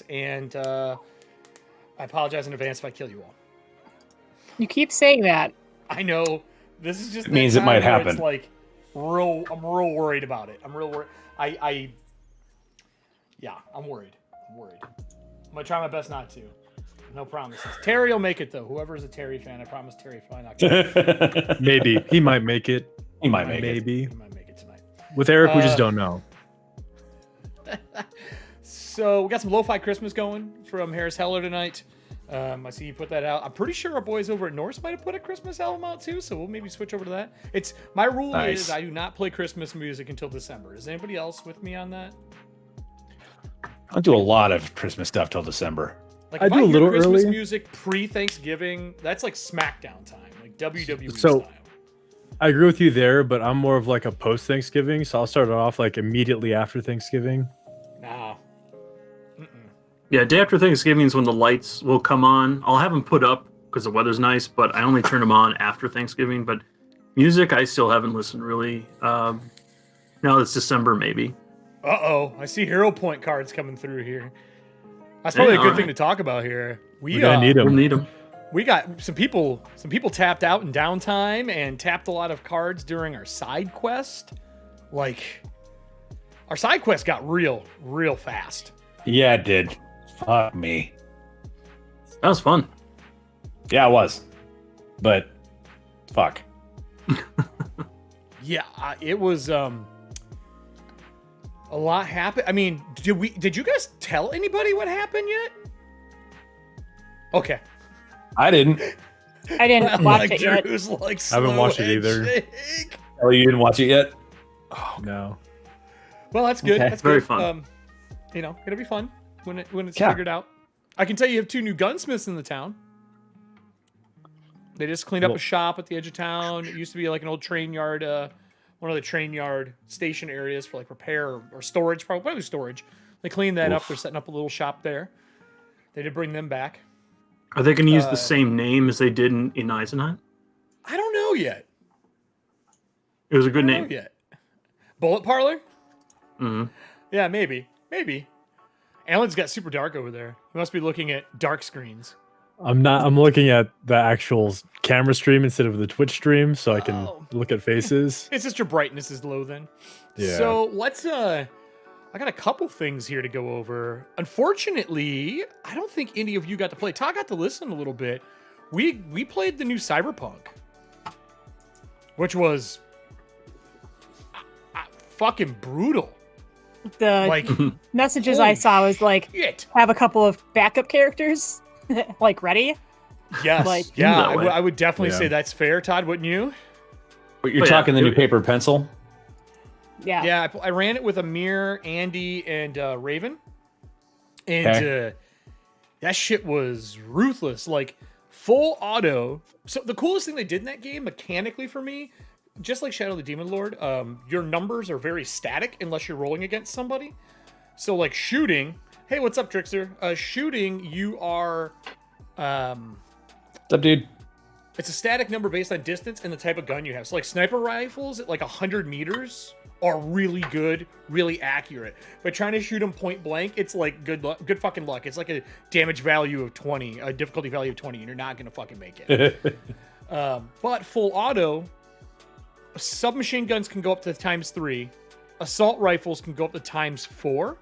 and I apologize in advance if I kill you all. You keep saying that. I know. This is just It means it might happen. It's like I'm real worried about it. I'm real worried. I'm worried. I'm gonna try my best not to. No promises. Terry will make it though. Whoever's a Terry fan, I promise Terry will not get it. Maybe he might make it. He might make it. Maybe. He might make it tonight. With Eric, we just don't know. So we got some lo-fi Christmas going from Harris Heller tonight. I see you put that out. I'm pretty sure our boys over at Norse might have put a Christmas album out too, so we'll maybe switch over to that. It's my rule is I do not play Christmas music until December. Is anybody else with me on that? I'll do a lot of Christmas stuff till December. Like I do a little Christmas early. music pre-Thanksgiving, that's like SmackDown time, like WWE So- style. I agree with you there, but I'm more of like a post Thanksgiving, so I'll start it off like immediately after Thanksgiving. Nah. Yeah, day after Thanksgiving is when the lights will come on. I'll have them put up because the weather's nice, but I only turn them on after Thanksgiving. But music, I still haven't listened really. Now it's December, maybe. Uh-oh. I see hero point cards coming through here. That's probably a good thing to talk about here. We're gonna need We'll them. need them. We got some people tapped out in downtime and tapped a lot of cards during our side quest. Like, our side quest got real fast. Yeah, it did. Fuck me. That was fun. Yeah, it was. But fuck. Yeah, it was a lot happened. I mean, did you guys tell anybody what happened yet? Okay. I didn't. I didn't watch it yet. Drew's like, I haven't slow watched it either. handshake. Oh, you didn't watch it yet? No. Well, that's good. Okay. That's Very good. fun. It'll be fun when it's Yeah. figured out. I can tell you have 2 new gunsmiths in the town. They just cleaned up a shop at the edge of town. It used to be like an old train yard, one of the train yard station areas for like repair or storage, probably storage. They cleaned that up. They're setting up a little shop there. They did bring them back. Are they going to use the same name as they did in Eisenheim? I don't know yet. It was a good I don't name. know yet. Bullet Parlor? Mm-hmm. Yeah, maybe. Alan's got super dark over there. He must be looking at dark screens. I'm not. I'm looking at the actual camera stream instead of the Twitch stream, so I can Oh. look at faces. It's just your brightness is low then. Yeah. So let's I got a couple things here to go over. Unfortunately, I don't think any of you got to play. Todd got to listen a little bit. We played the new Cyberpunk, which was fucking brutal. The Like messages I saw was like, shit. have a couple of backup characters like ready. Yes. Like- Yeah, That way. I would definitely Yeah. say that's fair, Todd, wouldn't you? But you're Oh, yeah. talking the new paper and pencil? Yeah. Yeah, I ran it with Amir, Andy, and Raven. And Okay. that shit was ruthless. Like, full auto. So the coolest thing they did in that game, mechanically for me, just like Shadow of the Demon Lord, your numbers are very static unless you're rolling against somebody. So, like, shooting... Hey, what's up, Trickster? Shooting, you are... What's up, dude? It's a static number based on distance and the type of gun you have. So, like, sniper rifles at, like, 100 meters are really good, really accurate. But trying to shoot them point blank, it's, like, good fucking luck. It's like a damage value of 20, a difficulty value of 20, and you're not going to fucking make it. But full auto, submachine guns can go up to ×3. Assault rifles can go up to ×4.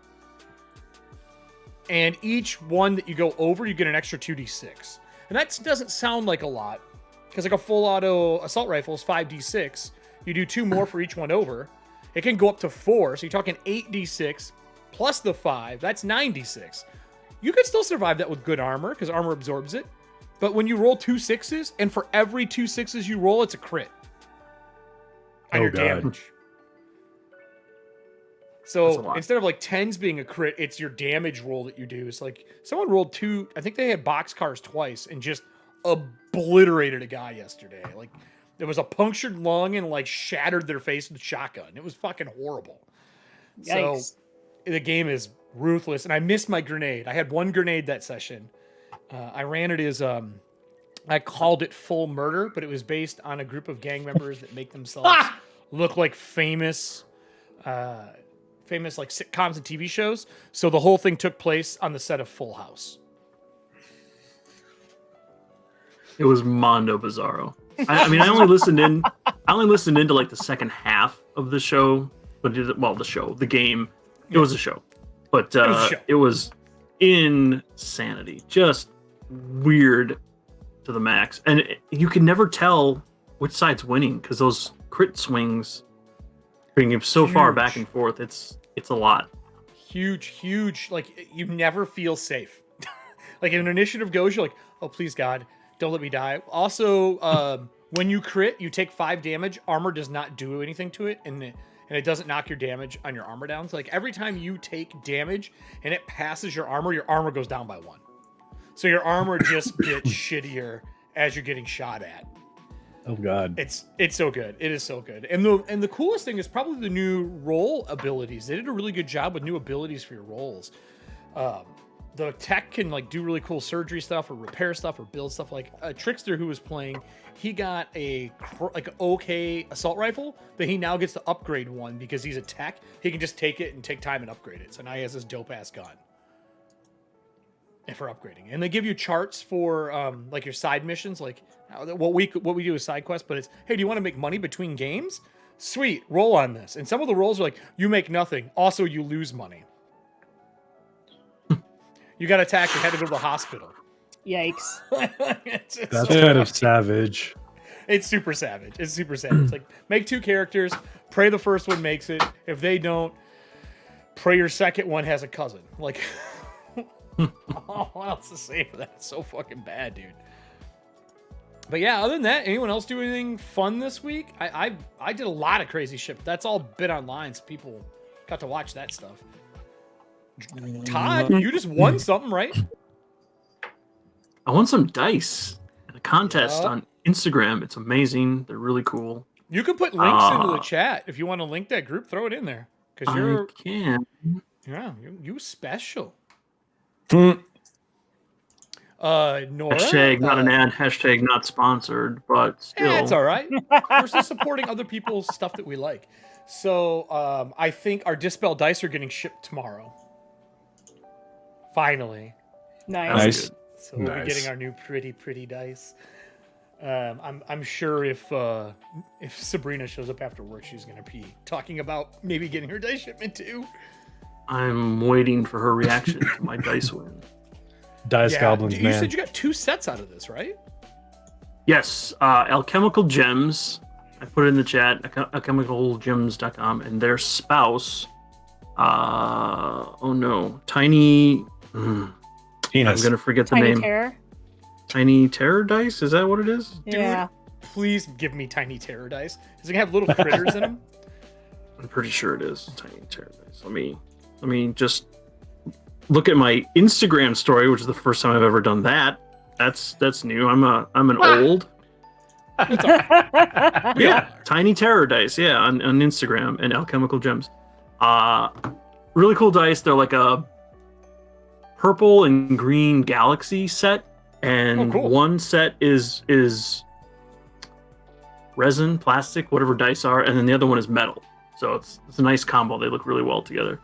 And each one that you go over, you get an extra 2d6. And that doesn't sound like a lot, because like a full auto assault rifle is 5d6. You do 2 more for each one over. It can go up to 4, so you're talking 8d6 plus the 5. That's 9d6. You could still survive that with good armor, because armor absorbs it. But when you roll 2 6s, and for every 2 6s you roll, it's a crit on Oh, your God. damage. That's a So lot. instead of like 10s being a crit, it's your damage roll that you do. It's like someone rolled 2, I think they had boxcars twice and just obliterated a guy yesterday. Like there was a punctured lung and like shattered their face with a shotgun. It was fucking horrible. Yikes. So the game is ruthless. And I missed my grenade. I had 1 grenade that session. I ran it as, I called it full murder, but it was based on a group of gang members that make themselves look like famous famous like sitcoms and TV shows. So the whole thing took place on the set of Full House. It was Mondo Bizarro. I mean, I only listened into like the second half of the show, but the game. It was a show, but it was insanity, just weird to the max, and you can never tell which side's winning because those crit swings bring him so far back and forth. It's a lot. Huge. Like you never feel safe. Like if an initiative goes, you're like, oh please God, don't let me die. Also, when you crit, you take 5 damage. Armor does not do anything to it, and it doesn't knock your damage on your armor down. So like every time you take damage and it passes your armor goes down by 1. So your armor just gets shittier as you're getting shot at. Oh God. It's so good. It is so good. And the coolest thing is probably the new roll abilities. They did a really good job with new abilities for your rolls. The tech can like do really cool surgery stuff or repair stuff or build stuff. Like a Trickster who was playing, he got a okay assault rifle that he now gets to upgrade one because he's a tech. He can just take it and take time and upgrade it. So now he has this dope ass gun. And for upgrading, and they give you charts for like your side missions, like what we do is side quests. But it's, hey, do you want to make money between games? Sweet, roll on this. And some of the rolls are like, you make nothing, also you lose money. You got attacked and had to go to the hospital. Yikes. That's kind of savage. It's super savage. It's like, make 2 characters, pray the first one makes it. If they don't, pray your second one has a cousin. Like, what else to say for that? It's so fucking bad, dude. But yeah, other than that, anyone else do anything fun this week? I did a lot of crazy shit. But that's all bit online, so people got to watch that stuff. Todd, you just won something, right? I won some dice in a contest on Instagram. It's amazing. They're really cool. You can put links into the chat if you want to link that group. Throw it in there because you're. I can. Yeah, you special. Hmm. Nora. Hashtag not an ad. Hashtag not sponsored, but still. Yeah, it's all right. We're still supporting other people's stuff that we like. So I think our Dispel dice are getting shipped tomorrow. Finally. Nice. So we'll be getting our new pretty dice. I'm sure if Sabrina shows up after work, she's gonna be talking about maybe getting her dice shipment too. I'm waiting for her reaction to my dice win. Dice goblins, you man. said you got 2 sets out of this, right? Yes, Alchemical Gems. I put it in the chat, alchemicalgems.com, and their spouse. Tiny. Penis. I'm gonna forget the Tiny name. Terror? Tiny Terror Dice? Is that what it is? Yeah. Please give me Tiny Terror dice. Does it have little critters in them? I'm pretty sure it is Tiny Terror Dice. Let me just look at my Instagram story, which is the first time I've ever done that. That's new. I'm an old. Yeah, Tiny Terror Dice. Yeah, on Instagram and Alchemical Gems. Really cool dice. They're like a purple and green galaxy set, and cool. One set is resin, plastic, whatever dice are, and then the other one is metal. So it's a nice combo. They look really well together.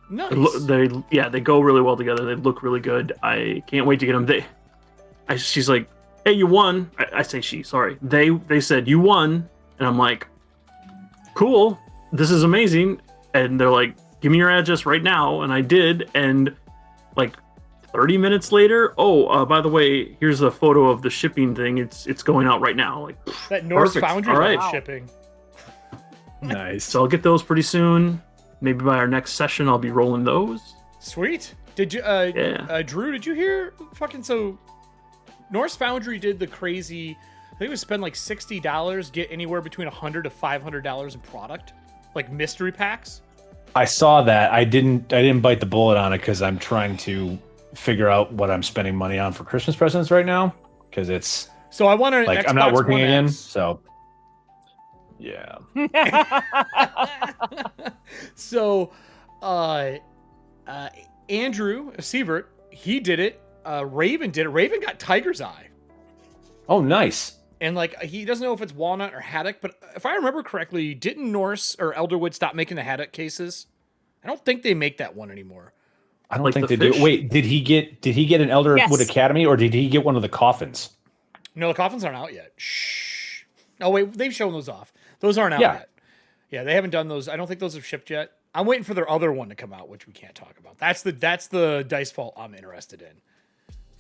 Nice. They go really well together. They look really good. I can't wait to get them. She's like, hey, you won. I say she, sorry. They said you won, and I'm like, cool. This is amazing. And they're like, give me your address right now, and I did. And like 30 minutes later, by the way, here's a photo of the shipping thing. It's going out right now. Like that Norse perfect. Foundry All right. shipping. Nice. So I'll get those pretty soon. Maybe by our next session, I'll be rolling those. Sweet. Did you, Drew? Did you hear? So Norse Foundry did the crazy. I think it was spend like $60, get anywhere between $100 to $500 in product, like mystery packs. I saw that. I didn't bite the bullet on it because I'm trying to figure out what I'm spending money on for Christmas presents right now. Because it's so I want to like I'm not working again. So yeah. So Andrew Sievert, he did it. Raven did it. Raven got Tiger's Eye. Oh, nice. And like he doesn't know if it's walnut or haddock, but if I remember correctly, didn't Norse or Elderwood stop making the haddock cases I don't think they make that one anymore. I don't Like think the they fish? do. Wait, did he get an Elderwood Yes. Academy, or did he get one of the coffins? No, the coffins aren't out yet. Shh. Oh wait, they've shown those off. Those aren't out Yeah. yet. Yeah, they haven't done those. I don't think those have shipped yet. I'm waiting for their other one to come out, which we can't talk about. That's the dice vault I'm interested in.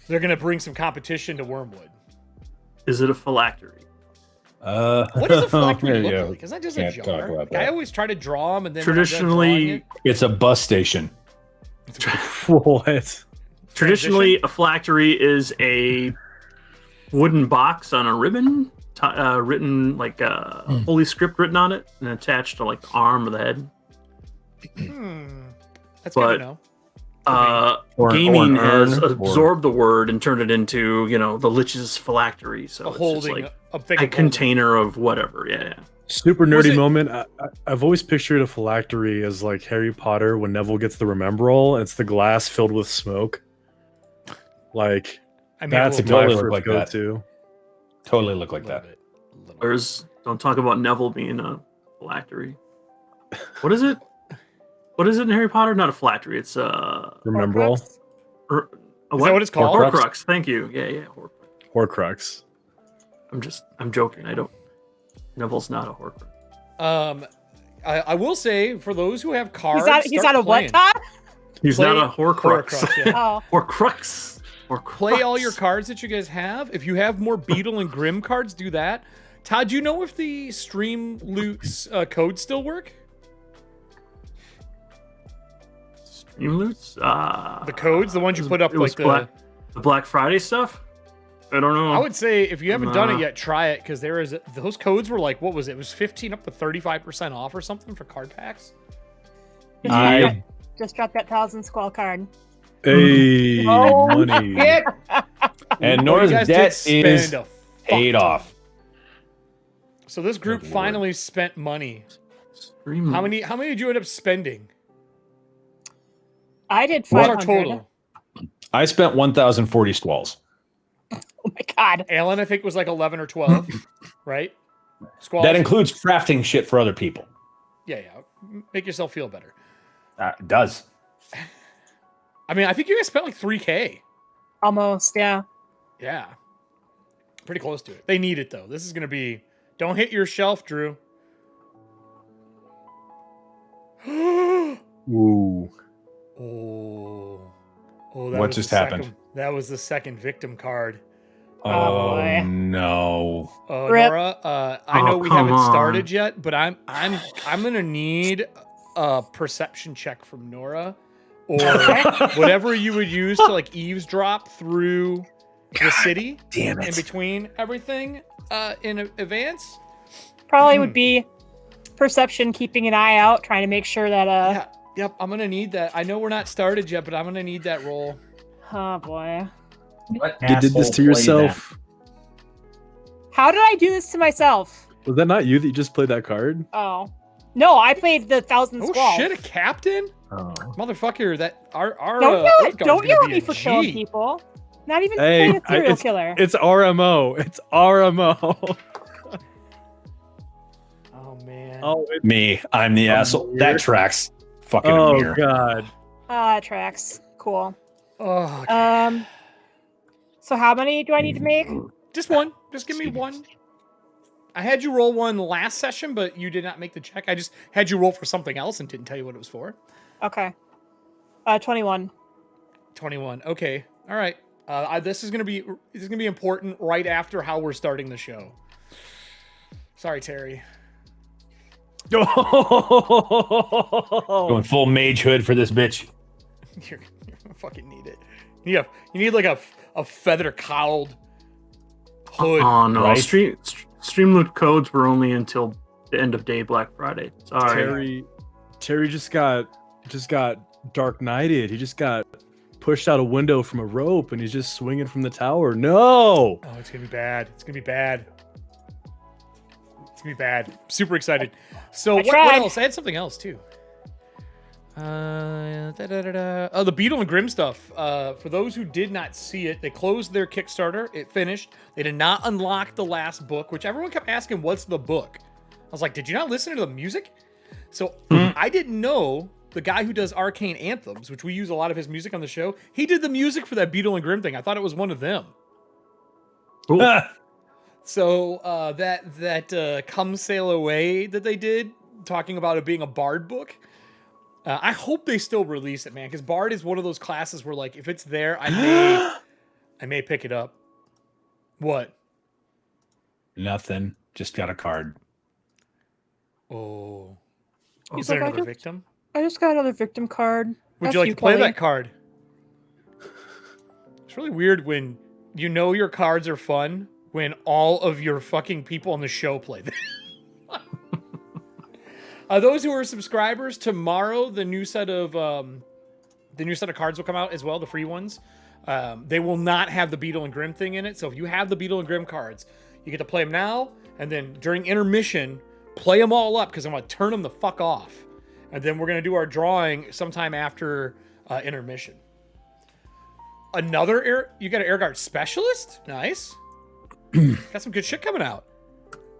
They're gonna bring some competition to Wormwood. Is it a phylactery? What does a phylactery there you look go. like? Is that just Can't a talk jar? about Like, I that. always try to draw them, and then when I'm done Traditionally, drawing It's a bus station. What? Traditionally, a phylactery is a wooden box on a ribbon, written like holy script written on it, and attached to like the arm or the head. that's but- good to know. Or an Gaming has urn, or- absorbed the word and turned it into, the Lich's phylactery. So A it's just holding like a thing a of container of whatever. Yeah. Super Was nerdy it- moment. I've always pictured a phylactery as like Harry Potter when Neville gets the Remembrall, and it's the glass filled with smoke. Like I mean, that's a a little totally guy look for like go that. to. Totally look like little that. bit, a little bit. Whereas, don't talk about Neville being a phylactery. What is it? What is it in Harry Potter? Not a phylactery. It's Remembrall, Horcrux? a Is that what it's called? Horcrux? Horcrux. Thank you. Yeah. Horcrux. I'm joking. Neville's not a Horcrux. I will say for those who have cards, He's start not a playing. what, Todd? He's Play not a Horcrux. Horcrux, yeah. Oh, Horcrux. Play all your cards that you guys have. If you have more Beetle and Grim cards, do that. Todd, do you know if the Stream Loot's codes still work? Stream loots? The codes, the ones you put up, it was like the Black Friday stuff? I don't know. I would say if you haven't done it Nah. yet, try it because those codes were like, what was it? It was 15 up to 35% off or something for card packs. I just dropped that 1,000 squall card. Hey, Oh, money. and Oh, Nora's you guys did debt spend is a paid fuck ton. off. So this group Good lord. finally spent money. Stream How many did you end up spending? I did What's 500. our total? I spent 1,040 squalls. Oh my god. Alan, I think, was like 11 or 12, right? Squalls. That includes crafting shit for other people. Yeah. Make yourself feel better. It does. I mean, I think you guys spent like 3K. Almost, yeah. Yeah. Pretty close to it. They need it, though. This is going to be... Don't hit your shelf, Drew. Ooh. Oh, that What was just the happened? That was the second victim card. Oh, boy. No. Rip. Nora, I know we come haven't on. started yet, but I'm gonna need a perception check from Nora, or whatever you would use to like eavesdrop through the city Damn in it. between everything in advance. Probably would be perception, keeping an eye out, trying to make sure that Yeah, yep. I'm gonna need that. I know we're not started yet, but I'm gonna need that roll. oh boy. You did this to yourself. How did I do this to myself? Was that not you that you just played that card? Oh. No, I played the 1,000 Oh squall. shit, a captain, Oh. motherfucker! That our Don't Earth yell, Guard's don't gonna yell at be me a for killing G. people. Not even Hey, playing a serial killer. It's RMO. It's RMO. Oh man. Oh, Me, I'm the asshole. weird. That tracks. Fucking oh mirror. god. That tracks. Cool. Oh, okay. So how many do I need to make? Just one. Just give me one. I had you roll one last session, but you did not make the check. I just had you roll for something else and didn't tell you what it was for. Okay. 21. 21. Okay. All right. This is gonna be important right after how we're starting the show. Sorry, Terry. Going full mage hood for this bitch. You're gonna fucking need it. You need like a feather cowled hood. Oh no, right? Streamloot codes were only until the end of day Black Friday. Sorry. Terry just got dark knighted. He just got pushed out a window from a rope and he's just swinging from the tower. No. Oh, it's gonna be bad. It's gonna be bad. It's gonna be bad. Super excited. So what tried. else? I had something else too. Oh, the Beetle and Grim stuff. For those who did not see it, they closed their Kickstarter. It finished. They did not unlock the last book, which everyone kept asking, "What's the book?" I was like, "Did you not listen to the music?" So I didn't know the guy who does Arcane Anthems, which we use a lot of his music on the show, he did the music for that Beetle and Grimm thing. I thought it was one of them. Cool. So that Come Sail Away that they did, talking about it being a Bard book, I hope they still release it, man, because Bard is one of those classes where, like, if it's there, I may pick it up. What? Nothing. Just got a card. Oh. He's Is there like, another victim? I just got another victim card. Would you like to play that card? It's really weird when you know your cards are fun when all of your fucking people on the show play them. Those who are subscribers, tomorrow the new set of cards will come out as well, the free ones. They will not have the Beetle and Grimm thing in it. So if you have the Beetle and Grimm cards, you get to play them now, and then during intermission, play them all up because I'm going to turn them the fuck off. And then we're going to do our drawing sometime after intermission. You got an Air Guard specialist? Nice. Got some good shit coming out.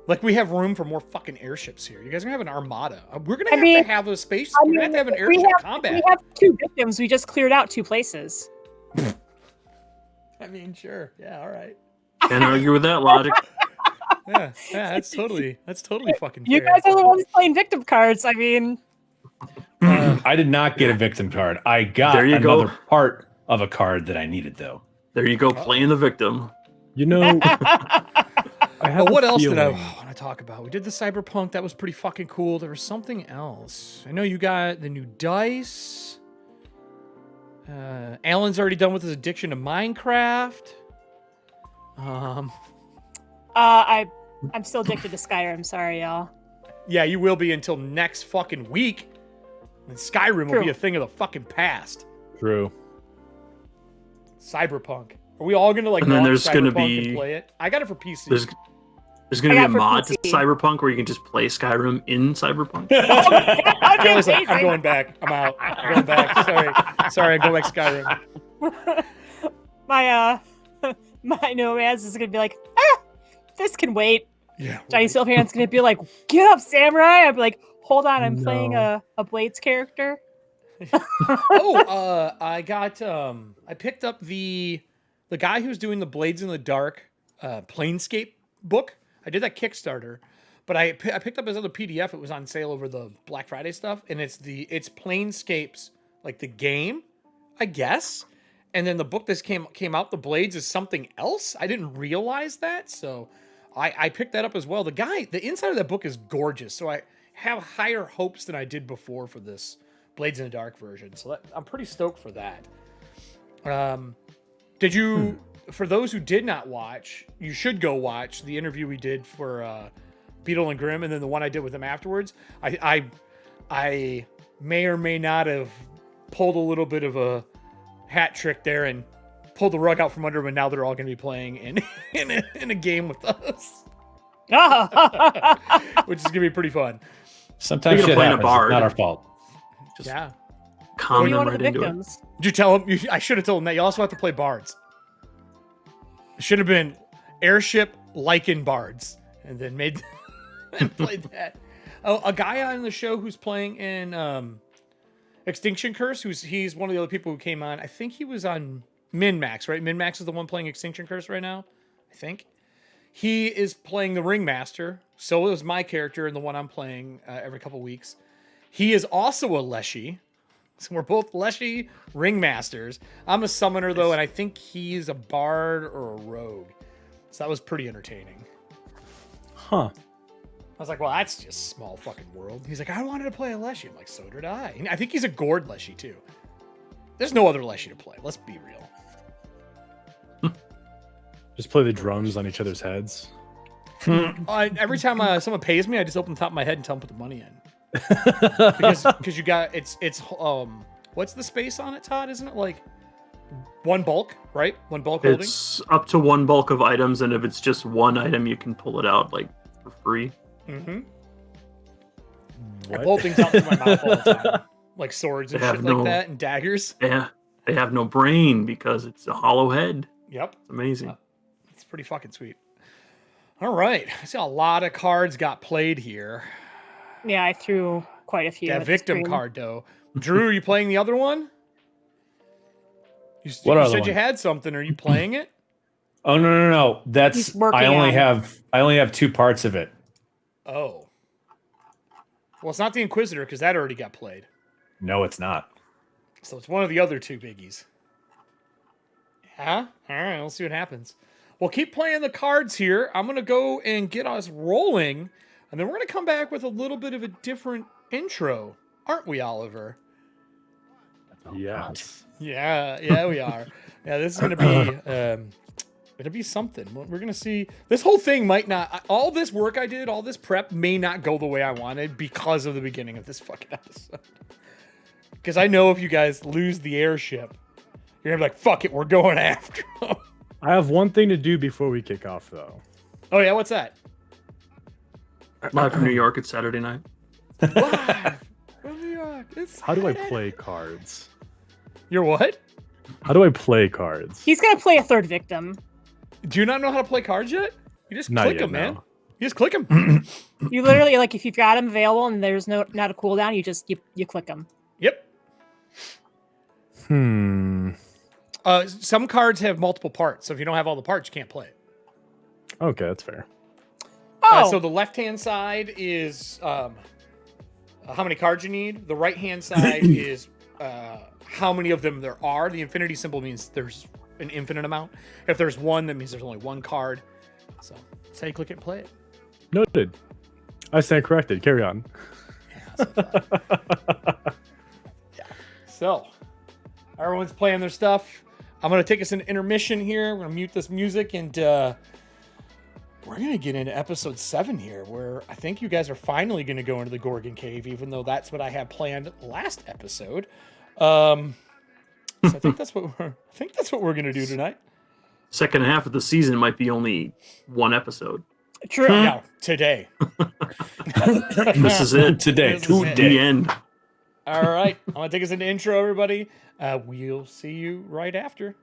Like, we have room for more fucking airships here. You guys are going to have an armada. We're going to have a space. We're going to have an airship combat. We have 2 victims. We just cleared out 2 places. I mean, sure. Yeah, all right. Can't argue with that logic. Yeah, that's totally fucking fair. You guys are the ones playing victim cards. I mean, I did not get a victim card. I got There you another go. part of a card that I needed, though. There you go, playing the victim. You know, I have What a else did I feeling- want to talk about? We did the Cyberpunk. That was pretty fucking cool. There was something else. I know you got the new dice. Alan's already done with his addiction to Minecraft. I'm still addicted to Skyrim. Sorry, y'all. Yeah, you will be until next fucking week. And Skyrim will True. be a thing of the fucking past. True. Cyberpunk. Are we all gonna like And then launch there's gonna Cyberpunk be- and play it? I got it for PC. There's going to I be a got for mod to PC. Cyberpunk where you can just play Skyrim in Cyberpunk. Kelly's like, I'm going back. I'm out. I'm going back. Sorry, I'm going back to Skyrim. My nomads is gonna be like, this can wait. Yeah. Johnny Silverhand's gonna be like, get up, samurai. I'd be like, hold on, I'm playing a Blades character. I got I picked up the guy who's doing the Blades in the Dark Planescape book. I did that Kickstarter, but I picked up his other PDF. It was on sale over the Black Friday stuff, and it's Planescapes, like the game, I guess. And then the book that came out, the Blades, is something else. I didn't realize that, so I picked that up as well. The inside of that book is gorgeous, so I have higher hopes than I did before for this Blades in the Dark version. So I'm pretty stoked for that. Did you? For those who did not watch, you should go watch the interview we did for Beetle and Grimm, and then the one I did with him afterwards. I may or may not have pulled a little bit of a hat trick there and pulled the rug out from under them, and now they're all going to be playing in a game with us, which is going to be pretty fun. Sometimes Speaking shit of playing a happens. bard- It's not our fault. Just Yeah. calm You're them one of right the into it. victims. Did you tell him? I should have told him that. You also have to play bards. It should have been airship Lycan bards, and then made and played that. Oh, a guy on the show who's playing in Extinction Curse. He's one of the other people who came on. I think he was on Min-Max, right? Min-Max is the one playing Extinction Curse right now. I think he is playing the Ringmaster. So is my character and the one I'm playing every couple weeks. He is also a Leshy. So we're both Leshy Ringmasters. I'm a summoner, though, and I think he's a bard or a rogue. So that was pretty entertaining. Huh. I was like, well, that's just small fucking world. He's like, I wanted to play a Leshy. I'm like, so did I. And I think he's a Gord Leshy, too. There's no other Leshy to play. Let's be real. Just play the drums on each other's heads. Every time someone pays me, I just open the top of my head and tell them to put the money in. Because you got it's what's the space on it, Todd? Isn't it like one bulk, right? One bulk holding. It's up to one bulk of items, and if it's just one item, you can pull it out like for free. Mm-hmm. I What? pull things out through my mouth all the time, like swords and They shit have like no- that, and daggers. Yeah, they have no brain because it's a hollow head. Yep, It's amazing. it's pretty fucking sweet. All right, I see a lot of cards got played here. Yeah, I threw quite a few. That at the victim screen. card, though. Drew, are you playing the other one? You What other said one? you had something. Are you playing it? Oh no. That's He's working I only on have 2 parts of it. Oh. Well, it's not the Inquisitor because that already got played. No, it's not. So it's one of the other 2 biggies. Yeah? All right, we'll see what happens. Well, keep playing the cards here. I'm going to go and get us rolling, and then we're going to come back with a little bit of a different intro. Aren't we, Oliver? Yes. Yeah, we are. Yeah, this is going to be something. We're going to see. This whole thing might not, all this work I did, all this prep may not go the way I wanted because of the beginning of this fucking episode. Because I know if you guys lose the airship, you're going to be like, fuck it, we're going after them. I have one thing to do before we kick off, though. Oh, yeah, what's that? Live from New York, it's Saturday night. Live from New York. How do I play cards? You're what? How do I play cards? He's gonna play a third victim. Do you not know how to play cards yet? You just Not click yet, them, man. no. You just click them. You literally like if you've got him available and there's not a cooldown, you click him. Yep. Some cards have multiple parts, so if you don't have all the parts, you can't play it. Okay, that's fair. Oh, So the left-hand side is how many cards you need. The right-hand side is how many of them there are. The infinity symbol means there's an infinite amount. If there's one, that means there's only one card. So that's how you click it and play it. Noted. I stand corrected. Carry on. So everyone's playing their stuff. I'm going to take us into intermission here. We're going to mute this music, and we're going to get into episode 7 here, where I think you guys are finally going to go into the Gorgon Cave, even though that's what I had planned last episode. So I think that's what we're going to do tonight. Second half of the season might be only 1 episode. true. No, today. This is it. Today. This is it. The end. All right. I'm going to take us into intro, everybody. We'll see you right after.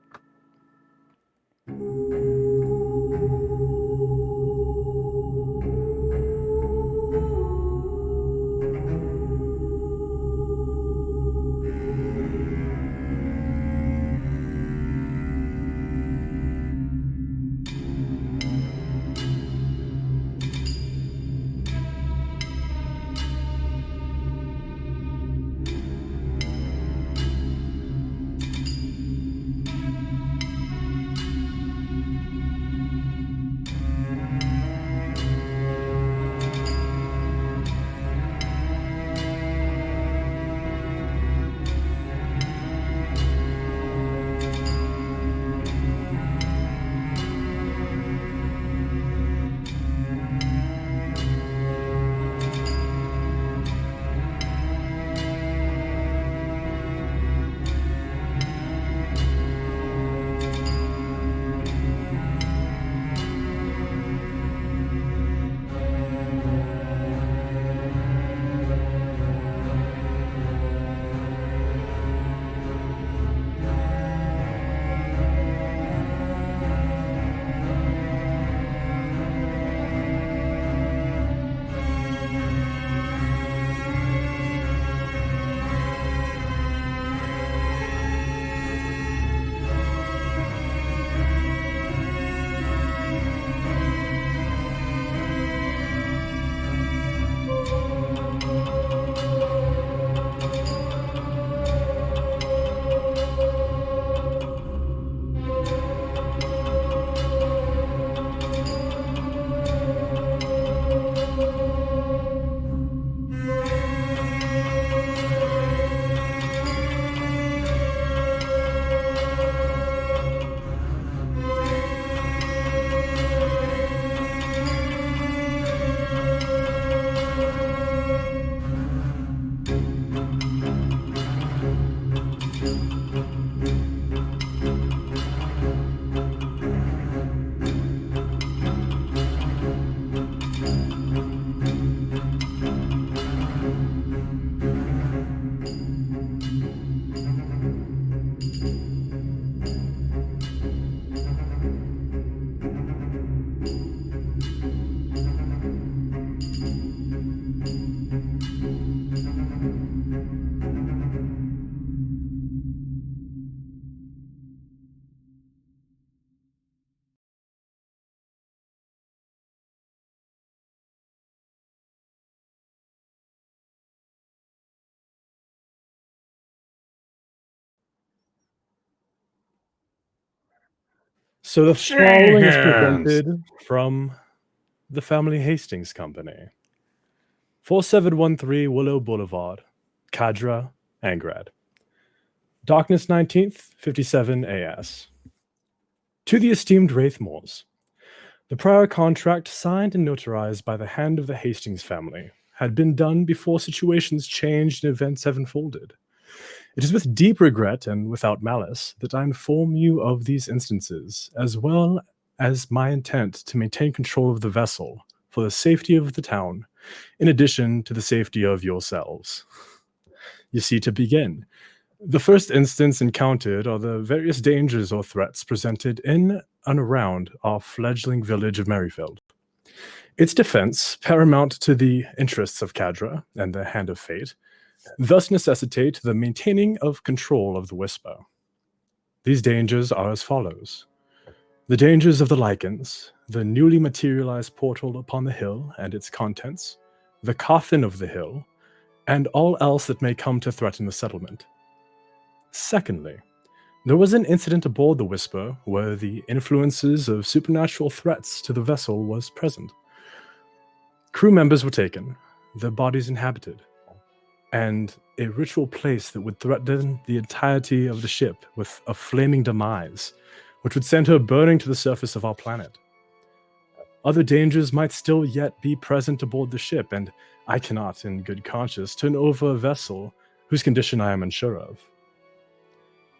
So the following is Hands. presented from the Family Hastings Company. 4713 Willow Boulevard, Cadra, Angrad. Darkness 19th, 57 AS. To the esteemed Wraithmores, the prior contract signed and notarized by the hand of the Hastings family had been done before situations changed and events have unfolded. It is with deep regret and without malice that I inform you of these instances, as well as my intent to maintain control of the vessel for the safety of the town, in addition to the safety of yourselves. You see, to begin, the first instance encountered are the various dangers or threats presented in and around our fledgling village of Merrifield. Its defense, paramount to the interests of Cadra and the Hand of Fate, thus necessitate the maintaining of control of the Whisper. These dangers are as follows. The dangers of the Lycans, the newly materialized portal upon the hill and its contents, the coffin of the hill, and all else that may come to threaten the settlement. Secondly, there was an incident aboard the Whisper where the influences of supernatural threats to the vessel was present. Crew members were taken, their bodies inhabited, and a ritual place that would threaten the entirety of the ship with a flaming demise, which would send her burning to the surface of our planet. Other dangers might still yet be present aboard the ship, and I cannot, in good conscience, turn over a vessel whose condition I am unsure of.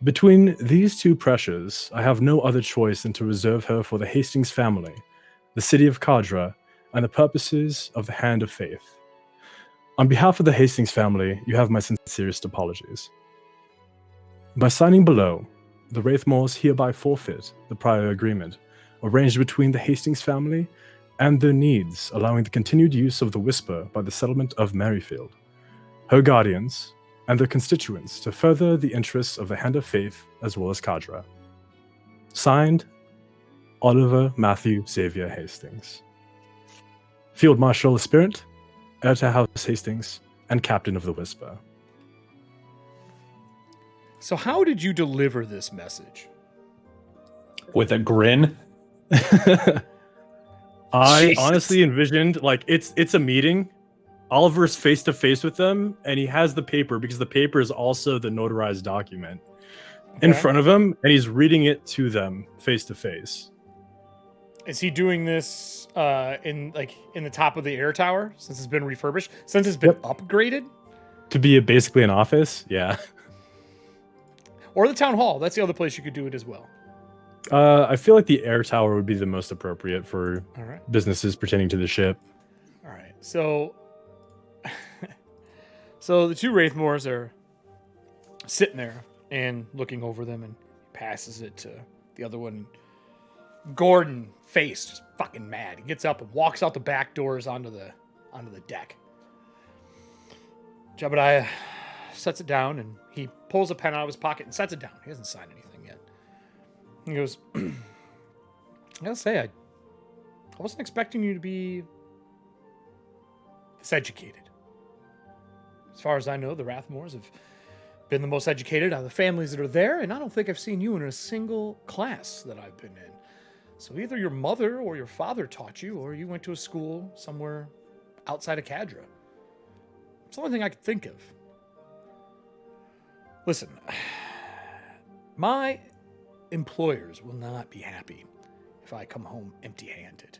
Between these two pressures, I have no other choice than to reserve her for the Hastings family, the city of Cadra, and the purposes of the Hand of Faith. On behalf of the Hastings family, you have my sincerest apologies. By signing below, the Wraithmores hereby forfeit the prior agreement arranged between the Hastings family and their needs, allowing the continued use of the Whisper by the settlement of Merrifield, her guardians, and their constituents to further the interests of the Hand of Faith as well as Cadra. Signed, Oliver Matthew Xavier Hastings. Field Marshal Aspirant, Heir to House Hastings, and Captain of the Whisper. So how did you deliver this message? With a grin. I Jesus. honestly envisioned, like, it's a meeting. Oliver's face to face with them, and he has the paper because the paper is also the notarized document in Okay. front of him, and he's reading it to them face to face. Is he doing this in the top of the air tower since it's been refurbished? Since it's been upgraded? To be basically an office, yeah. Or the town hall. That's the other place you could do it as well. I feel like the air tower would be the most appropriate for All right. businesses pertaining to the ship. All right. So so the two Wraithmores are sitting there and looking over them, and passes it to the other one. Gordon, face just fucking mad. He gets up and walks out the back doors onto the deck. Jebediah sets it down, and he pulls a pen out of his pocket and sets it down. He hasn't signed anything yet. He goes, I gotta say, I wasn't expecting you to be this educated. As far as I know, the Rathmores have been the most educated out of the families that are there, and I don't think I've seen you in a single class that I've been in. So either your mother or your father taught you, or you went to a school somewhere outside of Cadra. It's the only thing I could think of. Listen, my employers will not be happy if I come home empty-handed.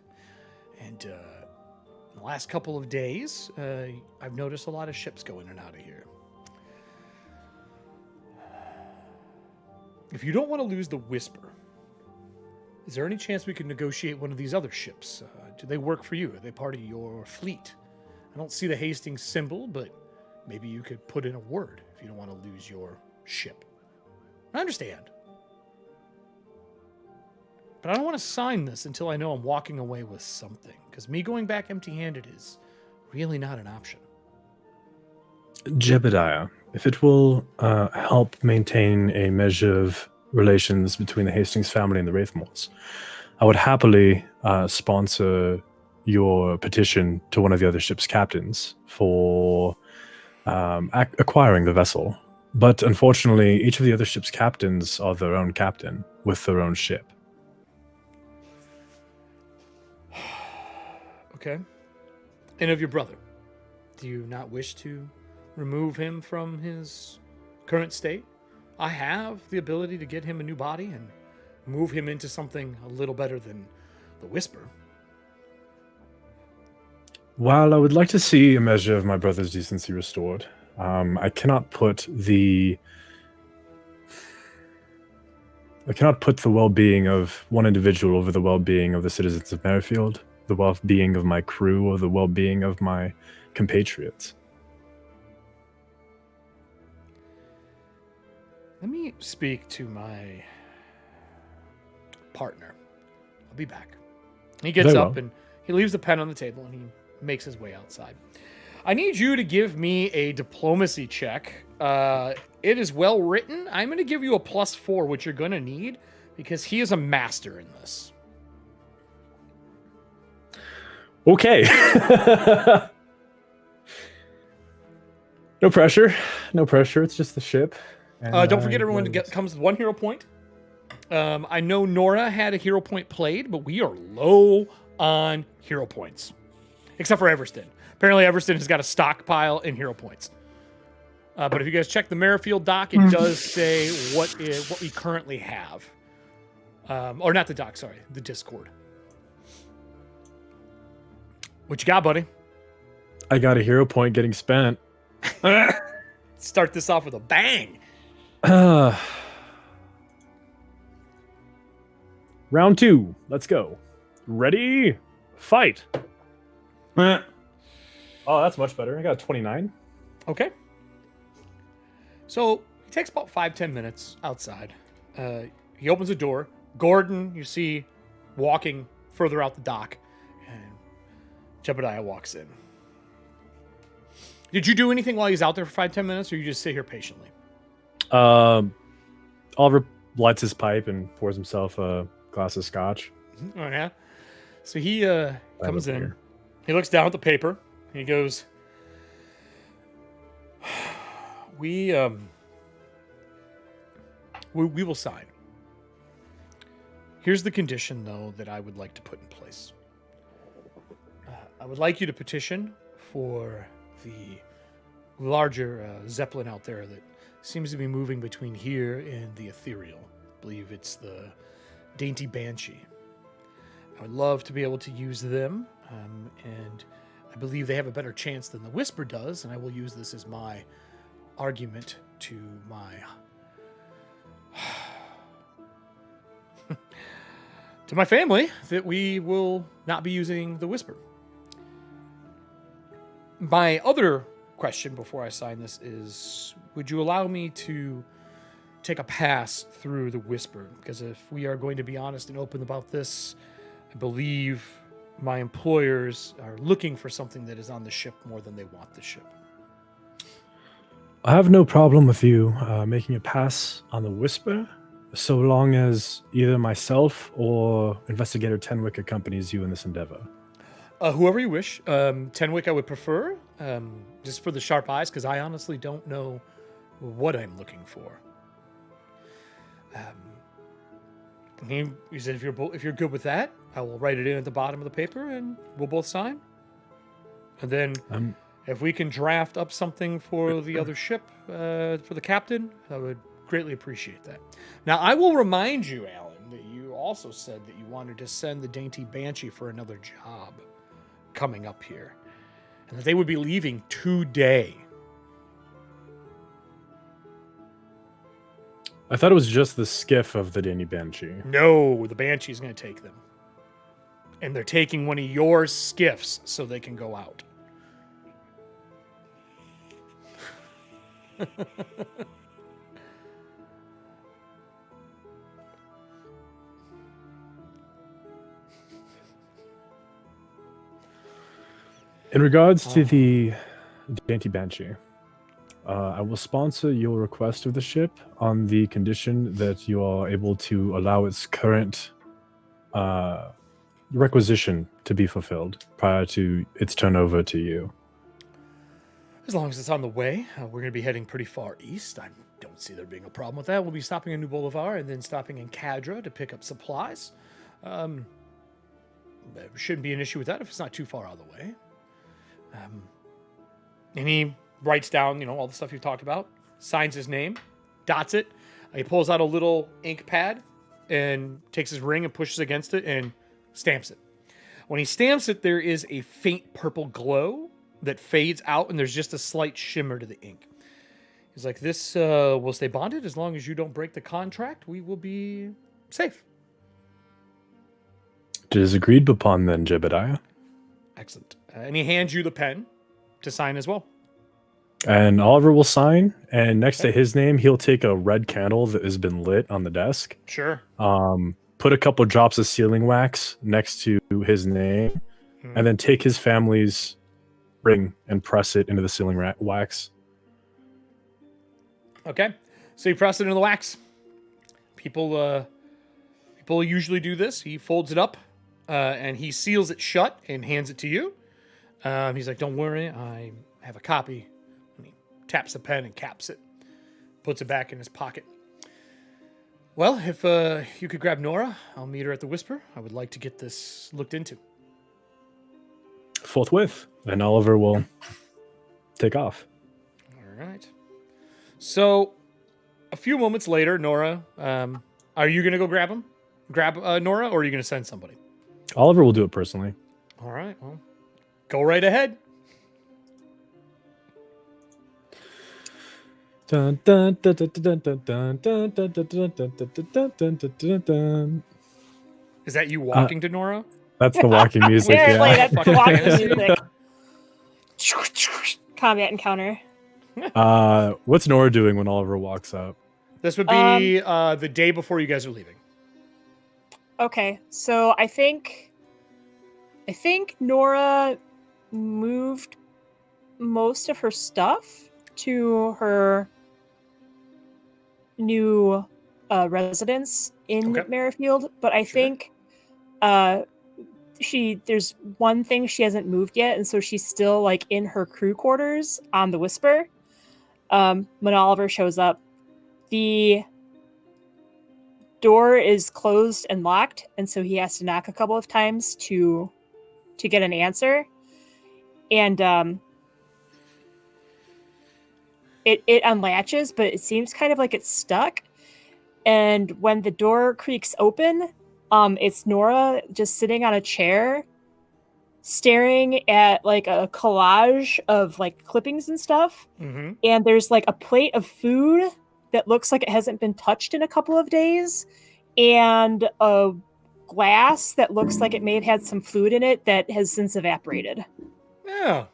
And in the last couple of days, I've noticed a lot of ships go in and out of here. If you don't want to lose the Whisper, is there any chance we could negotiate one of these other ships? Do they work for you? Are they part of your fleet? I don't see the Hastings symbol, but maybe you could put in a word if you don't want to lose your ship. I understand. But I don't want to sign this until I know I'm walking away with something, because me going back empty-handed is really not an option. Jebediah, if it will help maintain a measure of relations between the Hastings family and the Wraithmores, I would happily sponsor your petition to one of the other ship's captains for acquiring the vessel. But unfortunately, each of the other ship's captains are their own captain with their own ship. Okay. And of your brother, do you not wish to remove him from his current state? I have the ability to get him a new body and move him into something a little better than the Whisper. While I would like to see a measure of my brother's decency restored, I cannot put the well-being of one individual over the well-being of the citizens of Merrifield, the well-being of my crew, or the well-being of my compatriots. Let me speak to my partner. I'll be back. He gets Very up well. and he leaves the pen on the table and he makes his way outside. I need you to give me a diplomacy check. It is well written. I'm going to give you a +4, which you're going to need because he is a master in this. Okay. No pressure. No pressure. It's just the ship. And Don't forget, I everyone was- comes with 1 hero point. I know Nora had a hero point played, but we are low on hero points, except for Everston. Apparently, Everston has got a stockpile in hero points. But if you guys check the Merrifield doc, it does say what we currently have. Or not the doc, sorry, the Discord. What you got, buddy? I got a hero point getting spent. Start this off with a bang. Round 2. Let's go. Ready? Fight. Oh, that's much better. I got a 29. Okay. So it takes about 5-10 minutes outside. He opens the door. Gordon, you see, walking further out the dock, and Jebediah walks in. Did you do anything while he's out there for 5-10 minutes, or you just sit here patiently? Oliver lights his pipe and pours himself a glass of scotch. Oh, yeah. So he comes look in. here. He looks down at the paper. And he goes, "We will sign. Here's the condition, though, that I would like to put in place. I would like you to petition for the larger Zeppelin out there that seems to be moving between here and the Ethereal. I believe it's the Dainty Banshee. I would love to be able to use them, and I believe they have a better chance than the Whisper does, and I will use this as my argument to my to my family that we will not be using the Whisper. My other question before I sign this is, would you allow me to take a pass through the Whisper? Because if we are going to be honest and open about this, I believe my employers are looking for something that is on the ship more than they want the ship. I have no problem with you making a pass on the Whisper, so long as either myself or Investigator Tenwick accompanies you in this endeavor. Whoever you wish. Tenwick I would prefer, just for the sharp eyes, because I honestly don't know what I'm looking for. He said, if you're good with that, I will write it in at the bottom of the paper, and we'll both sign. And then, if we can draft up something for the other ship, for the captain, I would greatly appreciate that. Now, I will remind you, Alan, that you also said that you wanted to send the Dainty Banshee for another job coming up here, and that they would be leaving today. I thought it was just the skiff of the Dainty Banshee. No, the Banshee's going to take them. And they're taking one of your skiffs so they can go out. In regards to the Dainty Banshee, I will sponsor your request of the ship on the condition that you are able to allow its current requisition to be fulfilled prior to its turnover to you. As long as it's on the way, we're going to be heading pretty far east. I don't see there being a problem with that. We'll be stopping in New Boulevard and then stopping in Cadra to pick up supplies. there shouldn't be an issue with that if it's not too far out of the way. And he writes down, all the stuff you talked about, signs his name, dots it. He pulls out a little ink pad and takes his ring and pushes against it and stamps it. When he stamps it, there is a faint purple glow that fades out, and there's just a slight shimmer to the ink. He's like, this will stay bonded as long as you don't break the contract. We will be safe. It is agreed upon then, Jebediah. Excellent. And he hands you the pen to sign as well. And Oliver will sign, and next to his name, he'll take a red candle that has been lit on the desk. Sure. Put a couple drops of sealing wax next to his name, and then take his family's ring and press it into the sealing wax. Okay. So you press it into the wax. People usually do this. He folds it up, and he seals it shut and hands it to you. He's like, don't worry, I have a copy. And he taps the pen and caps it. Puts it back in his pocket. Well, if you could grab Nora, I'll meet her at the Whisper. I would like to get this looked into. Forthwith. And Oliver will take off. All right. So, a few moments later, Nora, are you going to go grab him? Grab Nora, or are you going to send somebody? Oliver will do it personally. All right, well, go right ahead. Dun, dun, dun, dun, dun, dun, dun, dun, dun, dun, dun, dun, dun, dun, dun, dun, dun. Is that you walking to Nora? That's the walking music. Apparently, Yeah. that's the walking music. Combat encounter. What's Nora doing when Oliver walks up? This would be the day before you guys are leaving. Okay, so I think Nora moved most of her stuff to her new residence in Merrifield, but I think there's one thing she hasn't moved yet, and so she's still like in her crew quarters on the Whisper. When Oliver shows up, the door is closed and locked, and so he has to knock a couple of times to get an answer. And it unlatches, but it seems kind of like it's stuck. And when the door creaks open, it's Nora just sitting on a chair, staring at like a collage of like clippings and stuff. Mm-hmm. And there's like a plate of food that looks like it hasn't been touched in a couple of days, and a glass that looks like it may have had some fluid in it that has since evaporated. Yeah,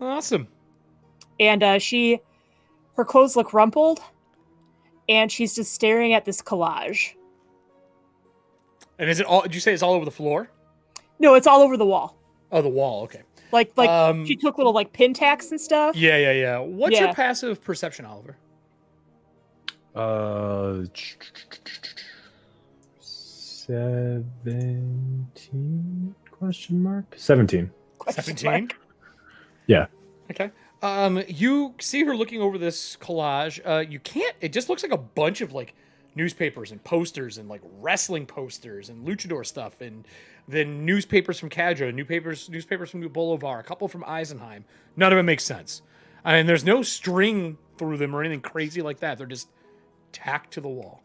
awesome. And her clothes look rumpled, and she's just staring at this collage. And is it all? Did you say it's all over the floor? No, it's all over the wall. Oh, the wall. Okay. Like she took little like pin tacks and stuff. Yeah. What's your passive perception, Oliver? 17 question mark 17. 17. Yeah. Okay. You see her looking over this collage. You can't. It just looks like a bunch of like newspapers and posters and like wrestling posters and luchador stuff, and then newspapers from Cadra, newspapers from New Bolivar, a couple from Eisenheim. None of it makes sense. I mean, there's no string through them or anything crazy like that. They're just tacked to the wall.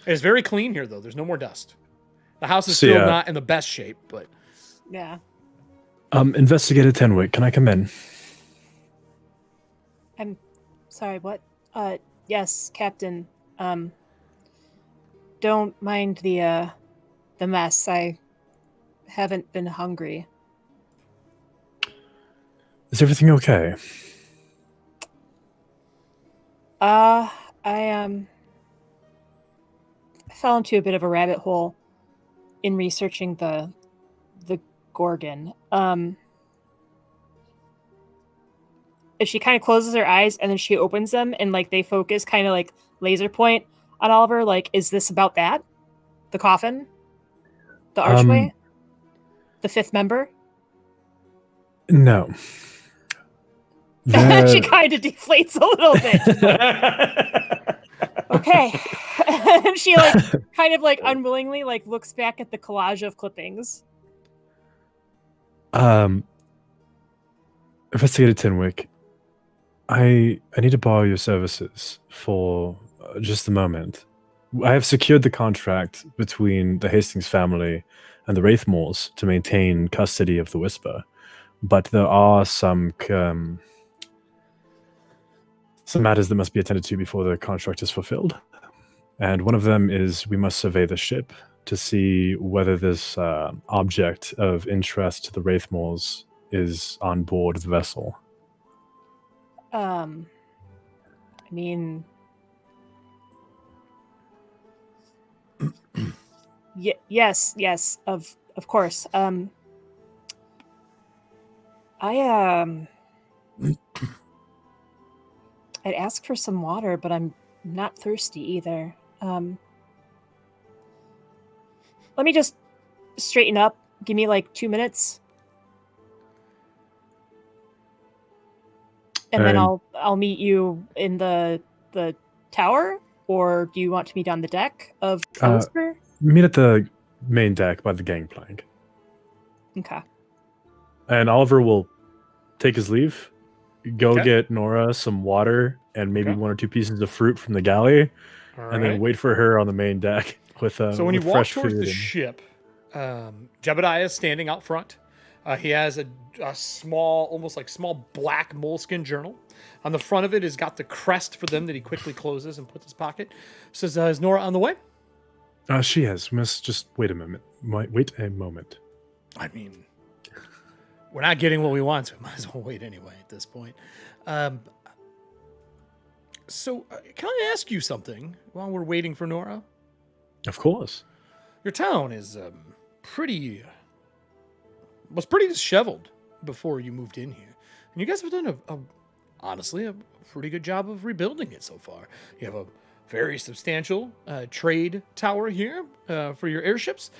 It's very clean here, though. There's no more dust. The house is still not in the best shape, but yeah. Investigator Tenwick, can I come in? I'm sorry, what? Yes, Captain. Don't mind the mess. I haven't been hungry. Is everything okay? I fell into a bit of a rabbit hole in researching the Gorgon. She kind of closes her eyes and then she opens them, and like they focus kind of like laser point on Oliver. Like, is this about that? The coffin? The archway? The fifth member? No. She kind of deflates a little bit. Okay. And she like kind of like unwillingly like looks back at the collage of clippings. Investigator Tenwick, I need to borrow your services for just a moment. I have secured the contract between the Hastings family and the Wraithmores to maintain custody of the Whisper, but there are some matters that must be attended to before the contract is fulfilled. And one of them is we must survey the ship to see whether this object of interest to the Wraithmores is on board the vessel. I mean, yes, of course. I'd ask for some water, but I'm not thirsty either. Let me just straighten up. Give me like 2 minutes. And then I'll meet you in the tower, or do you want to meet on the deck of the Whisper? Meet at the main deck by the gangplank. Okay. And Oliver will take his leave, go Okay. get Nora some water and maybe Okay. 1 or 2 pieces of fruit from the galley, All and then right. wait for her on the main deck with So when you with walk fresh towards food the and- ship, Jebediah is standing out front. He has a small, almost like small black moleskin journal. On the front of it has got the crest for them that he quickly closes and puts in his pocket. Says, "Is Nora on the way?" She has. We must just wait a moment. Wait a moment. I mean, we're not getting what we want, so we might as well wait anyway at this point. So, can I ask you something while we're waiting for Nora? Of course. Your town is was pretty disheveled before you moved in here, and you guys have done honestly a pretty good job of rebuilding it so far. You have a very substantial trade tower here for your airships,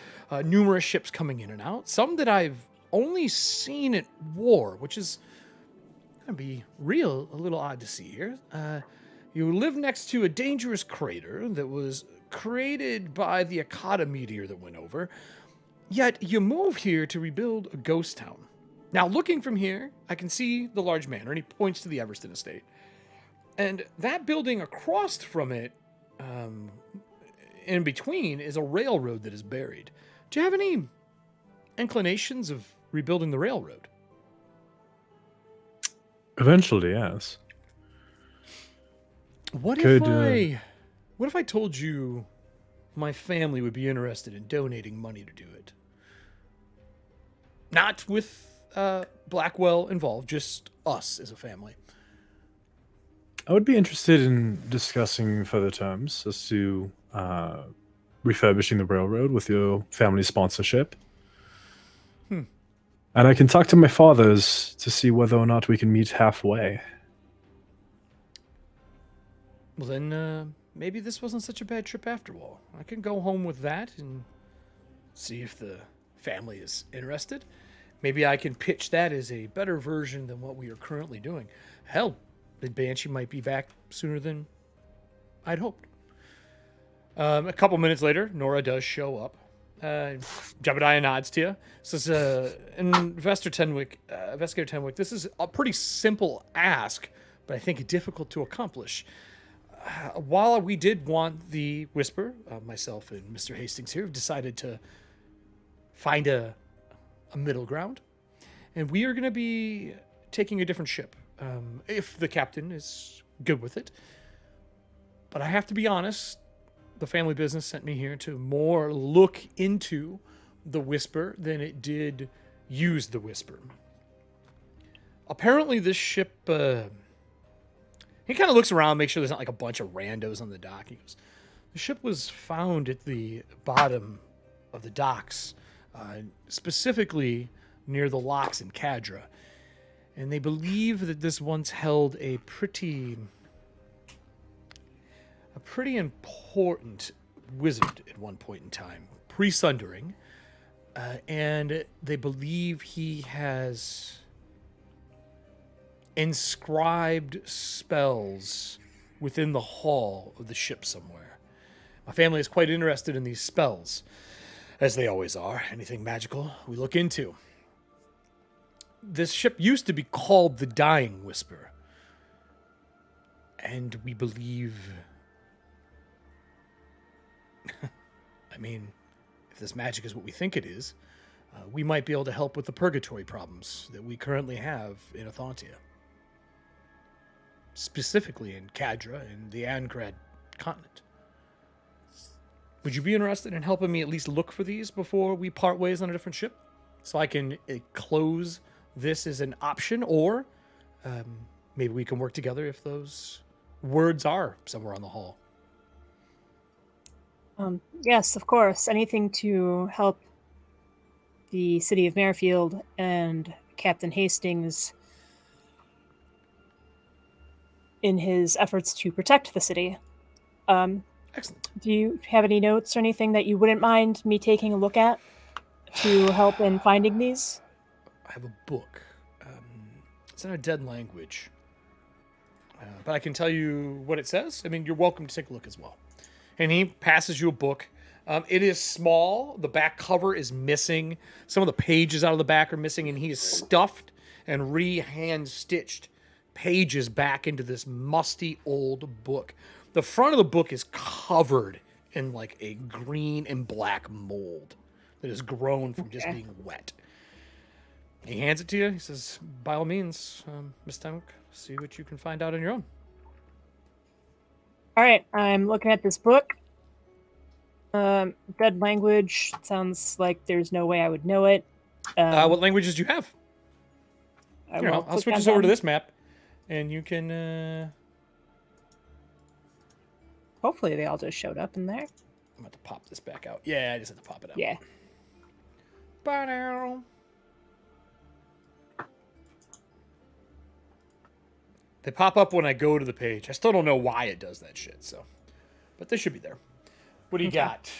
numerous ships coming in and out, some that I've only seen at war, which is gonna be a little odd to see here. You live next to a dangerous crater that was created by the Akata meteor that went over, yet you moved here to rebuild a ghost town. Now, looking from here, I can see the large manor, and he points to the Everston estate. And that building across from it, in between, is a railroad that is buried. Do you have any inclinations of rebuilding the railroad? Eventually, yes. What Could, if I told you my family would be interested in donating money to do it? Not with Blackwell involved, just us as a family. I would be interested in discussing further terms as to refurbishing the railroad with your family sponsorship. And I can talk to my fathers to see whether or not we can meet halfway. Well, then maybe this wasn't such a bad trip after all. I can go home with that and see if the family is interested. Maybe I can pitch that as a better version than what we are currently doing. Hell, the Banshee might be back sooner than I'd hoped. A couple minutes later, Nora does show up. Jebediah nods to you. Says, Investigator Tenwick, this is a pretty simple ask, but I think difficult to accomplish. While we did want the Whisper, myself and Mr. Hastings here have decided to find a middle ground, and we are going to be taking a different ship, if the captain is good with it. But I have to be honest, the family business sent me here to more look into the Whisper than it did use the Whisper. Apparently this ship, he kind of looks around, makes sure there's not like a bunch of randos on the dock. He goes, the ship was found at the bottom of the docks, specifically near the locks in Cadra. And they believe that this once held a pretty important wizard at one point in time, pre-sundering. And they believe he has inscribed spells within the hull of the ship somewhere. My family is quite interested in these spells, as they always are. Anything magical, we look into. This ship used to be called the Dying Whisper. And we believe... I mean, if this magic is what we think it is, we might be able to help with the purgatory problems that we currently have in Ethauntia. Specifically in Cadra and the Angrad continent. Would you be interested in helping me at least look for these before we part ways on a different ship? So I can close this as an option, or maybe we can work together if those words are somewhere on the hull. Yes, of course. Anything to help the city of Merrifield and Captain Hastings in his efforts to protect the city. Excellent. Do you have any notes or anything that you wouldn't mind me taking a look at to help in finding these? I have a book. It's in a dead language. But I can tell you what it says. I mean, you're welcome to take a look as well. And he passes you a book. It is small. The back cover is missing. Some of the pages out of the back are missing, and he has stuffed and hand stitched pages back into this musty old book. The front of the book is covered in like a green and black mold that has grown from just being wet. He hands it to you. He says, by all means, Miss Tenwick, see what you can find out on your own. All right, I'm looking at this book. Dead language. Sounds like there's no way I would know it. What languages do you have? I'll switch us over to this map, and you can... Hopefully they all just showed up in there. I'm about to pop this back out. Yeah, I just had to pop it out. Yeah. Ba-dow. They pop up when I go to the page. I still don't know why it does that shit, so. But they should be there. What do you got?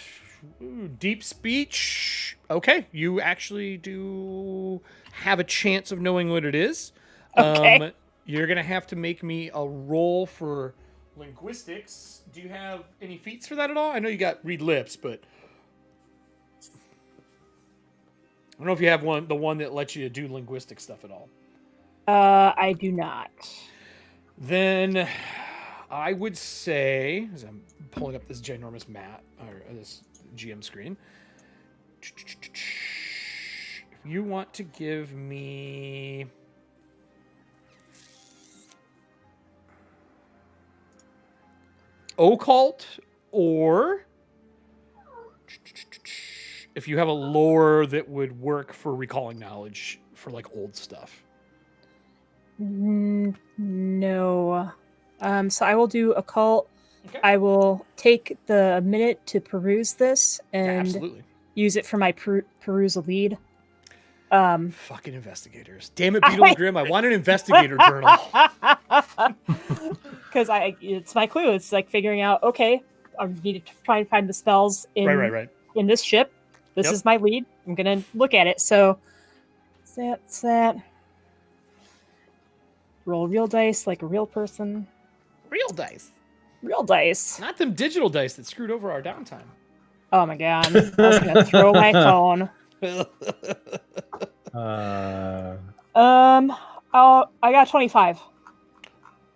Ooh, deep speech. Okay, you actually do have a chance of knowing what it is. Okay. You're going to have to make me a roll for linguistics. Do you have any feats for that at all? I know you got read lips, but I don't know if you have the one that lets you do linguistic stuff at all. I do not. Then I would say, as I'm pulling up this ginormous map, or this GM screen, if you want to give me... occult, or if you have a lore that would work for recalling knowledge for like old stuff. No. So I will do occult. Okay. I will take the minute to peruse this and Absolutely. use it for my perusal lead. Fucking investigators. Damn it, Beetle and Grimm. I want an investigator journal. Because it's my clue. It's like figuring out, okay, I need to try and find the spells in Right. in this ship. This is my lead. I'm gonna look at it. So that's that. Roll real dice like a real person. Real dice. Real dice. Not them digital dice that screwed over our downtime. Oh my god. I was gonna throw my phone. I got 25.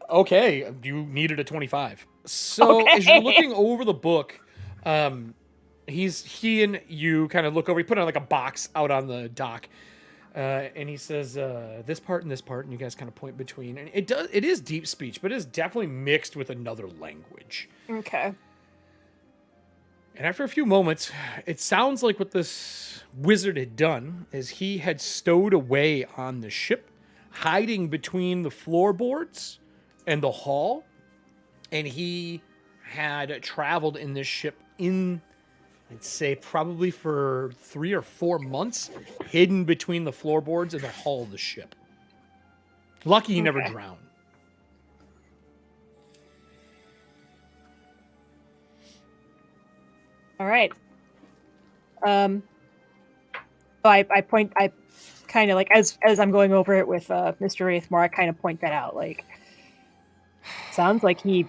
Okay, you needed a 25. So as you're looking over the book, he and you kind of look over. He put it on like a box out on the dock, and he says this part and this part, and you guys kind of point between. And it is deep speech, but it is definitely mixed with another language. Okay. And after a few moments, it sounds like what this wizard had done is he had stowed away on the ship, hiding between the floorboards and the hull, and he had traveled in this ship I'd say probably for 3 or 4 months, hidden between the floorboards and the hull of the ship. Lucky he never drowned. All right. I kind of like as I'm going over it with Mr. Wraithmore, I kind of point that out. Like, sounds like he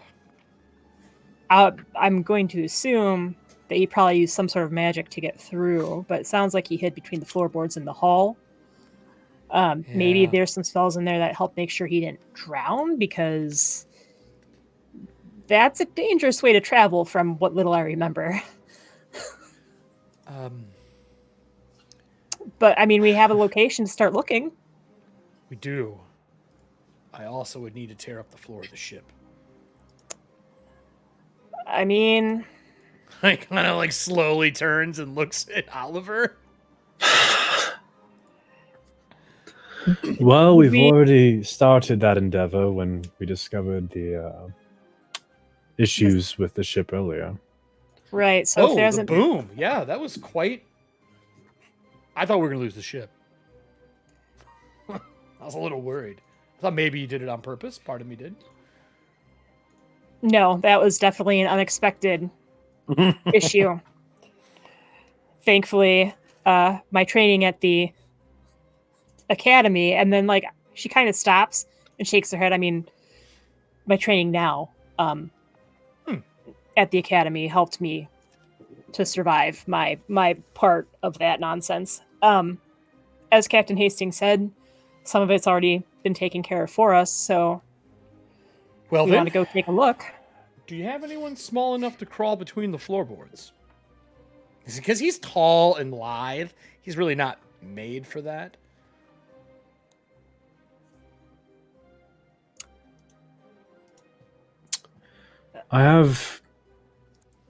I'm going to assume that he probably used some sort of magic to get through, but it sounds like he hid between the floorboards in the hall. Maybe Yeah. there's some spells in there that help make sure he didn't drown, because that's a dangerous way to travel from what little I remember. But I mean, we have a location to start looking. We do. I also would need to tear up the floor of the ship. I mean, I kind of like slowly turns and looks at Oliver. Well, we've already started that endeavor when we discovered the issues with the ship earlier. right. So if there The hasn't boom. Yeah, that was quite... I thought we were going to lose the ship. I was a little worried. I thought maybe you did it on purpose. Part of me did. No, that was definitely an unexpected issue. Thankfully, my training at the academy, and then like she kind of stops and shakes her head. I mean, my training now at the academy helped me to survive my part of that nonsense. As Captain Hastings said, some of it's already been taken care of for us, so Well, we then, want to go take a look. do you have anyone small enough to crawl between the floorboards? Because he's tall and lithe. He's really not made for that. I have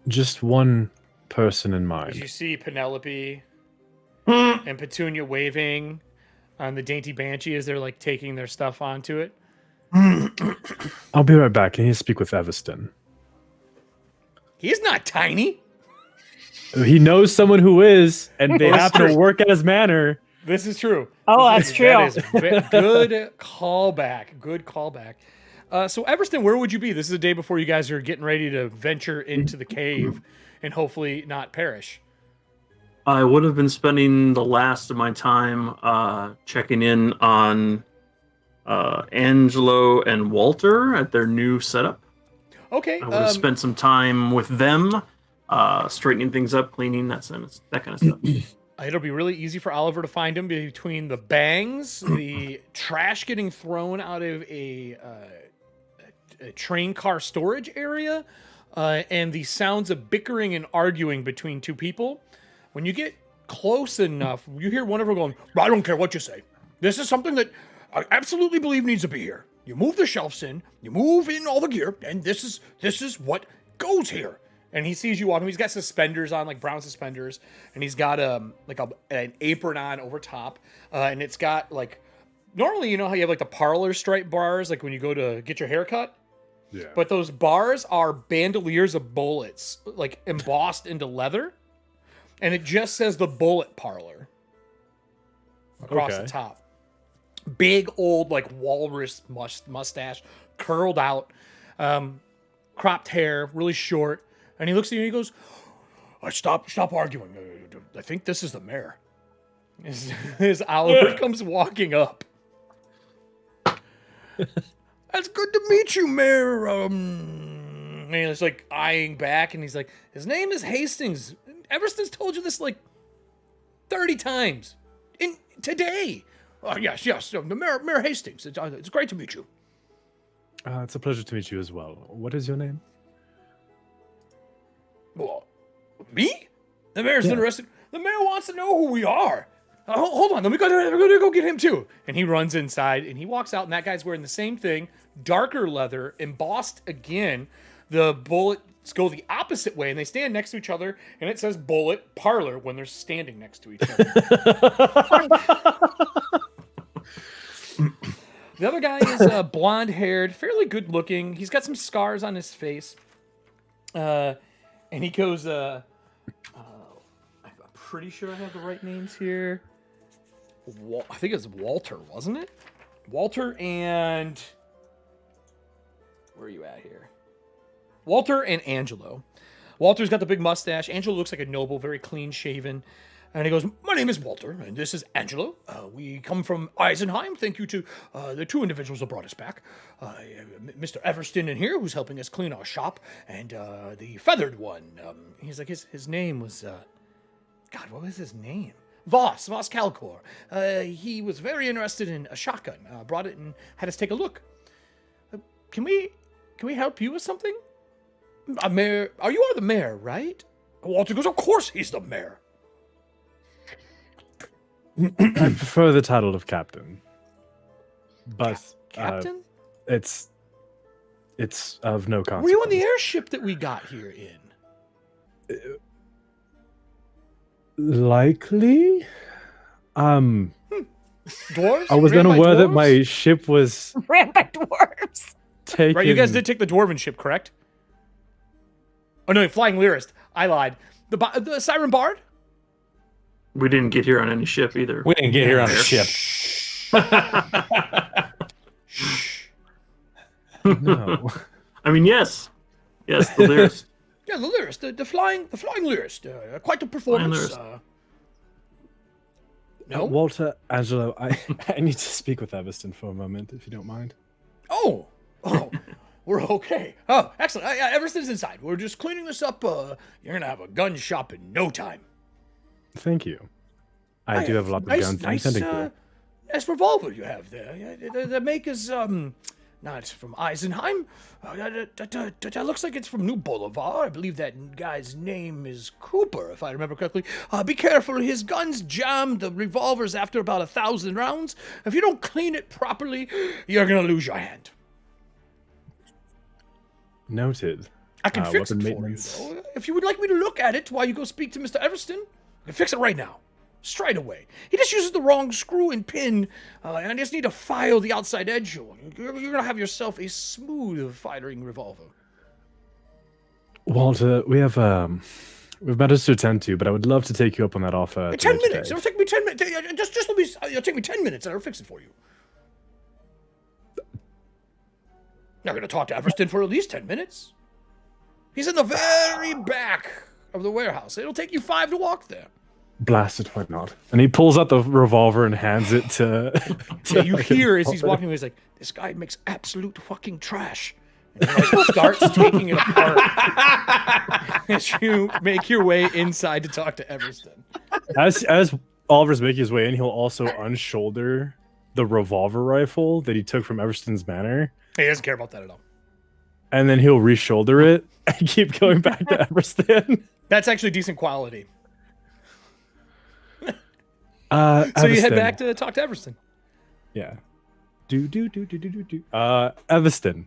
just one person in Did mind. you see Penelope and Petunia waving on the dainty banshee as they're like taking their stuff onto it? I'll be right back. I need to speak with Everston. He's not tiny. He knows someone who is, and they happen to work at his manor. This is true. Oh, This that's is- true. That is good callback. Good callback. So, Everston, where would you be? This is the day before you guys are getting ready to venture into the cave and hopefully not perish. I would have been spending the last of my time checking in on Angelo and Walter at their new setup. Okay. I would have spent some time with them, straightening things up, cleaning, that kind of stuff. It'll be really easy for Oliver to find him between the bangs, the trash getting thrown out of a train car storage area, and the sounds of bickering and arguing between two people. When you get close enough, you hear one of them going, "I don't care what you say. This is something that I absolutely believe needs to be here. You move the shelves in, you move in all the gear, and this is what goes here." And he sees you walking. He's got suspenders on, like brown suspenders, and he's got an apron on over top, and it's got like, normally you know how you have like the parlor stripe bars, like when you go to get your hair cut. Yeah. But those bars are bandoliers of bullets, like embossed into leather, and it just says the Bullet Parlor across the top. Big old like walrus mustache, curled out, cropped hair, really short. And he looks at you and he goes, "Stop arguing. I think this is the mayor." As Oliver comes walking up. "That's good to meet you, Mayor." And he's like eyeing back, and he's like, "His name is Hastings. Everston's told you this like 30 times today." Yes. The Mayor Hastings. It's great to meet you. It's a pleasure to meet you as well. What is your name? Well, me? The mayor's interested. The mayor wants to know who we are. Hold on, let me go get him too. And he runs inside and he walks out, and that guy's wearing the same thing, darker leather, embossed again. The bullets go the opposite way, and they stand next to each other, and it says Bullet Parlor when they're standing next to each other. The other guy is blonde-haired, fairly good-looking. He's got some scars on his face. And he goes, I'm pretty sure I have the right names here. I think it's Walter, wasn't it? Walter and... Where are you at here? Walter and Angelo. Walter's got the big mustache. Angelo looks like a noble, very clean-shaven. And he goes, "My name is Walter, and this is Angelo. We come from Eisenheim. Thank you to the two individuals who brought us back. Mr. Everston in here, who's helping us clean our shop, and the feathered one. He's like, his name was, God, what was his name? Voss Calcor. He was very interested in a shotgun. Brought it and had us take a look. Can we help you with something? Mayor, you are the mayor, right?" Walter goes, "Of course he's the mayor." I prefer the title of captain, but Captain? it's of no consequence. Were you on the airship that we got here in? Likely. Dwarves? I was Ran by unaware that dwarves? my ship was Ran by dwarves. taken. Right, you guys did take the dwarven ship, correct? Oh no, Flying Lyrist. I lied. The Siren Bard? We didn't get here on any ship either. We didn't get here on a ship. No. I mean, yes, the lyrist. Yeah, the Lyrist, the flying Lyrist. Quite a performance. Lyrist. No? Walter, Angelo, I need to speak with Everston for a moment, if you don't mind. Oh, we're okay. Oh, excellent. Everston's inside. We're just cleaning this up. You're gonna have a gun shop in no time. Thank you. I do have a lot of guns. I'm sending you. Nice revolver you have there. Yeah, the make is not from Eisenheim. That looks like it's from New Boulevard. I believe that guy's name is Cooper, if I remember correctly. Be careful, his gun's jammed. The revolver's after about 1,000 rounds. If you don't clean it properly, you're gonna lose your hand. Noted. I can fix weapon it for maintenance. you, though. If you would like me to look at it while you go speak to Mr. Everston, I can fix it right now. Straight away. He just uses the wrong screw and pin, and I just need to file the outside edge. You're going to have yourself a smooth firing revolver. Walter, we've matters to attend to, but I would love to take you up on that offer. 10 today. minutes. It'll take me 10 minutes. Just let me. It'll take me 10 minutes, and I'll fix it for you. Not going to talk to Everston for at least 10 minutes. He's in the very back of the warehouse. It'll take you 5 to walk there. Blasted, why not? And he pulls out the revolver and hands it to. Yeah, you hear as he's walking away, he's like, "This guy makes absolute fucking trash." And he like, starts taking it apart as you make your way inside to talk to Everston. As Oliver's making his way in, he'll also unshoulder the revolver rifle that he took from Everston's manor, He doesn't care about that at all. and then he'll reshoulder it and keep going back to Everston. That's actually decent quality. So you head Everston. back to talk to Everston. Yeah. Everston.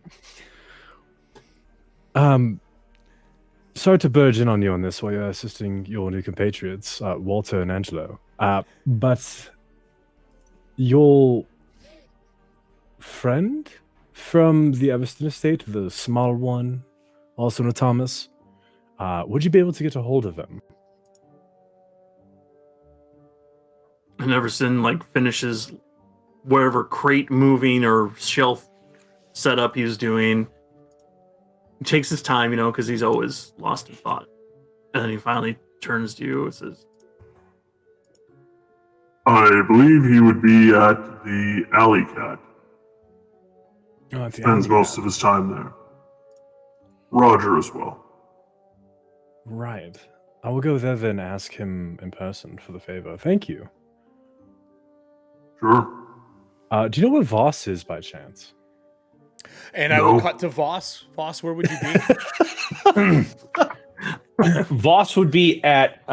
Sorry to burge in on you on this while you're assisting your new compatriots, Walter and Angelo. But your friend from the Everston estate, the small one, also known Thomas, would you be able to get a hold of him? And Everson finishes wherever crate moving or shelf setup he was doing. He takes his time, because he's always lost in thought. And then he finally turns to you and says, I believe he would be at the Alley Cat. Spends most of his time there. Roger as well. Right. I will go there then and ask him in person for the favor. Thank you. Sure. Do you know where Voss is by chance? And I will cut to Voss. Voss, where would you be? Voss would be at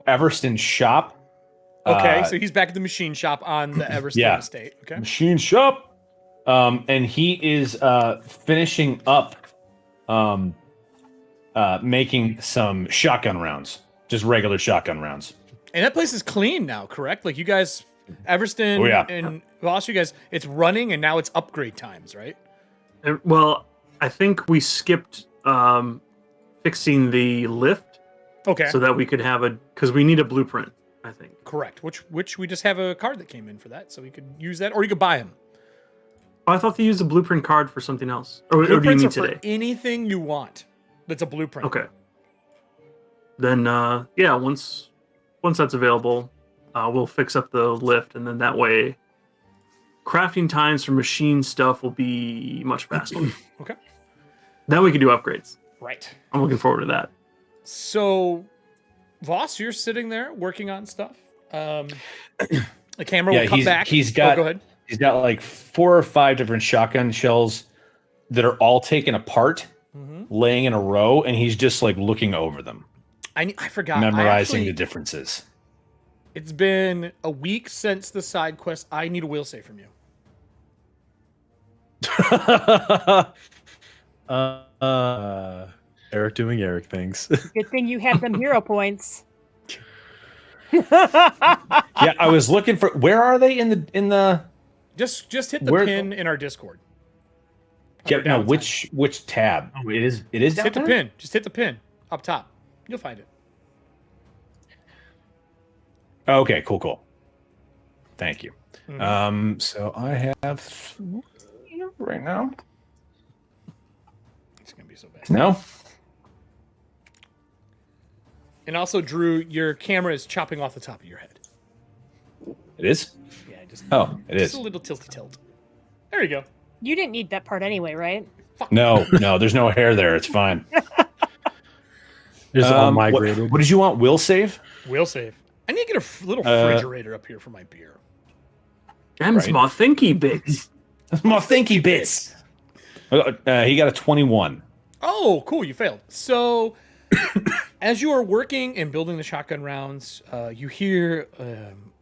Everston's shop. Okay, so he's back at the machine shop on the Everston estate. Okay. Machine shop. And he is finishing up making some shotgun rounds. Just regular shotgun rounds. And that place is clean now, correct? Like you guys, Everston and Voss, you guys, it's running and now it's upgrade times, right? well, I think we skipped fixing the lift. Okay. So that we could have because we need a blueprint, I think. Correct. Which we just have a card that came in for that, so we could use that, or you could buy them. Oh, I thought they used a blueprint card for something else. Or do you Blueprints mean are today? for anything you want. That's a blueprint. Okay. Then, once once that's available, we'll fix up the lift, and then that way, crafting times for machine stuff will be much faster. Okay. Then we can do upgrades. Right. I'm looking forward to that. So, Voss, you're sitting there working on stuff. The camera will come back. Go ahead. He's got like 4 or 5 different shotgun shells that are all taken apart, laying in a row, and he's just like looking over them. I forgot. Memorizing the differences. It's been a week since the side quest. I need a will save from you. Eric doing Eric things. Good thing you have them hero points. Yeah, I was looking for. Where are they in the? Just hit the pin in our Discord. Which tab? Oh, it is. It is. Just hit the pin. Just hit the pin up top. You'll find it. Okay, cool. Thank you. Mm-hmm. So I have right now. It's gonna be so bad. No. And also, Drew, your camera is chopping off the top of your head. It is. Yeah, just it is. a little tilty tilt. There you go. You didn't need that part anyway, right? No, there's no hair there. It's fine. There's all migrated. What did you want? Will save? Will save. I need to get a little refrigerator up here for my beer. Them's my thinky bits. That's my thinky bits. He got a 21. Oh, cool. You failed. So, as you are working and building the shotgun rounds, you hear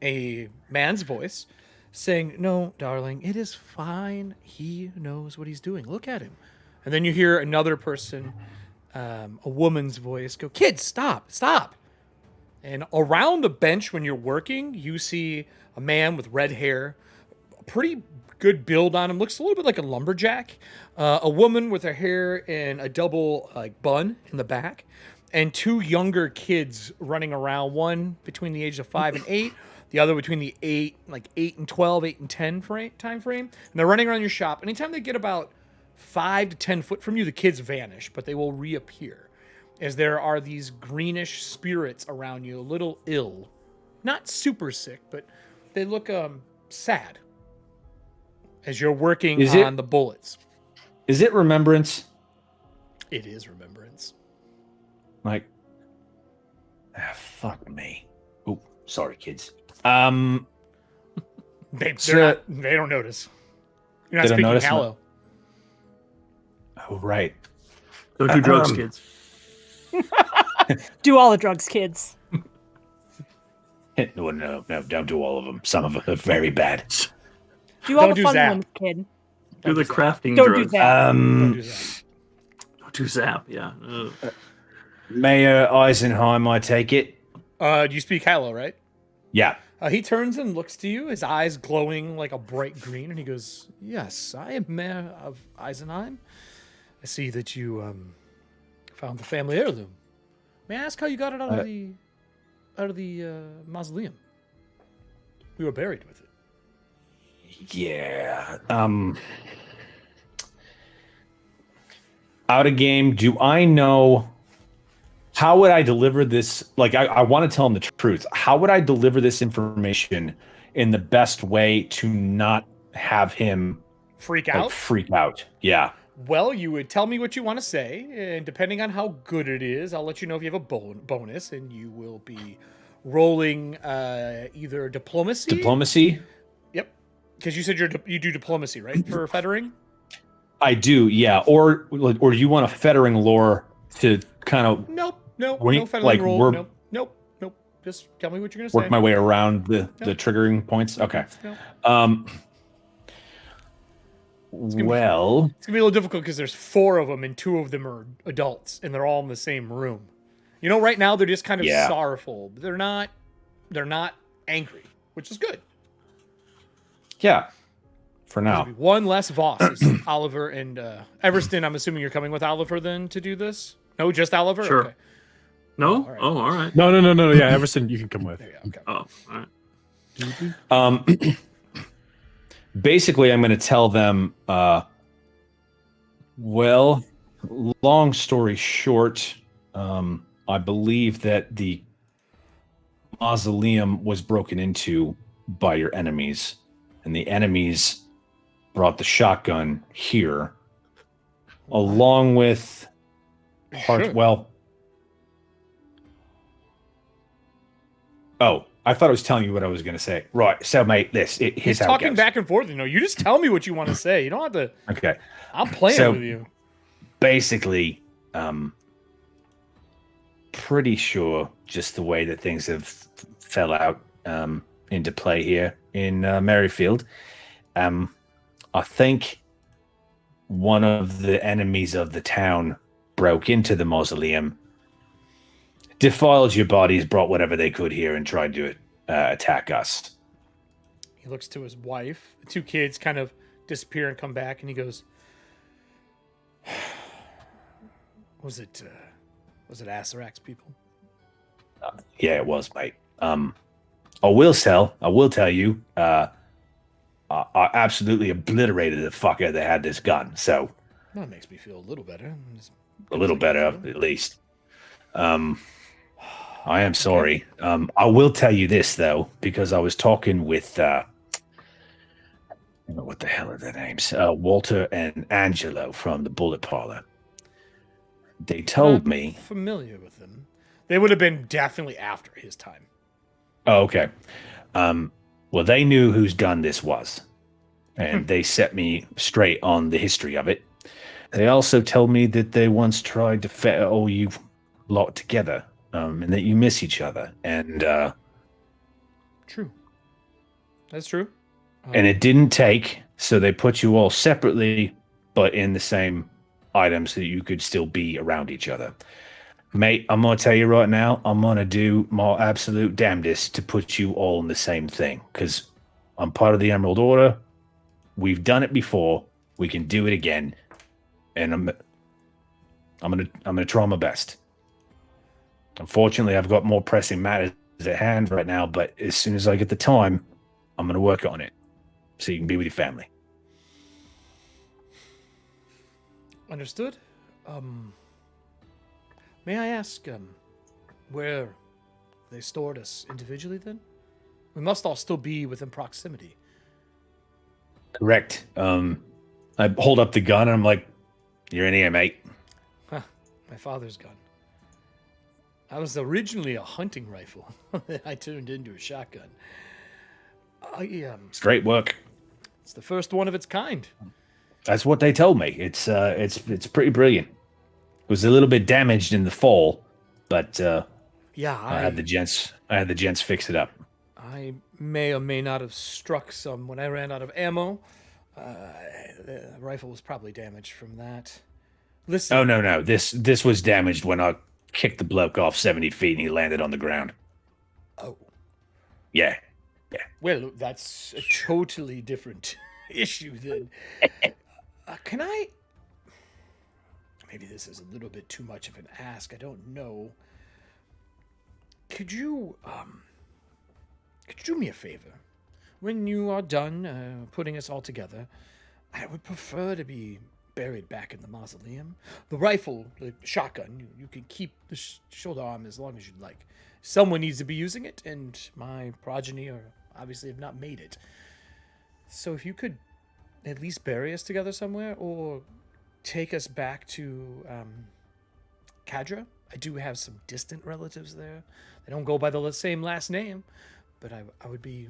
a man's voice saying, "No, darling, it is fine. He knows what he's doing. Look at him." And then you hear another person, a woman's voice, go, "Kids, stop. And around the bench when you're working, you see a man with red hair, a pretty good build on him, looks a little bit like a lumberjack. A woman with her hair in a double bun in the back, and 2 younger kids running around. One between the ages of 5 and 8, the other between the 8 and 12, 8 and 10 time frame. And they're running around your shop. Anytime they get about 5 to 10 foot from you, the kids vanish, but they will reappear, as there are these greenish spirits around you, a little ill. Not super sick, but they look sad as you're working on the bullets. Is it remembrance? It is remembrance. Like, fuck me. Oh, sorry, kids. They don't notice. You're not speaking Hallow. Oh, right. Don't do drugs, kids. Do all the drugs, kids. No, don't do all of them. Some of them are very bad. Do all Don't the do fun Zap. ones, kid. Do the crafting Don't drugs. do that. Don't do that. Don't do Zap, yeah. Mayor Eisenheim, I take it. Do you speak Hallow, right? Yeah. He turns and looks to you, his eyes glowing like a bright green, and he goes, "Yes, I am Mayor of Eisenheim. I see that you found the family heirloom. May I ask how you got it out of the mausoleum? We were buried with it." Yeah. Out of game, do I know... How would I deliver this? Like, I want to tell him the truth. How would I deliver this information in the best way to not have him Freak out? Freak out. Yeah. Well, you would tell me what you want to say, and depending on how good it is, I'll let you know if you have a bonus, and you will be rolling either diplomacy. Diplomacy? Yep. Because you said you do diplomacy, right, for fettering? I do, yeah. Or do you want a fettering lore to kind of... No fettering roll. Nope. Just tell me what you're going to say. Work my way around the triggering points? Okay. It's going to be a little difficult because there's 4 of them and 2 of them are adults and they're all in the same room. You know, right now they're just kind of sorrowful. But they're not angry, which is good. Yeah. For now. One less Voss is Oliver and Everston. I'm assuming you're coming with Oliver then to do this? No, just Oliver? Sure. Okay. No? All all right. No. Yeah, Everston, you can come with. Okay. Oh, all right. Basically, I'm going to tell them, well, long story short, I believe that the mausoleum was broken into by your enemies, and the enemies brought the shotgun here, along with parts. Sure. Well, oh, I thought I was telling you what I was going to say. Right. So, mate, here's He's how it talking goes. back and forth. You just tell me what you want to say. You don't have to. Okay. I'm playing So- with you. Basically, pretty sure just the way that things have fell out into play here in Merrifield. I think one of the enemies of the town broke into the mausoleum, defiled your bodies, brought whatever they could here, and tried to attack us. He looks to his wife. The two kids kind of disappear and come back, and he goes, Was it Asarak's people? Yeah, it was, mate. I will tell you, I absolutely obliterated the fucker that had this gun. So That makes me feel a little better. a little better, at least. I am sorry. I will tell you this though, because I was talking with what the hell are their names? Walter and Angelo from the Bullet Parlor. They told me. Familiar with them. They would have been definitely after his time. Oh, okay. Well, they knew whose gun this was, and they set me straight on the history of it. They also told me that they once tried to fetter all you lot together, and that you miss each other, and True. That's true. and it didn't take, so they put you all separately, but in the same items so that you could still be around each other. Mate, I'm going to tell you right now, I'm going to do my absolute damnedest to put you all in the same thing, because I'm part of the Emerald Order. We've done it before. We can do it again. And I'm gonna try my best. Unfortunately, I've got more pressing matters at hand right now, but as soon as I get the time, I'm going to work on it so you can be with your family. Understood. May I ask where they stored us individually then? We must all still be within proximity. Correct. I hold up the gun and I'm like, "You're in here, mate." Huh, my father's gun. I was originally a hunting rifle that I turned into a shotgun. Straight work. It's the first one of its kind. That's what they told me. It's pretty brilliant. It was a little bit damaged in the fall, but Yeah, I had the gents fix it up. I may or may not have struck some when I ran out of ammo. The rifle was probably damaged from that. Listen. Oh no. This was damaged when I kicked the bloke off 70 feet and he landed on the ground. Oh. Yeah. Well, that's a totally different issue then. Can I... Maybe this is a little bit too much of an ask. I don't know. Could you do me a favor? When you are done putting us all together, I would prefer to be buried back in the mausoleum. The rifle, the shotgun, you can keep the shoulder arm as long as you'd like. Someone needs to be using it, and my progeny obviously have not made it. So if you could at least bury us together somewhere, or take us back to Cadra. I do have some distant relatives there. They don't go by the same last name, but I would be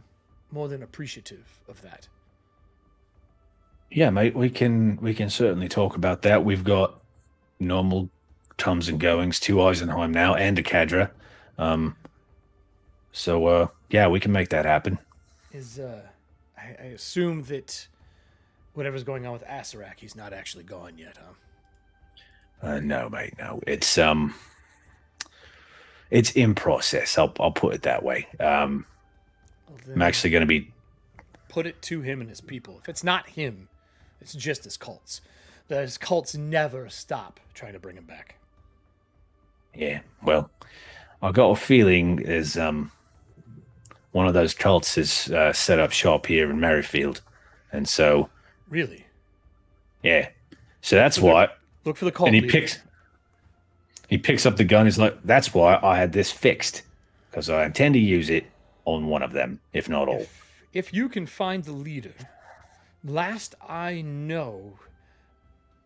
more than appreciative of that. Yeah, mate, we can certainly talk about that. We've got normal comes and goings to Eisenheim now and a Cadra. So yeah, we can make that happen. I assume that whatever's going on with Asarak, he's not actually gone yet, huh? No, mate, no. It's in process. I'll put it that way. Well, I'm actually going to be. Put it to him and his people. If it's not him, it's just his cults. His cults never stop trying to bring him back. Yeah, well, I got a feeling there's one of those cults is set up shop here in Merrifield, and so. Really? Yeah. So that's why. Look for the cult And leader. he picks up the gun. He's like, "That's why I had this fixed." because I intend to use it on one of them, if not all. If you can find the leader, last I know,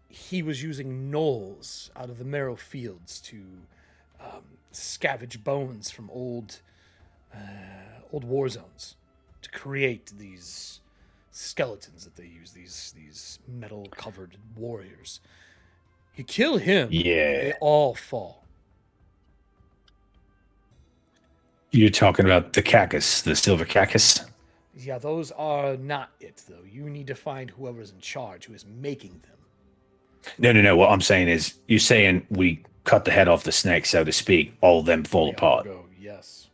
he was using gnolls out of the marrow fields to scavenge bones from old war zones to create these skeletons that they use, these metal covered warriors. You kill him, they all fall. You're talking about the cactus, the silver cactus? Yeah, those are not it, though. You need to find whoever's in charge, who is making them. No. What I'm saying is, you're saying we cut the head off the snake, so to speak, all of them fall apart. Go, yes.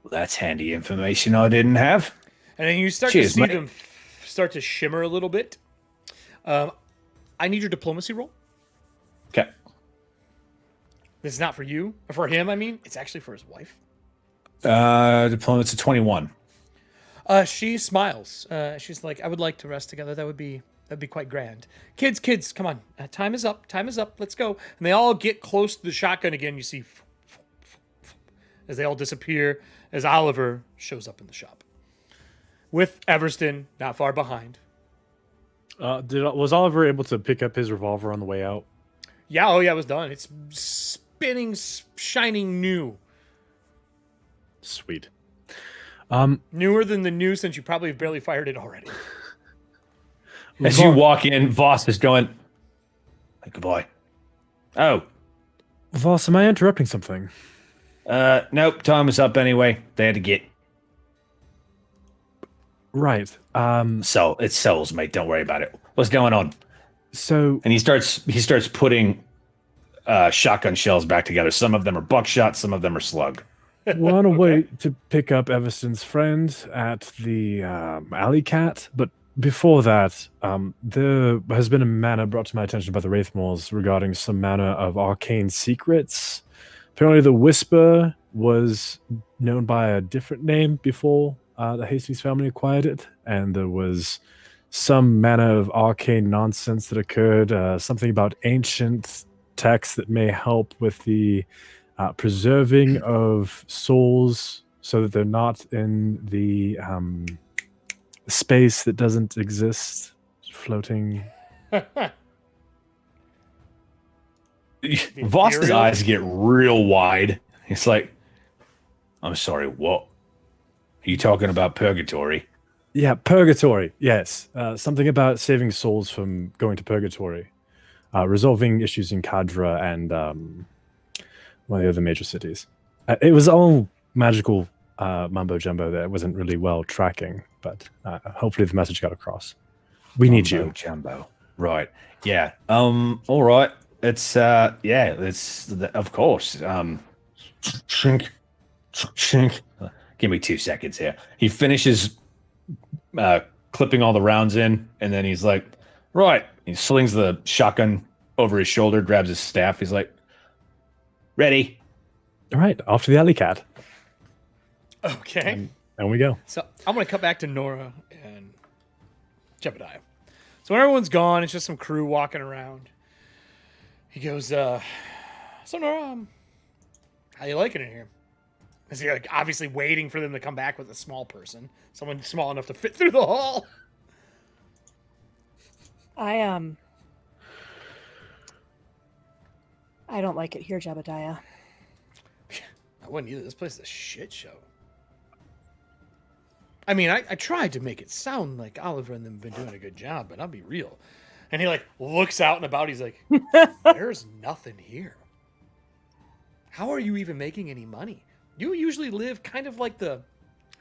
Well, that's handy information I didn't have. And then you start to see them start to shimmer a little bit. I need your diplomacy roll. Okay. This is not for you. Or for him, I mean. It's actually for his wife. Diplomacy 21. She smiles. She's like, I would like to rest together. That'd be quite grand. Kids, come on. Time is up. Let's go. And they all get close to the shotgun again. You see as they all disappear, as Oliver shows up in the shop. With Everston not far behind. Was Oliver able to pick up his revolver on the way out? Yeah, it was done. It's spinning, shining new. Sweet. Newer than the new, since you probably have barely fired it already. As you walk in, Voss is going, goodbye. Oh. Voss, am I interrupting something? Nope, time is up anyway. They had to get. Right. So it's souls, mate. Don't worry about it. What's going on? So, and he starts putting shotgun shells back together. Some of them are buckshot, some of them are slug. we're on a way to pick up Everston's friend at the Alley Cat, but before that, there has been a matter brought to my attention by the Wraithmores regarding some manner of arcane secrets. Apparently, the Whisper was known by a different name before the Hastings family acquired it, and there was some manner of arcane nonsense that occurred, something about ancient texts that may help with the preserving of souls so that they're not in the space that doesn't exist, floating. Voss's eyes get real wide. He's like, I'm sorry, what? Are you talking about purgatory? Yeah, purgatory, yes. Something about saving souls from going to purgatory. Resolving issues in Cadra and one of the other major cities. It was all magical mumbo-jumbo that wasn't really well tracking, but hopefully the message got across. We need you. Mumbo-jumbo. Right. Yeah. All right. It's of course. Shink. Give me 2 seconds here. He finishes clipping all the rounds in, and then he's like, right. He slings the shotgun over his shoulder, grabs his staff. He's like, ready. All right, off to the Alley Cat. Okay. And we go. So I'm going to cut back to Nora and Jebediah. So when everyone's gone, it's just some crew walking around. He goes, so Nora, how you liking it here? Is he like obviously waiting for them to come back with a small person? Someone small enough to fit through the hall? I don't like it here, Jebediah. I wouldn't either. This place is a shit show. I mean, I tried to make it sound like Oliver and them have been doing a good job, but I'll be real. And he like looks out and about. He's like, there's nothing here. How are you even making any money? You usually live kind of like the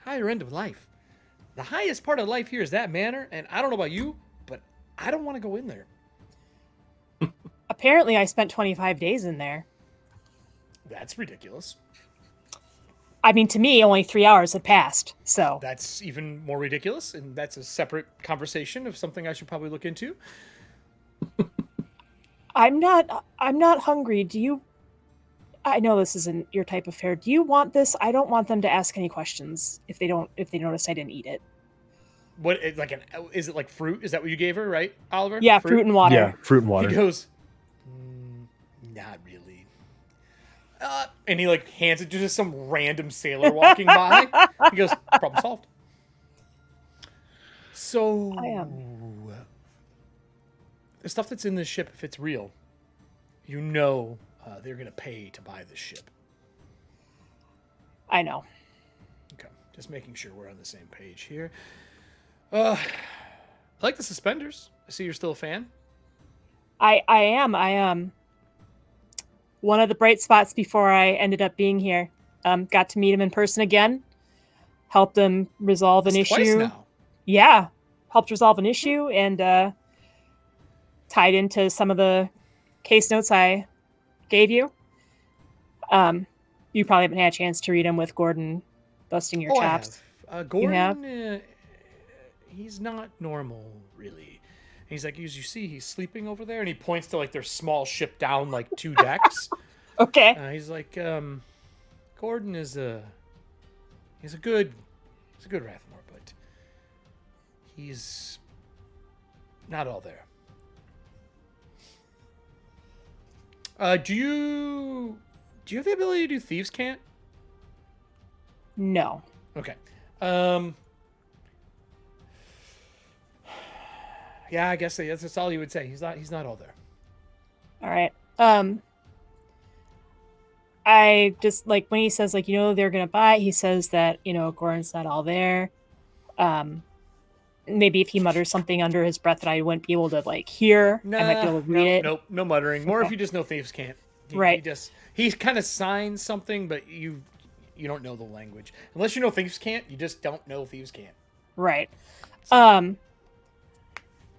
higher end of life. The highest part of life here is that manor, and I don't know about you, but I don't want to go in there. Apparently, I spent 25 days in there. That's ridiculous. I mean, to me, only 3 hours had passed, so... That's even more ridiculous, and that's a separate conversation of something I should probably look into. I'm not hungry. Do you... I know this isn't your type of fare. Do you want this? I don't want them to ask any questions if they notice I didn't eat it. What, is it like fruit? Is that what you gave her, right, Oliver? Yeah, fruit and water. Yeah, fruit and water. He goes, not really. And he like hands it to just some random sailor walking by. He goes, problem solved. So the stuff that's in this ship, if it's real, they're going to pay to buy this ship. I know. Okay, just making sure we're on the same page here. I like the suspenders. I see you're still a fan. I am. One of the bright spots before I ended up being here. Got to meet him in person again. Helped him resolve an issue. Twice now. Yeah, helped resolve an issue and tied into some of the case notes I gave you. You probably haven't had a chance to read them with Gordon busting your chops. I have. Gordon, he's not normal, really. He's like, as you see, he's sleeping over there, and he points to like their small ship down like 2 decks. Okay. He's like, Gordon is he's a good Rathmore, but he's not all there. Do you have the ability to do Thieves' Cant? No. Okay. Yeah, I guess that's all you would say. He's not all there. All right. I just like when he says like, they're going to buy, he says that, Gordon's not all there. Maybe if he mutters something under his breath that I wouldn't be able to like hear, I might be able to read it. Nope, no muttering. More if you just know Thieves' Cant. Right. He kind of signs something, but you don't know the language. Unless you know Thieves' Cant, you just don't know Thieves' Cant. Right.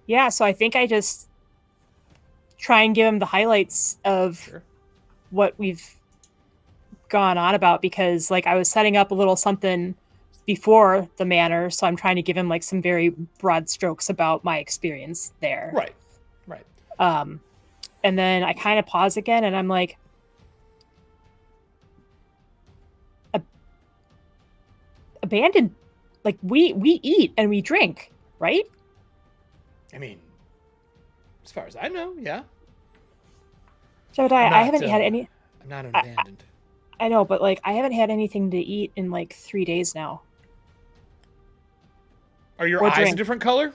Yeah, so I think I just try and give him the highlights of what we've gone on about, because like I was setting up a little something before the manor, so I'm trying to give him like some very broad strokes about my experience there. Right. And then I kind of pause again and I'm like, abandoned, like we eat and we drink, right? I mean, as far as I know, yeah. Jebediah, I haven't had any. I'm not abandoned. I know, but like I haven't had anything to eat in like 3 days now. Are your Or eyes drink. a different color?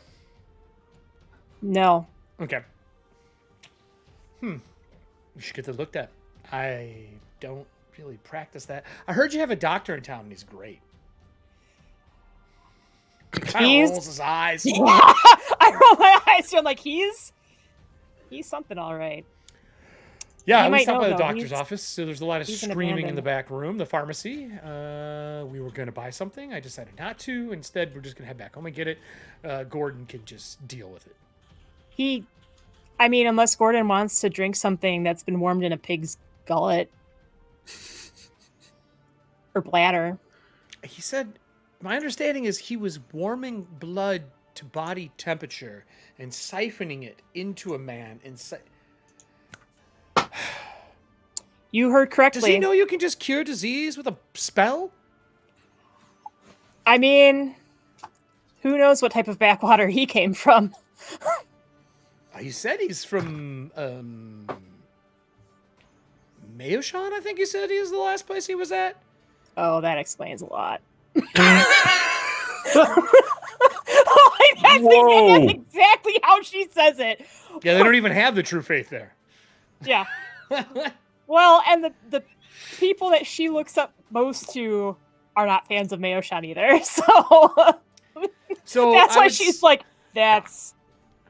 No. Okay. We should get that looked at. I don't really practice that. I heard you have a doctor in town, and he's great. He kind of rolls his eyes. Yeah, I roll my eyes. So I'm like, he's something, all right. Yeah, You we might stopped know, by the though. doctor's office. So there's a lot of he's an screaming in the abandoned. back room. The pharmacy. We were going to buy something. I decided not to. Instead, we're just going to head back home and get it. Gordon can just deal with it. Unless Gordon wants to drink something that's been warmed in a pig's gullet or bladder. He said, my understanding is he was warming blood to body temperature and siphoning it into a man. You heard correctly. Does he know you can just cure disease with a spell? I mean, who knows what type of backwater he came from? He said he's from Mayoshan, I think he said he is the last place he was at. Oh, that explains a lot. Whoa. That's exactly how she says it. Yeah, they don't even have the true faith there. Yeah. Well, and the people that she looks up most to are not fans of Mayoshan either. So that's why she's like, that's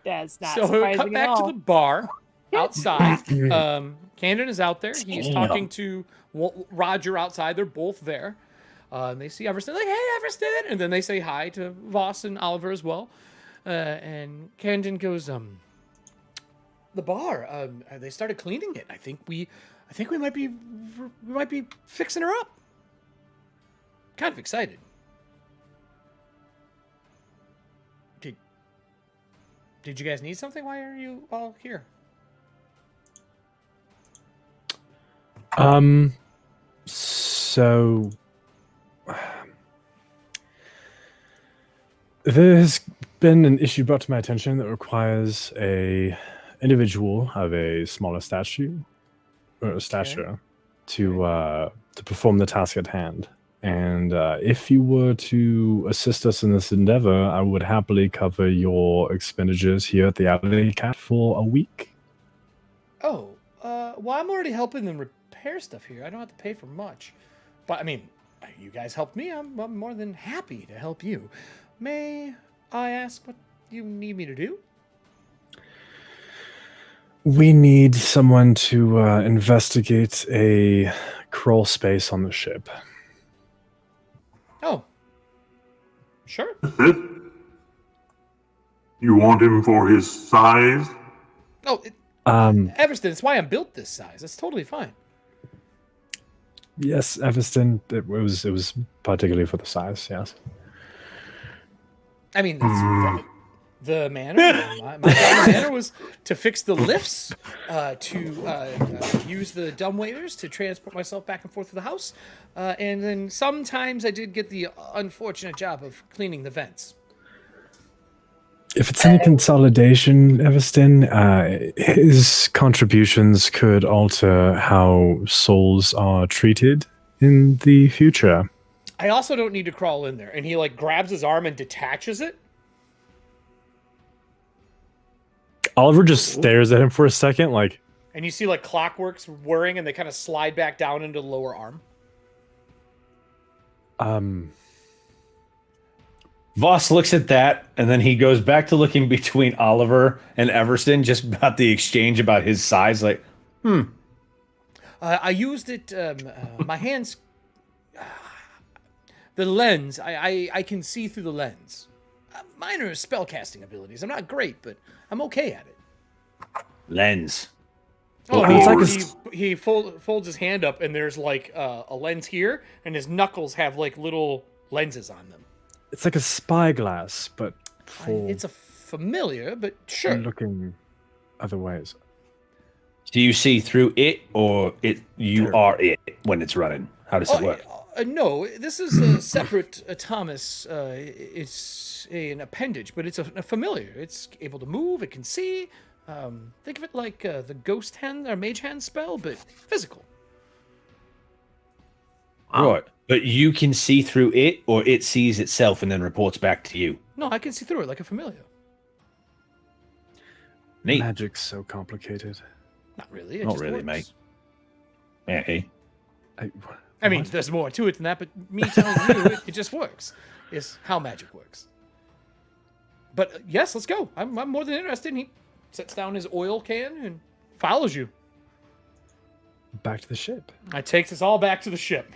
not so surprising cut back at all. to the bar outside. Camden is out there. He's talking to Roger outside. They're both there. And they see Everston, like, hey, Everston! And then they say hi to Voss and Oliver as well. And Camden goes, the bar, they started cleaning it. I think we might be fixing her up. Kind of excited. Did you guys need something? Why are you all here? So there's been an issue brought to my attention that requires a individual of a smaller stature to perform the task at hand. And if you were to assist us in this endeavor, I would happily cover your expenditures here at the Alley Cat for a week. Oh, well, I'm already helping them repair stuff here. I don't have to pay for much. But, I mean, you guys helped me. I'm more than happy to help you. May I ask what you need me to do? We need someone to investigate a crawl space on the ship. Oh. Sure. That's it? You want him for his size? Oh, Everston, it's why I'm built this size. It's totally fine. Yes, Everston. It was particularly for the size. Yes. I mean, the manor. My manor was to fix the lifts, to use the dumbwaiters to transport myself back and forth to the house, and then sometimes I did get the unfortunate job of cleaning the vents. If it's any consolidation, Everston, his contributions could alter how souls are treated in the future. I also don't need to crawl in there. And he like grabs his arm and detaches it. Oliver just stares at him for a second, like. And you see like clockworks whirring, and they kind of slide back down into the lower arm. Voss looks at that, and then he goes back to looking between Oliver and Everston, just about the exchange about his size. Like, I used it. My hands. The lens. I can see through the lens. Minor spellcasting abilities. I'm not great, but I'm okay at it. lens. Oh, Well, it's like he folds his hand up, and there's like a lens here, and his knuckles have like little lenses on them. It's like a spyglass, but for It's a familiar, but sure. looking other ways. Do you see through it, or you are it when it's running? How does it work? No, this is a separate Thomas. It's an appendage, but it's a familiar. It's able to move. It can see. Think of it like the ghost hand or mage hand spell, but physical. Right. But you can see through it, or it sees itself and then reports back to you. No, I can see through it like a familiar. Neat. Magic's so complicated. Not really. It Not just really, works. mate. Yeah, hey. I mean, there's more to it than that, but me telling you it just works. Is how magic works. But yes, let's go. I'm more than interested. And he sets down his oil can and follows you. Back to the ship. I takes us all back to the ship.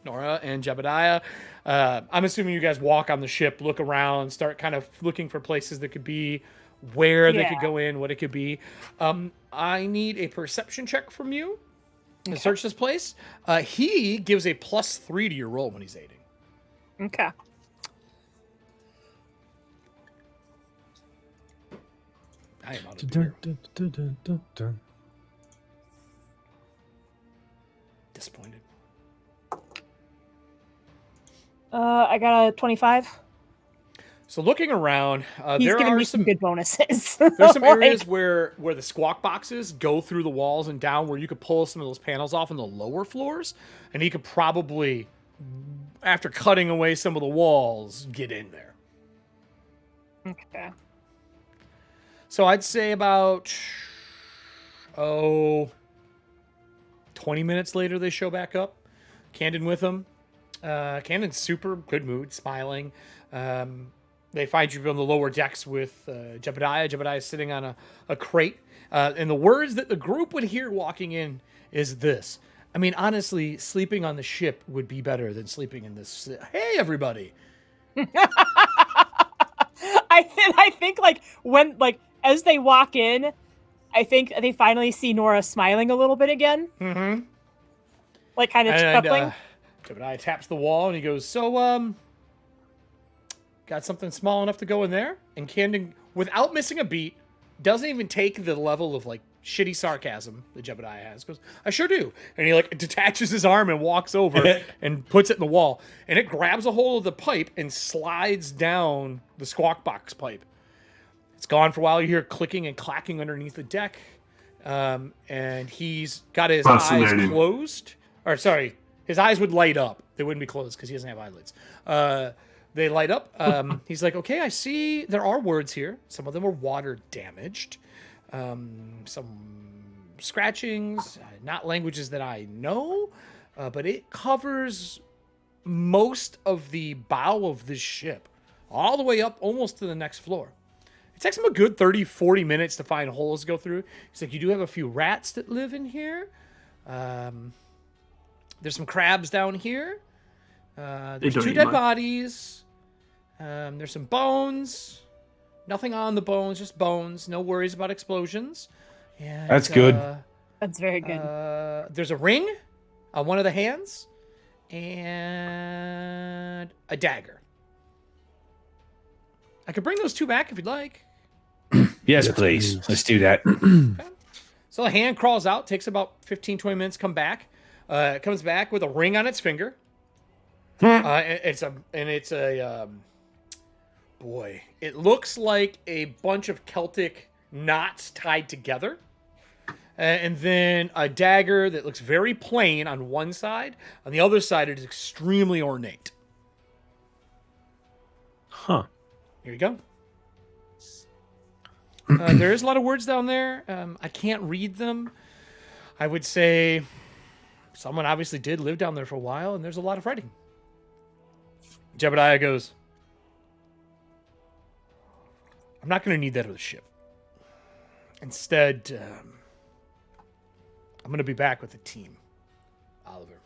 Nora and Jebediah. I'm assuming you guys walk on the ship, look around, start kind of looking for places that could be, where they could go in, what it could be. I need a perception check from you to search this place. He gives a +3 to your roll when he's aiding. Okay. I am out of beer. Disappointed. I got a 25. So looking around, He's there giving are me some good bonuses. there's some Like, areas where the squawk boxes go through the walls and down, where you could pull some of those panels off in the lower floors, and he could probably, after cutting away some of the walls, get in there. Okay. So I'd say about 20 minutes later they show back up. Camden with them. Camden's super good mood, smiling. They find you on the lower decks with Jebediah. Jebediah's sitting on a crate. And the words that the group would hear walking in is this. I mean, honestly, sleeping on the ship would be better than sleeping in this. Hey, everybody. I think like when as they walk in, I think they finally see Nora smiling a little bit again. Mm-hmm. Like kind of chuckling. Jebediah taps the wall and he goes, so, got something small enough to go in there? And Camden, without missing a beat, doesn't even take the level of, like, shitty sarcasm that Jebediah has. Goes, I sure do. And he, like, detaches his arm and walks over and puts it in the wall. And it grabs a hold of the pipe and slides down the squawk box pipe. It's gone for a while. You hear clicking and clacking underneath the deck. And he's got his eyes closed. Or sorry, his eyes would light up. They wouldn't be closed because he doesn't have eyelids. They light up. He's like, okay, I see there are words here. Some of them are water damaged. Some scratchings, not languages that I know, but it covers most of the bow of this ship, all the way up almost to the next floor. It takes him a good 30, 40 minutes to find holes to go through. He's like, you do have a few rats that live in here. There's some crabs down here. There's 2 dead bodies. There's some bones. Nothing on the bones, just bones. No worries about explosions. And, that's good. That's very good. There's a ring on one of the hands and a dagger. I could bring those 2 back if you'd like. Yes, please. Let's do that. Okay. So the hand crawls out, takes about 15, 20 minutes, come back. It comes back with a ring on its finger. Boy, it looks like a bunch of Celtic knots tied together. And then a dagger that looks very plain on one side. On the other side, it is extremely ornate. Huh. Here you go. There is a lot of words down there. I can't read them. I would say someone obviously did live down there for a while, and there's a lot of writing. Jebediah goes, I'm not going to need that of the ship. Instead, I'm going to be back with the team, Oliver.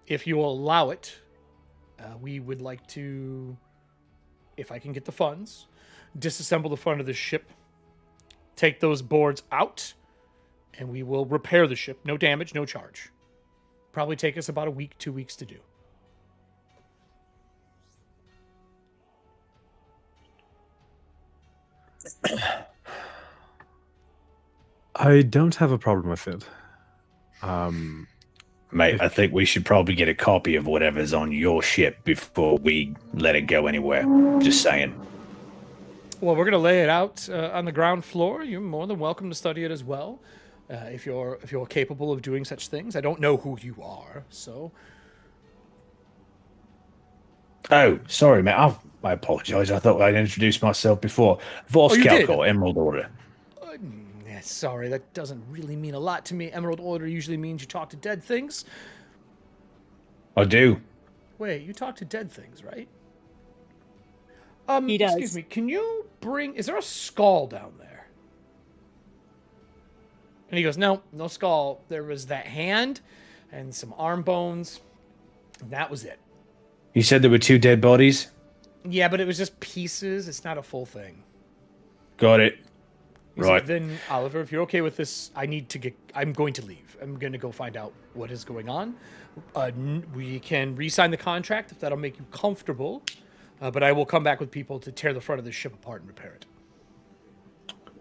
If you will allow it, we would like to, if I can get the funds, disassemble the front of the ship, take those boards out, and we will repair the ship. No damage, no charge. Probably take us about a week, 2 weeks to do. I don't have a problem with it. Mate, I think we should probably get a copy of whatever's on your ship before we let it go anywhere. Just saying. Well, we're going to lay it out on the ground floor. You're more than welcome to study it as well, if you're capable of doing such things. I don't know who you are, so. Oh, sorry, mate. I apologize. I thought I'd introduced myself before. Voss, Calcor, Emerald Order. Yeah, sorry, that doesn't really mean a lot to me. Emerald Order usually means you talk to dead things. I do. Wait, you talk to dead things, right? He does. Excuse me, can you bring... Is there a skull down there? And he goes, no skull. There was that hand and some arm bones. And that was it. You said there were 2 dead bodies? Yeah, but it was just pieces. It's not a full thing. Got it. He's Right. like, then, Oliver, if you're okay with this, I'm going to leave. I'm going to go find out what is going on. We can re-sign the contract if that'll make you comfortable. But I will come back with people to tear the front of the ship apart and repair it.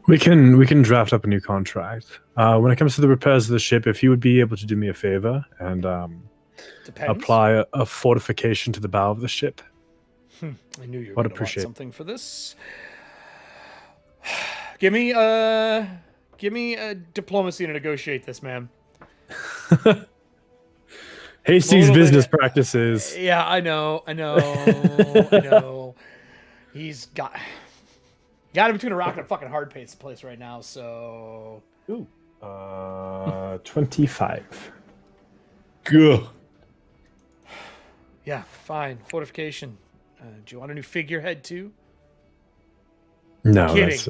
We can draft up a new contract. When it comes to the repairs of the ship, if you would be able to do me a favor and Depends. apply a fortification to the bow of the ship. I knew you were Would going to want appreciate. something for this. Give me a diplomacy to negotiate this, man. Hastings Totally. business practices. Yeah, I know. I know. He's got him between a rock and a fucking hard place right now. So 25. Good. yeah, fine. Fortification. Do you want a new figurehead too? No, Kidding. that's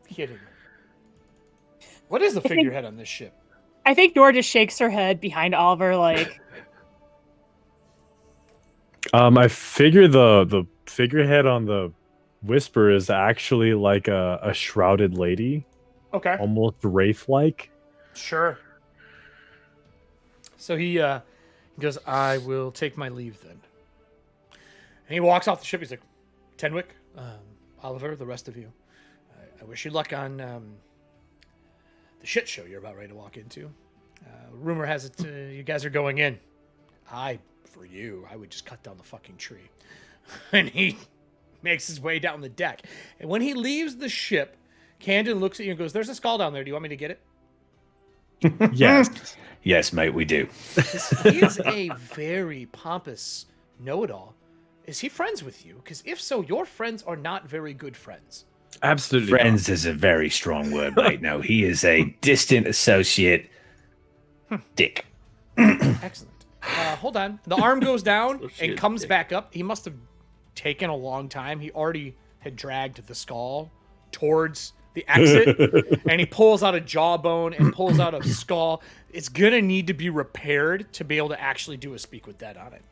Kidding. What is the figurehead on this ship? I think Nora just shakes her head behind Oliver, like, I figure the figurehead on the Whisper is actually like a shrouded lady, Okay. almost wraith-like. Sure. So he goes, I will take my leave then. And he walks off the ship. He's like, Tenwick, Oliver, the rest of you, I wish you luck on the shit show you're about ready to walk into. Rumor has it you guys are going in. For you, I would just cut down the fucking tree. And he makes his way down the deck. And when he leaves the ship, Camden looks at you and goes, there's a skull down there. Do you want me to get it? Yes. Yes, mate, we do. He is a very pompous know-it-all. Is he friends with you? Because if so, your friends are not very good friends. Absolutely. Friends is a very strong word right now. He is a distant associate. Dick. Excellent. Hold on. The arm goes down and comes back up. He must have taken a long time. He already had dragged the skull towards the exit, and he pulls out a jawbone and pulls out a skull. It's gonna need to be repaired to be able to actually do a Speak with Dead on it.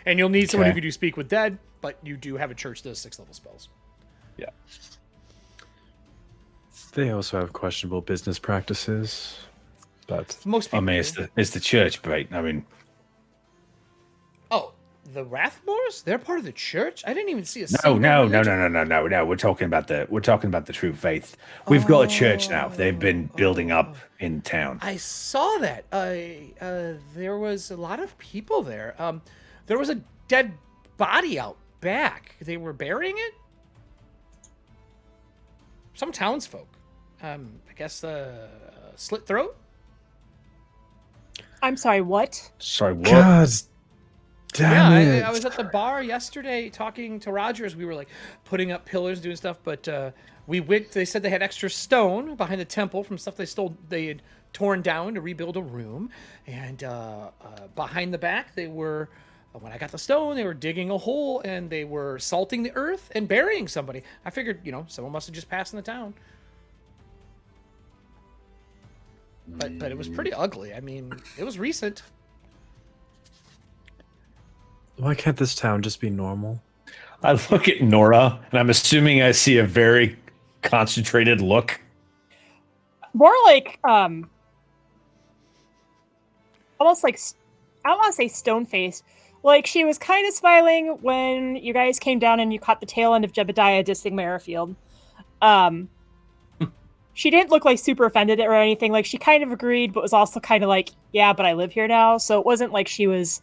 And you'll need someone who can do Speak with Dead, but you do have a church that does 6th level spells. Yeah. They also have questionable business practices, but Most people. I mean, it's the church, right? I mean, Oh, the Rathmores? They're part of the church? I didn't even see a no. single religion. We're talking about the true faith. We've got a church now. They've been building up in town. I saw that. There was a lot of people there. There was a dead body out back. They were burying it? Some townsfolk. I guess slit throat? I'm sorry, what? Sorry, what? God damn it. I was at the bar yesterday talking to Rogers. We were like putting up pillars, doing stuff, but we went. They said they had extra stone behind the temple from stuff they stole. They had torn down to rebuild a room, and behind the back they were. When I got the stone, they were digging a hole and they were salting the earth and burying somebody. I figured, someone must have just passed in the town. But it was pretty ugly. I mean, it was recent. Why can't this town just be normal? I look at Nora, and I'm assuming I see a very concentrated look. More like, almost like, I don't want to say stone-faced. Like, she was kind of smiling when you guys came down and you caught the tail end of Jebediah dissing Merrifield. She didn't look like super offended or anything. Like, she kind of agreed, but was also kind of like, yeah, but I live here now. So it wasn't like she was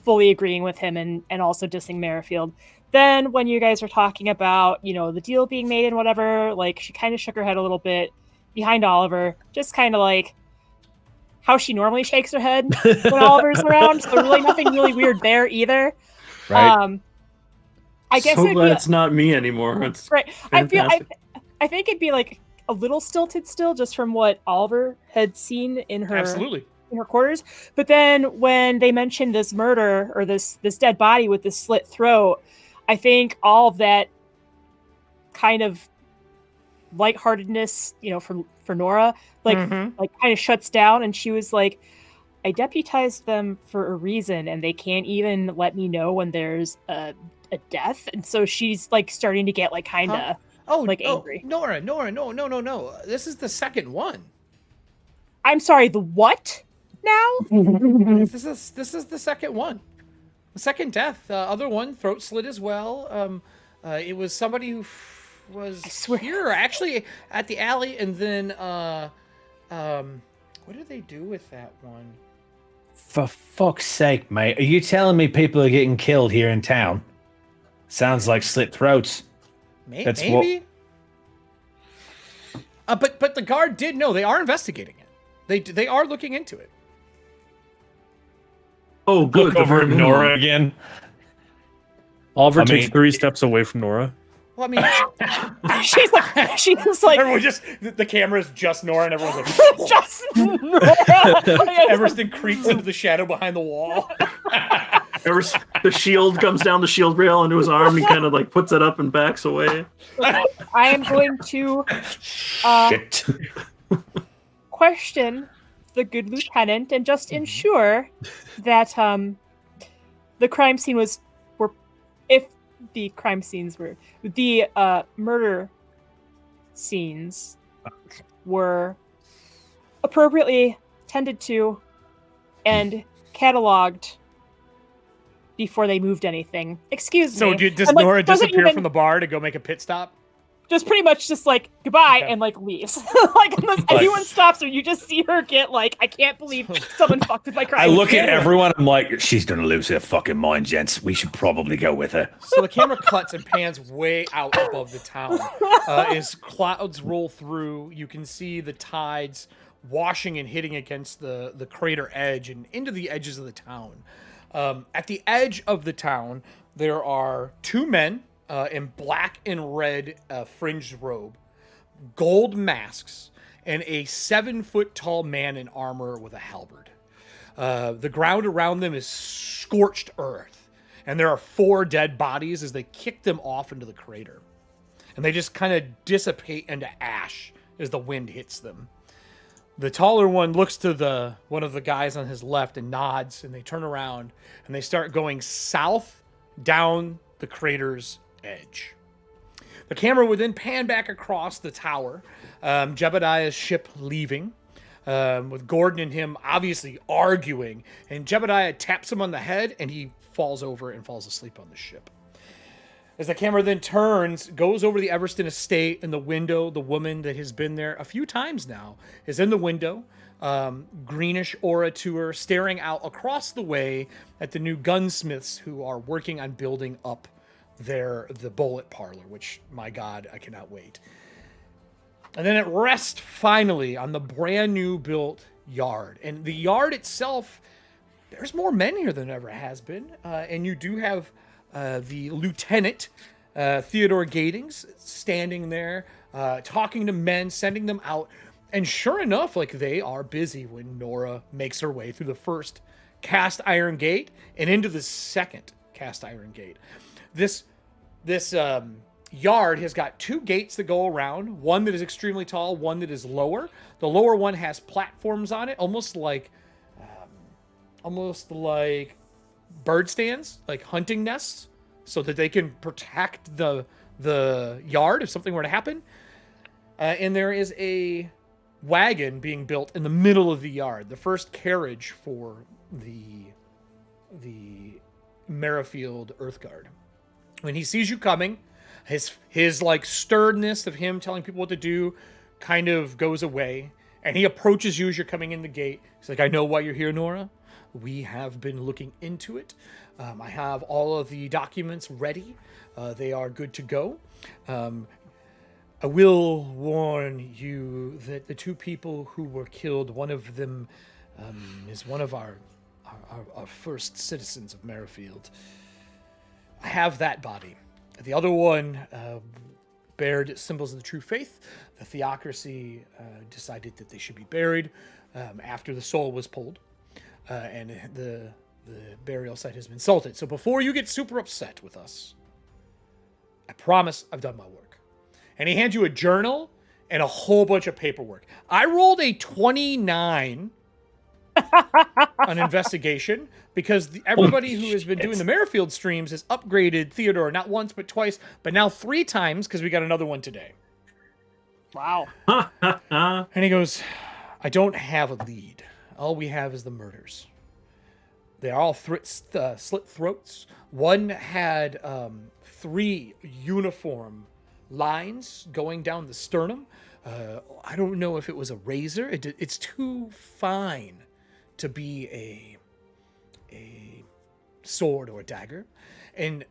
fully agreeing with him and also dissing Merrifield. Then when you guys were talking about, the deal being made and whatever, like, she kind of shook her head a little bit behind Oliver, just kind of like how she normally shakes her head when Oliver's around. So really nothing really weird there either. Right. I guess so glad it's not me anymore. It's right. fantastic. I think it'd be like a little stilted still, just from what Oliver had seen in her Absolutely. in her quarters. But then when they mentioned this murder or this dead body with this slit throat, I think all of that kind of lightheartedness, for Nora, like kind of shuts down, and she was like, I deputized them for a reason, and they can't even let me know when there's a death. And so she's like starting to get like kind of angry. Nora, no. This is the second one. I'm sorry, the what now? This is the second one. The second death. Other one, throat slit as well. It was somebody who was here actually at the alley, and then what did they do with that one? For fuck's sake, mate. Are you telling me people are getting killed here in town? Sounds like slit throats. Maybe. But the guard did know. They are investigating it. They are looking into it. Oh, good. Look over at Nora again. Oliver takes 3 steps away from Nora. Well, I mean, she's just like everyone just the camera's just Nora, and everyone's like, just Nora. Everston creeps into the shadow behind the wall. The shield comes down the shield rail into his arm. He kind of like puts it up and backs away. I am going to question the good lieutenant and just ensure that the crime scene the murder scenes were appropriately tended to and cataloged before they moved anything. Excuse me. So does Nora disappear from the bar to go make a pit stop? just pretty much just like goodbye Okay. and like leaves. Like unless anyone stops her, you just see her get like, I can't believe someone fucked with my I crying. look at everyone. I'm like, she's gonna lose her fucking mind, gents. We should probably go with her. So the camera cuts and pans way out above the town. As clouds roll through, you can see the tides washing and hitting against the crater edge and into the edges of the town. At the edge of the town, there are two men in black and red fringed robe, gold masks, and a 7-foot tall man in armor with a halberd. The ground around them is scorched earth, and there are 4 dead bodies as they kick them off into the crater. And they just kind of dissipate into ash as the wind hits them. The taller one looks to one of the guys on his left and nods, and they turn around and they start going south down the crater's edge. The camera would then pan back across the tower, Jebediah's ship leaving, with Gordon and him obviously arguing, and Jebediah taps him on the head and he falls over and falls asleep on the ship. As the camera then turns, goes over the Everston estate, and the window, the woman that has been there a few times now is in the window, greenish aura to her, staring out across the way at the new gunsmiths who are working on building up the bullet parlor, which, my God, I cannot wait. And then it rests finally on the brand new built yard. And the yard itself, there's more men here than ever has been. And you do have the lieutenant, Theodore Gatings, standing there, talking to men, sending them out. And sure enough, like, they are busy when Nora makes her way through the first cast iron gate and into the second cast iron gate. This yard has got 2 gates that go around, one that is extremely tall, one that is lower. The lower one has platforms on it, almost like bird stands, like hunting nests, so that they can protect the yard if something were to happen. And there is a wagon being built in the middle of the yard, the first carriage for the Merrifield Earth Guard. When he sees you coming, his like sturdiness of him telling people what to do kind of goes away, and he approaches you as you're coming in the gate. He's like, I know why you're here, Nora. We have been looking into it. I have all of the documents ready. They are good to go. I will warn you that the 2 people who were killed, one of them is one of our first citizens of Merrifield. I have that body. The other one bared symbols of the true faith. The theocracy decided that they should be buried after the soul was pulled. And the burial site has been salted. So before you get super upset with us, I promise I've done my work. And he hands you a journal and a whole bunch of paperwork. I rolled a 29 on investigation because everybody who has been doing the Merrifield streams has upgraded Theodore not once but twice, but now 3 times because we got another one today. Wow. And he goes, I don't have a lead. All we have is the murders. They are all slit throats. One had 3 uniform lines going down the sternum. I don't know if it was a razor. It's too fine to be a sword or a dagger. And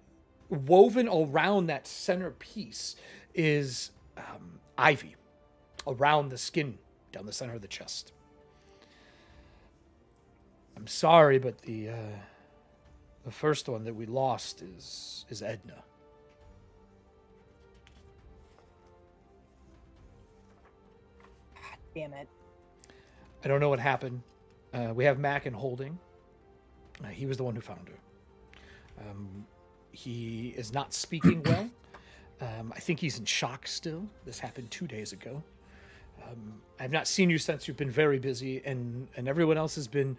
woven around that center piece is ivy around the skin down the center of the chest. I'm sorry, but the first one that we lost is Edna. God damn it. I don't know what happened. We have Mac in holding. He was the one who found her. He is not speaking well. I think he's in shock still. This happened 2 days ago. I have not seen you since. You've been very busy, and everyone else has been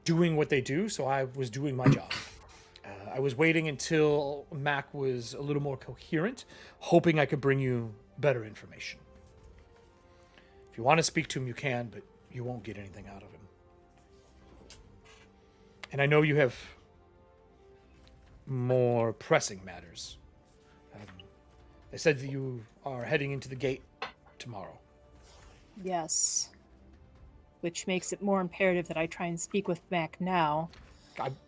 doing what they do, so I was doing my job. I was waiting until Mac was a little more coherent, hoping I could bring you better information. If you want to speak to him, you can, but you won't get anything out of him. And I know you have more pressing matters. They said that you are heading into the gate tomorrow. Yes. Which makes it more imperative that I try and speak with Mac now.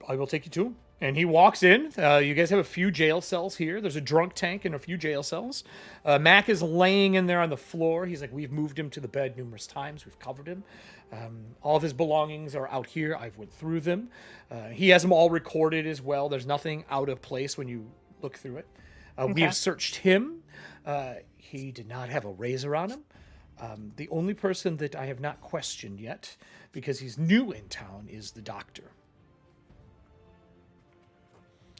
I will take you to him. And he walks in. You guys have a few jail cells here. There's a drunk tank and a few jail cells. Mac is laying in there on the floor. He's like, we've moved him to the bed numerous times. We've covered him. All of his belongings are out here. I've went through them. He has them all recorded as well. There's nothing out of place when you look through it. We have searched him. He did not have a razor on him. The only person that I have not questioned yet, because he's new in town, is the doctor.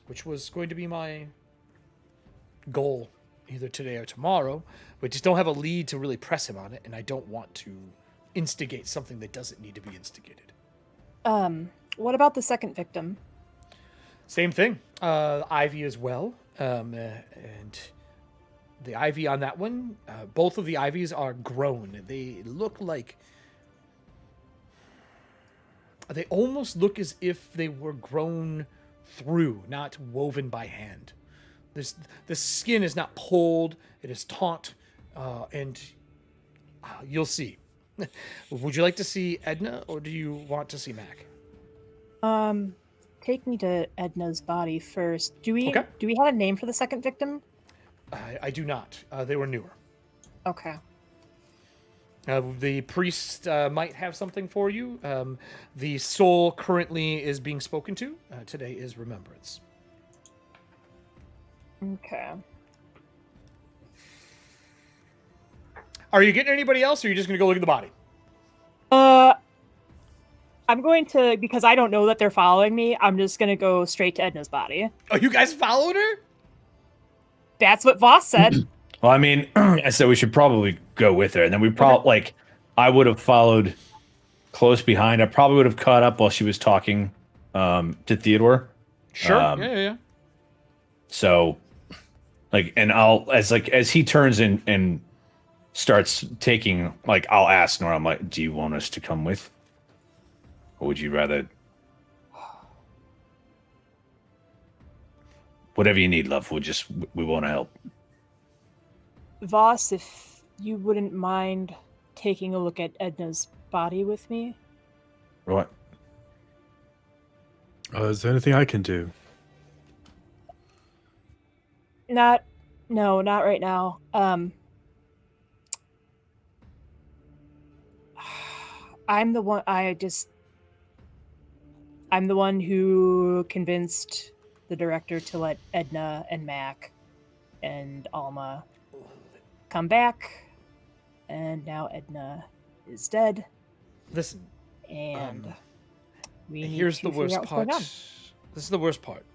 Which was going to be my goal either today or tomorrow. We just don't have a lead to really press him on it, and I don't want to instigate something that doesn't need to be instigated. What about the second victim? Same thing. Ivy as well. And the ivy on that one, both of the ivies are grown. They look like... They almost look as if they were grown through, not woven by hand. The skin is not pulled, it is taut, and you'll see. Would you like to see Edna, or do you want to see Mac? Take me to Edna's body first. Do we have a name for the second victim? I do not. They were newer. Okay. The priest might have something for you. The soul currently is being spoken to. Today is remembrance. Okay. Are you getting anybody else, or are you just going to go look at the body? I'm going to, because I don't know that they're following me, I'm just going to go straight to Edna's body. Oh, you guys followed her? That's what Voss said. Well, I mean, I said we should probably go with her, and then we probably I would have followed close behind. I probably would have caught up while she was talking to Theodore. Sure. Yeah. So, and I'll as he turns in and starts taking, I'll ask Nora. I'm like, do you want us to come with, or would you rather? Whatever you need, love. We want to help. Voss, if you wouldn't mind taking a look at Edna's body with me. Right. Is there anything I can do? Not right now. I'm the one who convinced the director to let Edna and Mac and Alma come back, and now Edna is dead. Listen, and we need here's to the worst figure out part. what's going on. This is the worst part,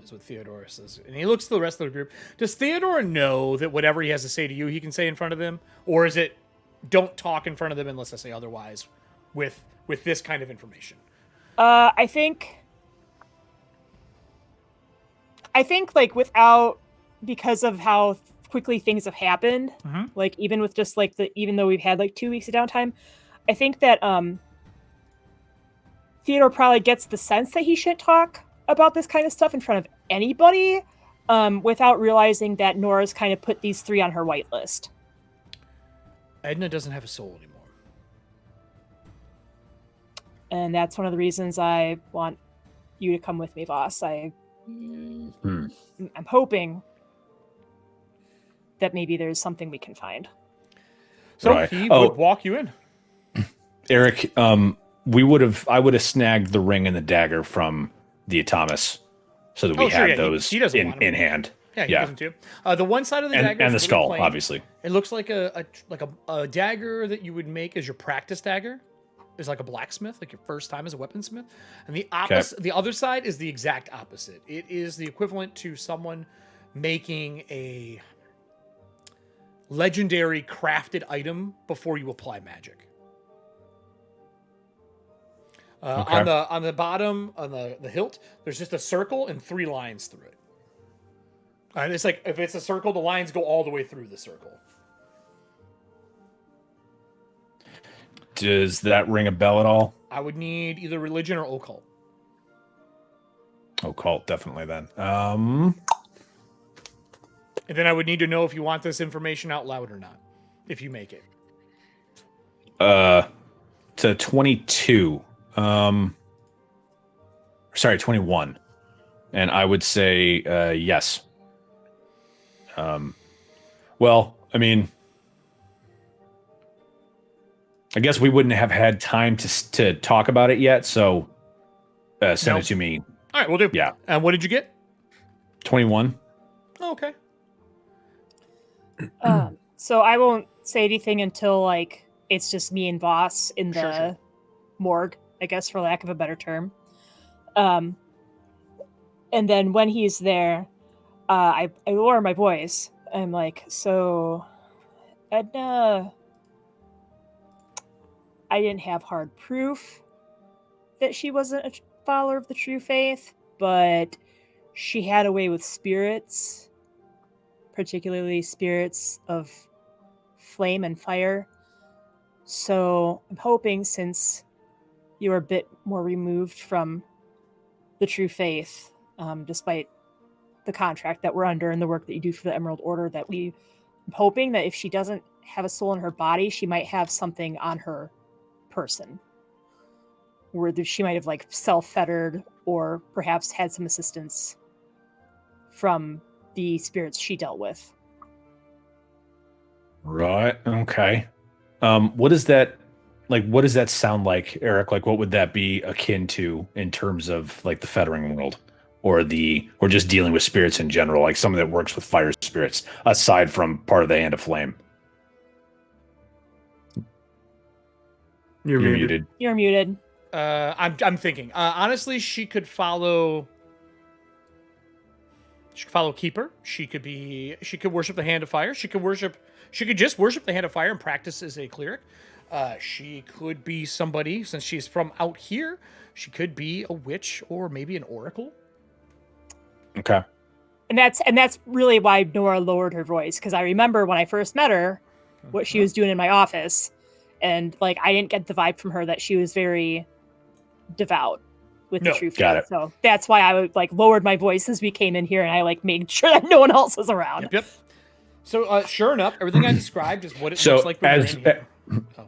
is what Theodore says. And he looks to the rest of the group. Does Theodore know that whatever he has to say to you, he can say in front of them? Or is it, don't talk in front of them unless I say otherwise with this kind of information? I think without, because of how quickly things have happened, even with just even though we've had 2 weeks of downtime, I think that Theodore probably gets the sense that he shouldn't talk about this kind of stuff in front of anybody, without realizing that Nora's kind of put these 3 on her white list. Edna doesn't have a soul anymore. And that's one of the reasons I want you to come with me, Voss. I'm hoping that maybe there's something we can find. So he would walk you in. Erik, I would have snagged the ring and the dagger from the Atomus so that we had those he doesn't in hand. Yeah, he doesn't too. The one side of the dagger and the is skull, plain. obviously. It looks like a dagger that you would make as your practice dagger. Is like a blacksmith, like your first time as a weaponsmith. And the opposite, the other side is the exact opposite. It is the equivalent to someone making a legendary crafted item before you apply magic. On the bottom, on the hilt, there's just a circle and 3 lines through it. And it's like, if it's a circle, the lines go all the way through the circle. Does that ring a bell at all? I would need either religion or occult. Occult, definitely then. And And then I would need to know if you want this information out loud or not, if you make it. To 22. Sorry, 21. And I would say yes. Well, I mean, I guess we wouldn't have had time to talk about it yet, so send it to me. All right, we'll do. Yeah. And what did you get? 21. Oh, okay. So I won't say anything until like it's just me and Voss in the Sure. morgue, I guess, for lack of a better term. And then when he's there, I lower my voice. I'm like, so Edna, I didn't have hard proof that she wasn't a follower of the true faith, but she had a way with spirits, particularly spirits of flame and fire. So I'm hoping, since you're a bit more removed from the true faith, despite the contract that we're under and the work that you do for the Emerald Order, that I'm hoping that if she doesn't have a soul in her body, she might have something on her person, where she might have like self-fettered or perhaps had some assistance from the spirits she dealt with. Right. Okay. What is that like? What does that sound like, Eric? Like, what would that be akin to in terms of like the fettering world, or just dealing with spirits in general, like someone that works with fire spirits, aside from part of the Hand of Flame? You're muted. muted. You're muted. I'm thinking. Honestly, she could follow. She could follow Keeper. She could worship the Hand of Fire. She could just worship the Hand of Fire and practice as a cleric. She could be somebody, since she's from out here, she could be a witch or maybe an oracle. Okay. And that's really why Nora lowered her voice, because I remember when I first met her, what she was doing in my office, and like I didn't get the vibe from her that she was very devout with the true faith. Got it. So that's why I would like lowered my voice as we came in here, and I like made sure that no one else was around. Yep. So sure enough, everything I described is what it So looks like when you're in here.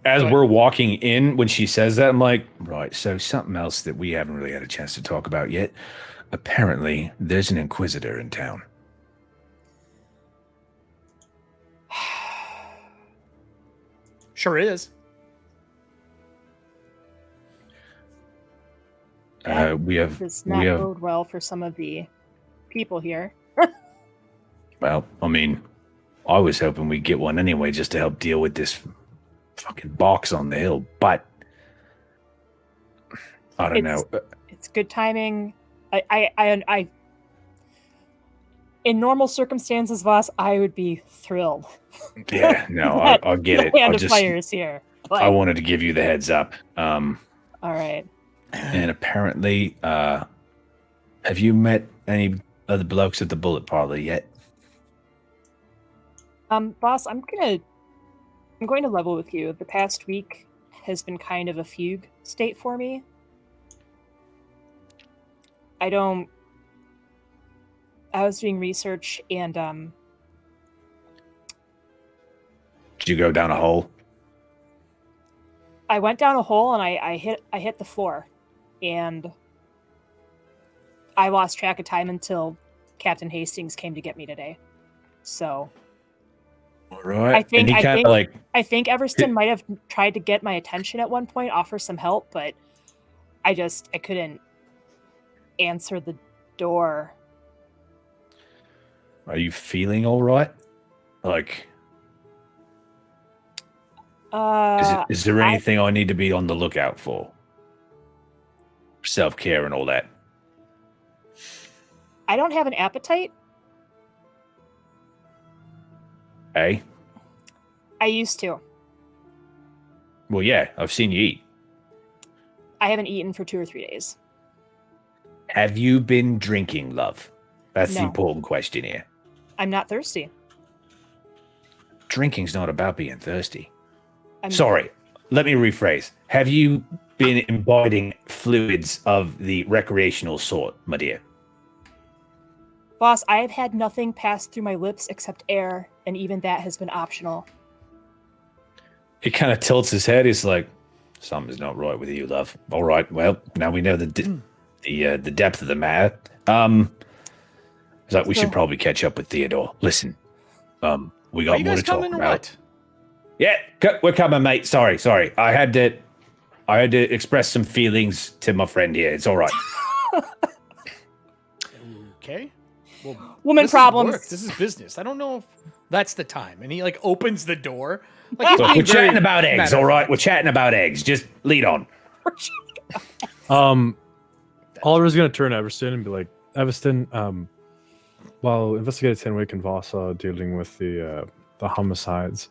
as Go ahead. we're walking in, when she says that, I'm like, right. So something else that we haven't really had a chance to talk about yet. Apparently, there's an Inquisitor in town. Sure is. We have. Does not bode well for some of the people here. Well, I mean, I was hoping we'd get one anyway, just to help deal with this fucking box on the hill. But I don't know. It's good timing. I in normal circumstances, Voss, I would be thrilled. Yeah, no, I'll get it. The Hand of Fire is here. But, I wanted to give you the heads up. all right. And apparently, have you met any other blokes at the Bullet Parlor yet? Boss, I'm going to level with you. The past week has been kind of a fugue state for me. I was doing research and Did you go down a hole? I went down a hole and I hit the floor, and I lost track of time until Captain Hastings came to get me today. So All right. I think I think Everston might have tried to get my attention at one point, offer some help, but I couldn't answer the door. Are you feeling all right? Like, is there anything I need to be on the lookout for? Self-care and all that. I don't have an appetite. Hey? I used to. Well, yeah, I've seen you eat. I haven't eaten for 2 or 3 days. Have you been drinking, love? That's the No. important question here. I'm not thirsty. Drinking's not about being thirsty. I'm Sorry, let me rephrase. Have you been imbibing fluids of the recreational sort, my dear? Voss, I have had nothing pass through my lips except air, and even that has been optional. He kind of tilts his head. He's like, "Something's not right with you, love." All right, well, now we know the depth of the matter. It's like we should probably catch up with Theodore. Listen, we got more to talk about. What? Yeah, we're coming, mate. Sorry. I had to express some feelings to my friend here. It's all right. Okay. Well, woman problems. This is business. I don't know if that's the time. And he like opens the door. Like, look, we're chatting about eggs, all right? We're chatting about eggs. Just lead on. Oliver's going to turn to Everston and be like, Everston, while Investigator Tenwick and Voss are dealing with the homicides,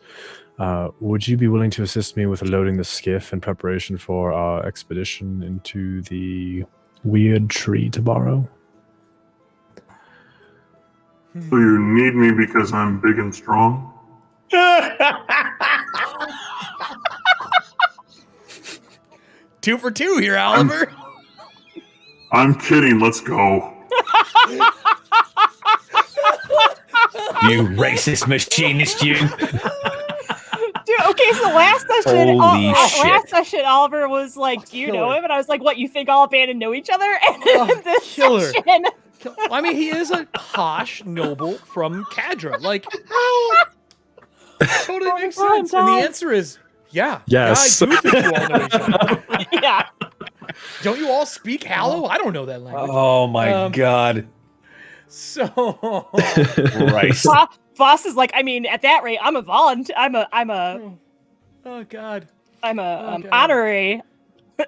would you be willing to assist me with loading the skiff in preparation for our expedition into the weird tree tomorrow? So you need me because I'm big and strong? 2 for 2 here, Oliver. I'm kidding. Let's go. You racist machinist, you. Dude, okay, so last session, Oliver was like, "Do you know him?" And I was like, "What? You think all abandoned know each other?" And then this killer. session, I mean, he is a posh noble from Cadra. Like, totally makes sense. And the answer is, yeah. Yes. Yeah, I do think you all know each other. yeah. Don't you all speak Hallow? I don't know that language. Oh my god. So, Christ. Voss is like, I mean, at that rate, I'm a volunteer. Oh god. I'm a honorary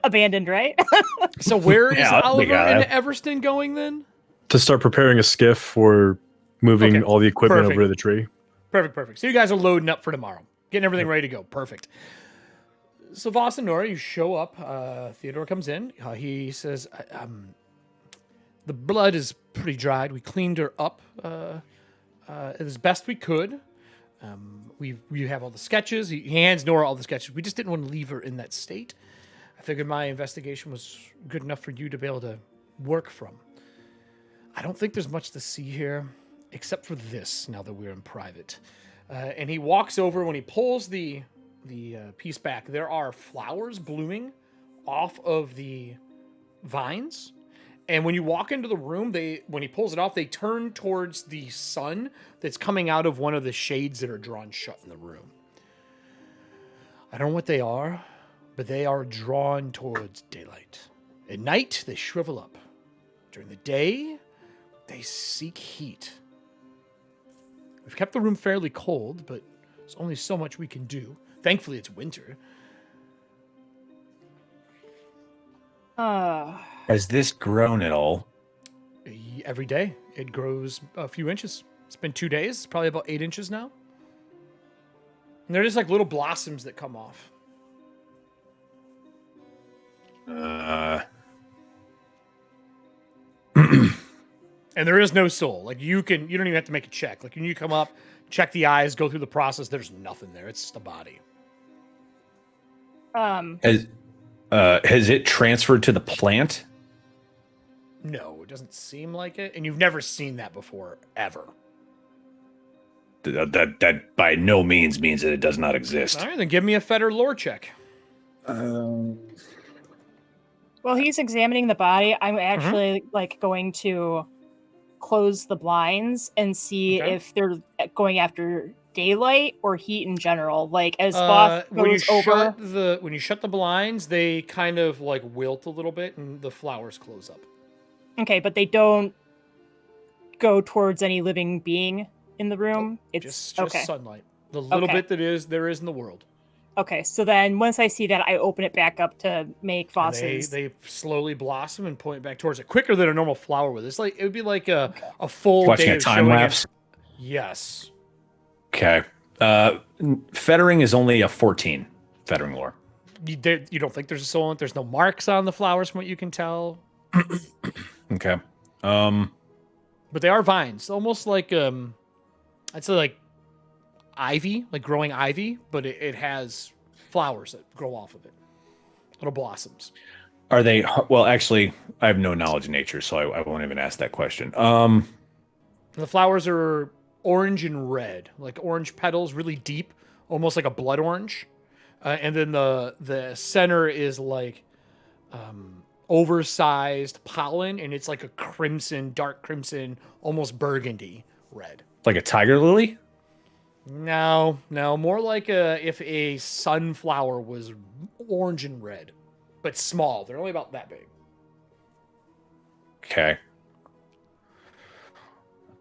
abandoned, right? So where is Oliver and Everston going then? To start preparing a skiff for moving all the equipment over to the tree. Perfect. So you guys are loading up for tomorrow. Getting everything ready to go. Perfect. So Voss and Nora, you show up. Theodore comes in. He says, the blood is pretty dried. We cleaned her up as best we could. We have all the sketches. He hands Nora all the sketches. We just didn't want to leave her in that state. I figured my investigation was good enough for you to be able to work from. I don't think there's much to see here, except for this, now that we're in private. And he walks over. When he pulls the piece back, there are flowers blooming off of the vines. And when you walk into the room, when he pulls it off, they turn towards the sun that's coming out of one of the shades that are drawn shut in the room. I don't know what they are, but they are drawn towards daylight. At night, they shrivel up. During the day, they seek heat. We've kept the room fairly cold, but there's only so much we can do. Thankfully, it's winter. Has this grown at all? Every day. It grows a few inches. It's been 2 days. It's probably about 8 inches now. And they're just like little blossoms that come off. And there is no soul. Like you don't even have to make a check. Like when you come up, check the eyes, go through the process, there's nothing there. It's just a body. Has it transferred to the plant? No, it doesn't seem like it. And you've never seen that before, ever. That by no means that it does not exist. All right, then give me a Fetter lore check. While he's examining the body, I'm actually going to close the blinds and see if they're going after daylight or heat in general. Like as Voss goes over. When you shut the blinds, they kind of like wilt a little bit and the flowers close up. Okay, but they don't go towards any living being in the room. It's just sunlight. The little bit there is in the world. Okay, so then once I see that, I open it back up to make Voss's. They slowly blossom and point back towards it quicker than a normal flower would. It would be like a full watching day a of time lapse. Yes. Okay. Fettering is only a 14. Fettering lore. You don't think there's a soul in it? There's no marks on the flowers from what you can tell. Okay. But they are vines, almost like I'd say like ivy, like growing ivy, but it has flowers that grow off of it, little blossoms. Are they? Well, actually, I have no knowledge of nature, so I won't even ask that question. And the flowers are orange and red, like orange petals, really deep, almost like a blood orange. And then the center is like oversized pollen, and it's like a crimson, dark crimson, almost burgundy red. Like a tiger lily? No, more like if a sunflower was orange and red, but small. They're only about that big. Okay.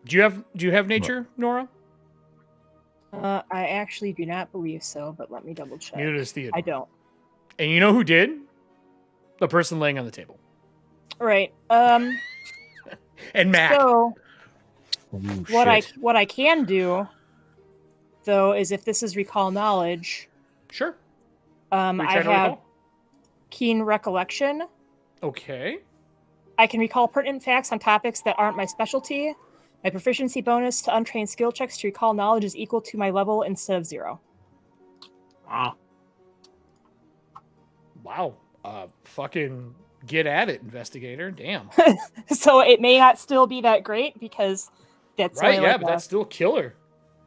Do you have nature, Nora? I actually do not believe so, but let me double check. Neither does Theodore. I don't. And you know who did? The person laying on the table. Right. And Mac. So Oh, what I can do, though, is if this is recall knowledge, Sure. I Are you trying to have recall? keen recollection. Okay. I can recall pertinent facts on topics that aren't my specialty. My proficiency bonus to untrained skill checks to recall knowledge is equal to my level instead of 0. Wow. Wow. Fucking get at it, investigator. Damn. So it may not still be that great because that's Right, only yeah, like but that's still killer.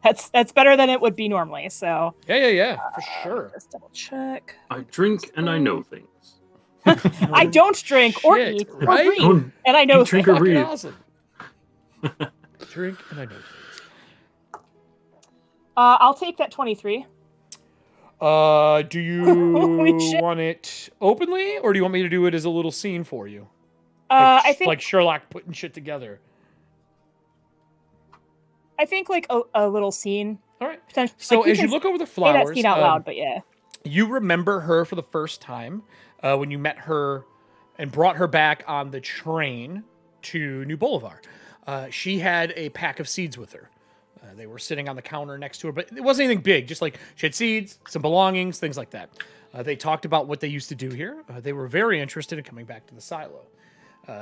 that's better than it would be normally. So Yeah, for sure. let's double check. I drink and I know things. I don't drink or Shit, eat right? or read, and I know You drink things. or read. Fucking awesome. Drink and I know things. I'll take that 23. Do Holy you shit. want it openly, or do you want me to do it as a little scene for you? I think like Sherlock putting shit together. like a little scene. All right. Potentially. So like, as you can look over the say that flowers, scene out loud, but yeah. you remember her for the first time when you met her and brought her back on the train to New Boulevard. She had a pack of seeds with her. They were sitting on the counter next to her, but it wasn't anything big. Just like she had seeds, some belongings, things like that. They talked about what they used to do here. They were very interested in coming back to the silo.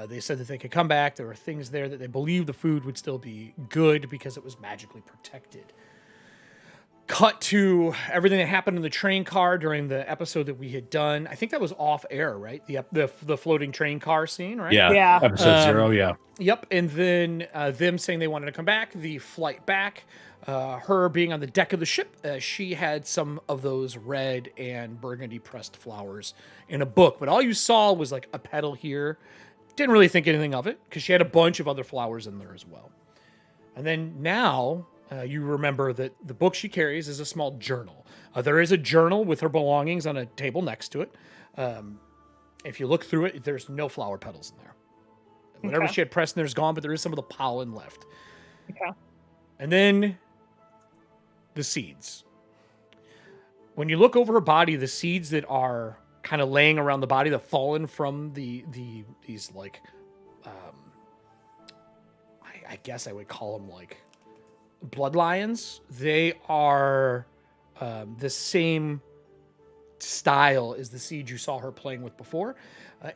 They said that they could come back. There were things there that they believed the food would still be good because it was magically protected. Cut to everything that happened in the train car during the episode that we had done. I think that was off air, right? The floating train car scene, right? Yeah. Episode 0, yeah. Yep. And then them saying they wanted to come back, the flight back, her being on the deck of the ship. She had some of those red and burgundy pressed flowers in a book, but all you saw was like a petal here. Didn't really think anything of it because she had a bunch of other flowers in there as well. And then now you remember that the book she carries is a small journal. There is a journal with her belongings on a table next to it. If you look through it, there's no flower petals in there. Whatever Okay. she had pressed in there is gone, but there is some of the pollen left. Okay. And then the seeds. When you look over her body, the seeds that are kind of laying around the body, that fallen from these like, I guess I would call them like blood lions. They are the same style as the seeds you saw her playing with before.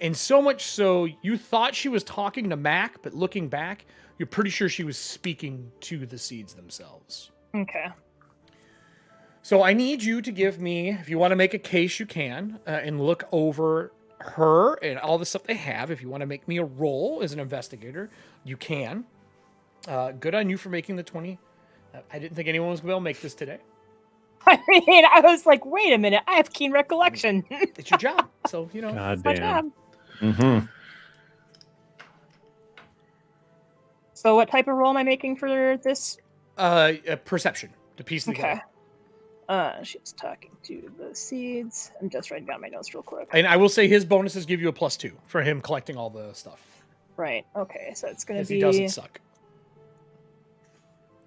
And so much so, you thought she was talking to Mac, but looking back, you're pretty sure she was speaking to the seeds themselves. Okay. So I need you to give me, if you want to make a case, you can, and look over her and all the stuff they have. If you want to make me a roll as an investigator, you can. Good on you for making the 20. I didn't think anyone was going to be able to make this today. I mean, I was like, wait a minute, I have keen recollection. It's your job. So, you know. God It's my damn. job. Mm-hmm. So what type of roll am I making for this? Perception to piece it Okay. together. She's talking to the seeds. I'm just writing down my notes real quick. And I will say his bonuses give you a +2 for him collecting all the stuff. Right. Okay. So it's going to Because he doesn't be suck.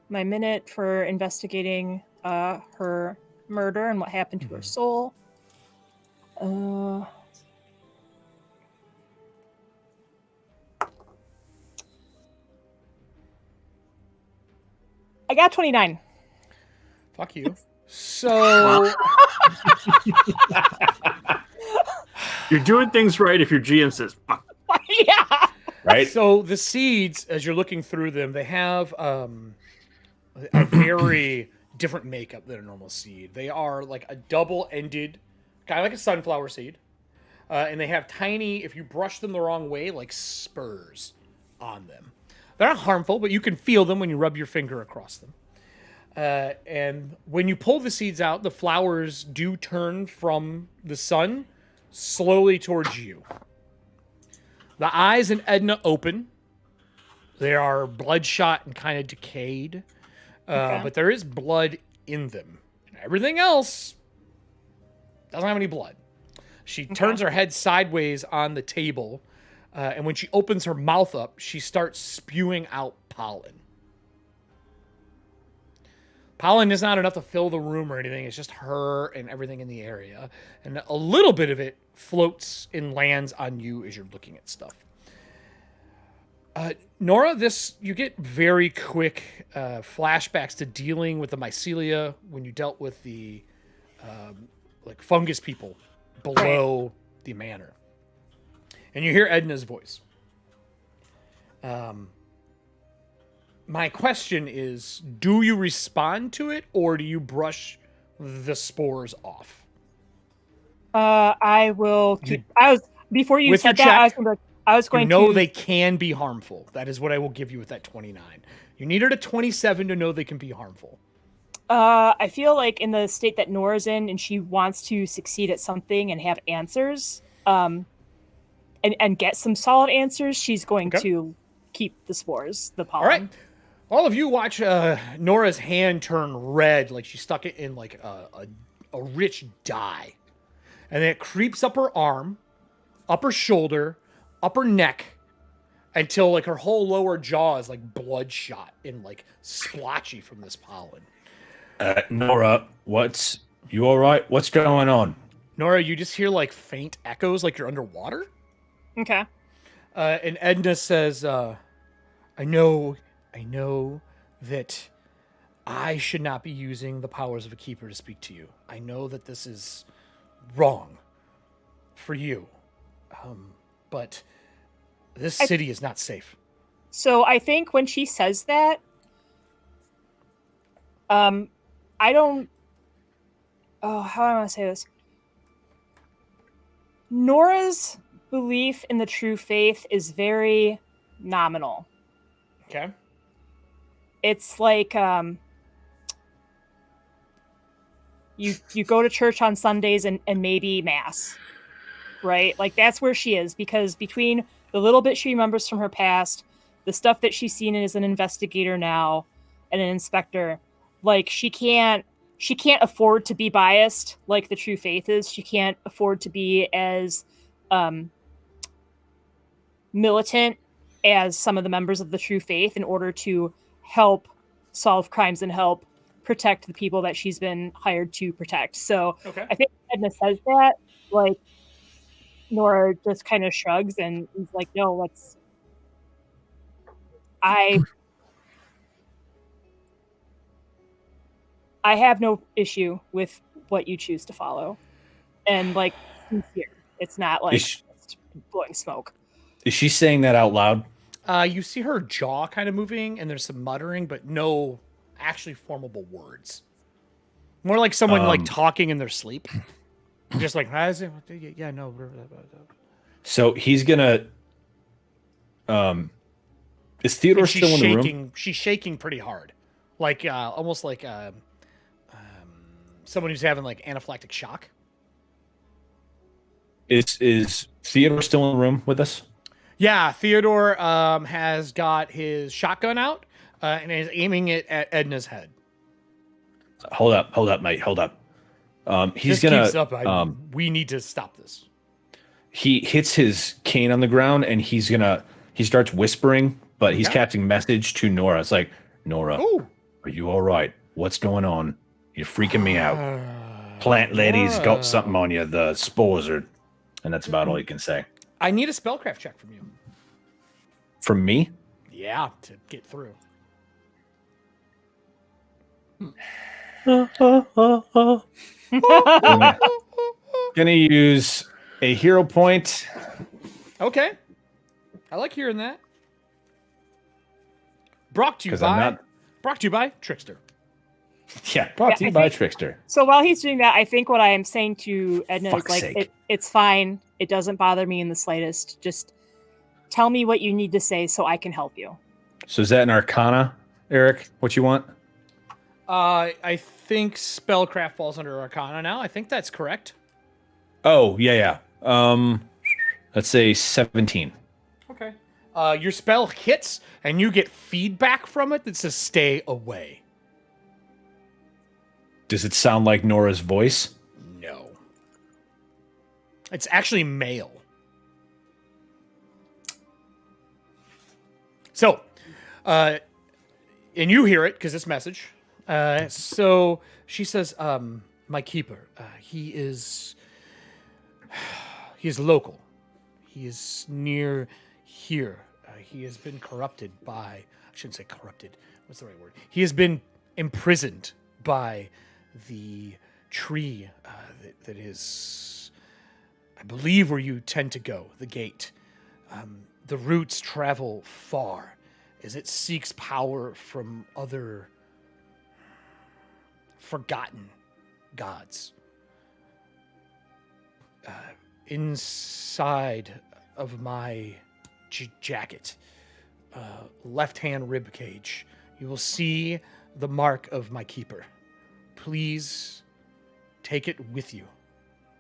my minute for investigating her murder and what happened to her soul. I got 29. Fuck you. So, You're doing things right if your GM says, fuck. Yeah. Right? so the seeds, as you're looking through them, they have a very different makeup than a normal seed. They are like a double-ended, kind of like a sunflower seed. And they have tiny, if you brush them the wrong way, like spurs on them. They're not harmful, but you can feel them when you rub your finger across them. And when you pull the seeds out, the flowers do turn from the sun slowly towards you. The eyes in Edna open. They are bloodshot and kind of decayed, but there is blood in them. And everything else doesn't have any blood. She turns her head sideways on the table, and when she opens her mouth up, she starts spewing out pollen. Pollen is not enough to fill the room or anything. It's just her and everything in the area. And a little bit of it floats and lands on you as you're looking at stuff. Nora, you get very quick flashbacks to dealing with the mycelia when you dealt with the fungus people below the manor. And you hear Edna's voice. My question is, do you respond to it, or do you brush the spores off? I will keep... Before you With said your that, check, I was going you know to... they can be harmful. That is what I will give you with that 29. You needed a 27 to know they can be harmful. I feel like in the state that Nora's in, and she wants to succeed at something and have answers, and get some solid answers, she's going to keep the spores, the pollen. All right. All of you watch Nora's hand turn red, like she stuck it in like a rich dye. And then it creeps up her arm, up her shoulder, up her neck, until like her whole lower jaw is like bloodshot and like splotchy from this pollen. Nora, you all right? What's going on? Nora, you just hear like faint echoes like you're underwater. Okay. And Edna says, I know that I should not be using the powers of a keeper to speak to you. I know that this is wrong for you. But this city is not safe. So I think when she says that, I don't... Oh, how do I want to say this? Nora's belief in the true faith is very nominal. Okay. It's like you go to church on Sundays and maybe mass, right? Like that's where she is, because between the little bit she remembers from her past, the stuff that she's seen as an investigator now and an inspector, like she can't afford to be biased like the true faith is. She can't afford to be as militant as some of the members of the true faith in order to help solve crimes and help protect the people that she's been hired to protect. So I think Edna says that, like, Nora just kind of shrugs and is like, no, I have no issue with what you choose to follow. And like, sincere. It's not like just blowing smoke. Is she saying that out loud? You see her jaw kind of moving, and there's some muttering, but no actually formable words. More like someone like talking in their sleep. Just like, yeah, no. So he's gonna. Is Theodore still in the room? She's shaking pretty hard, like almost like someone who's having like anaphylactic shock. Is Theodore still in the room with us? Yeah, Theodore has got his shotgun out and is aiming it at Edna's head. Hold up, mate. Hold up. He's this gonna. Keeps up. We need to stop this. He hits his cane on the ground and he starts whispering, but he's catching message to Nora. It's like, Nora, are you all right? What's going on? You're freaking me out. Plant lady's got something on you. The spores are, and that's about all he can say. I need a spellcraft check from you. From me? Yeah, to get through. Gonna use a hero point. Okay. I like hearing that. Brought to you by Trickster. Yeah, brought to you by Trickster. So while he's doing that, I think what I am saying to Edna is like, it's fine. It doesn't bother me in the slightest. Just tell me what you need to say so I can help you. So is that an Arcana, Eric? What you want? I think spellcraft falls under Arcana now. I think that's correct. Oh, yeah. Let's say 17. Okay. Your spell hits, and you get feedback from it that says "stay away." Does it sound like Nora's voice? No. It's actually male. So, and you hear it because it's message. So she says, "My keeper. He is local. He is near here. He has been corrupted by. I shouldn't say corrupted. What's the right word? He has been imprisoned by the tree that is, I believe, where you tend to go. The gate. The roots travel far, as it seeks power from other forgotten gods. Inside of my jacket, left-hand rib cage, you will see the mark of my keeper. Please take it with you.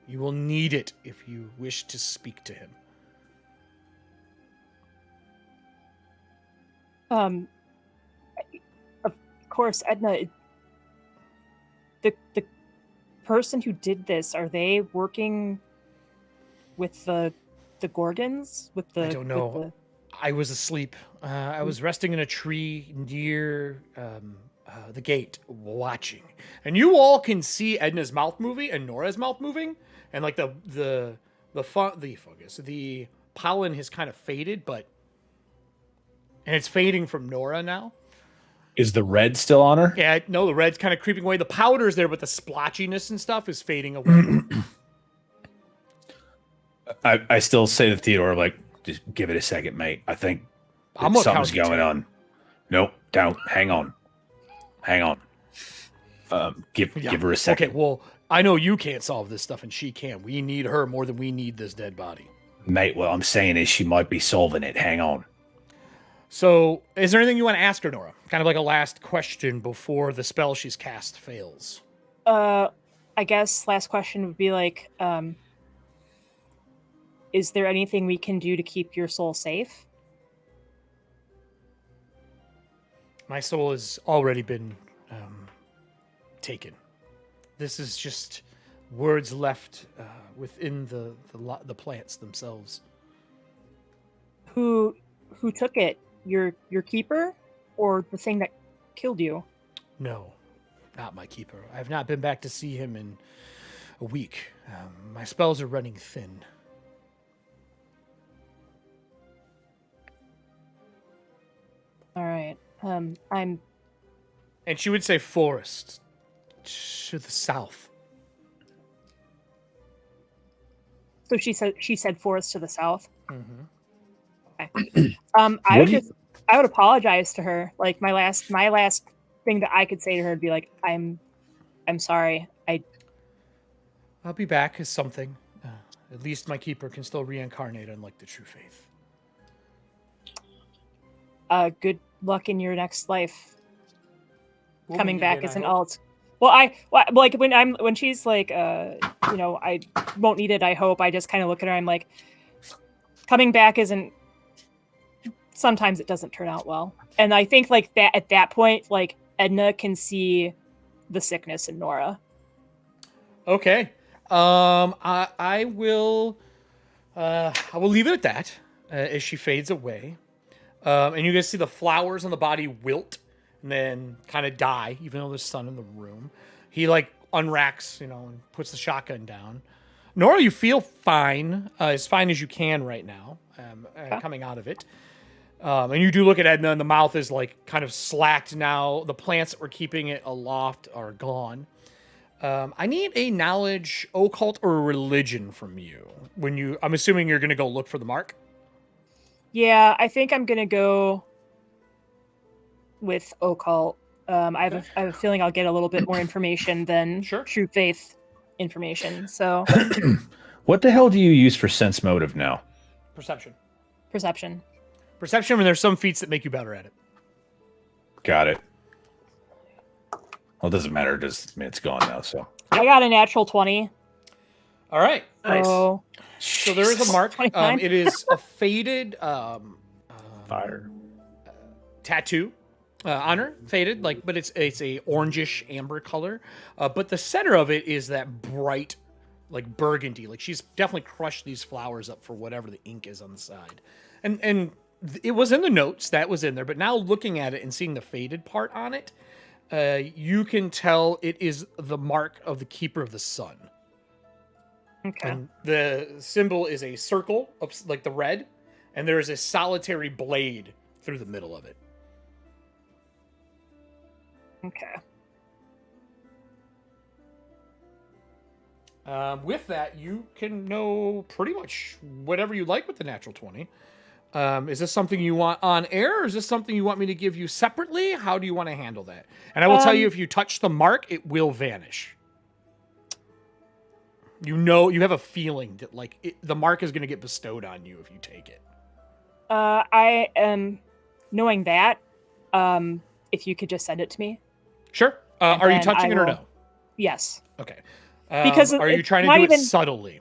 You will need it if you wish to speak to him. Of course, Edna, the person who did this, are they working with the Gorgons? I don't know. I was asleep. I was resting in a tree near the gate, watching. And you all can see Edna's mouth moving and Nora's mouth moving, and like the pollen has kind of faded, and it's fading from Nora now. Is the red still on her? Yeah, no, the red's kind of creeping away. The powder's there, but the splotchiness and stuff is fading away. I still say to Theodore, like, just give it a second, mate. I think something's going on. Nope, don't. Hang on. Give her a second. Okay, well, I know you can't solve this stuff, and she can. We need her more than we need this dead body. Mate, what I'm saying is she might be solving it. Hang on. So, is there anything you want to ask her, Nora? Kind of like a last question before the spell she's cast fails. I guess last question would be like, is there anything we can do to keep your soul safe? My soul has already been taken. This is just words left within the plants themselves. Who took it? Your keeper, or the thing that killed you? No, not my keeper. I have not been back to see him in a week. My spells are running thin. All right. And she would say forest to the south. So she said forest to the south. Mm-hmm. Okay. I would apologize to her. Like my last thing that I could say to her would be like, I'm sorry. I'll be back as something. At least my keeper can still reincarnate, unlike the true faith. Good luck in your next life. We'll Coming back again, as an alt. Well, like when she's like, I won't need it. I hope. I just kind of look at her. I'm like, coming back isn't. Sometimes it doesn't turn out well, and I think like that at that point, like Edna can see the sickness in Nora. Okay, I will leave it at that as she fades away, and you guys see the flowers on the body wilt and then kind of die, even though there's sun in the room. He like unracks, and puts the shotgun down. Nora, you feel fine, as fine as you can right now, coming out of it. And you do look at Edna, and the mouth is like kind of slacked now. The plants that were keeping it aloft are gone. I need a knowledge, occult, or religion from you. I'm assuming you're going to go look for the mark. Yeah, I think I'm gonna go with occult. I have a feeling I'll get a little bit more information than true faith information. So, what the hell do you use for sense motive now? Perception. Perception. And there's some feats that make you better at it. Got it. Well, it doesn't matter. It's gone now. So I got a natural 20. All right. Nice. So there is a mark. 29. It is a faded Fire. tattoo on her, faded, but it's a orangish amber color. But the center of it is that bright, like burgundy. Like she's definitely crushed these flowers up for whatever the ink is on the side. And it was in the notes, that was in there. But now looking at it and seeing the faded part on it, you can tell it is the mark of the Keeper of the Sun. Okay. And the symbol is a circle of like the red, and there is a solitary blade through the middle of it. Okay. With that, you can know pretty much whatever you like with the natural 20. Is this something you want on air, or is this something you want me to give you separately? How do you want to handle that? And I will tell you, if you touch the mark, it will vanish. You know, you have a feeling that the mark is going to get bestowed on you if you take it. I am knowing that. If you could just send it to me. Sure. Are you then touching it or no? Yes. Okay. Because are you it's trying to not do even- it subtly?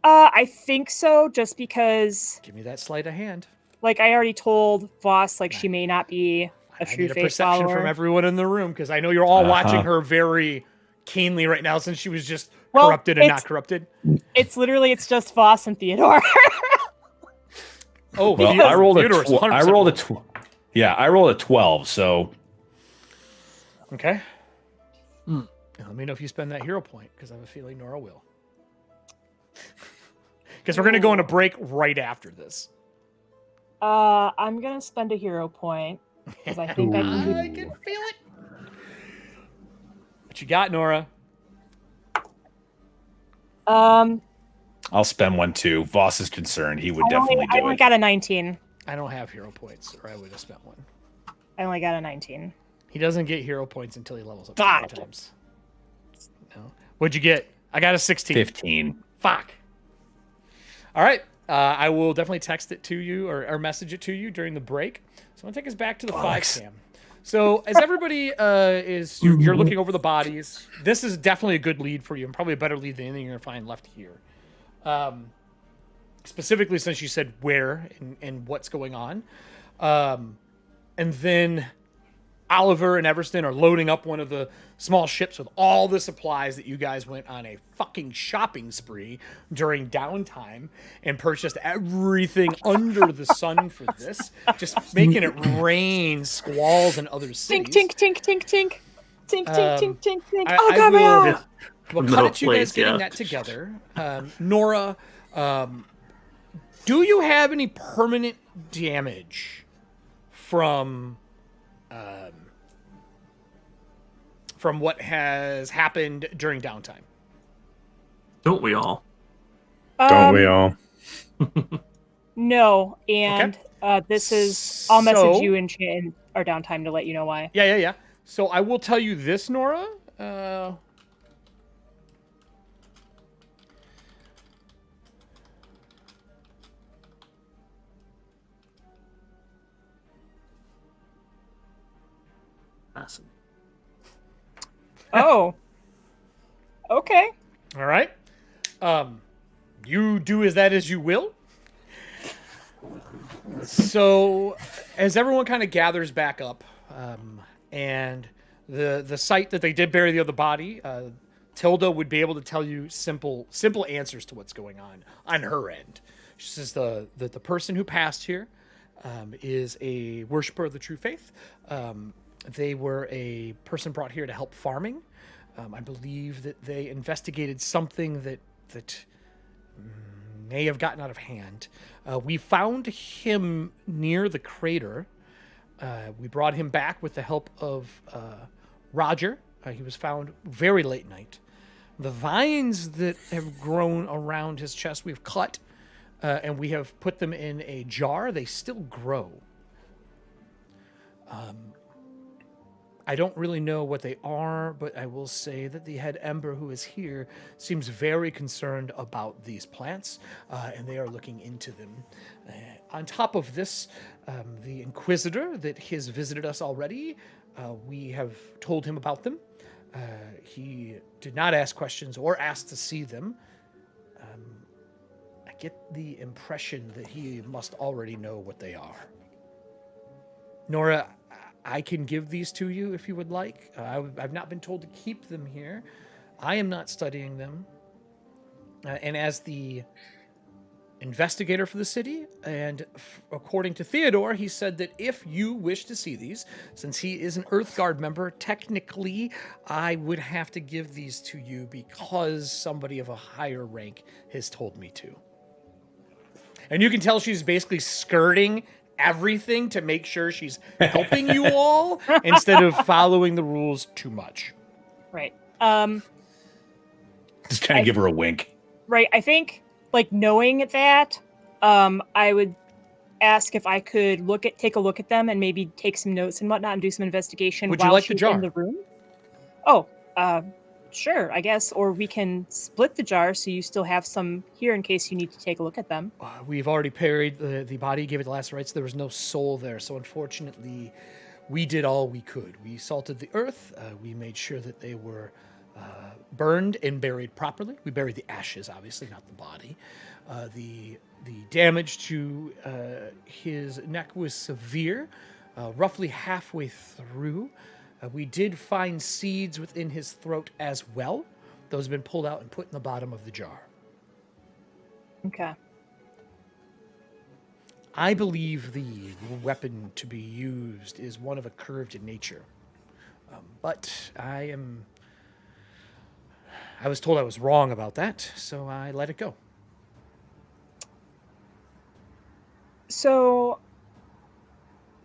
I think so, just because, Give me that sleight of hand. like, I already told Voss, like, she may not be a I true need a face perception follower. from everyone in the room, because I know you're all watching Uh-huh. her very keenly right now, since she was just Well, corrupted and not it's- corrupted. It's just Voss and Theodore. Oh, well, Theodore- I rolled Theodore's I 100% rolled a rolled. I rolled a 12. So Okay. Let me know if you spend that hero point, because I have a feeling Nora will. Because we're going to go on a break right after this. I'm gonna spend a hero point because I think I can. I can feel it. What you got, Nora? I'll spend one too. Voss is concerned. He would definitely I do only it. got a 19. I don't have hero points, or I would have spent one. I only got a 19. He doesn't get hero points until he levels up Fuck. 4 times. No. What'd you get? I got a 16. 15. Fuck. All right. I will definitely text it to you or message it to you during the break. So I'm going to take us back to the 5-cam. So as everybody you're looking over the bodies, this is definitely a good lead for you, and probably a better lead than anything you're going to find left here. Specifically since you said where and what's going on. And then Oliver and Everston are loading up one of the small ships with all the supplies that you guys went on a fucking shopping spree during downtime and purchased everything under the sun for this, just making it rain squalls in other cities. Tink, tink, tink, tink, tink. Tink, tink, tink, tink, tink. I- Oh, I God, my will- eye. We'll No cut it to you guys place, getting yeah. that together. Nora, do you have any permanent damage from what has happened during downtime? Don't we all? Don't we all? No, and this is. I'll So- message you in our downtime to let you know why. Yeah. So I will tell you this, Nora. Awesome. Oh. Okay. All right. You do as you will. So, as everyone kind of gathers back up, and the site that they did bury the other body, Tilda would be able to tell you simple answers to what's going on her end. She says the person who passed here is a worshiper of the true faith. They were a person brought here to help farming. I believe that they investigated something that may have gotten out of hand. We found him near the crater. We brought him back with the help of Roger. He was found very late night. The vines that have grown around his chest we've cut, and we have put them in a I don't really know what they are, but I will say that the head ember who is here seems very concerned about these plants, and they are looking into them. On top of this, the Inquisitor that has visited us already, we have told him about them. He did not ask questions or ask to see them. I get the impression that he must already know what they are. Nora, I can give these to you if you would like. I've not been told to keep them here. I am not studying them. And as the investigator for the city, and according to Theodore, he said that if you wish to see these, since he is an Earthguard member, technically I would have to give these to you because somebody of a higher rank has told me to. And you can tell she's basically skirting everything to make sure she's helping you all instead of following the rules too much. Right. Just kind of give her a wink. Right. I think, like, knowing that, I would ask if I could take a look at them and maybe take some notes and whatnot and do some investigation. Would while you like the she's jar? in the room? Oh, sure, I guess. Or we can split the jar so you still have some here in case you need to take a look at them. We've already buried the body, gave it the last rites. There was no soul there, so unfortunately, we did all we could. We salted the earth. We made sure that they were burned and buried properly. We buried the ashes, obviously, not the body. The damage to his neck was severe, roughly halfway through. We did find seeds within his throat as well. Those have been pulled out and put in the bottom of the jar. Okay. I believe the weapon to be used is one of a curved nature. But I was told I was wrong about that, so I let it go. So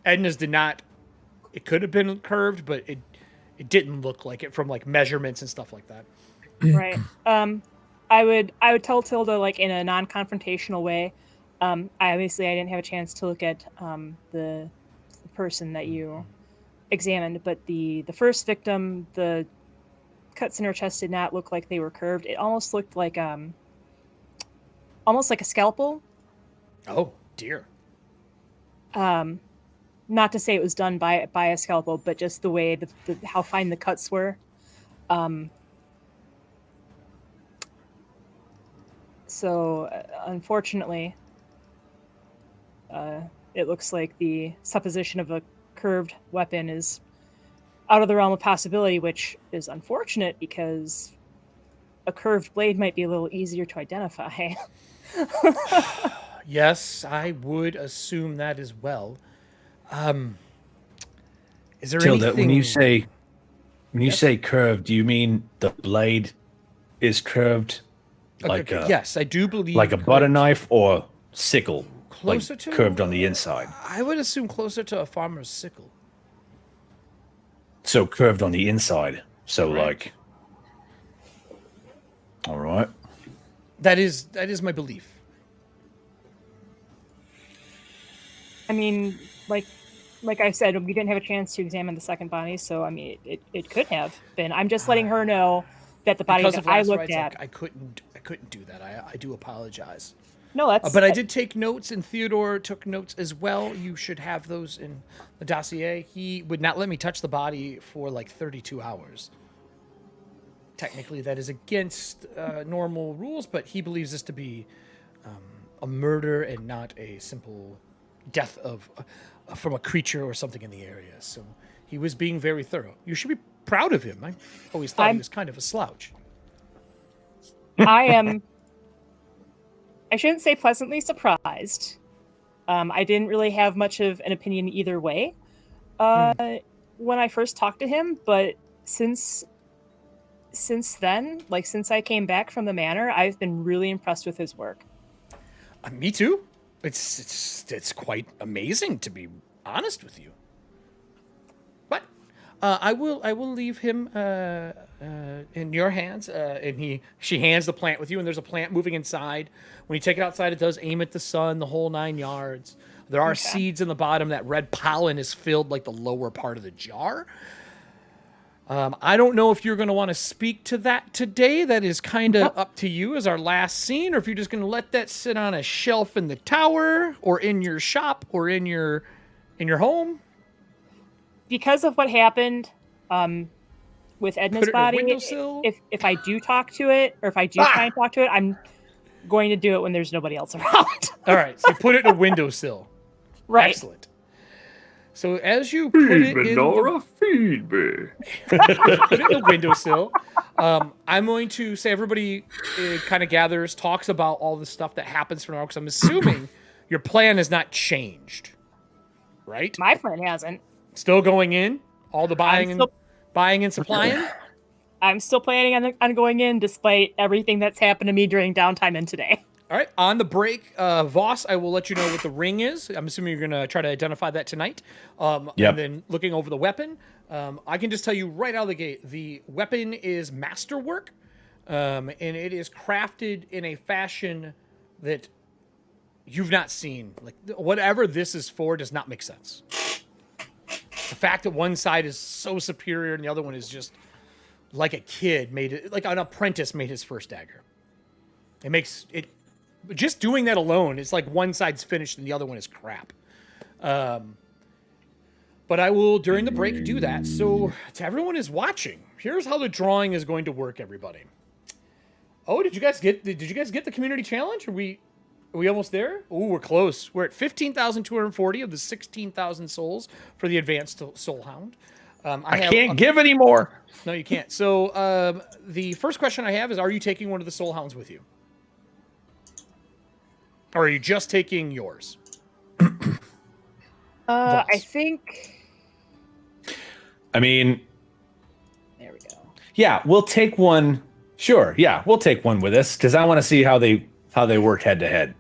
Edna's did not. It could have been curved, but it didn't look like it from like measurements and stuff like that. right. I would tell Tilda, like, in a non-confrontational way. I didn't have a chance to look at the person that you examined, but the first victim, the cuts in her chest did not look like they were curved. It almost looked like a scalpel. Oh dear. Not to say it was done by a scalpel, but just the way how fine the cuts were. So unfortunately, it looks like the supposition of a curved weapon is out of the realm of possibility, which is unfortunate because a curved blade might be a little easier to identify. Yes, I would assume that as well. Is there Tilda, anything... when you say curved, do you mean the blade is curved like yes, I do believe like a butter knife or sickle, closer like to curved on the inside? I would assume closer to a farmer's sickle. So curved on the inside. So Correct. like, all right. That is my belief. I mean, like I said, we didn't have a chance to examine the second body, so I mean, it could have been. I'm just letting her know that the body Because that of I last looked rites, at. I couldn't do that. I do apologize. No, that's. But I did take notes, and Theodore took notes as well. You should have those in the dossier. He would not let me touch the body for like 32 hours. Technically, that is against normal rules, but he believes this to be a murder and not a simple death from a creature or something in the area. So he was being very thorough. You should be proud of him. I always thought he was kind of a slouch. I shouldn't say pleasantly surprised. I didn't really have much of an opinion either way when I first talked to him, but since then, like since I came back from the manor, I've been really impressed with his work. Me too. It's quite amazing, to be honest with you. But I will leave him in your hands. And she hands the plant with you, and there's a plant moving inside. When you take it outside, it does aim at the sun, the whole 9 yards. There are seeds in the bottom. That red pollen is filled like the lower part of the jar. I don't know if you're going to want to speak to that today. That is kind of up to you as our last scene, or if you're just going to let that sit on a shelf in the tower, or in your shop, or in your home. Because of what happened with Edna's body, if I do talk to it, or if I do try and talk to it, I'm going to do it when there's nobody else around. All right, so you put it in a windowsill. Right. Excellent. So as you put it in Nora, feed me. put it in the windowsill, I'm going to say everybody kind of gathers, talks about all the stuff that happens from now, because I'm assuming your plan has not changed, right? My plan hasn't. Still going in, all the buying and supplying. I'm still planning on going in, despite everything that's happened to me during downtime and today. All right, on the break, Voss, I will let you know what the ring is. I'm assuming you're going to try to identify that tonight. And then looking over the weapon, I can just tell you right out of the gate, the weapon is masterwork, and it is crafted in a fashion that you've not seen. Like, whatever this is for does not make sense. The fact that one side is so superior and the other one is just like a kid made it, like an apprentice made his first dagger. It makes it... Just doing that alone, it's like one side's finished and the other one is crap. But I will, during the break, do that. So, to everyone is watching, here's how the drawing is going to work, everybody. Oh, did you guys get the community challenge? Are we almost there? Oh, we're close. We're at 15,240 of the 16,000 souls for the advanced soul hound. I can't give any more. No, you can't. So, the first question I have is, are you taking one of the soul hounds with you? Or are you just taking yours? I think... I mean... There we go. Yeah, we'll take one. Sure, yeah, we'll take one with us, because I want to see how they work head-to-head.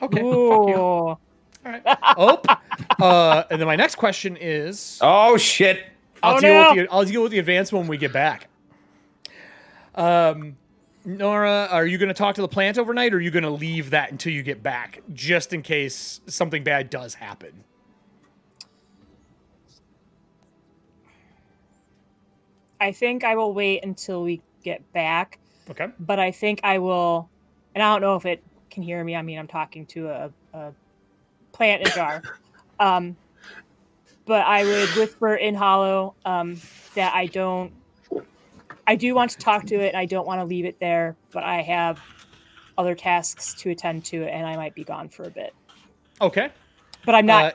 Okay, Ooh. fuck you. All right. And then my next question is... Oh, shit. I'll deal with the advanced one when we get back. Nora, are you going to talk to the plant overnight, or are you going to leave that until you get back, just in case something bad does happen? I think I will wait until we get back. Okay. But I think I will, and I don't know if it can hear me. I mean, I'm talking to a plant in a jar. But I would whisper in hollow that I do want to talk to it, and I don't want to leave it there, but I have other tasks to attend to, and I might be gone for a bit. Okay. But I'm not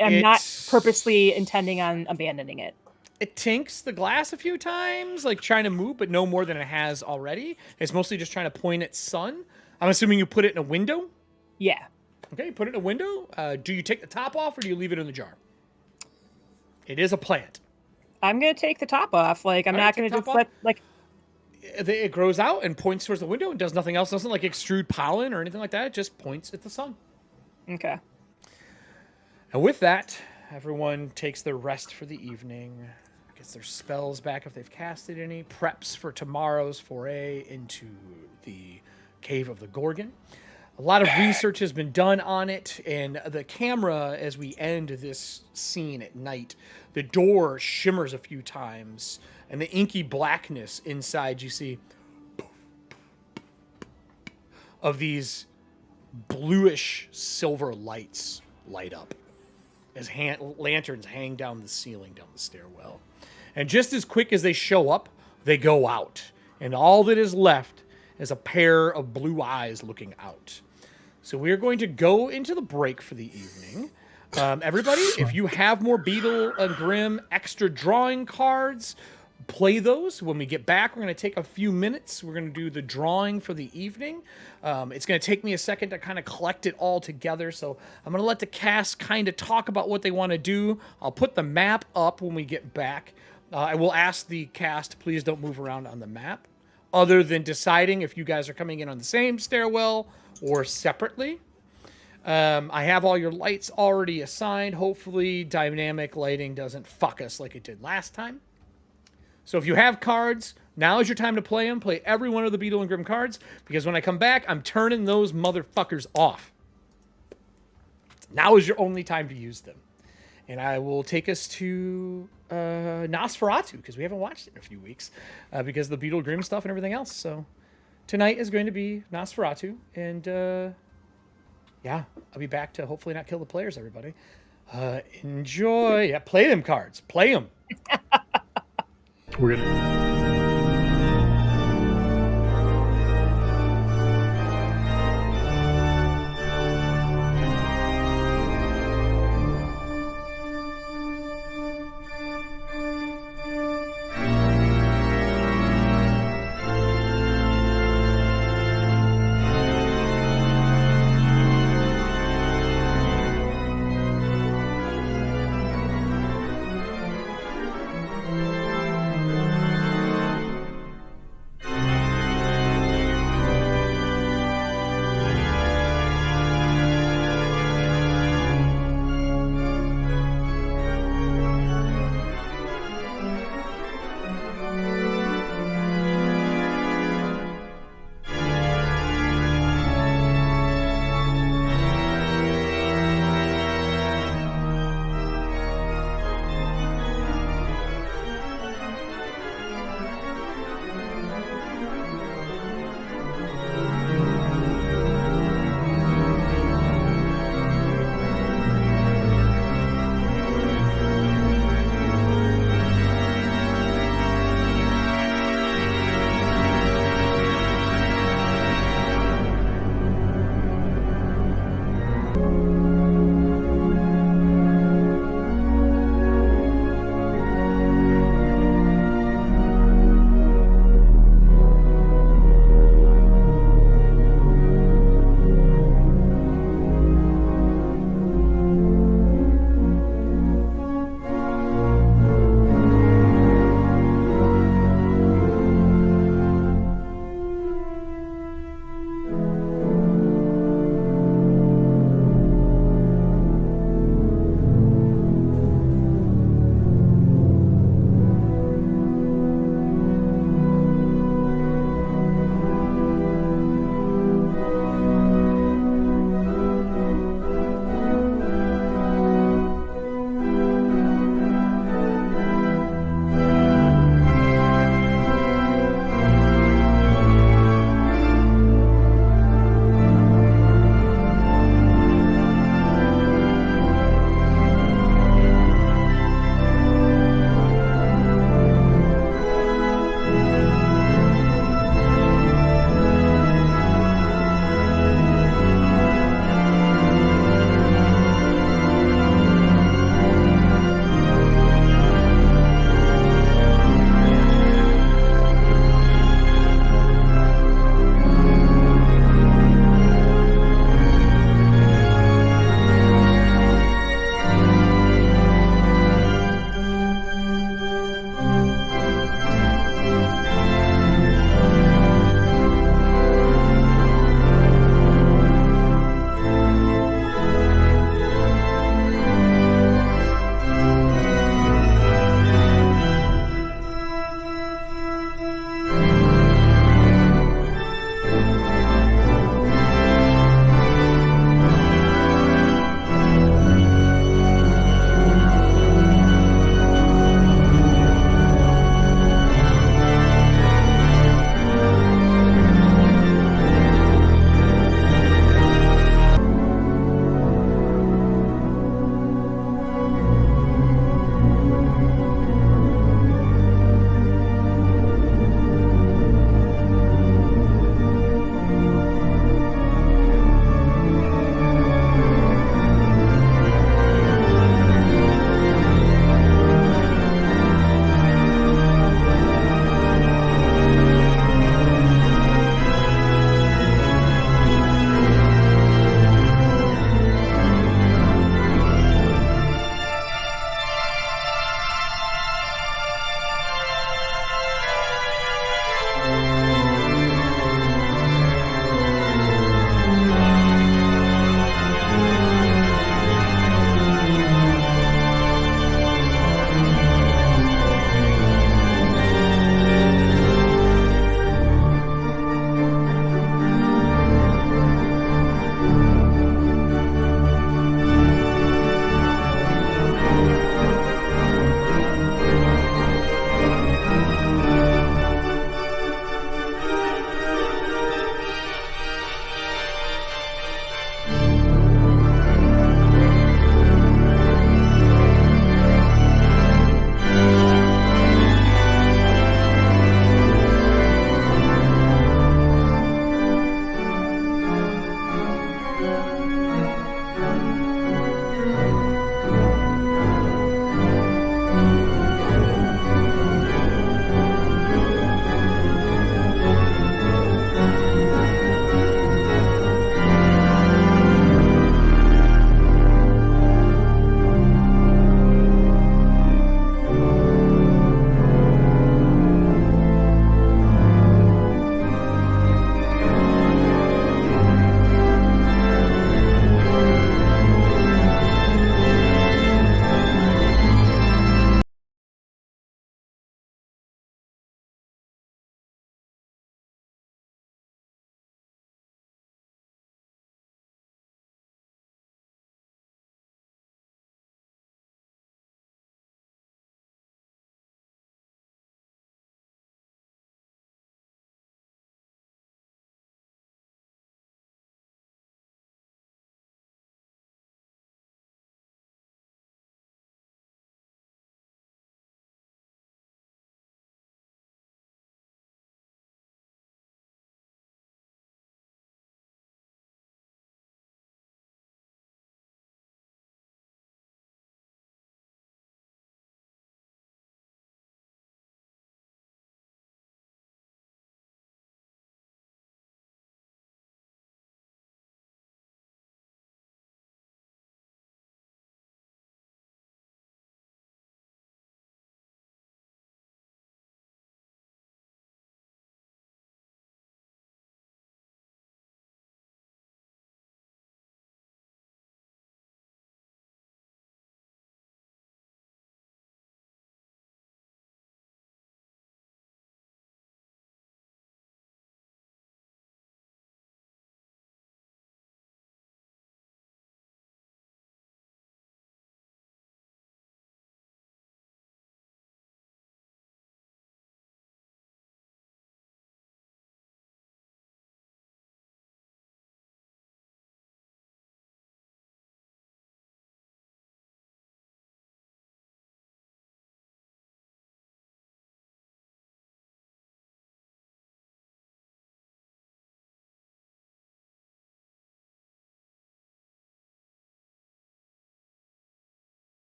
purposely intending on abandoning it. It tinks the glass a few times, like trying to move, but no more than it has already. It's mostly just trying to point at sun. I'm assuming you put it in a window? Yeah. Okay, put it in a window. Do you take the top off, or do you leave it in the jar? It is a plant. I'm going to take the top off. Like, I'm not going to just let, like... It grows out and points towards the window and does nothing else. It doesn't, like, extrude pollen or anything like that. It just points at the sun. Okay. And with that, everyone takes their rest for the evening, gets their spells back if they've casted any, preps for tomorrow's foray into the Cave of the Gorgon. A lot of research has been done on it, and the camera, as we end this scene at night, the door shimmers a few times, and the inky blackness inside, you see of these bluish silver lights light up as lanterns hang down the ceiling, down the stairwell. And just as quick as they show up, they go out. And all that is left is a pair of blue eyes looking out. So we're going to go into the break for the evening. Everybody, if you have more Beetle and Grimm extra drawing cards, play those. When we get back, we're going to take a few minutes. We're going to do the drawing for the evening. It's going to take me a second to kind of collect it all together. So I'm going to let the cast kind of talk about what they want to do. I'll put the map up when we get back. I will ask the cast, please don't move around on the map, other than deciding if you guys are coming in on the same stairwell or separately. I have all your lights already assigned. Hopefully dynamic lighting doesn't fuck us like it did last time. So if you have cards, now is your time to play them. Play every one of the Beetle and Grimm cards, because when I come back, I'm turning those motherfuckers off. Now is your only time to use them. and I will take us to Nosferatu, because we haven't watched it in a few weeks because of the Beetle Grimm stuff and everything else. So tonight is going to be Nosferatu, and yeah, I'll be back to hopefully not kill the players, everybody. Enjoy. Yeah, play them cards. Play them. We're gonna.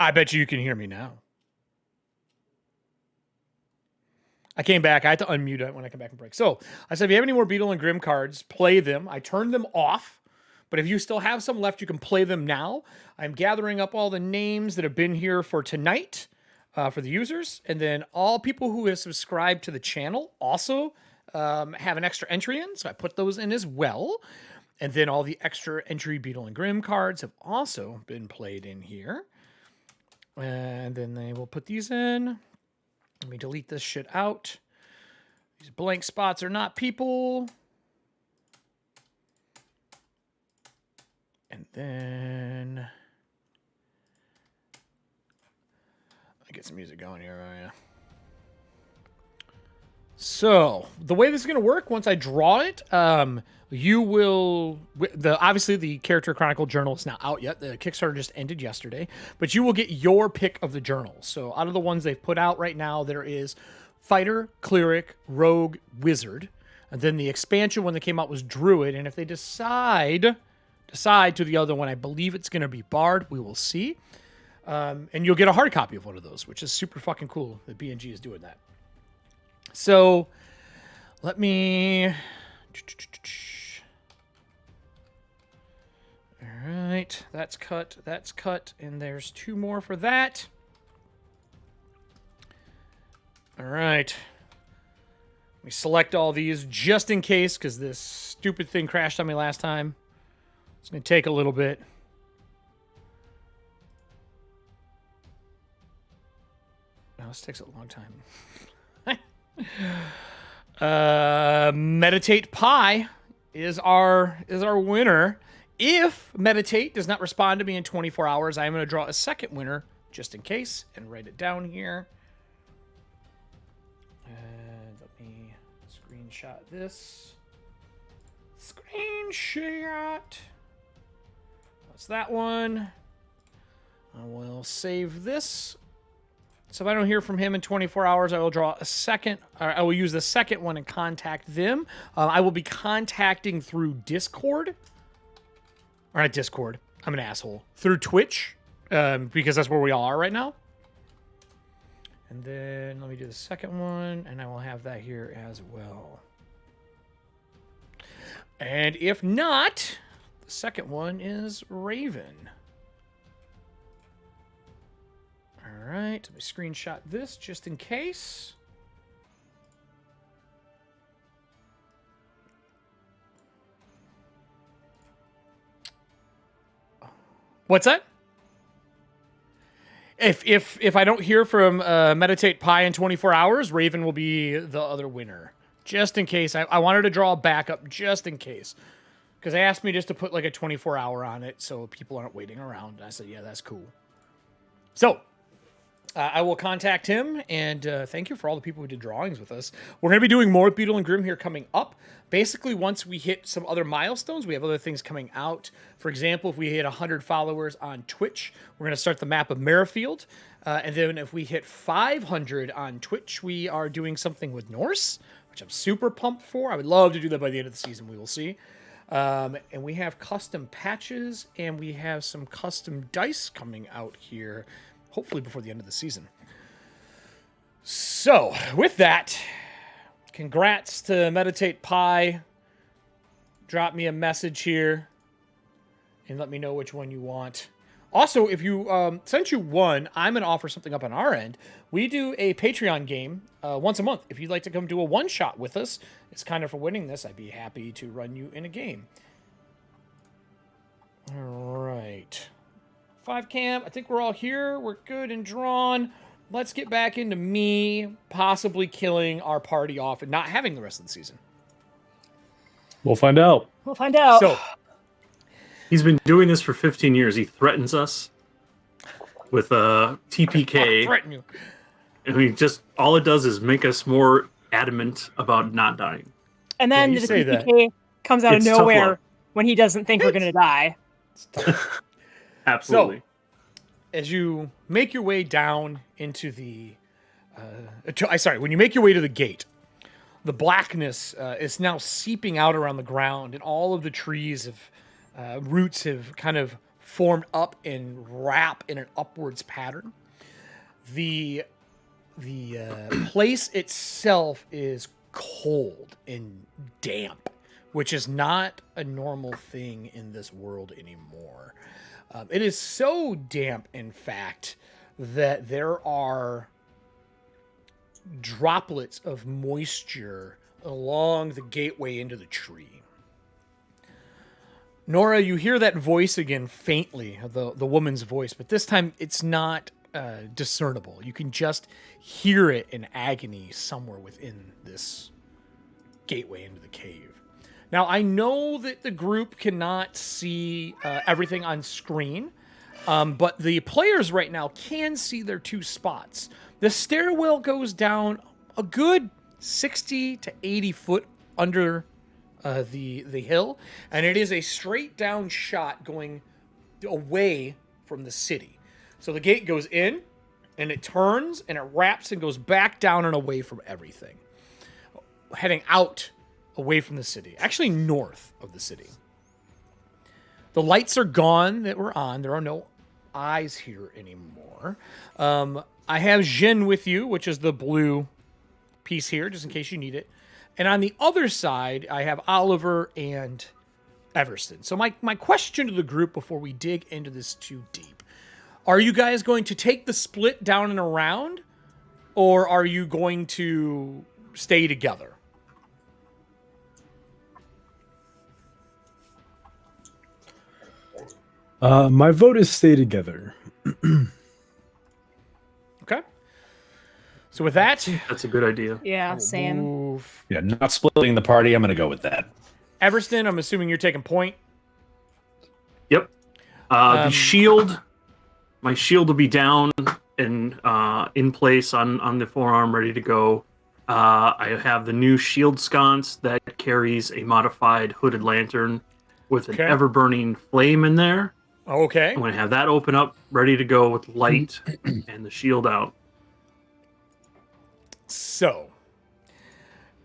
I bet you can hear me now. I came back. I had to unmute it when I come back from break. So I said, if you have any more Beetle and Grim cards, play them. I turned them off, but if you still have some left, you can play them now. I'm gathering up all the names that have been here for tonight for the users. And then all people who have subscribed to the channel also have an extra entry in. So I put those in as well. And then all the extra entry Beetle and Grim cards have also been played in here. And then they will put these in. Let me delete this shit out. These blank spots are not people. And then I get some music going here. Oh, yeah. So the way this is going to work, once I draw it, you will, obviously the Character Chronicle journal is not out yet. The Kickstarter just ended yesterday, but you will get your pick of the journals. So out of the ones they've put out right now, there is Fighter, Cleric, Rogue, Wizard. And then the expansion one that came out was Druid. And if they decide to the other one, I believe it's going to be Bard. We will see. And you'll get a hard copy of one of those, which is super fucking cool that B&G is doing that. So let me... All right, that's cut, and there's 2 more for that. All right. Let me select all these just in case, because this stupid thing crashed on me last time. It's going to take a little bit. Oh, this takes a long time. Meditate Pie is our winner. If Meditate does not respond to me in 24 hours, I am going to draw a second winner just in case and write it down here. And let me screenshot this. Screenshot. That's that one. I will save this. So if I don't hear from him in 24 hours, I will draw a second, or I will use the second one and contact them. I will be contacting through Discord. Or not Discord. I'm an asshole. Through Twitch, because that's where we all are right now. And then let me do the second one, and I will have that here as well. And if not, the second one is Raven. All right, let me screenshot this just in case. What's that? If I don't hear from Meditate Pie in 24 hours, Raven will be the other winner. Just in case. I wanted to draw a backup just in case. Because they asked me just to put like a 24-hour on it so people aren't waiting around. And I said, yeah, that's cool. So, I will contact him, and thank you for all the people who did drawings with us. We're going to be doing more with Beetle and Grim here coming up. Basically, once we hit some other milestones, we have other things coming out. For example, if we hit 100 followers on Twitch, we're going to start the map of Merrifield. And then if we hit 500 on Twitch, we are doing something with Norse, which I'm super pumped for. I would love to do that by the end of the season. We will see. And we have custom patches, and we have some custom dice coming out here, hopefully before the end of the season. So, with that, congrats to Meditate Pie. Drop me a message here and let me know which one you want. Also, if you, since you won, I'm going to offer something up on our end. We do a Patreon game once a month. If you'd like to come do a one-shot with us, it's kind of for winning this. I'd be happy to run you in a game. All right. 5 cam. I think we're all here. We're good and drawn. Let's get back into me possibly killing our party off and not having the rest of the season. We'll find out. We'll find out. So, He's been doing this for 15 years. He threatens us with a TPK. threaten you. I mean, just all it does is make us more adamant about not dying. And then you the say that. TPK comes out It's of tough nowhere luck. when he doesn't think we're going to die. Absolutely. So, as you make your way down into the... when you make your way to the gate, the blackness is now seeping out around the ground, and all of the trees have... roots have kind of formed up and wrap in an upwards pattern. The place itself is cold and damp, which is not a normal thing in this world anymore. It is so damp, in fact, that there are droplets of moisture along the gateway into the tree. Nora, you hear that voice again faintly, the woman's voice, but this time it's not discernible. You can just hear it in agony somewhere within this gateway into the cave. Now, I know that the group cannot see everything on screen, but the players right now can see their two spots. The stairwell goes down a good 60 to 80 foot under the hill, and it is a straight down shot going away from the city. So the gate goes in, and it turns, and it wraps and goes back down and away from everything, heading out away from the city, actually north of the city. The lights are gone that were on. There are no eyes here anymore. I have Jin with you, which is the blue piece here, just in case you need it. And on the other side, I have Oliver and Everston. So my question to the group before we dig into this too deep, are you guys going to take the split down and around, or are you going to stay together? My vote is stay together. Okay. So with that, That's a good idea. Yeah, same. move. Yeah, not splitting the party. I'm going to go with that. Everston, I'm assuming you're taking point. Yep. The shield, my shield will be down and in place on the forearm, ready to go. I have the new shield sconce that carries a modified hooded lantern with an Okay. ever-burning flame in there. Okay. I'm going to have that open up, ready to go with light and the shield out. So,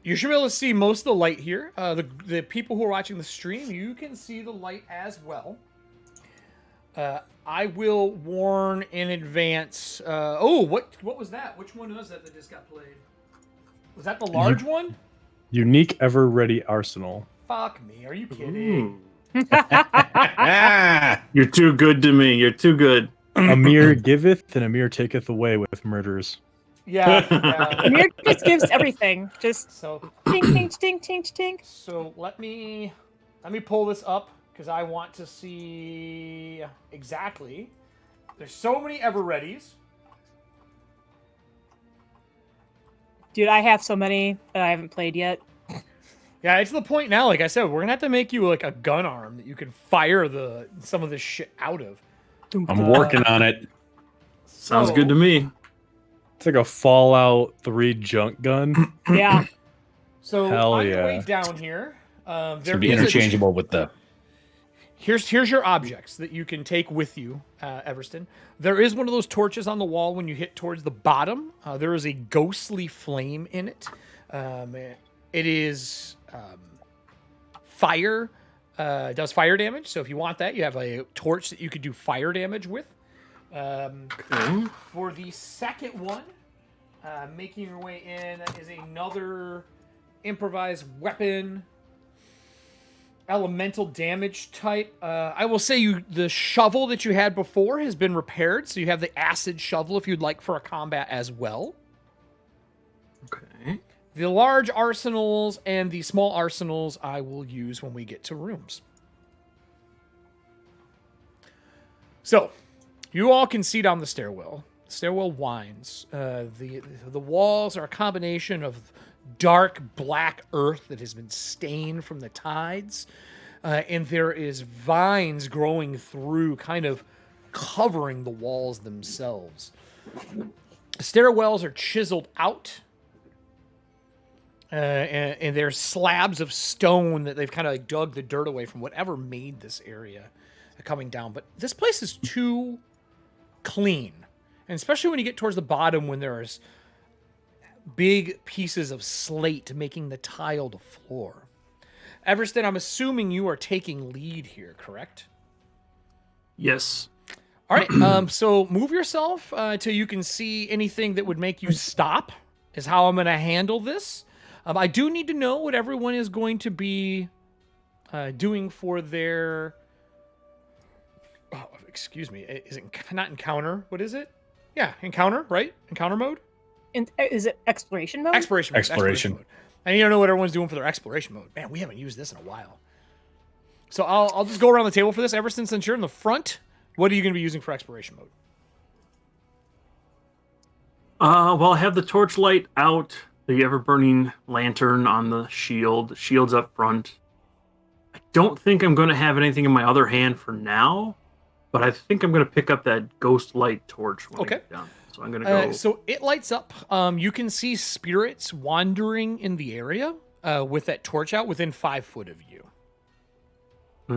you should be able to see most of the light here. The people who are watching the stream, you can see the light as well. I will warn in advance. What was that? Which one was that just got played? Was that the large one? Unique Ever Ready Arsenal. Fuck me. Are you kidding? You're too good to me. You're too good. Amir giveth and Amir taketh away with murders. Yeah. Amir just gives everything. Just So, tink, tink, tink, tink, tink. so let me pull this up because I want to see exactly. There's so many ever-readies. Dude, I have so many that I haven't played yet. Yeah, it's the point now. Like I said, we're gonna have to make you like a gun arm that you can fire some of this shit out of. I'm working on it. Sounds So- good to me. It's like a Fallout 3 junk gun. Yeah. So Hell on the yeah. way down here, It's there going to be is interchangeable with the... Here's your objects that you can take with you, Everston. There is one of those torches on the wall when you hit towards the bottom. There is a ghostly flame in it. It is fire. It does fire damage. So if you want that, you have a torch that you could do fire damage with. For the second one, making your way in is another improvised weapon. Elemental damage type. I will say the shovel that you had before has been repaired, so you have the acid shovel if you'd like for a combat as well. Okay. The large arsenals and the small arsenals I will use when we get to rooms. So, you all can see down the stairwell. The stairwell winds. The walls are a combination of dark black earth that has been stained from the tides, and there is vines growing through, kind of covering the walls themselves. The stairwells are chiseled out, and there's slabs of stone that they've kind of like dug the dirt away from whatever made this area coming down. But this place is too clean, and especially when you get towards the bottom, when there's big pieces of slate making the tiled floor. Everston, I'm assuming you are taking lead here, correct? Yes. All right. So move yourself till you can see anything that would make you stop. Is how I'm going to handle this. I do need to know what everyone is going to be doing for their. Oh, excuse me. Is it not encounter? What is it? Yeah, encounter. Right? Encounter mode. And is it exploration mode? Exploration mode. Exploration. Mode. I need to know what everyone's doing for their exploration mode. Man, we haven't used this in a while. So I'll just go around the table for this. Everston, since you're in the front, what are you going to be using for exploration mode? Well, I have the torchlight out, the ever-burning lantern on the shield. The shield's up front. I don't think I'm going to have anything in my other hand for now, but I think I'm going to pick up that ghost light torch when I get done. So I'm going to go... So it lights up. You can see spirits wandering in the area with that torch out within 5 foot of you.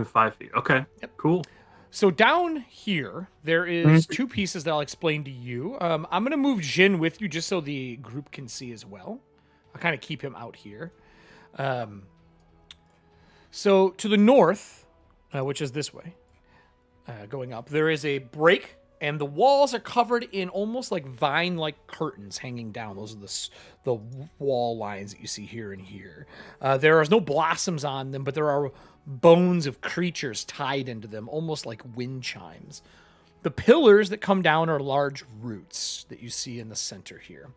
5 feet. Okay. Yep. Cool. So down here, there is 2 pieces that I'll explain to you. I'm going to move Jin with you just so the group can see as well. I'll kind of keep him out here. So to the north, which is this way, going up, there is a break, and the walls are covered in almost like vine-like curtains hanging down. Those are the wall lines that you see here and here. There are no blossoms on them, but there are bones of creatures tied into them, almost like wind chimes. The pillars that come down are large roots that you see in the center here.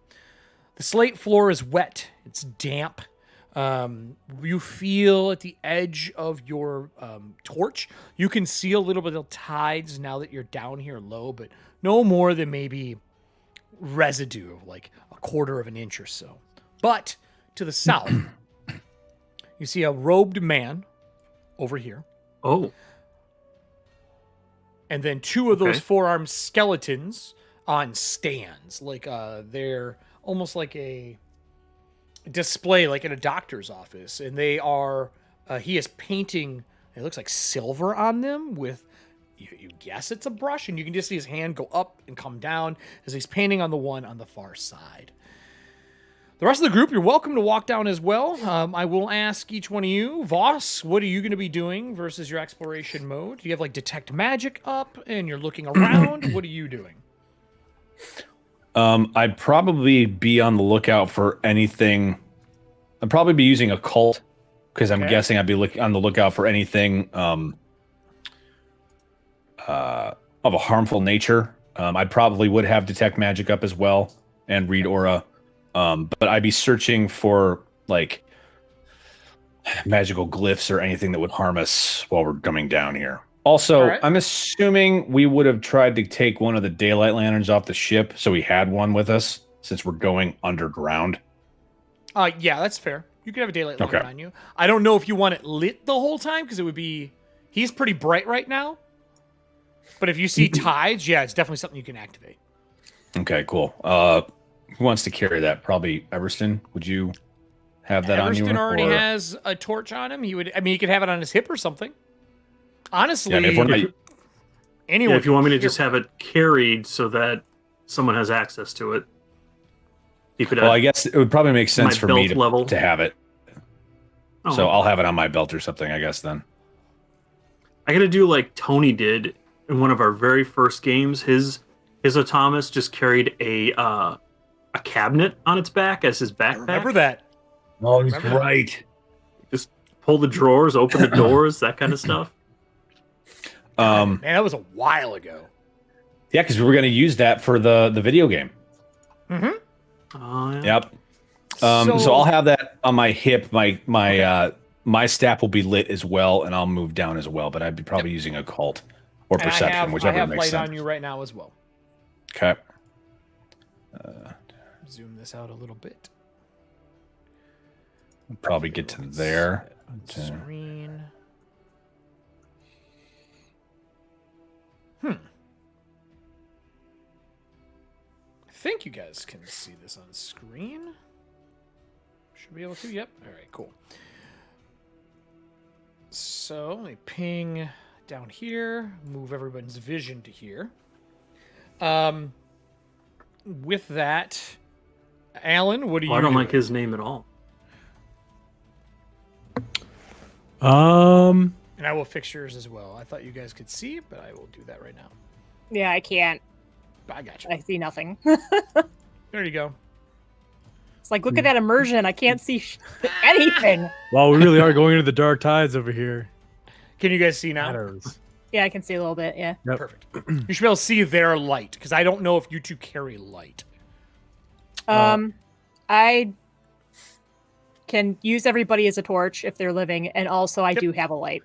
The slate floor is wet. It's damp. You feel at the edge of your torch, you can see a little bit of tides now that you're down here low, but no more than maybe residue of like a quarter of an inch or so. But to the south, you see a robed man over here. Oh. And then 2 of those 4-armed skeletons on stands. Like they're almost like a display like in a doctor's office. And they are, he is painting, it looks like silver on them with, you guess it's a brush. And you can just see his hand go up and come down as he's painting on the one on the far side. The rest of the group, you're welcome to walk down as well. I will ask each one of you, Voss, what are you going to be doing versus your exploration mode? Do you have like detect magic up and you're looking around? What are you doing? I'd probably be on the lookout for anything. I'd probably be using occult because I'm guessing I'd be on the lookout for anything of a harmful nature. I probably would have detect magic up as well and read aura. But I'd be searching for like magical glyphs or anything that would harm us while we're coming down here. Also, I'm assuming we would have tried to take one of the daylight lanterns off the ship, so we had one with us since we're going underground. Yeah, that's fair. You can have a daylight lantern on you. I don't know if you want it lit the whole time because it would be. He's pretty bright right now. But if you see tides, yeah, it's definitely something you can activate. Okay, cool. Who wants to carry that? Probably Everston. Would you have that on you? Everston already has a torch on him. He would. I mean, he could have it on his hip or something. Honestly, anyone. If you want me to just have it carried so that someone has access to it, you could. Well, I guess it would probably make sense for me to have it. Oh. So I'll have it on my belt or something, I guess. Then I got to do like Tony did in one of our very first games. His Autonomous just carried a cabinet on its back as his backpack. I remember that. Oh, he's right. Just pull the drawers, open the doors, that kind of stuff. Man, that was a while ago. Yeah, because we were going to use that for the video game. Yeah. Yep. So I'll have that on my hip. My staff will be lit as well, and I'll move down as well. But I'd be probably using occult or perception, whichever I have makes light sense. on you right now as well. Okay. Zoom this out a little bit. We'll probably get to there. Screen. I think you guys can see this on screen. Should be able to. Yep. All right. Cool. So let me ping down here. Move everyone's vision to here. With that, Alan, what do you? I don't like his name at all. And And I will fix yours as well. I thought you guys could see, but I will do that right now. Yeah, I can't. I got you. I see nothing. There you go. It's like, look at that immersion. I can't see anything. Wow, we really are going into the dark tides over here. Can you guys see now? Shadows. Yeah, I can see a little bit. Yeah. Yep. Perfect. You should be able to see their light, because I don't know if you two carry light. I can use everybody as a torch if they're living, and also I do have a light.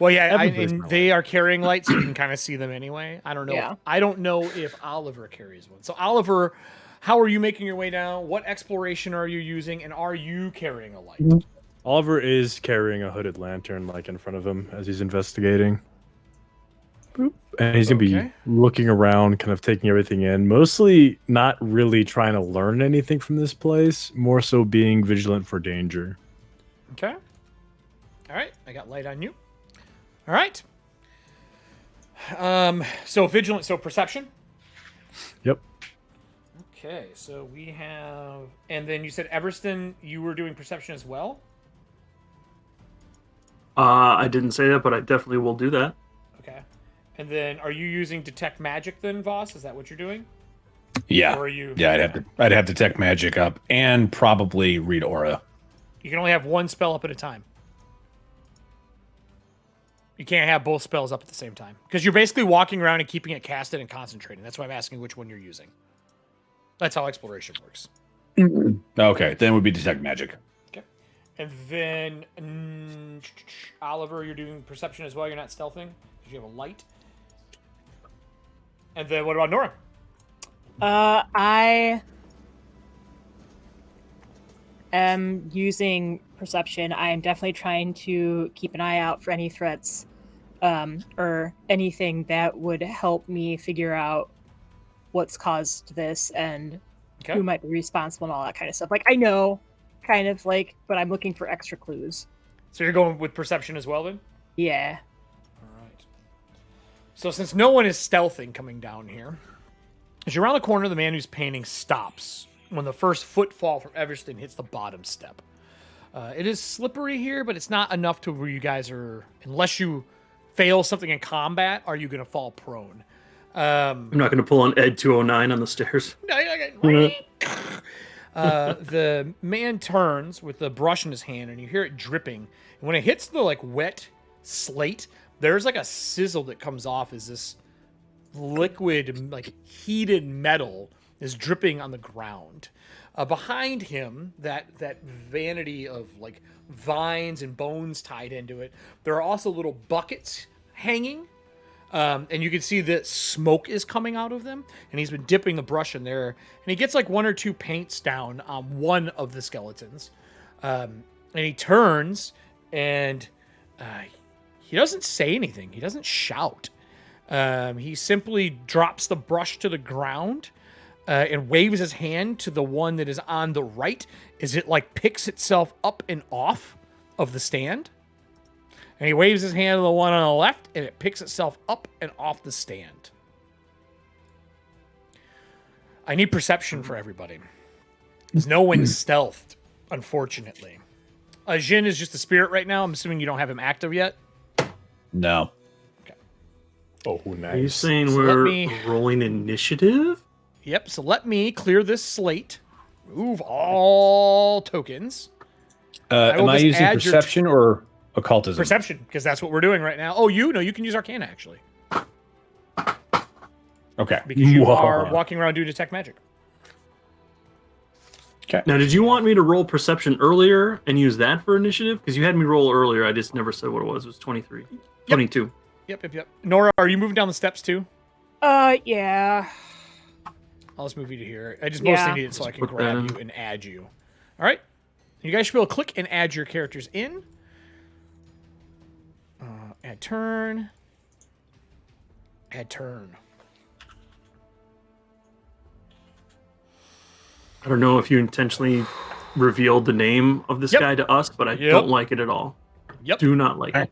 Well, yeah, Everybody's and got they are carrying light, so you can kind of see them anyway. I don't know. Yeah. I don't know if Oliver carries one. So, Oliver, how are you making your way down? What exploration are you using, and are you carrying a light? Oliver is carrying a hooded lantern like in front of him as he's investigating. Boop. And he's going to Okay. be looking around, kind of taking everything in, mostly not really trying to learn anything from this place, more so being vigilant for danger. Okay. All right, I got light on you. All right. So vigilant, so perception. Yep. Okay, so we have, and then you said Everston, you were doing perception as well. I didn't say that, but I definitely will do that. Okay, and then are you using detect magic then, Voss? Is that what you're doing? Yeah. Or are you? Yeah, I'd have detect magic up and probably read aura. You can only have one spell up at a time. You can't have both spells up at the same time because you're basically walking around and keeping it casted and concentrating. That's why I'm asking which one you're using. That's how exploration works. Okay, then it would be detect magic. Okay. And then, Oliver, you're doing perception as well. You're not stealthing because you have a light. And then what about Nora? I am using perception. I am definitely trying to keep an eye out for any threats, or anything that would help me figure out what's caused this and Okay. who might be responsible and all that kind of stuff. Like, I know, kind of like, but I'm looking for extra clues. So you're going with perception as well then? Yeah. All right. So since no one is stealthing coming down here, as you're around the corner, the man who's painting stops when the first footfall from Everston hits the bottom step. It is slippery here, but it's not enough to where you guys are, unless you fail something in combat, are you going to fall prone? I'm not going to pull on Ed 209 on the stairs. The man turns with the brush in his hand, and you hear it dripping. And when it hits the like wet slate, there's like a sizzle that comes off as this liquid, like heated metal is dripping on the ground. Behind him, that vanity of like vines and bones tied into it, there are also little buckets hanging. And you can see that smoke is coming out of them, and he's been dipping the brush in there, and he gets like one or two paints down on one of the skeletons. And he turns, and he doesn't say anything. He doesn't shout. He simply drops the brush to the ground and waves his hand to the one that is on the right as it like picks itself up and off of the stand. And he waves his hand to the one on the left, and it picks itself up and off the stand. I need perception for everybody. There's no one stealthed, unfortunately. Jin is just a spirit right now. I'm assuming you don't have him active yet. No. Oh, Are you nice. saying So we're rolling initiative? Yep, so let me clear this slate. Remove all tokens. Am will I just using add your perception or occultism? Perception, because that's what we're doing right now. Oh, you can use Arcana, actually. Okay. Because you Whoa. are walking around doing detect magic. Okay. Now, did you want me to roll perception earlier and use that for initiative? Because you had me roll earlier. I just never said what it was. It was 23. 22. Yep. Nora, are you moving down the steps too? Yeah. I'll just move you to here. I just Yeah. mostly need it so I can Put that grab in. you and add you. All right. You guys should be able to click and add your characters in. Add turn. Add turn. I don't know if you intentionally revealed the name of this Yep. guy to us, but I Yep. don't like it at all. Yep. Do not like it.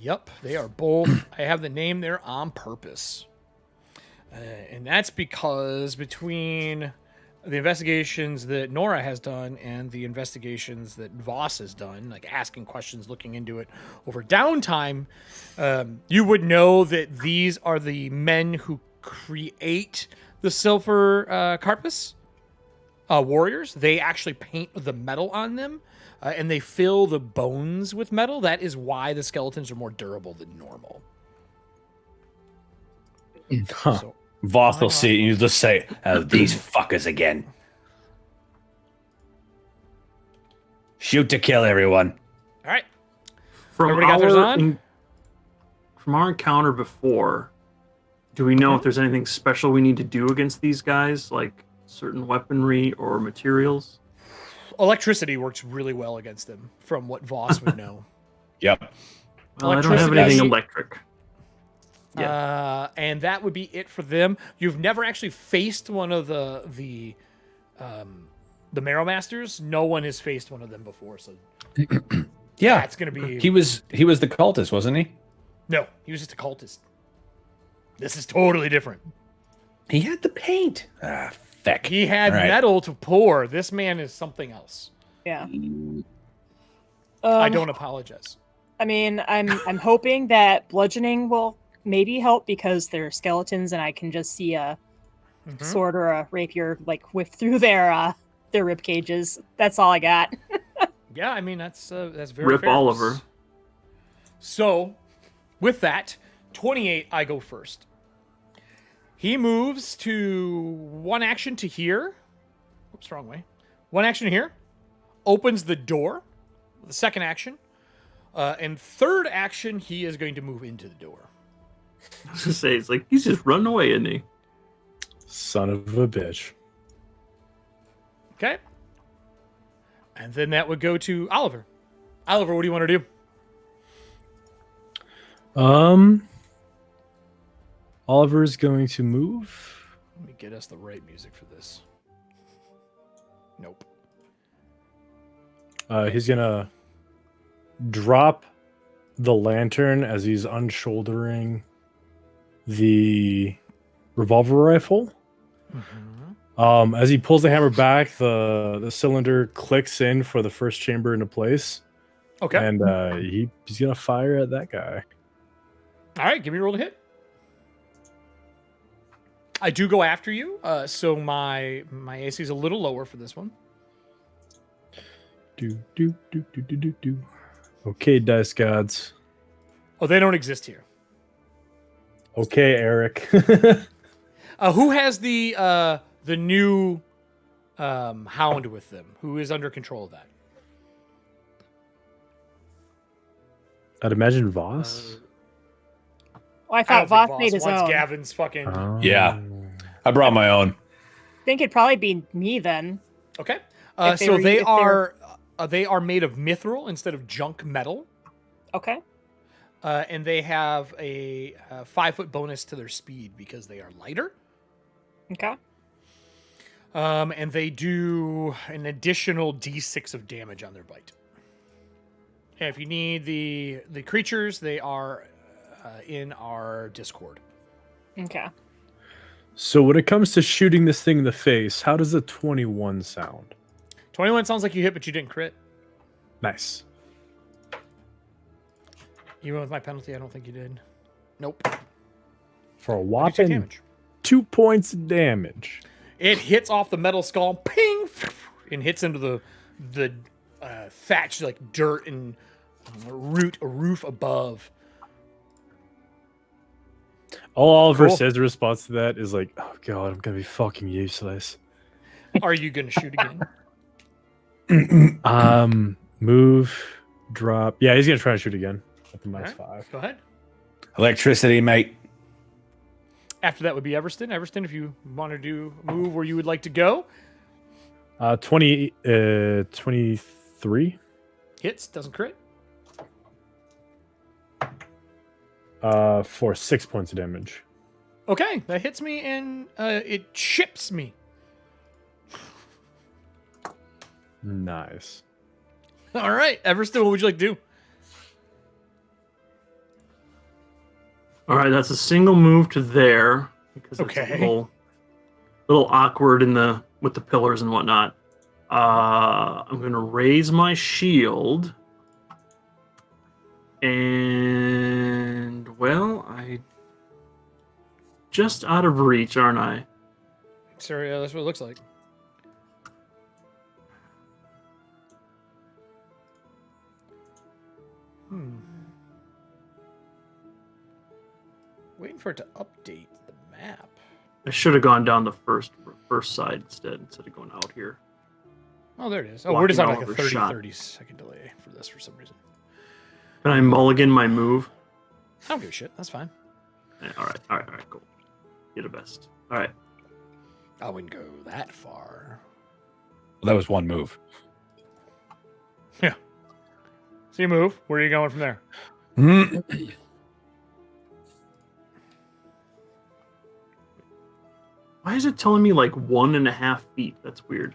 Yep. They are both. I have the name there on purpose. And that's because between the investigations that Nora has done and the investigations that Voss has done, like asking questions, looking into it over downtime, you would know that these are the men who create the silver carpus warriors. They actually paint the metal on them, and they fill the bones with metal. That is why the skeletons are more durable than normal. Huh. So, Voss will see it and you just say, oh, these fuckers again. Shoot to kill, everyone. all right. From Everybody got theirs on? From our encounter before, do we know if there's anything special we need to do against these guys, like certain weaponry or materials? Electricity works really well against them, from what Voss would know. Yep. Well, I don't have Electricity- anything electric. And that would be it for them. You've never actually faced one of the Marrow Masters. No one has faced one of them before, so Yeah. that's gonna be. He was the cultist, wasn't he? No, he was just a cultist. This is totally different. He had the paint. Ah, feck. He had All right. metal to pour. This man is something else. Yeah. I don't apologize. I mean, I'm hoping that bludgeoning will maybe help because they're skeletons, and I can just see a sword or a rapier like whip through their rib cages. That's all I got. Yeah, I mean that's very Rip fair. Oliver. So, with that, 28, I go first. He moves to one action to here. Oops, wrong way. One action here. Opens the door. The second action. And third action, he is going to move into the door. I was gonna say, it's like he's just running away, isn't he? Son of a bitch. Okay. And then that would go to Oliver. Oliver, what do you want to do? Oliver's going to move. Let me get us the right music for this. Nope. He's gonna drop the lantern as he's unshouldering the revolver rifle. As he pulls the hammer back, the cylinder clicks in for the first chamber into place. Okay. And he's gonna fire at that guy. All right, give me a roll to hit. I do go after you, so my AC is a little lower for this one. Do. Okay, dice gods. Oh, they don't exist here. Okay, Erik. Who has the new hound with them? Who is under control of that? I'd imagine Voss. Well, I I thought don't Voss think made his wants own. Gavin's fucking. Yeah. I brought my own. I think it'd probably be me then. Okay. If they So were- they if they were- are made of mithril instead of junk metal, Okay. and they have a 5-foot bonus to their speed because they are lighter. Okay. And they do an additional D6 of damage on their bite. And if you need the creatures, they are in our Discord. Okay. So when it comes to shooting this thing in the face, how does a 21 sound? 21 sounds like you hit, but you didn't crit. Nice. Even with my penalty, I don't think you did. Nope. For a You take whopping damage. 2 points of damage. It hits off the metal skull, ping, and hits into the thatch, like dirt and a roof above. All Oliver Cool. says in response to that is like, oh god, I'm gonna be fucking useless. Are you going to shoot again? Move, drop. Yeah, he's gonna try and shoot again at the minus Alright. 5. Go ahead. Electricity, mate. After that would be Everston. Everston, if you want to do a move where you would like to go. 23. Hits, doesn't crit. For 6 points of damage. Okay, that hits me and it chips me. Nice. All right, Everston, what would you like to do? All right, that's a single move to there because it's Okay. a little awkward in the with the pillars and whatnot. I'm going to raise my shield. And, well, I just out of reach, aren't I? Sorry, that's what it looks like. Waiting for it to update the map. I should have gone down the first side instead of going out here. Oh, there it is. Oh, we're just on like a Blocking all 30 second delay for this for some reason. Can I mulligan my move? I don't give a shit. That's fine. Yeah, all right, cool. You're the best. All right. I wouldn't go that far. Well, that was one move. Yeah. So you move. Where are you going from there? Why is it telling me like 1.5 feet? That's weird.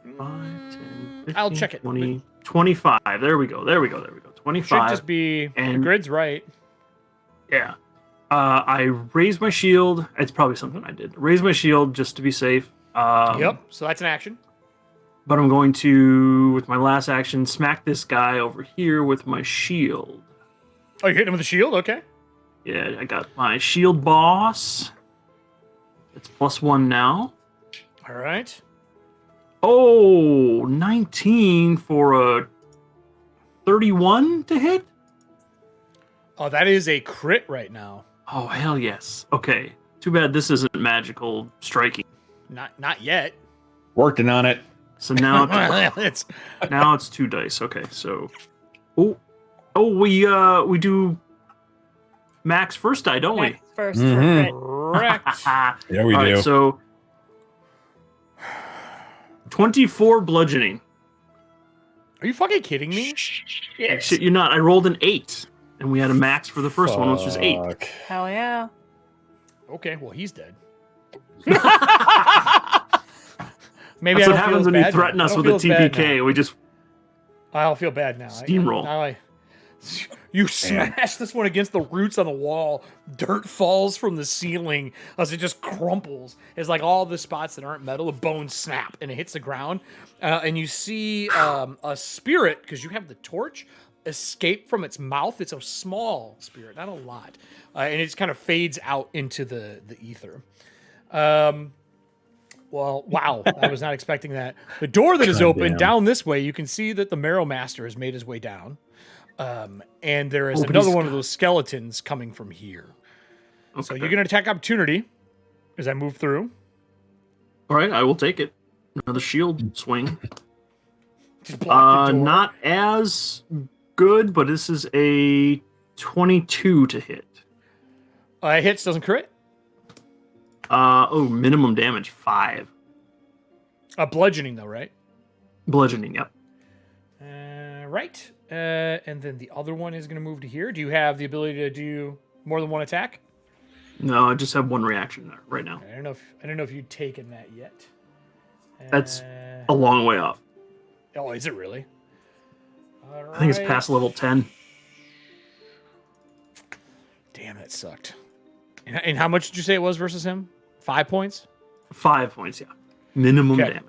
5, 10, 15, I'll check it. 20, 25. There we go. 25. Should just be the and- grid's right. Yeah. I raised my shield. It's probably something I did. Raise my shield just to be safe. Yep. So that's an action. But I'm going to, with my last action, smack this guy over here with my shield. Oh, you're hitting him with a shield? Okay. Yeah, I got my shield boss. It's +1 now. All right. Oh, 19 for a 31 to hit? Oh, that is a crit right now. Oh, hell yes. Okay. Too bad this isn't magical striking. Not yet. Working on it. So now It's now it's 2 dice. Okay, so we do max first die, don't we? Max first Mhm. for crit. correct. Yeah, we All do. right, so 24 bludgeoning. Are you fucking kidding me? Shit, you're not. I rolled an 8, and we had a max for the first one, which was 8. Fuck. Hell yeah. Okay, well he's dead. Maybe That's I what don't feel happens as when you bad threaten now. us I with don't a feel as bad TPK. now. We just I don't feel bad now. Steamroll. You smash this one against the roots on the wall. Dirt falls from the ceiling as it just crumples. It's like all the spots that aren't metal, the bones snap and it hits the ground. And you see a spirit, because you have the torch, escape from its mouth. It's a small spirit, not a lot. And it just kind of fades out into the ether. Well, wow, I was not expecting that. The door that is open Goddamn. down this way, you can see that the Marrow Master has made his way down. And there is Oh, but another he's one of got- those skeletons coming from here. So Okay. you get an attack opportunity as I move through. All right, I will take it. Another shield swing. Just block the door. Not as good, but this is a 22 to hit. Hits, doesn't crit. Minimum damage 5. Bludgeoning, though, right? Bludgeoning, yep. Right. And then the other one is going to move to here. Do you have the ability to do more than one attack? No, I just have one reaction there right now. I don't know if you'd taken that yet. That's a long way off. Oh, is it really? I think it's past level 10. Damn, that sucked. And how much did you say it was versus him? 5 points? 5 points, yeah. Minimum Okay. damage.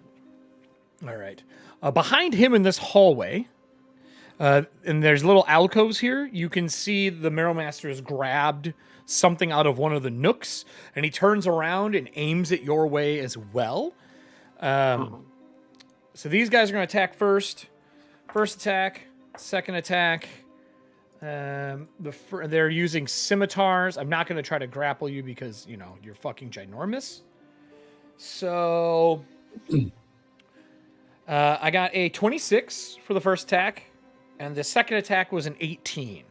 All right. Behind him in this hallway, and there's little alcoves here, you can see the Marrow Master has grabbed something out of one of the nooks, and he turns around and aims it your way as well. So these guys are going to attack first. First attack, second attack. They're using scimitars. I'm not going to try to grapple you because, you know, you're fucking ginormous. So I got a 26 for the first attack, and the second attack was an 18.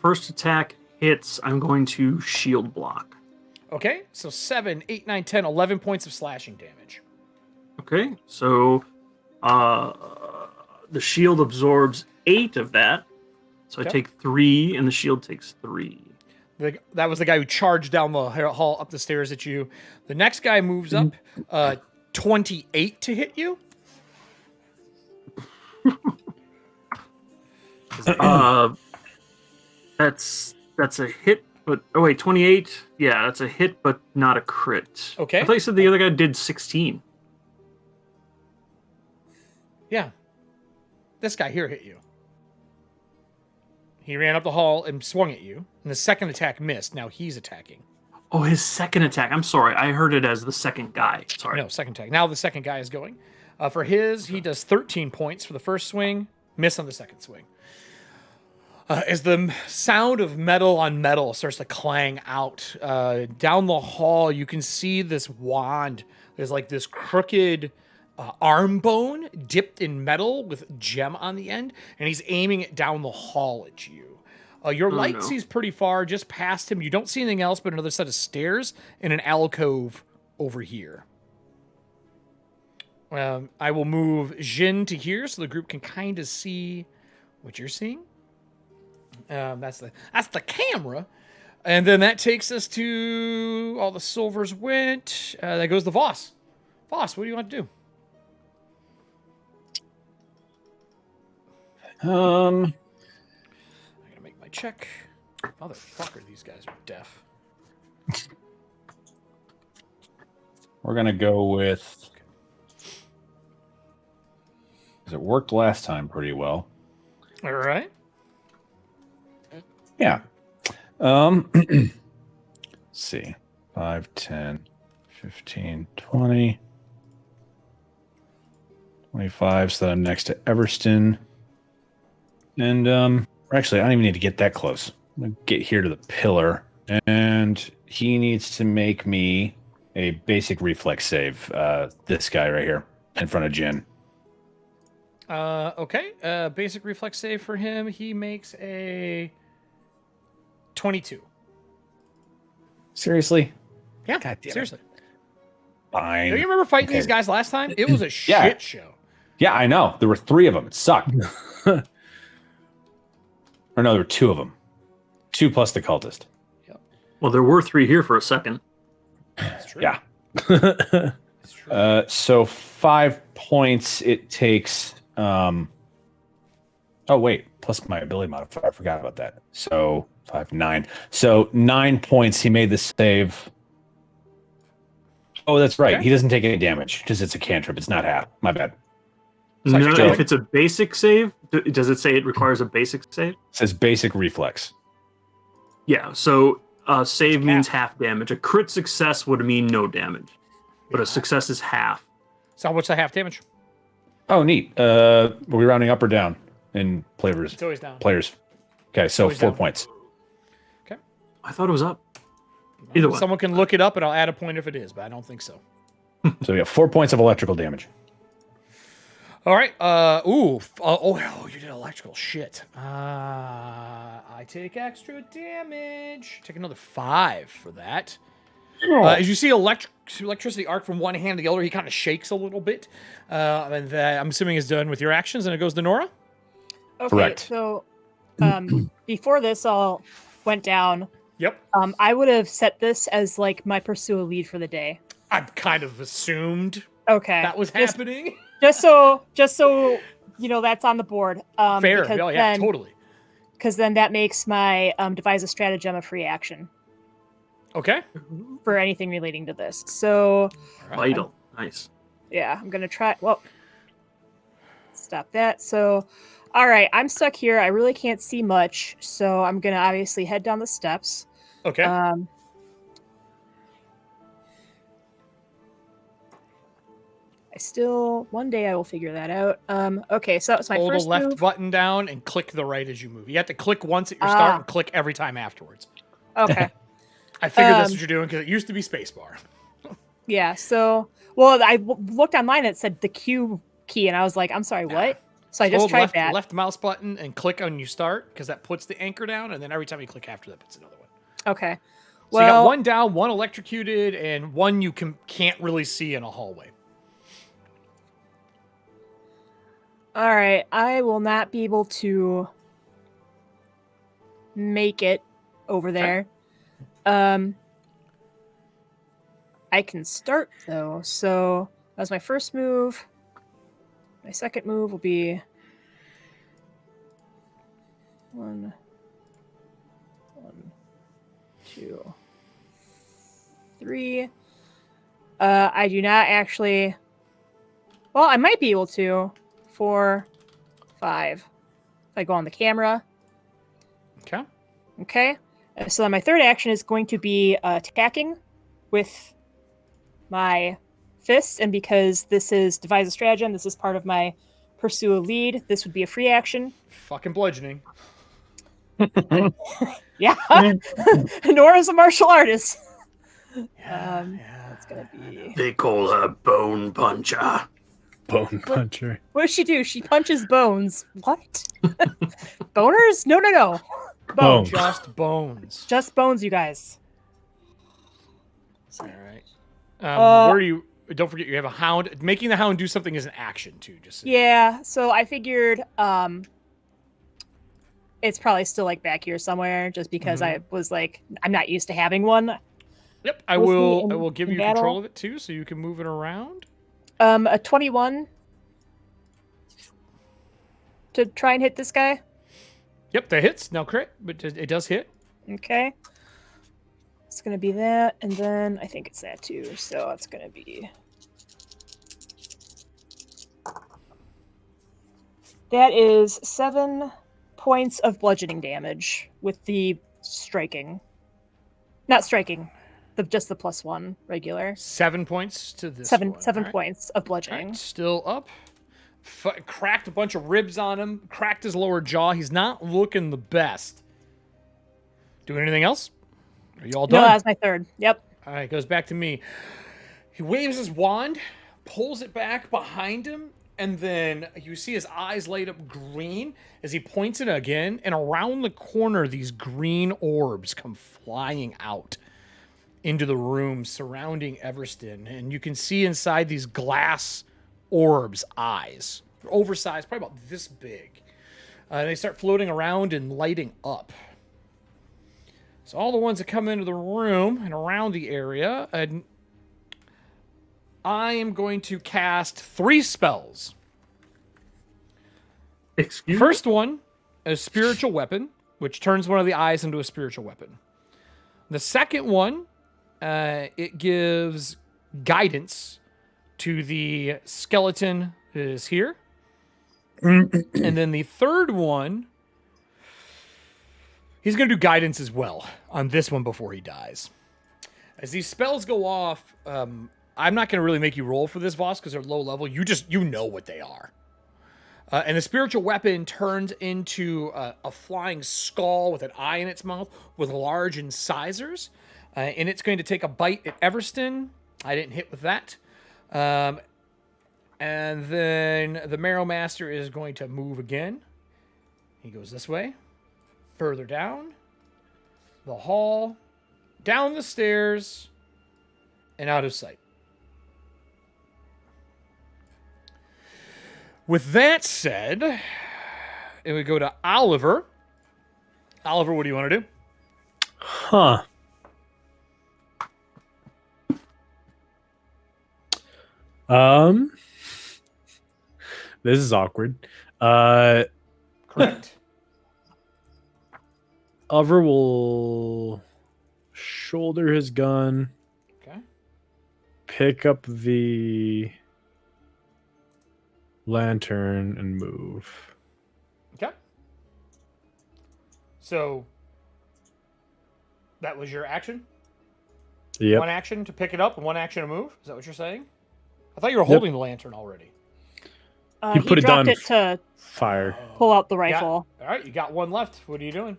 First attack hits, I'm going to shield block. Okay, so 7, 8, 9, 10, 11 points of slashing damage. Okay, so the shield absorbs 8 of that. So I Okay. take 3, and the shield takes 3. That was the guy who charged down the hall up the stairs at you. The next guy moves up, 28 to hit you. That's a hit But, oh wait, 28? Yeah, that's a hit, but not a crit. Okay. I thought you said the other guy did 16. Yeah. This guy here hit you. He ran up the hall and swung at you, and the second attack missed. Now he's attacking. Oh, his second attack. I'm sorry. I heard it as the second guy. Sorry. No, second attack. Now the second guy is going. For his, he does 13 points for the first swing, miss on the second swing. As the sound of metal on metal starts to clang out, down the hall, you can see this wand. There's like this crooked arm bone dipped in metal with gem on the end, and he's aiming it down the hall at you. Your light sees pretty far, just past him. You don't see anything else but another set of stairs and an alcove over here. I will move Jin to here so the group can kind of see what you're seeing. That's the camera. And then that takes us to all the silvers went. That goes to Voss. Voss, what do you want to do? I gotta make my check. Motherfucker, these guys are deaf. We're gonna go with, because it worked last time pretty well. All right. Yeah. Let's see. 5, 10, 15, 20, 25. So I'm next to Everston. And actually, I don't even need to get that close. I'm going to get here to the pillar. And he needs to make me a basic reflex save. This guy right here in front of Jin. Okay. Basic reflex save for him. He makes a 22. Seriously? Yeah, God damn it. seriously. Fine. Do you remember fighting these guys last time? It was a shit show. Yeah, I know. There were 3 of them. It sucked. Or no, there were 2 of them. 2 plus the cultist. Yep. Well, there were 3 here for a second. That's true. Yeah. That's true. So 5 points it takes. Oh, wait. Plus my ability modifier. I forgot about that. So 5, 9. So 9 points. He made the save. Oh, that's right. Okay. He doesn't take any damage because it's a cantrip. It's not half. My bad. No, actually if it's a basic save, does it say it requires a basic save? It says basic reflex. Yeah, so save means half damage. A crit success would mean no damage, but a success is half. So what's the half damage? Oh, neat. Are we rounding up or down in players? It's always down. Players. Okay, so always 4 down. points. I thought it was up. Either way. Someone can look it up and I'll add a point if it is, but I don't think so. So we have 4 points of electrical damage. All right. You did electrical shit. I take extra damage. Take another 5 for that. As you see electricity arc from one hand to the other, he kind of shakes a little bit. And that, I'm assuming, is done with your actions, and it goes to Nora. Okay, Correct. so before this all went down, Yep. I would have set this as like my pursue a lead for the day. I've kind of assumed Okay, that was just, happening. just so you know that's on the board. Fair. because Oh, yeah, then, totally. Because then that makes my devise a stratagem a free action Okay. for anything relating to this. So All right. Vital. Nice. yeah, I'm gonna try. Well, stop that. So, all right, I'm stuck here. I really can't see much, so I'm gonna obviously head down the steps. Okay. One day I will figure that out. Okay, so that was my Hold first the left move. button down and click the right as you move. You have to click once at your start and click every time afterwards. Okay. I figured that's what you're doing because it used to be spacebar. Yeah, so, well, I looked online and it said the Q key, and I was like, I'm sorry, what? So I just Hold tried that. left mouse button and click on you start because that puts the anchor down, and then every time you click after that puts another one. Okay. So you got one down, one electrocuted, and one you can't really see in a hallway. All right, I will not be able to make it over there. I can start though. So that was my first move. My second move will be 2, 3. I do not actually. Well, I might be able to. 4, 5. If I go on the camera. Okay. Okay. So then my third action is going to be attacking with my fists, and because this is devise a stratagem, this is part of my pursue a lead. This would be a free action. Fucking bludgeoning. Yeah. Nora's a martial artist. Yeah. That's gonna be. They call her Bone Puncher. Bone puncher. What does she do? She punches bones. What? Boners? No. Bones. Just bones. Just bones, you guys. All right. Where do you? Don't forget, you have a hound. Making the hound do something is an action too. Just so Yeah. So I figured it's probably still like back here somewhere, just because I was like, I'm not used to having one. Yep. I With me will. in- I will give in you battle? control of it too, so you can move it around. A 21 to try and hit this guy. Yep, that hits. Now crit, but it does hit. Okay. It's gonna be that, and then I think it's that too. So it's gonna be. That is 7 points of bludgeoning damage with the striking. Not striking, just the +1 regular. 7 points to this. Seven one. All right. points of All bludgeoning. right, still up. Cracked a bunch of ribs on him. Cracked his lower jaw. He's not looking the best. Doing anything else? Are you all No, done? that's my third. Yep. All right, goes back to me. He waves his wand, pulls it back behind him, and then you see his eyes light up green as he points it again, and around the corner, these green orbs come flying out into the room surrounding Everston, and you can see inside these glass orbs eyes. They're oversized, probably about this big. They start floating around and lighting up. So all the ones that come into the room and around the area, and I am going to cast 3 spells. Excuse me? First one, a spiritual weapon, which turns one of the eyes into a spiritual weapon. The second one, it gives guidance to the skeleton that is here. And then the third one, he's going to do guidance as well on this one before he dies. As these spells go off, I'm not going to really make you roll for this, Voss, because they're low level. You know what they are. And the spiritual weapon turns into a flying skull with an eye in its mouth with large incisors. And it's going to take a bite at Everston. I didn't hit with that. And then the Marrow Master is going to move again. He goes this way. Further down. The hall. Down the stairs. And out of sight. With that said, and we go to Oliver. Oliver, what do you want to do? Huh. This is awkward. Correct. Oliver will shoulder his gun, Okay. pick up the lantern, and move. Okay. So that was your action? Yep. One action to pick it up and one action to move? Is that what you're saying? I thought you were holding the lantern already. You put it dropped down. it to Fire. pull out the Yeah. rifle. All right, you got one left. What are you doing?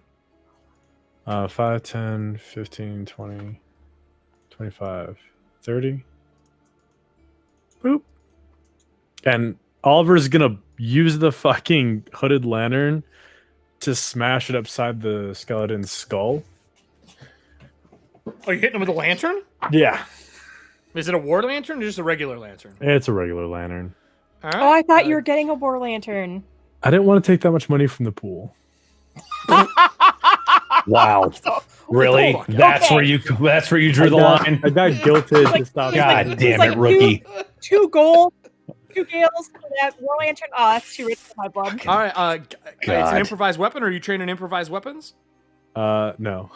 5, 10, 15, 20, 25, 30. Boop. And Oliver's gonna use the fucking hooded lantern to smash it upside the skeleton's skull. Oh, you hitting him with a lantern? Yeah. Is it a war lantern or just a regular lantern? It's a regular lantern. All right. Oh, I thought you were getting a war lantern. I didn't want to take that much money from the pool. Wow. Really? Fuck. That's Okay. where you drew the line. I got guilted Like- to stop. God like- damn like it, rookie. 2 gold, 2 gales for that war lantern. Oh, that's too rich for my blood. All right. It's an God. improvised weapon. Or are you training improvised weapons? No.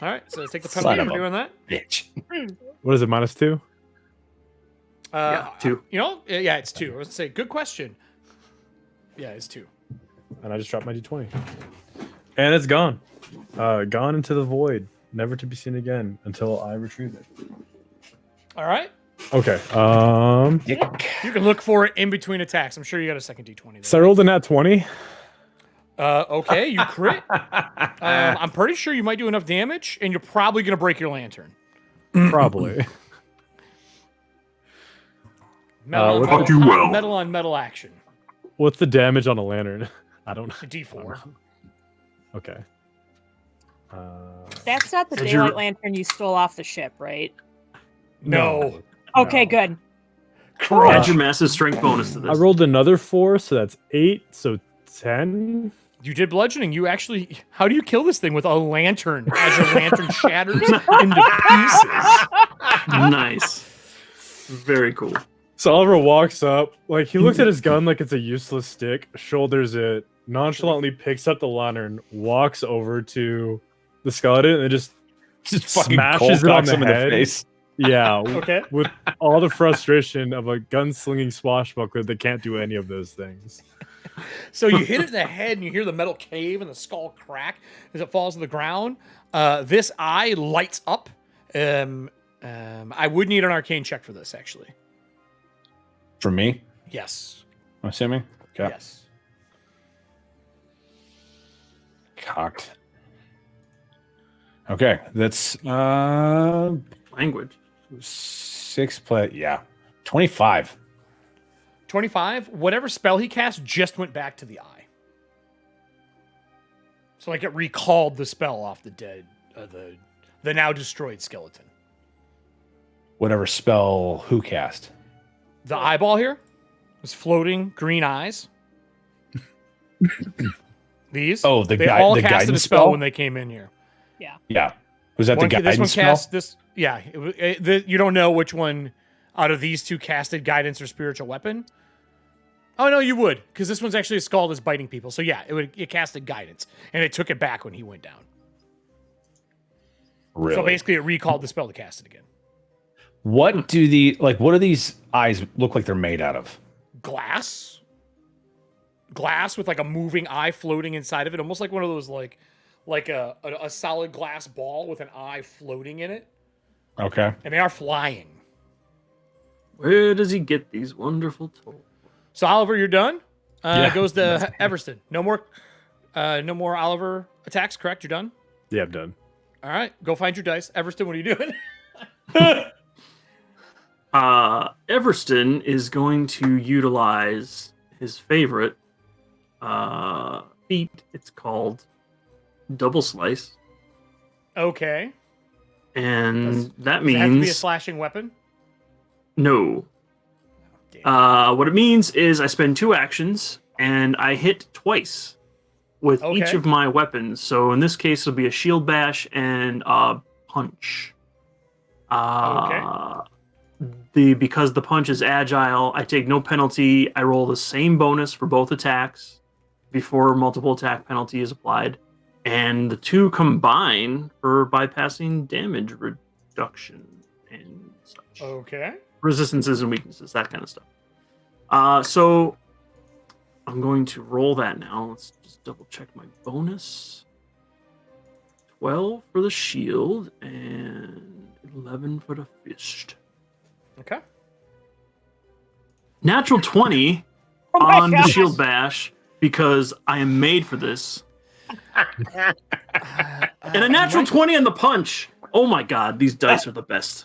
All right, so let's take the Son penalty of for a doing that. bitch. What is it, -2? Yeah, 2. You know, yeah, it's 2. I was gonna say, good question. Yeah, it's 2. And I just dropped my d20. And it's gone. Gone into the void, never to be seen again until I retrieve it. All right. Okay. You can look for it in between attacks. I'm sure you got a second D20 there. So I rolled a nat 20. Okay, you crit. I'm pretty sure you might do enough damage, and you're probably going to break your lantern. Probably. Metal, on, Fuck you well. metal on metal action. What's the damage on a lantern? I don't know. A D4. Okay. That's not the Did daylight you- lantern you stole off the ship, right? No. Okay, No. good. Add your massive strength bonus to I this. rolled another 4, so that's 8, so 10. You did bludgeoning. You actually. How do you kill this thing with a lantern as your lantern shatters into pieces? Nice. Very cool. So Oliver walks up, like he looks at his gun like it's a useless stick, shoulders it, nonchalantly picks up the lantern, walks over to the skeleton, and just Fucking smashes it on cocks the him in the head. face. Yeah, Okay. with all the frustration of a gunslinging swashbuckler that can't do any of those things. So you hit it in the head, and you hear the metal cave and the skull crack as it falls to the ground. This eye lights up. I would need an arcane check for this, actually. For me, Yes. I'm assuming. Okay. Yes. Cocked. Okay, that's Language. 6 play. Yeah, 25. 25. Whatever spell he cast just went back to the eye. So like it recalled the spell off the dead, the now destroyed skeleton. Whatever spell who cast. The eyeball here was floating green eyes. These. Oh, the they guy- all the casted a guidance spell spell? when they came in here. Yeah, was that the This one guidance spell? cast this. Yeah, you don't know which one out of these two casted guidance or spiritual weapon. Oh no, you would, because this one's actually a skull that's biting people. So yeah, it casted guidance, and it took it back when he went down. Really? So basically, it recalled the spell to cast it again. What do what do these eyes look like they're made out of? Glass with like a moving eye floating inside of it, almost like one of those like a solid glass ball with an eye floating in it, Okay. and they are flying. Where does he get these wonderful toys? So Oliver, you're done. Yeah. Goes to Everston. No more Oliver attacks. Correct? You're done. Yeah, I'm done. All right, go find your dice. Everston, what are you doing? Everston is going to utilize his favorite feat. It's called Double Slice, Okay. and that Does it have to be a means slashing weapon? no. What it means is I spend 2 actions and I hit twice with each Okay. of my weapons. So in this case, it'll be a shield bash and a punch. Because the punch is agile, I take no penalty. I roll the same bonus for both attacks before multiple attack penalty is applied, and the 2 combine for bypassing damage reduction and such. Okay. Resistances and weaknesses, that kind of stuff. So I'm going to roll that now. Let's just double check my bonus. 12 for the shield and 11 for the fist. Okay. Natural 20 Oh my on the gosh. shield bash because I am made for this. And a natural 20 on the punch. Oh my god, these dice are the best.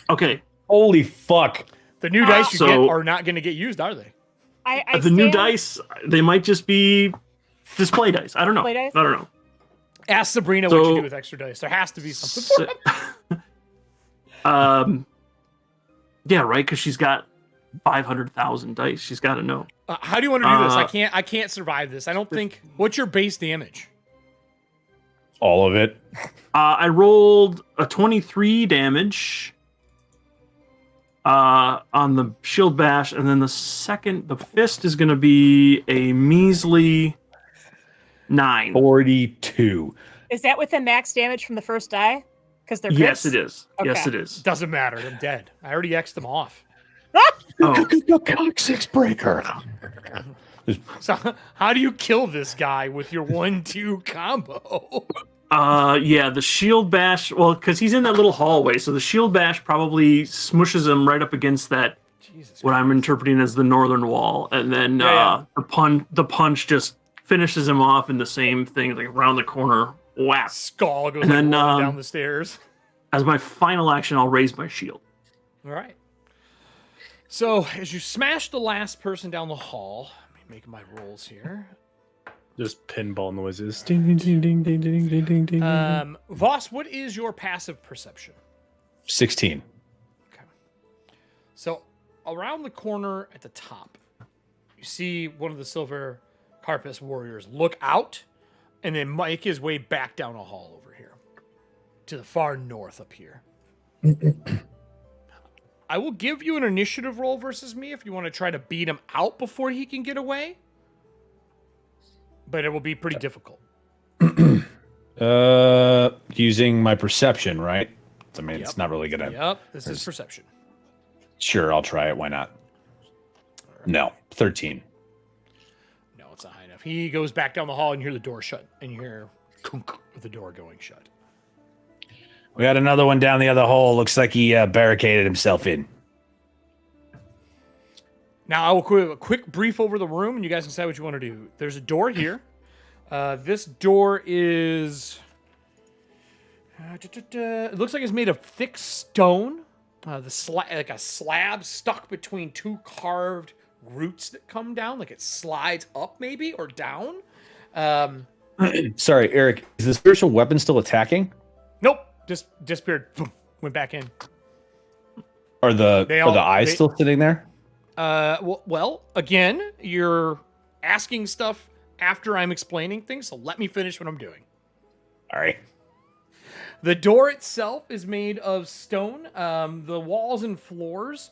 Okay, Holy fuck. The new dice you So- get are not going to get used, are they? I the new stand- dice, they might just be display dice. I don't know. Display dice? I don't know. Ask Sabrina what you So- do with extra dice. There has to be something for them. Yeah, right, because she's got 500,000 dice. She's got to know. How do you want to do this? I can't survive this. I don't think. What's your base damage? All of it. I rolled a 23 damage on the shield bash, and then the fist is going to be a measly 9. 42. Is that with the max damage from the first die? Because they're Yes, crits? it is. Okay. Yes, it is. Doesn't matter. I'm dead. I already X'd them off. Oh, Coccyx breaker. So how do you kill this guy with your 1-2 combo? yeah, the shield bash. Well, because he's in that little hallway, so the shield bash probably smushes him right up against that. Jesus What I'm interpreting as the northern wall, and then the punch just finishes him off in the same thing, like around the corner. Whap! Skull goes And then, rolling down the stairs. As my final action, I'll raise my shield. All right. So as you smash the last person down the hall, let me make my rolls here. Just pinball noises. Ding, ding, ding, ding, ding, ding, ding, ding. Voss, what is your passive perception? 16. Okay. So around the corner at the top, you see one of the Silver Carpus warriors look out and then make his way back down a hall over here to the far north up here. I will give you an initiative roll versus me if you want to try to beat him out before he can get away. But it will be pretty difficult. Using my perception, right? I mean, Yep. it's not really gonna. Yep, this is perception. Sure, I'll try it. Why not? No, 13. No, it's not high enough. He goes back down the hall and you hear the door shut. And you hear kunk of the door going shut. We got another one down the other hole. Looks like he barricaded himself in. Now, I will do a quick brief over the room, and you guys can decide what you want to do. There's a door here. This door is... it looks like it's made of thick stone. Like a slab stuck between two carved roots that come down. Like it slides up, maybe, or down. Sorry, Eric. Is the spiritual weapon still attacking? Nope. Just disappeared. Boom, went back in. Are the eyes still sitting there? Well, again, you're asking stuff after I'm explaining things, so let me finish what I'm doing. All right. The door itself is made of stone. The walls and floors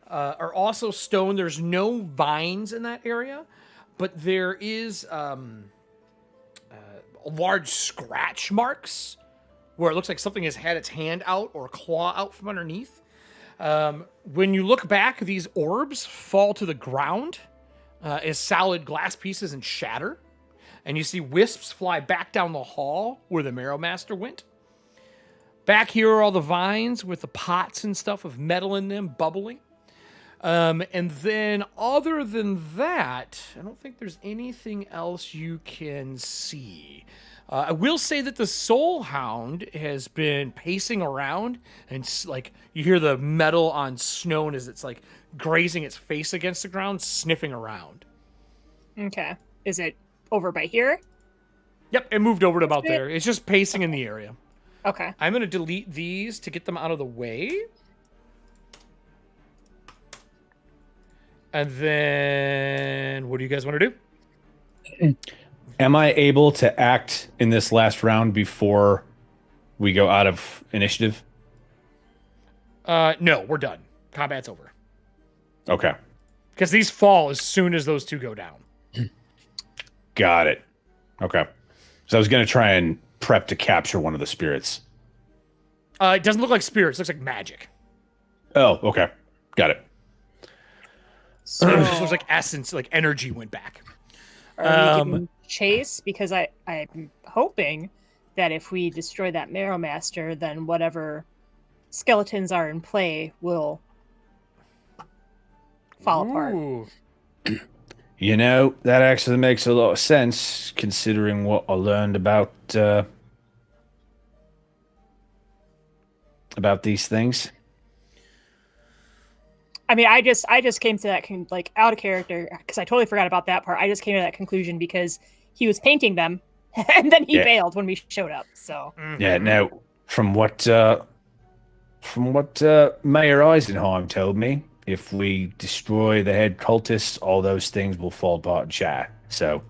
are also stone. There's no vines in that area, but there is large scratch marks where it looks like something has had its hand out or claw out from underneath. When you look back, these orbs fall to the ground as solid glass pieces and shatter. And you see wisps fly back down the hall where the Marrow Master went. Back here are all the vines with the pots and stuff of metal in them bubbling. And then other than that, I don't think there's anything else you can see. I will say that the Soul Hound has been pacing around, and like you hear the metal on Snow as it's like grazing its face against the ground, sniffing around. Okay. Is it over by here? Yep, it moved over to about there. It's just pacing in the area. Okay. I'm going to delete these to get them out of the way. And then, what do you guys want to do? Am I able to act in this last round before we go out of initiative? No, we're done. Combat's over. Okay. Because these fall as soon as those two go down. Got it. Okay. So I was going to try and prep to capture one of the spirits. It doesn't look like spirits. It looks like magic. Oh, okay. Got it. So It just looks like essence, like energy went back. are we giving chase? Because I'm hoping that if we destroy that Marrow Master, then whatever skeletons are in play will fall apart. Ooh. You know, that actually makes a lot of sense considering what I learned about these things. I mean, I just came to that like out of character because I totally forgot about that part. I just came to that conclusion because he was painting them, and then he bailed when we showed up. So Yeah. Now, from what Mayor Eisenheim told me, if we destroy the head cultists, all those things will fall apart and shatter. So,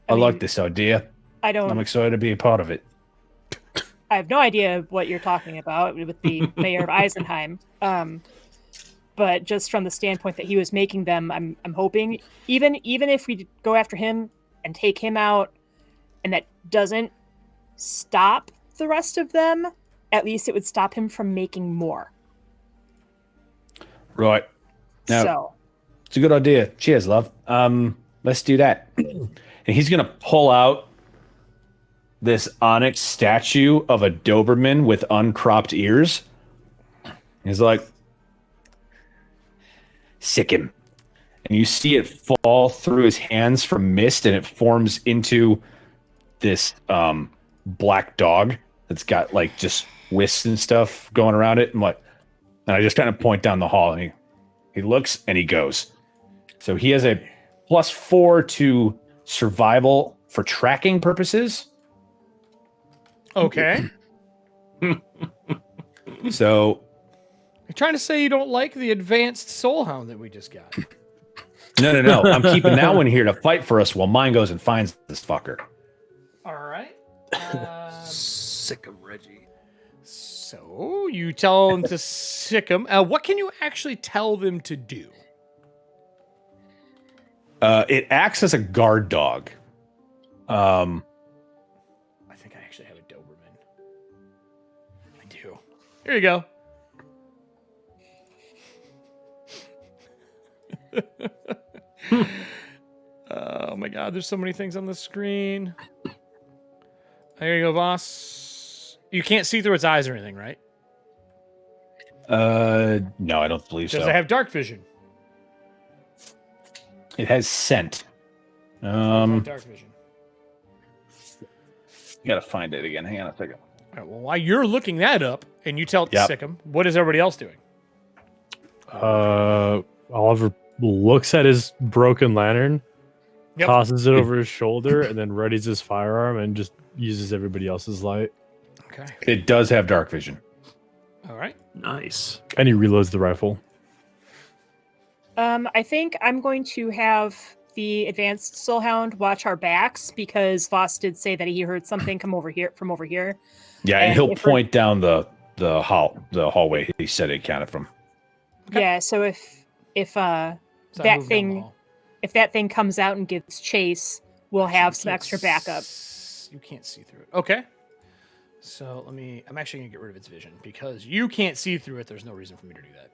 I like this idea. I'm excited to be a part of it. I have no idea what you're talking about with the Mayor of Eisenheim. But just from the standpoint that he was making them, I'm hoping even if we go after him and take him out, and that doesn't stop the rest of them, at least it would stop him from making more. Right. Now, So it's a good idea. Cheers, love. Let's do that. And he's gonna pull out this onyx statue of a Doberman with uncropped ears. He's like, sick him. And you see it fall through his hands from mist, and it forms into this black dog that's got like just wisps and stuff going around it. And I just kind of point down the hall, and he looks and he goes. So he has a +4 to survival for tracking purposes. Okay. So You're trying to say you don't like the advanced soul hound that we just got. no. I'm keeping that one here to fight for us while mine goes and finds this fucker. All right. Sick of Reggie. So you tell them to sick them. What can you actually tell them to do? It acts as a guard dog. I think I actually have a Doberman. I do. Here you go. Oh my god, there's so many things on the screen. There you go, Voss. You can't see through its eyes or anything, right? No, I don't believe Does so. it have dark vision? It has scent. Dark vision. Gotta find it again. Hang on a second. All right, well, while you're looking that up and you tell it to Yep. sick him, what is everybody else doing? Oliver looks at his broken lantern, Yep. tosses it over his shoulder, and then readies his firearm and just uses everybody else's light. Okay. It does have dark vision. All right. Nice. And he reloads the rifle. I think I'm going to have the advanced soul hound watch our backs because Voss did say that he heard something come over here from over here. Yeah, and And he'll if we're- point down the hallway he said it counted from. Okay. Yeah, so if So I that moved down the thing hall. if that thing comes out and gives chase, we'll have You some can't extra backup. You can't see through it. Okay. So I'm actually gonna get rid of its vision because you can't see through it. There's no reason for me to do that.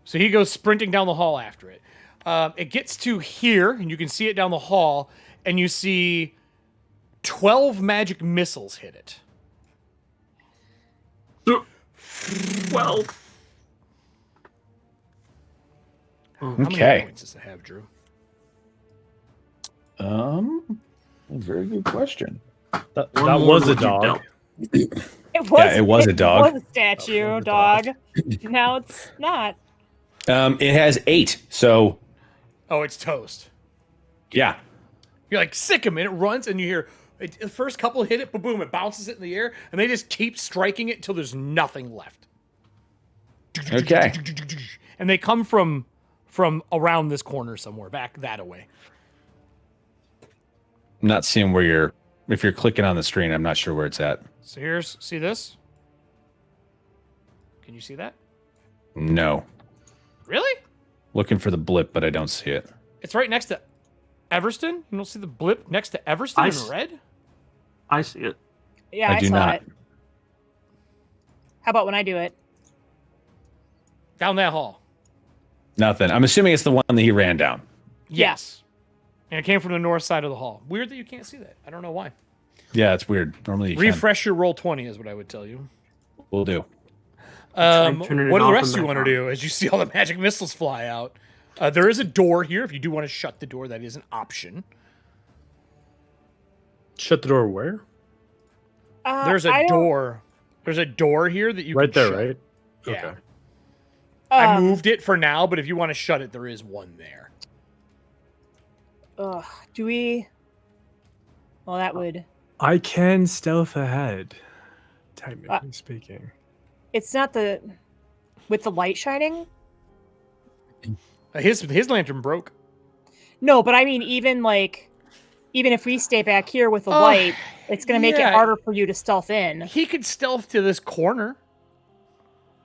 So he goes sprinting down the hall after it. It gets to here, and you can see it down the hall, and you see 12 magic missiles hit it. 12. How many Okay. points does it have, Drew? Very good question. That One was more a would you dog. doubt? It it was a dog. It was a statue dog. Now it's not. It has 8. So Oh, it's toast. yeah. You're like, sick him, and it runs, and you hear the first couple hit it, boom, it bounces it in the air, and they just keep striking it until there's nothing left. Okay. And they come from around this corner somewhere, back that away. I'm not seeing where if you're clicking on the screen, I'm not sure where it's at. So see this? Can you see that? No. Really? Looking for the blip, but I don't see it. It's right next to Everston. You don't see the blip next to Everston in red? I see it. Yeah, I I do saw not. it. How about when I do it? Down that hall. Nothing. I'm assuming it's the one that he ran down. Yes. And it came from the north side of the hall. Weird that you can't see that. I don't know why. Yeah, it's weird. Normally you can. Refresh your roll 20 is what I would tell you. Will do. turning it What do the off rest and of you back want to do as you see all the magic missiles fly out? There is a door here. If you do want to shut the door, that is an option. Shut the door where? There's a door. There's a door here that you Right can there, shut. right? Yeah. Okay. I moved it for now, but if you want to shut it, there is one there. Do we? Well, that would. I can stealth ahead, technically speaking. It's not the with the light shining. His lantern broke. No, but I mean, even if we stay back here with the light, it's going to make yeah. it harder for you to stealth in. He could stealth to this corner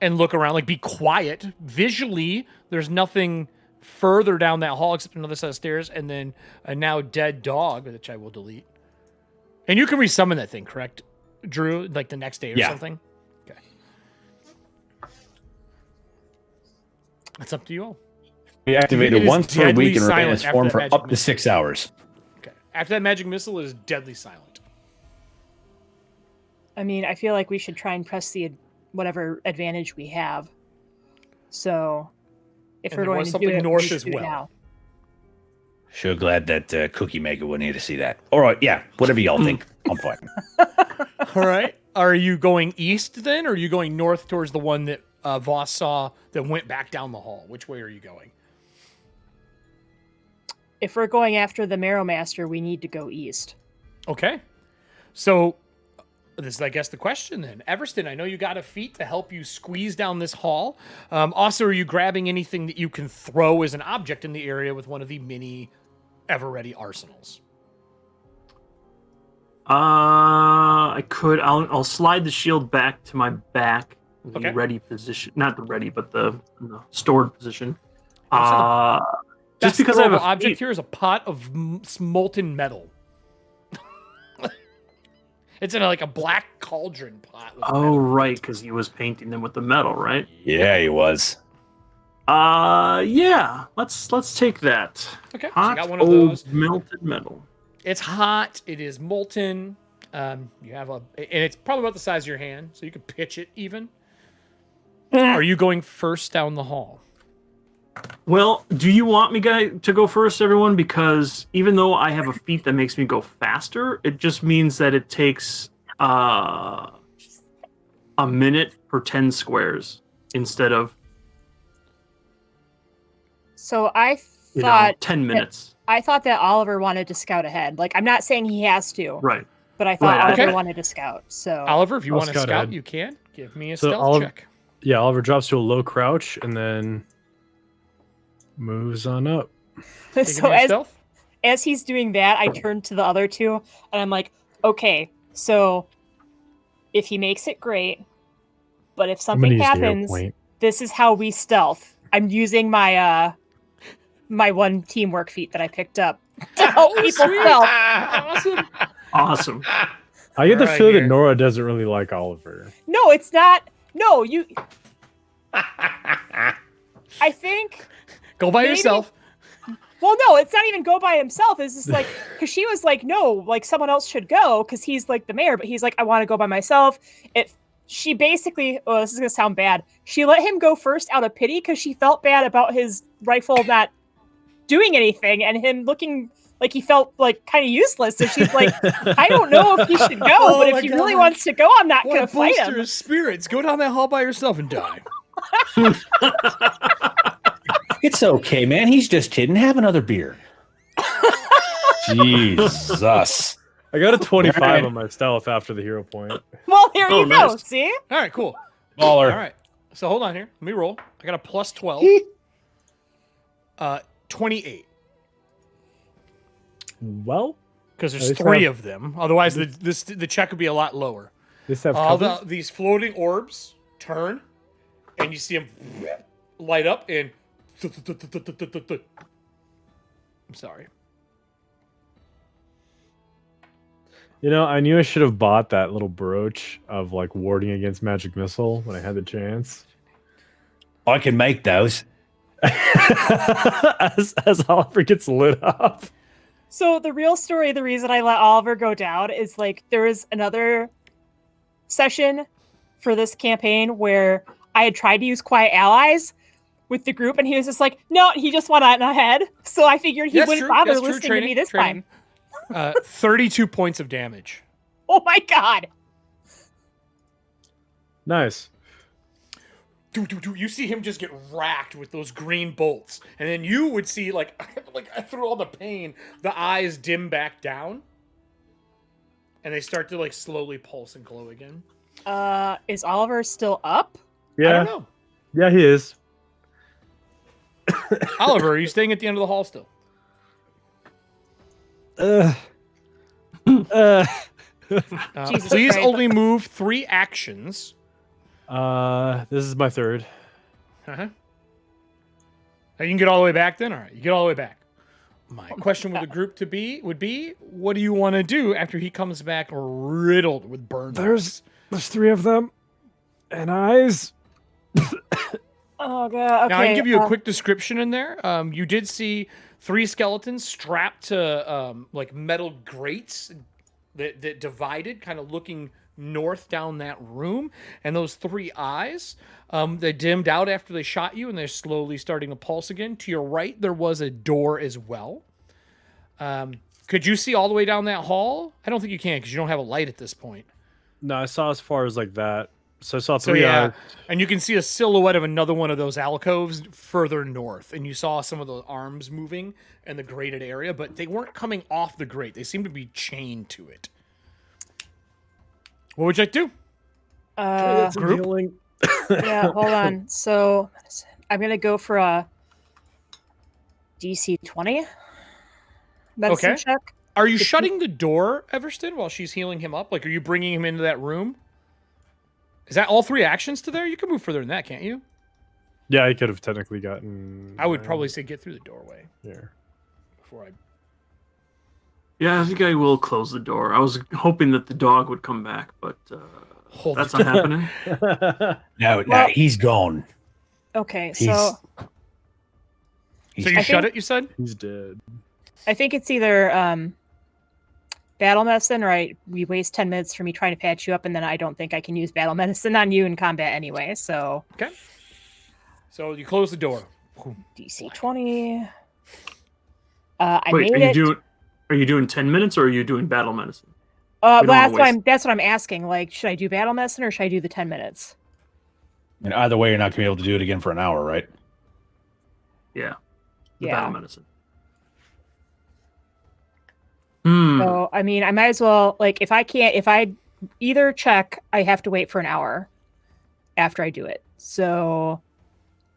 and look around, like be quiet. Visually, there's nothing further down that hall except another set of stairs and then a now dead dog, which I will delete. And you can resummon that thing, correct, Drew? Like the next day or something? Okay. That's up to you all. We activate it once per week and remain in its form for up to 6 hours. Okay. After that magic missile, it is deadly silent. I mean, I feel like we should try and press the whatever advantage we have. So, if we're going to do it, north we should as do it well. now. Sure glad that Cookie Maker wasn't here to see that. All right, yeah, whatever y'all think, I'm fine. All right. Are you going east then, or are you going north towards the one that Voss saw that went back down the hall? Which way are you going? If we're going after the Marrow Master, we need to go east. Okay. So, this is, I guess, the question then. Everston, I know you got a feat to help you squeeze down this hall. Also, are you grabbing anything that you can throw as an object in the area with one of the mini ever-ready arsenals? I could. I'll slide the shield back to my back, the ready position. Not the ready, but the stored position. Just because I have an object here is a pot of molten metal. It's in a black cauldron pot. Oh, right, because he was painting them with the metal, right? Yeah, he was. Yeah. Let's take that. Okay, so Hot, you got one of those. Melted metal. It's hot. It is molten. You have and it's probably about the size of your hand, so you can pitch it even. Are you going first down the hall? Well, do you want me to go first, everyone? Because even though I have a feat that makes me go faster, it just means that it takes a minute per 10 squares instead of So I thought 10 minutes. I thought that Oliver wanted to scout ahead. Like, I'm not saying he has to, Right. but I thought Right, Oliver wanted to scout. So Oliver, if you I'll want to scout scout, ahead. you can. Give me a So stealth check. Yeah, Oliver drops to a low crouch and then moves on up. Give me a stealth. as he's doing that, I turn to the other two and I'm like, okay, so if he makes it, great. But if I'm gonna something use the arrow happens, point. this is how we stealth. I'm using my my one teamwork feat that I picked up to help people stealth. Awesome. Awesome. I get the Right feel here. that Nora doesn't really like Oliver. No, it's not. No, you. I think. Go by Maybe- yourself. Well, no, it's not even go by himself. It's just like, because she was like, no, like someone else should go because he's like the mayor, but he's like, I want to go by myself. She basically, oh, this is going to sound bad. She let him go first out of pity because she felt bad about his rifle not doing anything and him looking like he felt like kind of useless. So she's like, I don't know if he should go, Oh but my if he really God. wants to go, I'm not going to What fight bolster him. his spirits? Go down that hall by yourself and die. It's okay, man. He's just kidding. Have another beer. Jesus. I got a 25 Alright. on my stealth after the hero point. Well, here Oh, you go. nice. See? All right, cool. Baller. All right. So hold on here. Let me roll. I got a plus 12. 28. Well, Because At there's least three have- of them. Otherwise, the check would be a lot lower. this have All cover? these floating orbs turn, and you see them light up and. I'm sorry. You know, I knew I should have bought that little brooch of like warding against magic missile when I had the chance. I can make those. as Oliver gets lit up. So the real story, the reason I let Oliver go down is like there was another session for this campaign where I had tried to use quiet allies with the group, and he was just like, no, he just went on ahead. So I figured he That's wouldn't true, bother that's true. listening to me this Training. 32 points of damage. time. Oh my god. Nice. You see him just get racked with those green bolts, and then you would see like through all the pain, the eyes dim back down, and they start to like slowly pulse and glow again. Is Oliver still up? I Yeah. don't know. Yeah, he is. Oliver, are you staying at the end of the hall still? Jesus Please Christ. only move 3 actions. This is my third. Uh-huh. You can get all the way back then? All right, you get all the way back. My question with the group would be, what do you want to do after he comes back riddled with burn marks? There's 3 of them, and eyes. Oh god. Okay. Now I can give you a quick description in there. You did see 3 skeletons strapped to like metal grates that divided, kind of looking north down that room, and those 3 eyes. They dimmed out after they shot you, and they're slowly starting to pulse again. To your right, there was a door as well. Could you see all the way down that hall? I don't think you can because you don't have a light at this point. No, I saw as far as like that. So I saw 3 eyes. And you can see a silhouette of another one of those alcoves further north, and you saw some of the arms moving in the grated area, but they weren't coming off the grate. They seemed to be chained to it. What would you like to do? Get some group? healing. Yeah, hold on. So I'm gonna go for a DC 20 medicine Okay. check. Are you shutting the door, Everston, while she's healing him up? Like, are you bringing him into that room? Is that all 3 actions to there? You can move further than that, can't you? Yeah, I could have technically gotten. I would probably say get through the doorway Here. before I... Yeah, I think I will close the door. I was hoping that the dog would come back, but Hold that's it. not happening. No, Well- he's gone. Okay, He's- so He's So you I shut think- it, you said? He's dead. I think it's either battle medicine or we waste 10 minutes for me trying to patch you up, and then I don't think I can use battle medicine on you in combat anyway. So Okay. So you close the door. DC 20. I Wait, made it. are you doing 10 minutes or are you doing battle medicine? Well, we don't wanna that's what I'm asking. Like, should I do battle medicine or should I do the 10 minutes? And either way, you're not going to be able to do it again for an hour, right? Yeah. The Yeah. battle medicine. Hmm. So I mean, I might as well, like, if I either check, I have to wait for an hour after I do it. So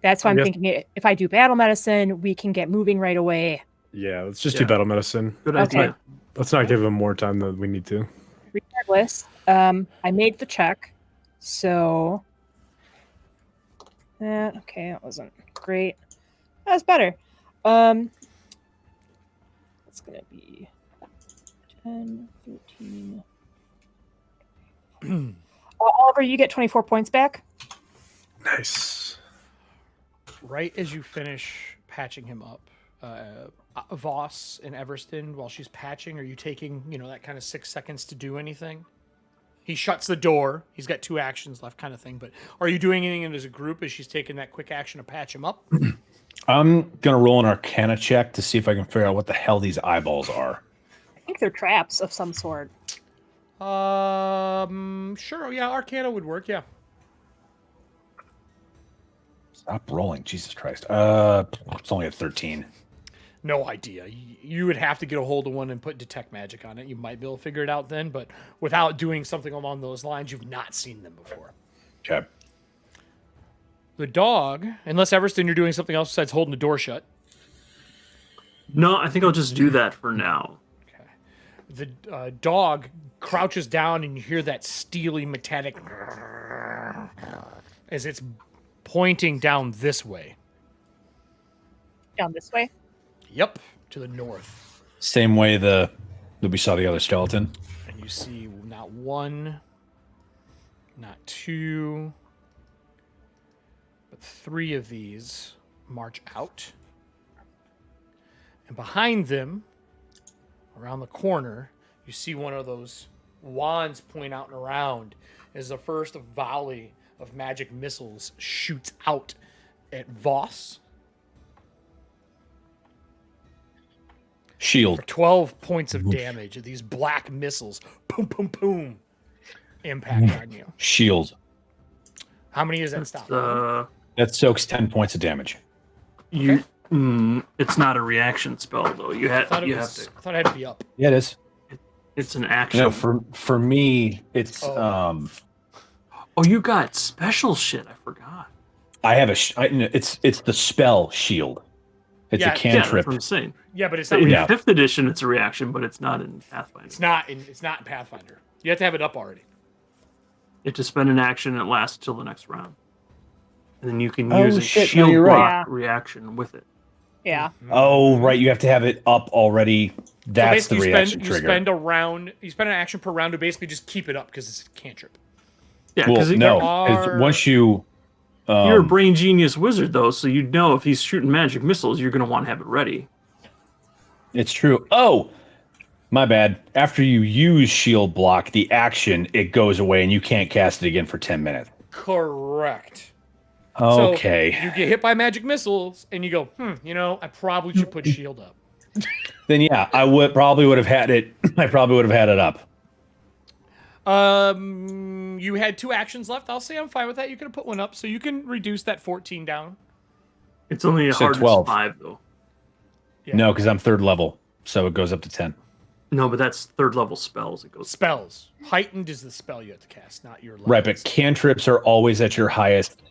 that's why I'm Yes. thinking if I do battle medicine, we can get moving right away. Yeah, let's just Yeah. do battle medicine. Good Okay. idea. Let's not give him more time than we need to. Regardless, I made the check. So okay, that wasn't great. That was better. It's gonna be 10, 13. Oliver, you get 24 points back. Nice. Right as you finish patching him up, Voss and Everston, while she's patching, are you taking, that kind of 6 seconds to do anything? He shuts the door. He's got 2 actions left, kind of thing. But are you doing anything as a group as she's taking that quick action to patch him up? I'm going to roll an Arcana check to see if I can figure out what the hell these eyeballs are. I think they're traps of some sort. Sure. Yeah, Arcana would work. Yeah. Stop rolling. Jesus Christ. It's only a 13. No idea. You would have to get a hold of one and put detect magic on it. You might be able to figure it out then, but without doing something along those lines, you've not seen them before. Okay. The dog, unless Everston, you're doing something else besides holding the door shut. No, I think I'll just do that for now. The dog crouches down and you hear that steely metallic as it's pointing down this way. Down this way. Yep, to the north. Same way that we saw the other skeleton. And you see not 1, not 2, but 3 of these march out. And behind them, around the corner, you see one of those wands point out and around as the first volley of magic missiles shoots out at Voss. Shield. 12 points of damage of these black missiles. Boom, boom, boom. Impact on you. Shield. How many is that stop? That soaks 10 points of damage. It's not a reaction spell though. I thought it had to be up. Yeah, it is. It's an action. No, for me, it's Oh. Oh, you got special shit. I forgot. I have it's the spell shield. It's Yeah, a Yeah, cantrip. that's what I'm saying. Yeah, but it's not. In Yeah. 5th edition, it's a reaction, but it's not in Pathfinder. It's not in Pathfinder. You have to have it up already. You have to spend an action and it lasts till the next round. And then you can Oh, use a shit, no, shield you're block right. reaction with it. Yeah. Oh, right. You have to have it up already. That's so the reaction you trigger. You spend an action per round to basically just keep it up because it's a cantrip. Yeah, Well, because no. are- Once you... you're a brain genius wizard, though, so you'd know if he's shooting magic missiles, you're going to want to have it ready. It's true. Oh, my bad. After you use shield block, the action, it goes away and you can't cast it again for 10 minutes. Correct. Okay. So you get hit by magic missiles and you go, I probably should put shield up. Then yeah, I probably would have had it. I probably would have had it up. You had 2 actions left. I'll say I'm fine with that. You could have put one up, so you can reduce that 14 down. It's only a So hardest 12. 5, though. Yeah. No, because I'm 3rd level, so it goes up to 10. No, but that's 3rd level spells. It goes. Spells. Heightened is the spell you have to cast, not your level. Right, but cantrips are always at your highest.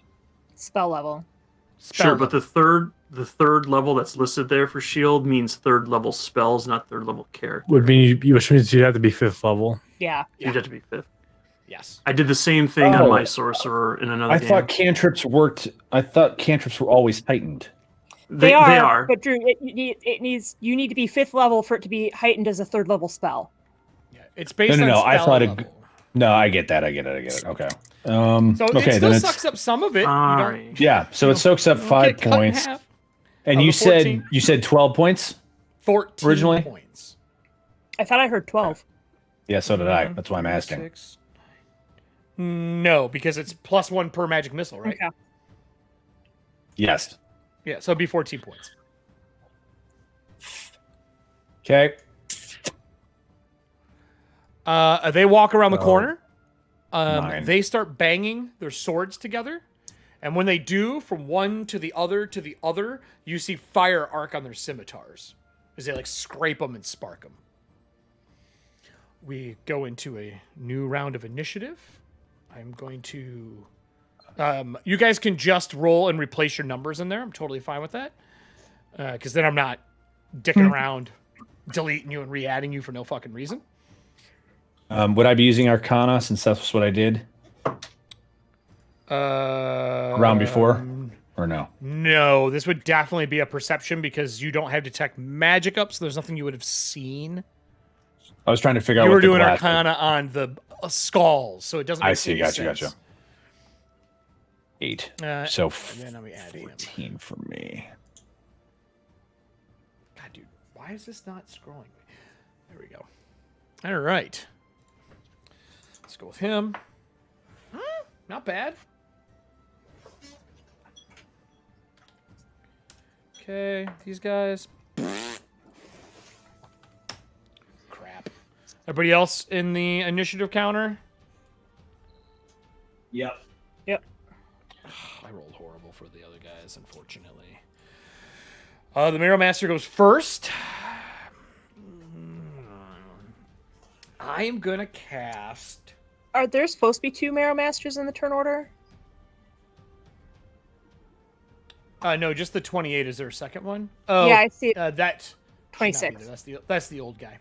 Spell level. Sure, but the third level that's listed there for shield means 3rd level spells, not 3rd level character. Would mean which means you'd have to be 5th level. Yeah. You'd have to be 5th. Yes. I did the same thing on my sorcerer in another I game. thought cantrips worked. I thought cantrips were always heightened. They are. But Drew, you need to be 5th level for it to be heightened as a 3rd level spell. Yeah. It's based No. on I spell thought level. No, I get that. I get it. Okay. So okay, it still then sucks up some of it. All You don't- right. yeah. So it soaks up you don't 5 get cut in points. half. And Of you the said 14. 12 points 14 originally? points. I thought I heard 12. Yeah, so did I. That's why I'm asking. 6. No, because it's +1 per magic missile, right? Okay. Yes. Yeah, so it'd be 14 points. Okay. They walk around the corner. 9. They start banging their swords together. And when they do, from one to the other, you see fire arc on their scimitars as they scrape them and spark them. We go into a new round of initiative. I'm going to... you guys can just roll and replace your numbers in there. I'm totally fine with that. Because then I'm not dicking around, deleting you and re-adding you for no fucking reason. Would I be using Arcana since that's what I did round before, or no? No, this would definitely be a perception because you don't have detect magic up, so there's nothing you would have seen. I was trying to figure out. You what were the doing glass Arcana on the skulls, so it doesn't. I Make see. any Gotcha. sense. 8. And So then I'll be adding him. 14 for me. God, dude, why is this not scrolling? There we go. All right, let's go with him. Not bad. Okay, these guys. Crap. Everybody else in the initiative counter? Yep. I rolled horrible for the other guys, unfortunately. The Marrow Master goes first. I am gonna cast. Are there supposed to be 2 Marrow Masters in the turn order? No, just the 28 is their second one. Oh, Yeah, I see it. That 26. That's the old guy.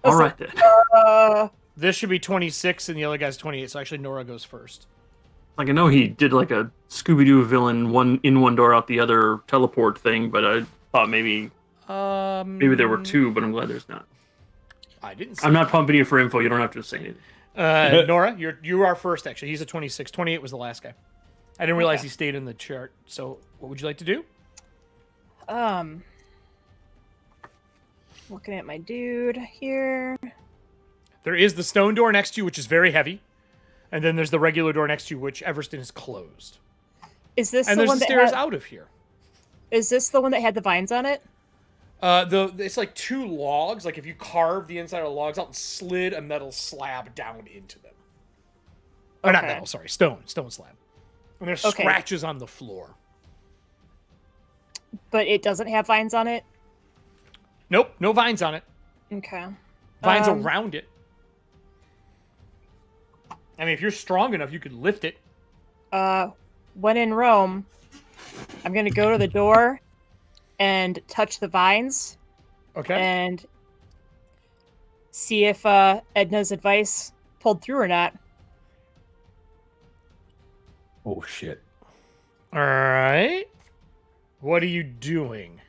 All right, then. This should be 26, and the other guy's 28. So actually, Nora goes first. I know he did a Scooby-Doo villain, one door, out the other teleport thing, but I thought maybe there were 2, but I'm glad there's not. I didn't. See I'm not pumping you for info. You don't have to say anything. Nora, you are first. Actually, he's a 26. 28 was the last guy. I didn't realize he stayed in the chart. So, what would you like to do? Looking at my dude here. There is the stone door next to you, which is very heavy, and then there's the regular door next to you, which Everston is closed. Is this And the there's one the that stairs had, out of here. Is this the one that had the vines on it? It's like 2 logs. Like if you carved the inside of the logs out and slid a metal slab down into them. Or not Okay. metal, sorry, stone slab. And there's Okay. scratches on the floor. But it doesn't have vines on it? Nope, no vines on it. Okay. Vines around it. I mean, if you're strong enough, you could lift it. When in Rome, I'm going to go to the door and touch the vines Okay. and see if Edna's advice pulled through or not. Oh shit. All right. What are you doing?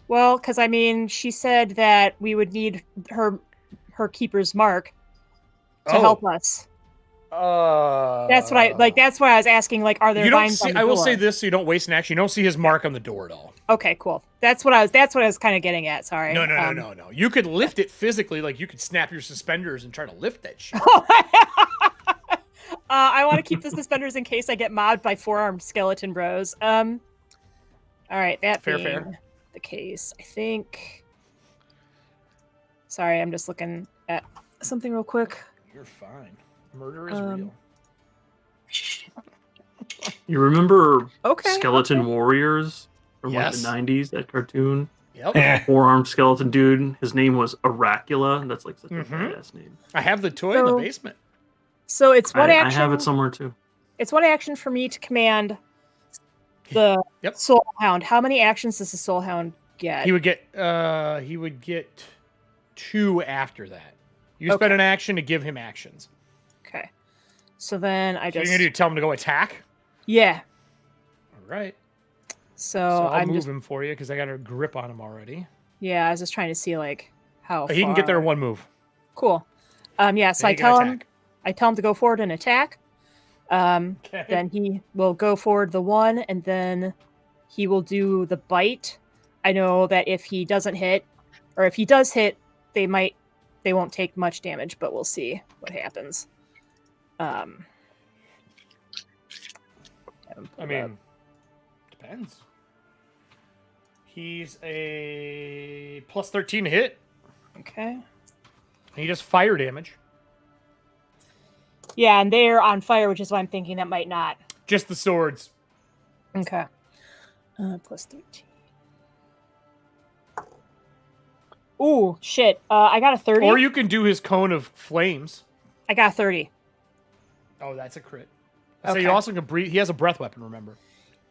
Well, because I mean, she said that we would need her keeper's mark to help us. That's what I like. That's why I was asking. Like, are there You don't vines see. on the I will door? say this, so you don't waste an action. You don't see his mark on the door at all. Okay, cool. That's what I was kind of getting at. Sorry. No. You could lift it physically, like you could snap your suspenders and try to lift that shit. I want to keep the suspenders in case I get mobbed by four-armed skeleton bros. All right, that being the case, I think. Sorry, I'm just looking at something real quick. You're fine. Murder is real. You remember Okay, Skeleton Warriors from like Yes. the 90s, that cartoon? Yep. Four-armed skeleton dude. His name was Aracula. That's like such a Mhm. badass name. I have the toy in the basement. So it's one I action. have it somewhere too. It's one action for me to command the Soul Hound. How many actions does the Soul Hound get? He would get 2 after that. You spend an action to give him actions. Okay. So then So you're gonna tell him to go attack? Yeah. All right. So I'll I'm move just him for you because I got a grip on him already. yeah. I was just trying to see like how He can get there in far- 1 move. Cool. Yeah. So Then I he can tell him. attack. I tell him to go forward and attack. Okay. Then he will go forward the 1, and then he will do the bite. I know that if he doesn't hit, or if he does hit, they won't take much damage, but we'll see what happens. I mean, depends. He's a plus 13 to hit. Okay. And he does fire damage. Yeah, and they're on fire, which is why I'm thinking that might not. Just the swords. Okay. Plus 13. Ooh, shit. I got a 30. Or you can do his cone of flames. I got a 30. Oh, that's a crit. So Okay. you also can breathe. He has a breath weapon, remember?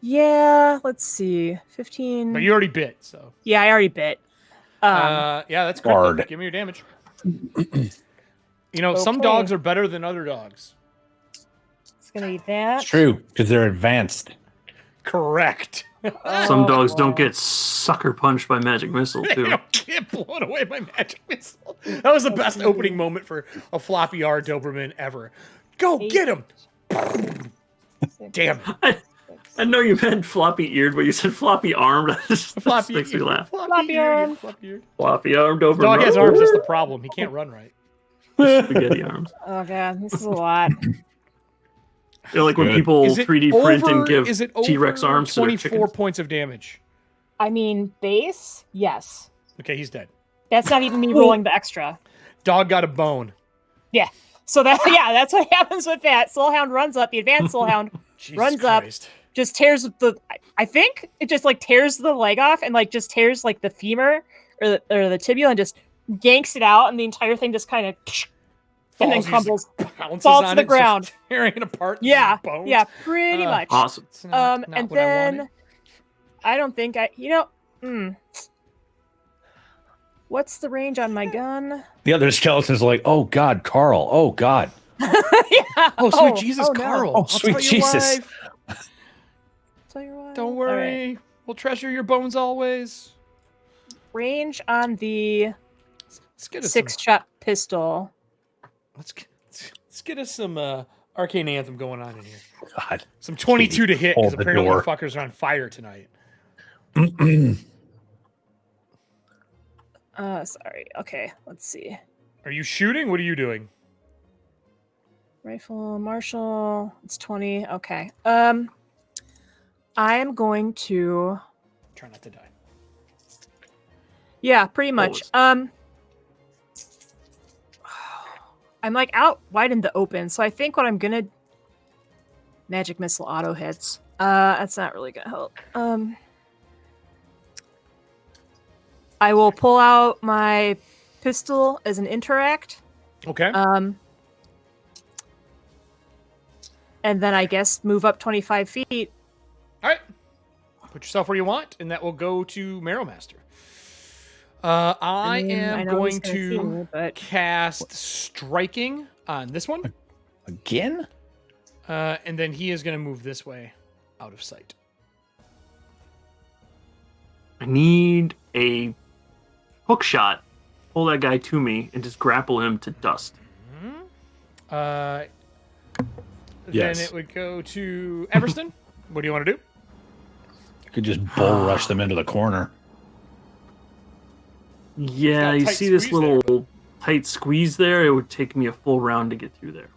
Yeah, let's see. 15. But you already bit, so. Yeah, I already bit. Yeah, that's crit. Bard. Give me your damage. You know, some Okay. dogs are better than other dogs. It's going to be that. It's true, because they're advanced. Correct. Some Oh, dogs don't well. get sucker punched by magic missile They too. don't get blown away by magic missile. That was the best opening moment for a floppy R Doberman ever. Go get him! Damn. I know you meant floppy eared, but you said floppy armed. Floppy makes me laugh. Floppy arm. Floppy armed over. Dog has arms, that's the problem. He can't run right. Spaghetti arms. Oh, God. This is a lot. They're like when Good. people Is it 3D print and give is it T-Rex over arms to their 24 chickens. points of damage? I mean, base? Yes. Okay, he's dead. That's not even me rolling the extra. Dog got a bone. Yeah. So that's what happens with that. Soulhound runs up. The advanced Soulhound Jesus runs Christ. up, just tears the. I think it just like tears the leg off and like just tears like the femur or the tibia and just yanks it out, and the entire thing just kind of and then crumbles. Pounces falls on to the it, starts ground. tearing it apart. Yeah, Bones. yeah, pretty much. Awesome. It's not And what I then wanted. I don't think what's the range on my gun? The other skeletons are like, oh God, Carl. Oh God. Yeah. Oh, sweet Jesus, no. Carl. Oh, I'll sweet tell you Jesus. why. Tell you what. Don't All right. worry. We'll treasure your bones always. Range on the Let's get us 6-shot pistol. let's get us some Arcane Anthem going on in here. God. Some 22 to hit, because Hold the apparently door. the fuckers are on fire tonight. Sorry. Okay, let's see. Are you shooting? What are you doing? Rifle, Marshall. It's 20. Okay. I am going to. Try not to die. Yeah, pretty much. Always. I'm like out wide in the open, so I think what I'm gonna. Magic missile auto hits. That's not really gonna help. I will pull out my pistol as an interact. Okay. And then I guess move up 25 feet. All right. Put yourself where you want, and that will go to Marrowmaster. I am know he's going gonna see to me, but cast Striking on this one, Again? and then he is going to move this way out of sight. I need a hook shot. Pull that guy to me and just grapple him to dust. Then Yes. it would go to Everston. What do you want to do? You could just bull rush them into the corner. Yeah, got a you tight see this squeeze there, little tight squeeze there? It would take me a full round to get through there.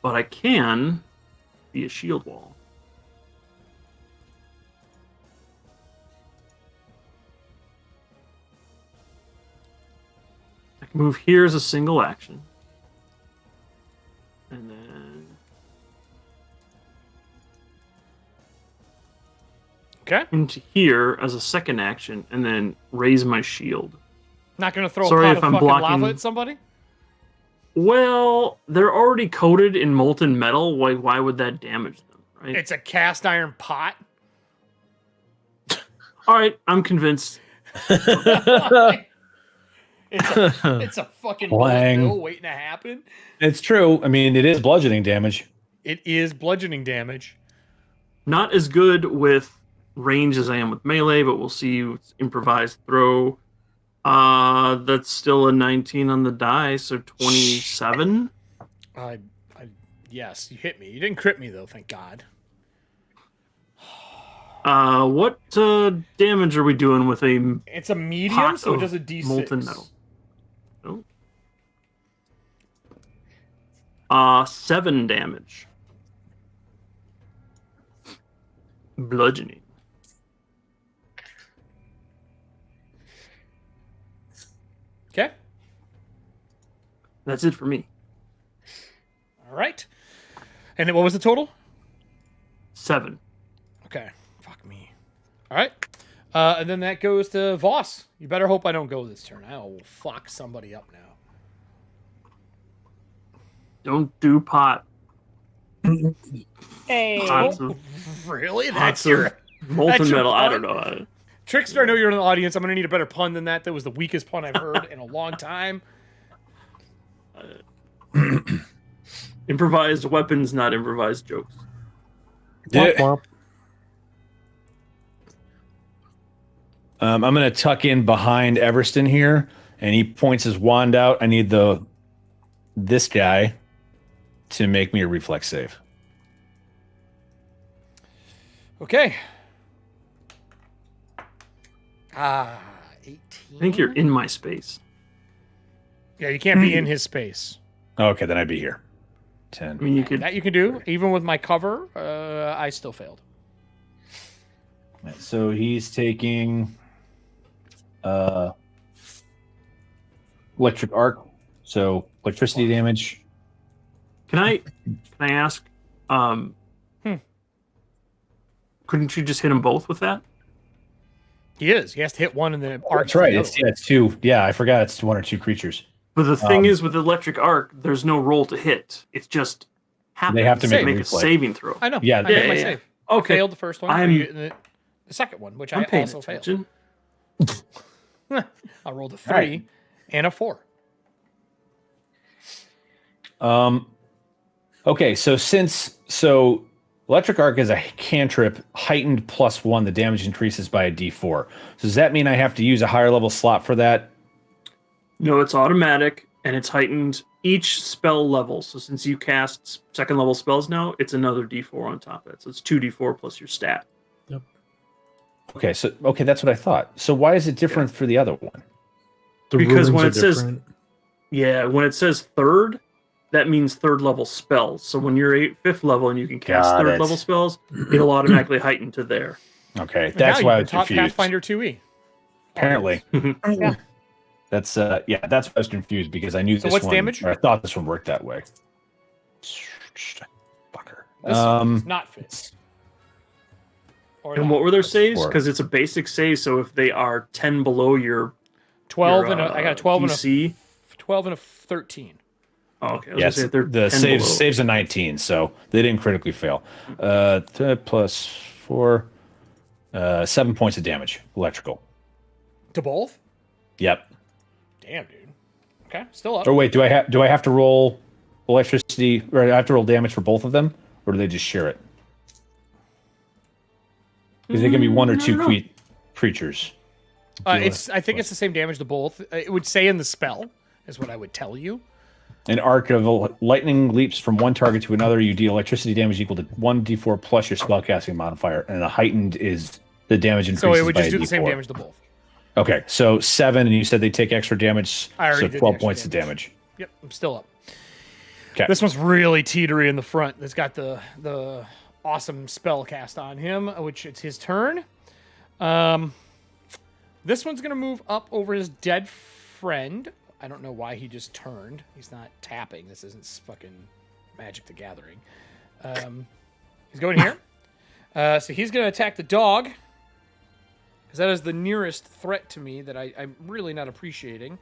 But I can be a shield wall. I can move here as a single action. And then Okay. into here as a second action, and then raise my shield. Not going to throw Sorry a if pot of I'm fucking blocking- lava at somebody? Well, they're already coated in molten metal. Why would that damage them, right? It's a cast iron pot. All right, I'm convinced. It's a fucking Blang. bill waiting to happen. It's true. I mean, it is bludgeoning damage. It is bludgeoning damage. Not as good with range as I am with melee, but we'll see. It's improvised throw. That's still a 19 on the die, so 27. Yes, you hit me. You didn't crit me though, thank God. What damage are we doing with a It's a medium, pot so it of does a D6. molten metal? Oh. 7 damage. Bludgeoning. Okay. That's it for me. All right. And then what was the total? 7. Okay. Fuck me. All right. And then that goes to Voss. You better hope I don't go this turn. I will fuck somebody up now. Don't do pot. Hey. Pots of, Really? pots That's your of molten that's your metal. I pun? don't know. Trickster. I know you're in the audience. I'm gonna need a better pun than that. That was the weakest pun I've heard in a long time. Improvised weapons, not improvised jokes. Yeah. I'm going to tuck in behind Everston here, and he points his wand out. I need this guy to make me a reflex save. Okay. 18. I think you're in my space. Yeah, you can't be in his space. Okay, then I'd be here. 10. I mean, you could. That you can do. Even with my cover, I still failed. So he's taking electric arc, so electricity damage. Can I ask? Couldn't you just hit them both with that? He is. He has to hit one and then it arcs. That's right. the other one. It's 2. Yeah, I forgot it's 1 or 2 creatures. But the thing is, with electric arc, there's no roll to hit. It's just happens. They have to make a make a reflex. saving throw. I know. Yeah, I made yeah, my yeah. save. Okay. I failed the first one. The second one, which I'm I paying also failed. attention. I rolled a 3 Right. and a 4. Okay, so electric arc is a cantrip, heightened +1. The damage increases by a D4. So does that mean I have to use a higher level slot for that? No, it's automatic and it's heightened each spell level. So since you cast second level spells now, it's another D4 on top of it. So it's 2D4 plus your stat. Okay, that's what I thought. So why is it different for the other one? Because when rulings it are says- different. Yeah, when it says third, that means third level spells. So when you're 5th level and you can cast Got third it. level spells, it'll automatically heighten to there. Okay, And that's now why I you was can top confused. Pathfinder 2e. Apparently. Yeah. That's that's why I was confused because I knew So this what's one, damage? or I thought this one worked that way. Fucker. This is not fit. Or And not. what were their saves? 4. Because it's a basic save, so if they are 10 below your 12 your, and I got a 12 DC, and a 12 and a 13. Oh, okay. I was Yes, gonna say if they're the 10 saves below. a 19, so they didn't critically fail. +4, 7 points of damage, electrical. To both? Yep. Damn, dude. Okay, still up. Or wait, do I have to roll electricity, or I have to roll damage for both of them, or do they just share it? Because they can be one or two creatures. I think it's the same damage to both. It would say in the spell, is what I would tell you. An arc of lightning leaps from one target to another. You deal electricity damage equal to 1d4 plus your spellcasting modifier, and a heightened is the damage increases. So it would by just do a the same D4. damage to both. Okay, so 7, and you said they take extra damage, I already so did 12 the extra points of damage. Yep, I'm still up. Okay. This one's really teetery in the front. It's got the awesome spell cast on him, which it's his turn. This one's gonna move up over his dead friend. I don't know why he just turned. He's not tapping. This isn't fucking Magic the Gathering. He's going here. So he's gonna attack the dog. Because that is the nearest threat to me that I'm really not appreciating.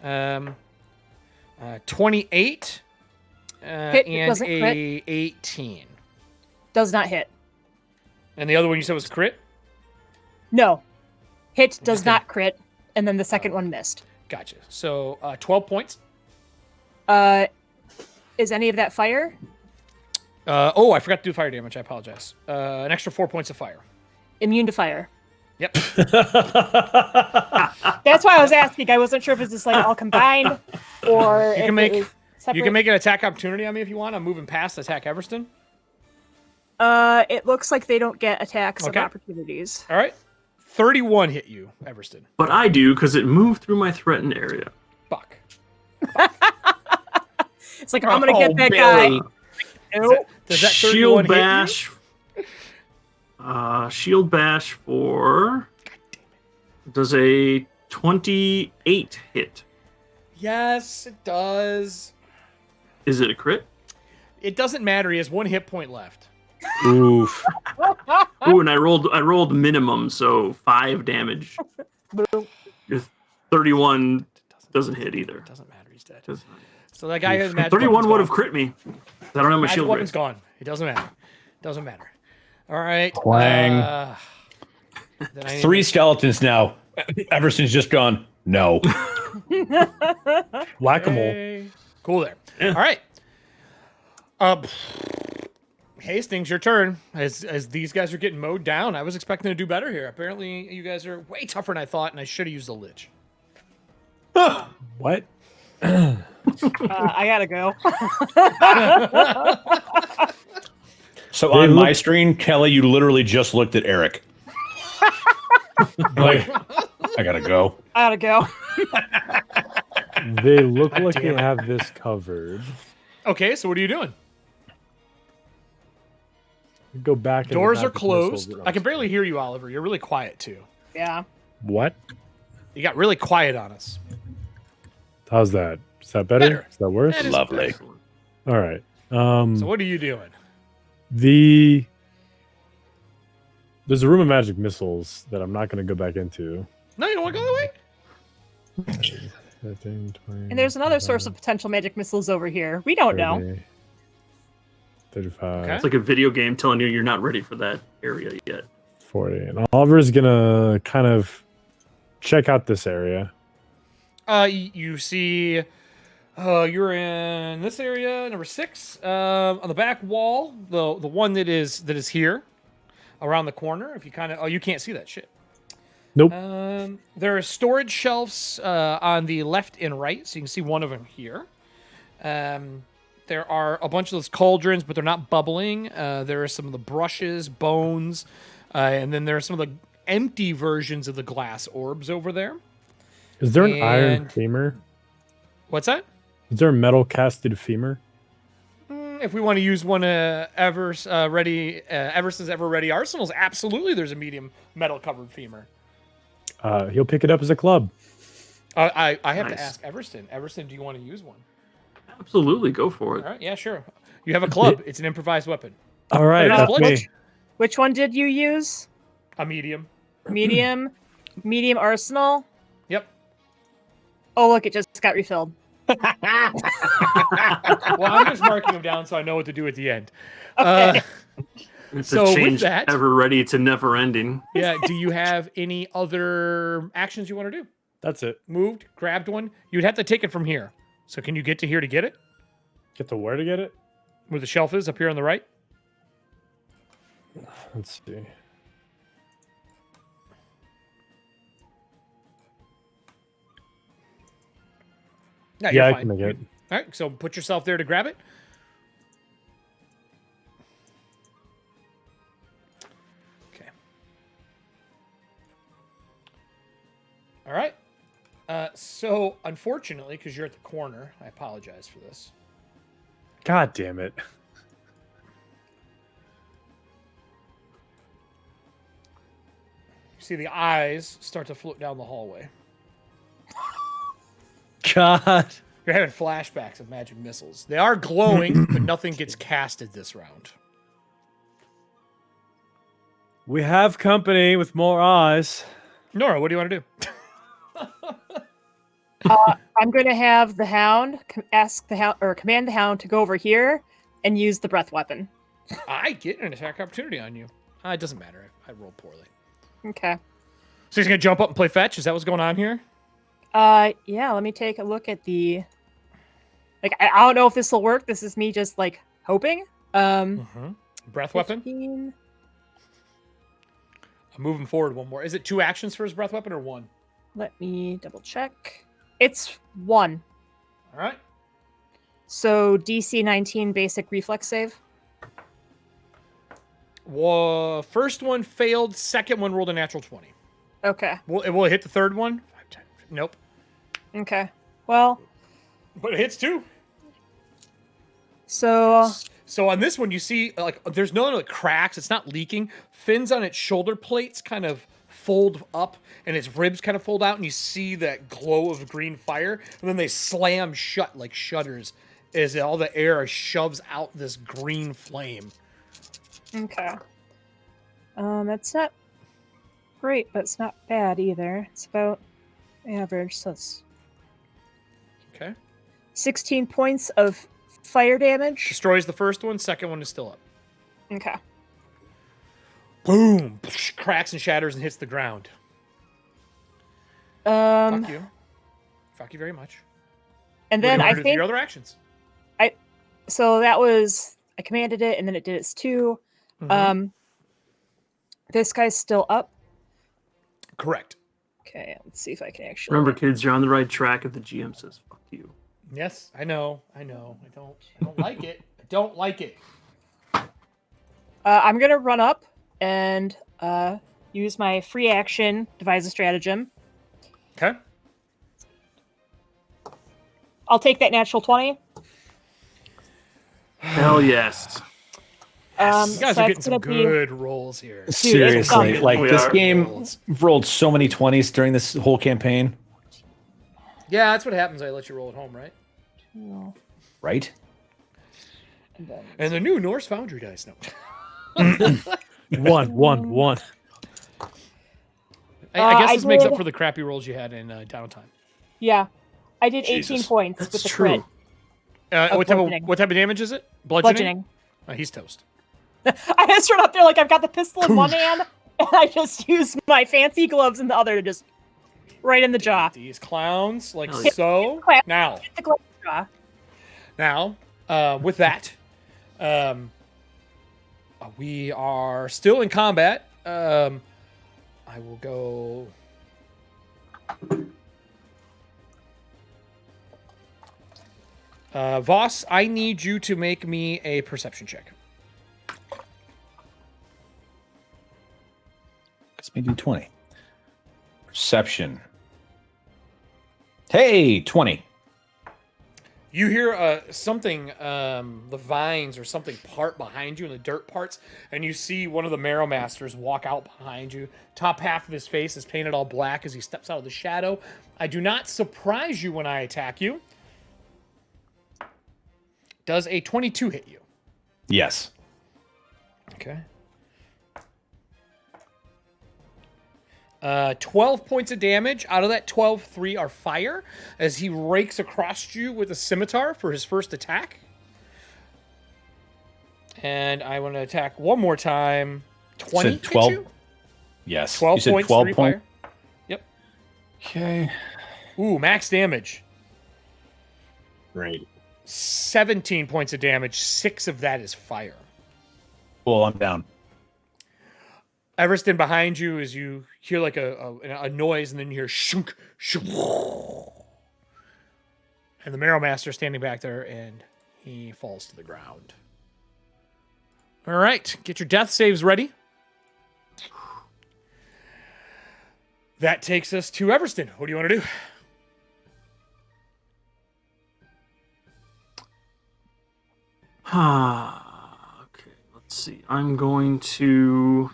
28 Hit, and doesn't a crit. 18. Does not hit. And the other one you said was crit? No. Hit does not crit, and then the second one missed. Gotcha. So 12 points. Is any of that fire? Oh, I forgot to do fire damage. I apologize. An extra 4 points of fire. Immune to fire. Yep. That's why I was asking. I wasn't sure if it's just like all combined or You can make separate. you can make an attack opportunity on me if you want. I'm moving past attack Everston. It looks like they don't get attacks Okay. of opportunities. All right. 31 hit you, Everston. But I do because it moved through my threatened area. Fuck. It's like I'm gonna get that guy. Nope. Does that 31 Shield hit you? bash. Shield bash for. Does a 28 hit? Yes, it does. Is it a crit? It doesn't matter. He has 1 hit point left. Oof. Ooh, and I rolled minimum, so 5 damage. Your 31 doesn't hit either. Doesn't matter. He's dead. Doesn't- So that guy has magic 31 would have gone. crit me. I don't have my Magic shield weapon's raised. gone. It doesn't matter. Doesn't matter. All right. Clang. Then I need 3 skeletons now. Everston's just gone. No. Whack-a-mole. Okay. Cool there. All right. Hastings, your turn. As these guys are getting mowed down, I was expecting to do better here. Apparently, you guys are way tougher than I thought, and I should have used the lich. What? I gotta go. So They on my look- screen, Kelly, you literally just looked at Eric. Like, I gotta go. I gotta go. They look God like damn they it. have this covered. Okay, so what are you doing? Go back. into Doors are magic missiles closed. that I can barely hear you, Oliver. You're really quiet, too. Yeah. What? You got really quiet on us. How's that? Is that better? Better. Is that worse? That is Lovely. Excellent. All right. So what are you doing? There's a room of magic missiles that I'm not going to go back into. No, you don't want to go that way? 15, 20, And there's another source of potential magic missiles over here. We don't know. 30, 35, Okay. It's like a video game telling you you're not ready for that area yet. 40. And Oliver's going to kind of check out this area. You see, you're in this area, number 6, on the back wall, the one that is here, around the corner. If you you can't see that shit. Nope. There are storage shelves on the left and right, so you can see one of them here. There are a bunch of those cauldrons, but they're not bubbling. There are some of the brushes, bones, and then there are some of the empty versions of the glass orbs over there. Is there an iron and- femur? What's that? Is there a metal casted femur? If we want to use one Everston's Ever Ready Arsenals, absolutely there's a medium metal covered femur. He'll pick it up as a club. I have to Nice. ask Everston. Everston, do you want to use one? Absolutely, go for it. All right, yeah, sure. You have a club. It's an improvised weapon. All right. Put it on That's blitz. me. Which one did you use? A medium. Medium? Medium arsenal? Yep. Oh, look, it just got refilled. Well, I'm just marking them down so I know what to do at the end. Okay. It's So a with change that- ever ready to never ending. Yeah. Do you have any other actions you want to do? That's it. Moved, grabbed one. You'd have to take it from here. So can you get to here to get it? Get to where to get it? Where the shelf is up here on the right? Let's see. No, Yeah, you're I fine. can make it. All right, so put yourself there to grab it. Okay. All right. So, unfortunately, because you're at the corner, I apologize for this. God damn it. You see the eyes start to float down the hallway. God. You're having flashbacks of magic missiles. They are glowing, but nothing gets casted this round. We have company with more eyes. Nora, what do you want to do? I'm going to have the hound ask the hound or command the hound to go over here and use the breath weapon. I get an attack opportunity on you. It doesn't matter. I rolled poorly. Okay. So he's going to jump up and play fetch? Is that what's going on here? Yeah, let me take a look at the... Like, I don't know if this will work. This is me just, like, hoping. Breath weapon? 15. I'm moving forward one more. Is it 2 actions for his breath weapon or 1? Let me double check. It's 1. All right. So DC 19 basic reflex save. Well, first one failed. Second one rolled a natural 20. Okay. Will it hit the third one? 5, 10. Nope. Okay. Well, But it hits 2. so So on this one, you see like there's no like cracks. It's not leaking. Fins on its shoulder plates kind of fold up, and its ribs kind of fold out, and you see that glow of green fire. And then they slam shut like shutters as all the air shoves out this green flame. okay. That's not great, but it's not bad either. It's about average, so it's Okay. 16 points of fire damage. Destroys the first one. Second one is still up. Okay. Boom! Cracks and shatters and hits the ground. Fuck you. Fuck you very much. And What do then you I want to do with think your other actions. so that was I commanded it, and then it did its 2. Mhm. This guy's still up. Correct. Okay, let's see if I can actually Remember, kids, you're on the right track if the GM says "fuck you." Yes, I know. I don't like it. I don't like it. I'm gonna run up and use my free action, devise a stratagem. Okay. I'll take that natural 20. Hell yes. You guys so are getting that's some gonna be- good rolls here. Seriously, it's like We this are. game rolled so many 20s during this whole campaign, Yeah, that's what happens. I let you roll at home, right? right? And the new Norse Foundry dice. No. One. I guess I this makes up did- for the crappy rolls you had in downtime. Yeah, I did 18 Jesus, points that's with the true. crit. What bludgeoning. type of damage is it? Bludgeoning. Bludgeoning. He's toast. I just run up there like I've got the pistol in one hand, and I just use my fancy gloves in the other to just right in the jaw. These clowns, like Hell yeah. so. Clap. Now, The glove jaw. with that, we are still in combat. I will go. Voss, I need you to make me a perception check. Let's maybe 20. Perception. Hey, 20. You hear something, the vines or something part behind you in the dirt parts, and you see one of the Marrow Masters walk out behind you. Top half of his face is painted all black as he steps out of the shadow. I do not surprise you when I attack you. Does a 22 hit you? Yes. Okay. 12 points of damage. Out of that 12, 3 are fire as he rakes across you with a scimitar for his first attack. And I want to attack one more time. 20 Said 12. hit you? Yes. 12 you said points, 12 3 points. fire. Yep. Okay. Ooh, max damage. Great. 17 points of damage. 6 of that is fire. Well, I'm down. Everston behind you as you hear like a noise, and then you hear shunk, shunk. And the Marrow Master standing back there, and he falls to the ground. All right, get your death saves ready. That takes us to Everston. What do you want to do? Okay, let's see. I'm going to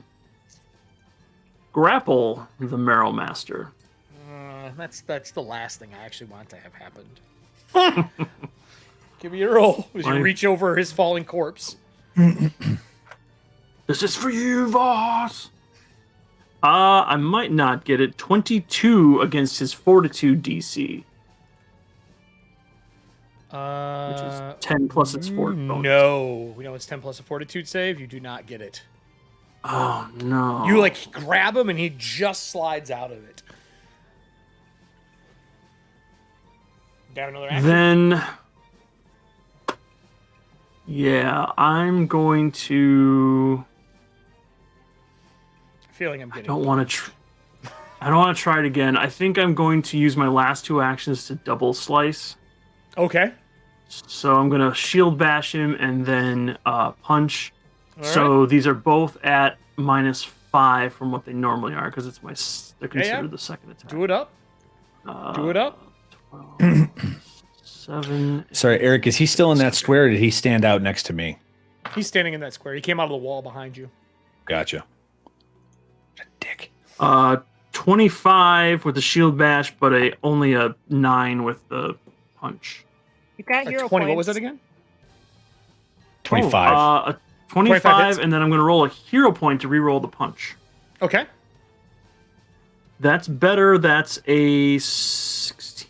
grapple the Marrow Master. That's the last thing I actually want to have happened. Give me your roll as you reach over his falling corpse. This is for you, Voss. I might not get it. 22 against his Fortitude DC. Which is 10 plus its fort bonus. No. We know it's 10 plus a Fortitude save. You do not get it. Oh, no. You, grab him, and he just slides out of it. Do you have another action? Then... Yeah, I'm going to... Feeling I'm getting... I don't want to try it again. I think I'm going to use my last 2 actions to double slice. Okay. So I'm going to shield bash him and then punch. All so right. these are both at -5 from what they normally are because they're considered the second attack. Do it up. Do it up. 12, 7. Sorry, Eric, is he still in that square, or did he stand out next to me? He's standing in that square. He came out of the wall behind you. Gotcha. Dick. 25 with the shield bash, but only a 9 with the punch. You got hero 20. points. What was that again? 25. A 25, and then I'm going to roll a hero point to re-roll the punch. Okay. That's better. That's a 16,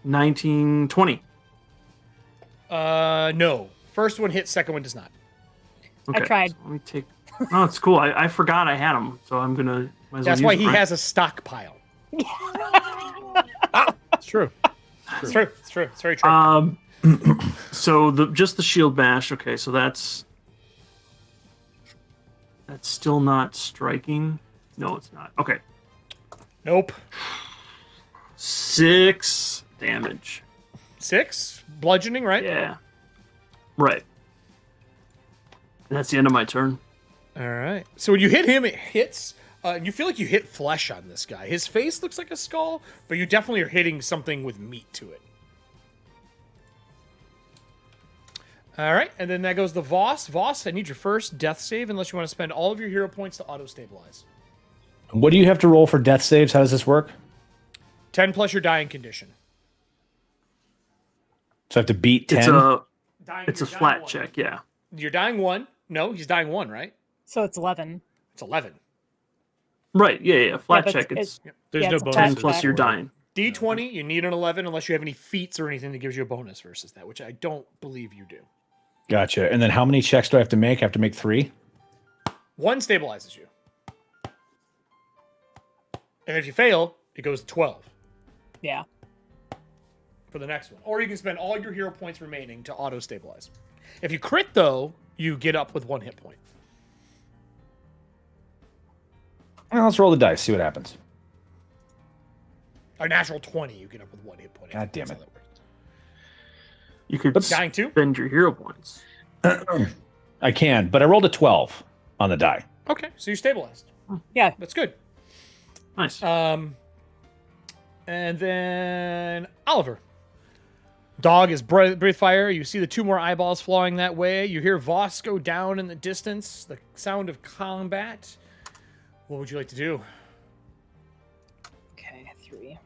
19, 20. No. First one hits, second one does not. Okay, tried. So let me take... Oh, it's cool. I forgot I had them, so I'm going to... That's why he has a stockpile. It's true. It's true. It's true. It's very true. So just the shield bash. Okay, so that's still not striking. No, it's not. Okay, Nope. 6 damage. 6? Bludgeoning, right? Yeah, right. And that's the end of my turn. All right. So when you hit him, it hits. You feel like you hit flesh on this guy. His face looks like a skull, but you definitely are hitting something with meat to it. All right, and then that goes to Voss. Voss, I need your first death save unless you want to spend all of your hero points to auto-stabilize. What do you have to roll for death saves? How does this work? 10 plus your dying condition. So I have to beat 10? It's a flat check, yeah. You're dying 1. No, he's dying 1, right? So it's 11. It's 11. Right, yeah. Flat but check, it's There's Yeah, no it's a bonus. 10 flat plus check. you're dying. D20, you need an 11 unless you have any feats or anything that gives you a bonus versus that, which I don't believe you do. Gotcha. And then how many checks do I have to make? I have to make 3? 1 stabilizes you. And if you fail, it goes to 12 Yeah. for the next one. Or you can spend all your hero points remaining to auto-stabilize. If you crit, though, you get up with 1 hit point. Well, let's roll the dice, see what happens. A natural 20, you get up with 1 hit point. God damn That's it. how that works. You could Dying 2? spend your hero points. I can, but I rolled a 12 on the die. Okay, so you're stabilized. Yeah. That's good. Nice. And then Oliver. Dog is breathe fire. You see the 2 more eyeballs flying that way. You hear Voss go down in the distance. The sound of combat. What would you like to do? Okay, 3.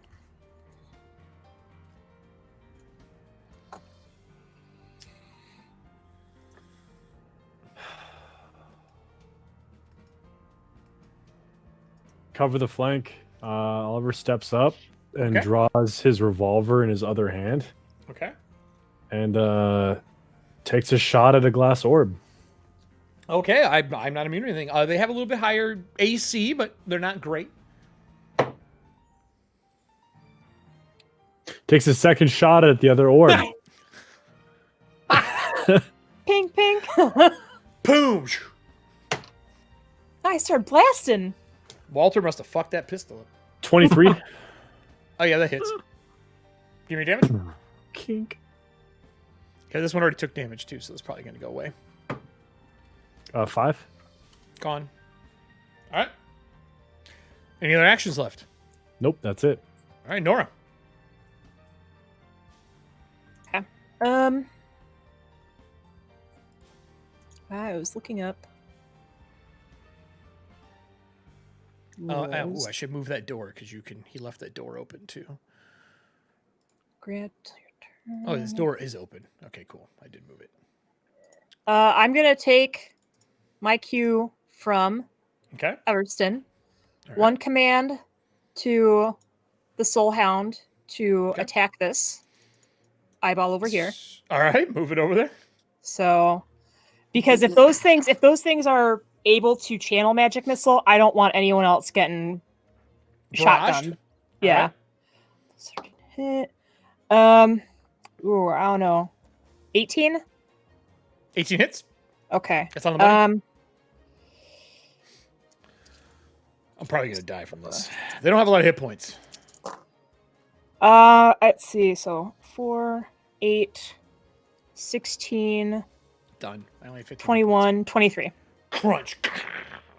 Cover the flank. Oliver steps up and Okay. draws his revolver in his other hand Okay. and takes a shot at a glass orb. Okay, I'm not immune to anything. They have a little bit higher AC, but they're not great. Takes a second shot at the other orb. Pink, pink. Boom! I start blasting. Walter must have fucked that pistol up. 23. Oh, yeah, that hits. Give me damage. Kink. Yeah, this one already took damage too, so it's probably going to go away. 5. Gone. All right. Any other actions left? Nope, that's it. All right, Nora. I was looking up. I should move that door because he left that door open too. Grant your turn. Oh, this door is open. Okay, cool. I did move it. I'm gonna take my cue from Okay. Everston. All right. One command to the Soul Hound to Okay. attack this eyeball over here. All right, move it over there. So, because if those things are able to channel magic missile, I don't want anyone else getting Barraged? shotgunned. Yeah. right. Second hit. Ooh, I don't know. 18? 18 hits. Okay. That's on the money. I'm probably going to die from this. They don't have a lot of hit points. Let's see. So 4, 8, 16, Done. I only have 15 hit 21, 23. points. Crunch.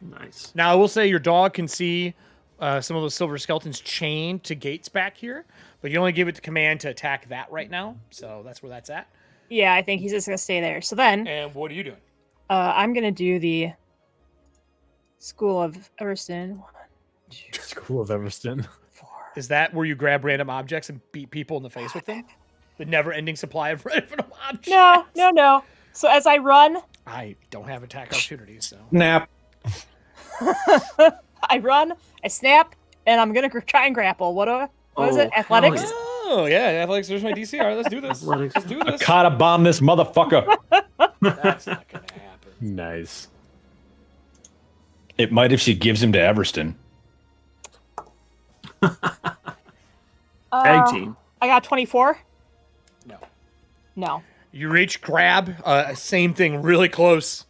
Nice. Now, I will say your dog can see some of those silver skeletons chained to gates back here, but you only give it the command to attack that right now. So that's where that's at. Yeah, I think he's just gonna stay there. So then, And what are you doing? I'm gonna do the School of Everston. 1, 2, School of Everston. 4. Is that where you grab random objects and beat people in the face with them? The never-ending supply of random objects? No. So as I run, I don't have attack opportunities, so. Nap. I run, I snap, and I'm gonna try and grapple. What is it? Oh, Athletics? hell yeah. Oh, yeah, athletics, there's my DC. All right, let's do this. Athletics. Let's do this. Kata bomb this motherfucker. That's not going to happen. Nice. It might if she gives him to Everston. Tag team. I got 24. No. No. You reach, grab, same thing, really close.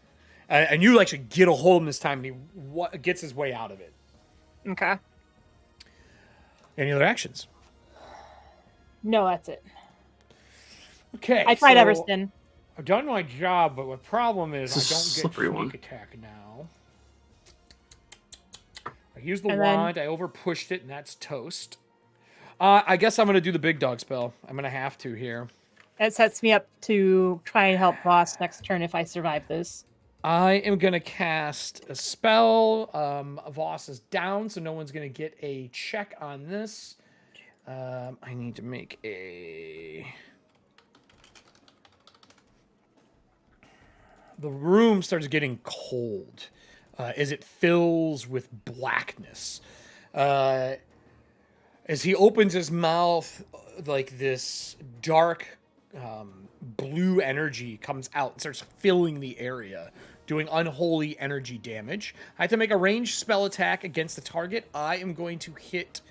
And you actually get a hold of him this time, and he gets his way out of it. Okay. Any other actions? No, that's it. Okay. I tried so Everston. I've done my job, but the problem is It's a I don't get slippery sneak one. attack now. I used the And then- wand, I overpushed it, and that's toast. I guess I'm going to do the big dog spell. I'm going to have to here. It sets me up to try and help Voss next turn if I survive this. I am going to cast a spell. Voss is down, so no one's going to get a check on this. I need to make a... The room starts getting cold as it fills with blackness. As he opens his mouth, like this dark blue energy comes out and starts filling the area, doing unholy energy damage. I have to make a ranged spell attack against the target. I am going to hit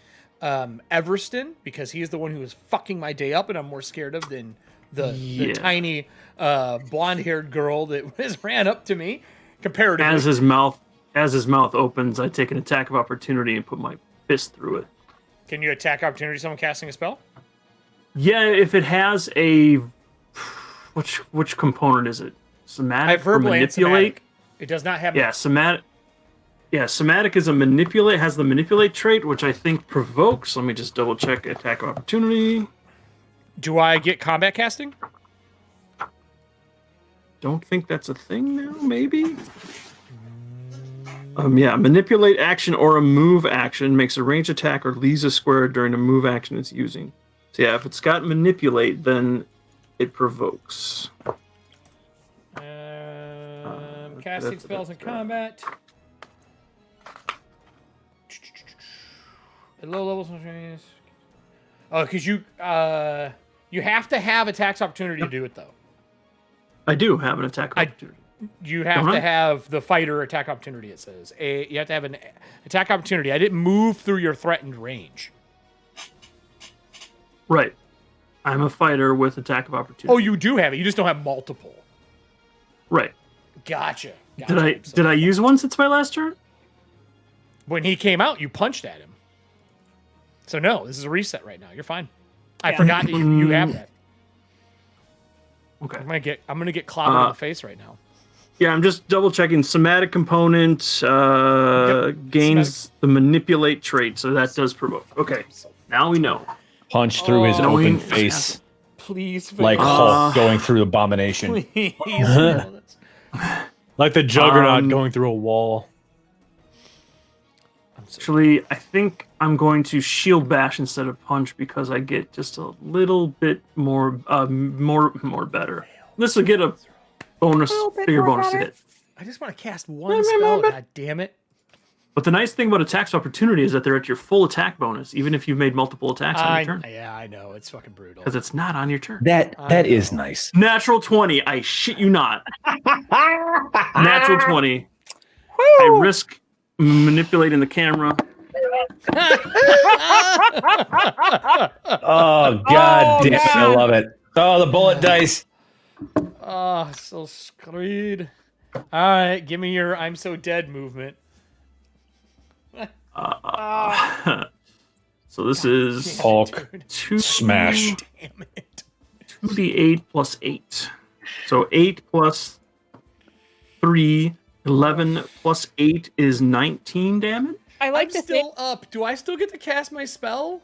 Everston because he is the one who is fucking my day up and I'm more scared of than the tiny blonde-haired girl that ran up to me comparatively. As his mouth opens, I take an attack of opportunity and put my fist through it. Can you attack opportunity someone casting a spell? Yeah, if it has a which component is it? Somatic I've verbal or and manipulate? somatic. It does not have... Yeah, somatic. Yeah, somatic is a manipulate, has the manipulate trait, which I think provokes. Let me just double check attack of opportunity. Do I get combat casting? Don't think that's a thing now, maybe? Yeah, manipulate action or a move action makes a range attack or leaves a square during a move action it's using. So yeah, if it's got manipulate, then it provokes. Casting spells in combat. At low levels. Oh, because you have to have attacks opportunity to do it though. I do have an attack of opportunity. You have to have the fighter attack opportunity. It says you have to have an attack opportunity. I didn't move through your threatened range. Right. I'm a fighter with attack of opportunity. Oh, you do have it. You just don't have multiple. Right. Gotcha. Did I use one since my last turn? When he came out, you punched at him. So no, this is a reset right now. You're fine. I forgot that you have that. Okay. I'm gonna get clobbered in the face right now. Yeah, I'm just double checking. Somatic component gains the manipulate trait, so that does provoke. Okay, now we know. Punch through his Oh. open Knowing- face Please, like fail. Hulk going through abomination. Please, fail this. Like the Juggernaut going through a wall. Actually, I think I'm going to shield bash instead of punch because I get just a little bit more better. This will get a bonus, bigger bonus to hit. I just want to cast one spell. God damn it! But the nice thing about attacks of opportunity is that they're at your full attack bonus, even if you've made multiple attacks on your turn. Yeah, I know it's fucking brutal. Because it's not on your turn. That is nice. Natural 20. I shit you not. Natural 20. I risk manipulating the camera. Oh god damn it, I love it. Oh, the bullet dice. Oh, so screwed. All right, give me your "I'm so dead" movement. So this is Hulk. 2 Smash. Damn it! 2d8 plus 8. So 8 plus 3, 11 plus 8 is 19 damage. I like I'm to still think. up. Do I still get to cast my spell?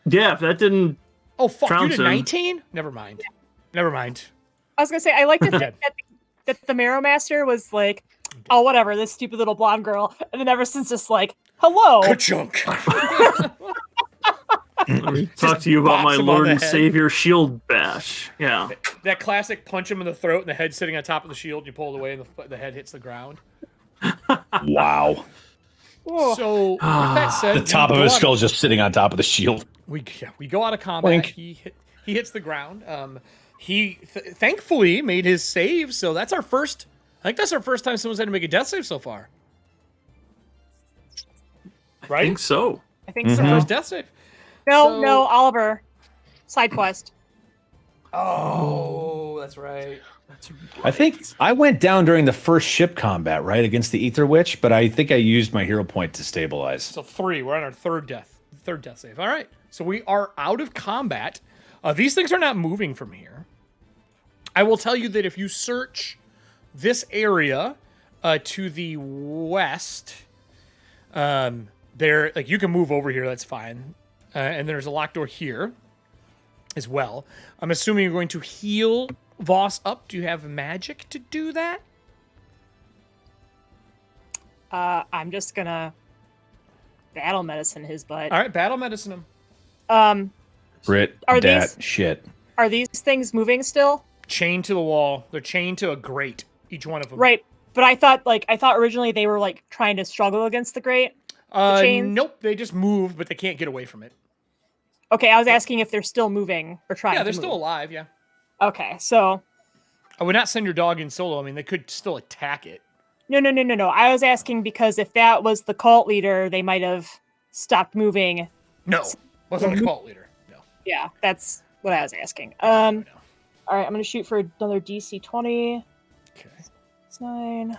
Yeah, if that didn't. Oh fuck! You Trounce did him. 19? Never mind. Never mind. I was gonna say I like to think that the Marrow Master was like, oh whatever, this stupid little blonde girl, and then Everston's just like, hello. Ka-chunk. Let me talk to you about my bops him on Lord the and head. Savior shield bash. Yeah. That classic punch him in the throat and the head sitting on top of the shield. You pull it away and the head hits the ground. Wow. Ooh. So with that said, The top of his skull is just sitting on top of the shield. We go out of combat. Blink. He hits the ground. He thankfully made his save, so that's our first. I think that's our first time someone's had to make a death save so far. I Right? think so. I think so. First death save. No, So- no, Oliver. Side quest. Oh, that's right. I think I went down during the first ship combat, right, against the Ether Witch, but I think I used my hero point to stabilize. So 3. We're on our third death save. All right. So we are out of combat. These things are not moving from here. I will tell you that if you search this area to the west, there, like, you can move over here. That's fine. And there's a locked door here as well. I'm assuming you're going to heal Voss up. Do you have magic to do that? I'm just gonna battle medicine his butt. All right, battle medicine him. Brit, Are dat, these- shit. Are these things moving still? Chained to the wall. They're chained to a grate. Each one of them. Right. But I thought originally they were like trying to struggle against the grate. chains? Nope. They just move, but they can't get away from it. Okay, I was asking if they're still moving or trying. Yeah, to they're still move. alive. Yeah. Okay, so I would not send your dog in solo. I mean, they could still attack it. no. I was asking because if that was the cult leader, they might have stopped moving. No, wasn't a cult leader. No. Yeah, that's what I was asking. All right, I'm gonna shoot for another DC 20. Okay. It's 9.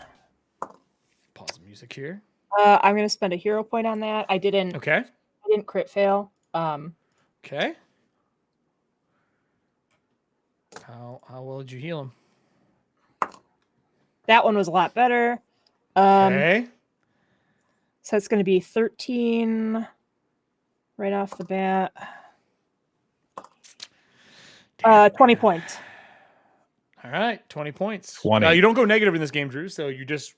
Pause the music here. I'm gonna spend a hero point on that. I didn't Okay. crit fail. Okay. How well did you heal him? That one was a lot better. Okay. So it's gonna be 13 right off the bat. 20 points. All right. 20 points. 20. Now, you don't go negative in this game, Drew, so you just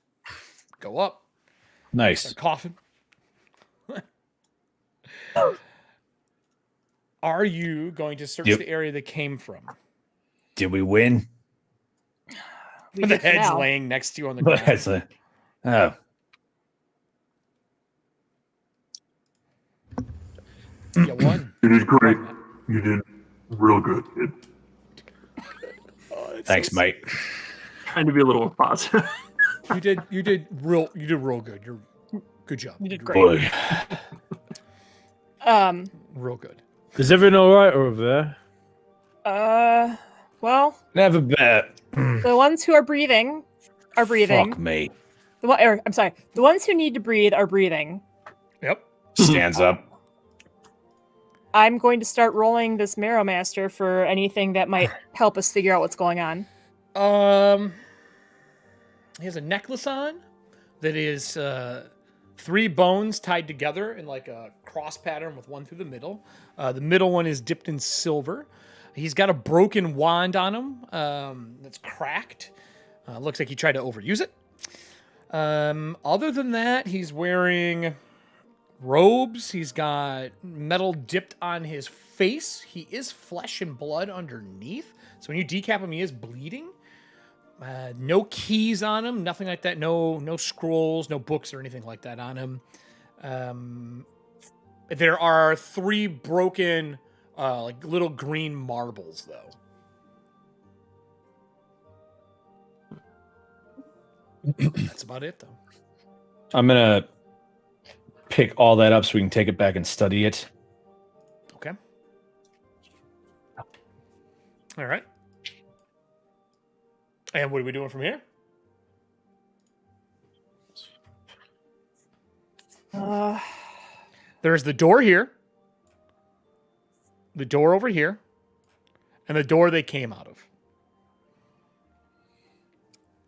go up. Nice. Start coughing. Are you going to search Yep. the area they came from? Did we win? We The did for head's now. laying next to you on the ground. That's a, oh. You won. You did great. You did real good, kid. Oh, it's Thanks, so mate. Trying to be a little positive. You did real good. You're good job. You did You're great. Boy. Real good. Is everything all right over there? Well, Never bet. the ones who are breathing are breathing. Fuck me. I'm sorry. The ones who need to breathe are breathing. Yep. Stands up. I'm going to start rolling this Marrow Master for anything that might help us figure out what's going on. He has a necklace on that is 3 bones tied together in like a cross pattern with one through the middle. The middle one is dipped in silver. He's got a broken wand on him that's cracked. Looks like he tried to overuse it. Other than that, he's wearing robes. He's got metal dipped on his face. He is flesh and blood underneath. So when you decap him, he is bleeding. No keys on him, nothing like that. No scrolls, no books or anything like that on him. There are 3 broken, like little green marbles, though. That's about it, though. I'm gonna pick all that up so we can take it back and study it. Okay. All right. And what are we doing from here? There's the door here, the door over here, and the door they came out of.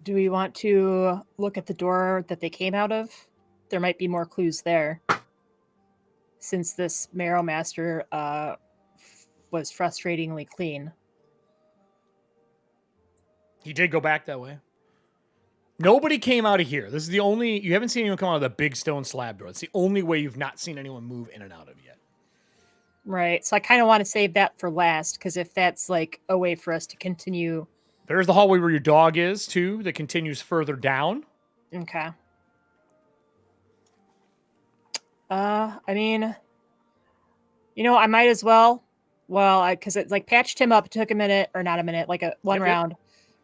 Do we want to look at the door that they came out of? There might be more clues there. Since this Marrow Master was frustratingly clean. He did go back that way. Nobody came out of here. This is the only... You haven't seen anyone come out of the big stone slab door. It's the only way you've not seen anyone move in and out of yet. Right. So I kind of want to save that for last, because if that's like a way for us to continue... There's the hallway where your dog is, too, that continues further down. Okay. I mean... You know, I might as well... Well, because it like patched him up. It took a minute, or not a minute, like one round.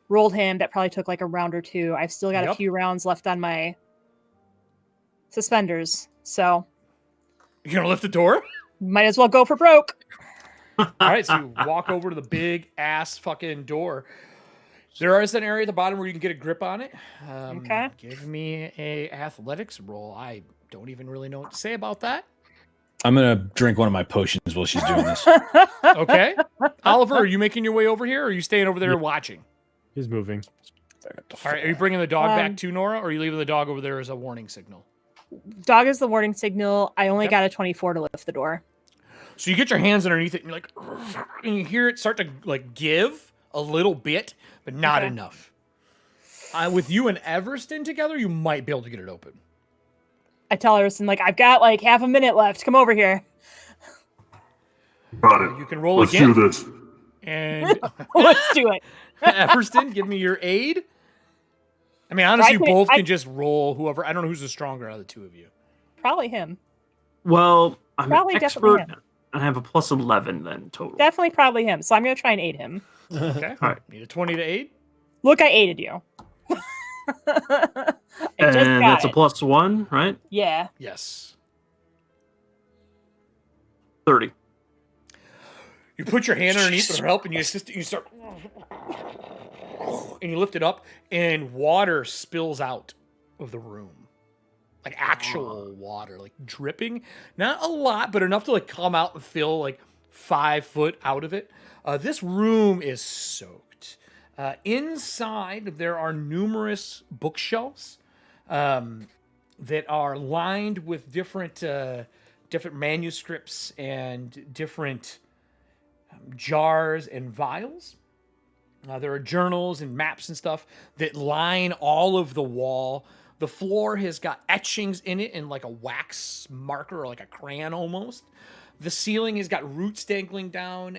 Rolled him. That probably took like a round or 2. I've still got a few rounds left on my suspenders. So you're gonna lift the door? Might as well go for broke. All right, so you walk over to the big ass fucking door. There is an area at the bottom where you can get a grip on it. Okay. Give me a athletics roll. I don't even really know what to say about that. I'm gonna drink one of my potions while she's doing this. Okay. Oliver, are you making your way over here, or are you staying over there watching? He's moving. All right, are you bringing the dog back to Nora, or are you leaving the dog over there as a warning signal? Dog is the warning signal. I only got a 24 to lift the door. So you get your hands underneath it, and you're like, and you hear it start to like give a little bit, but not enough. With you and Everston together, you might be able to get it open. I tell Everston, like, I've got like half a minute left. Come over here. Got it. You can roll Let's again. do this. And Let's do it. Everston, give me your aid. I mean, honestly, you both can just roll whoever. I don't know who's the stronger out of the two of you. Probably him. Well, I'm Probably an definitely expert. him. I have a plus 11 then total. Definitely probably him. So I'm going to try and aid him. Okay. All right. Need a 20 to aid? Look, I aided you. I And just got that's it. a plus 1, right? Yeah. Yes. 30. You put your hand underneath for help, and you assist. You start, and you lift it up, and water spills out of the room, like actual water, like dripping. Not a lot, but enough to like come out and fill like 5 foot out of it. This room is soaked. Inside, there are numerous bookshelves that are lined with different manuscripts and different jars and vials. There are journals and maps and stuff that line all of the wall. The floor has got etchings in it in like a wax marker or like a crayon almost. The ceiling has got roots dangling down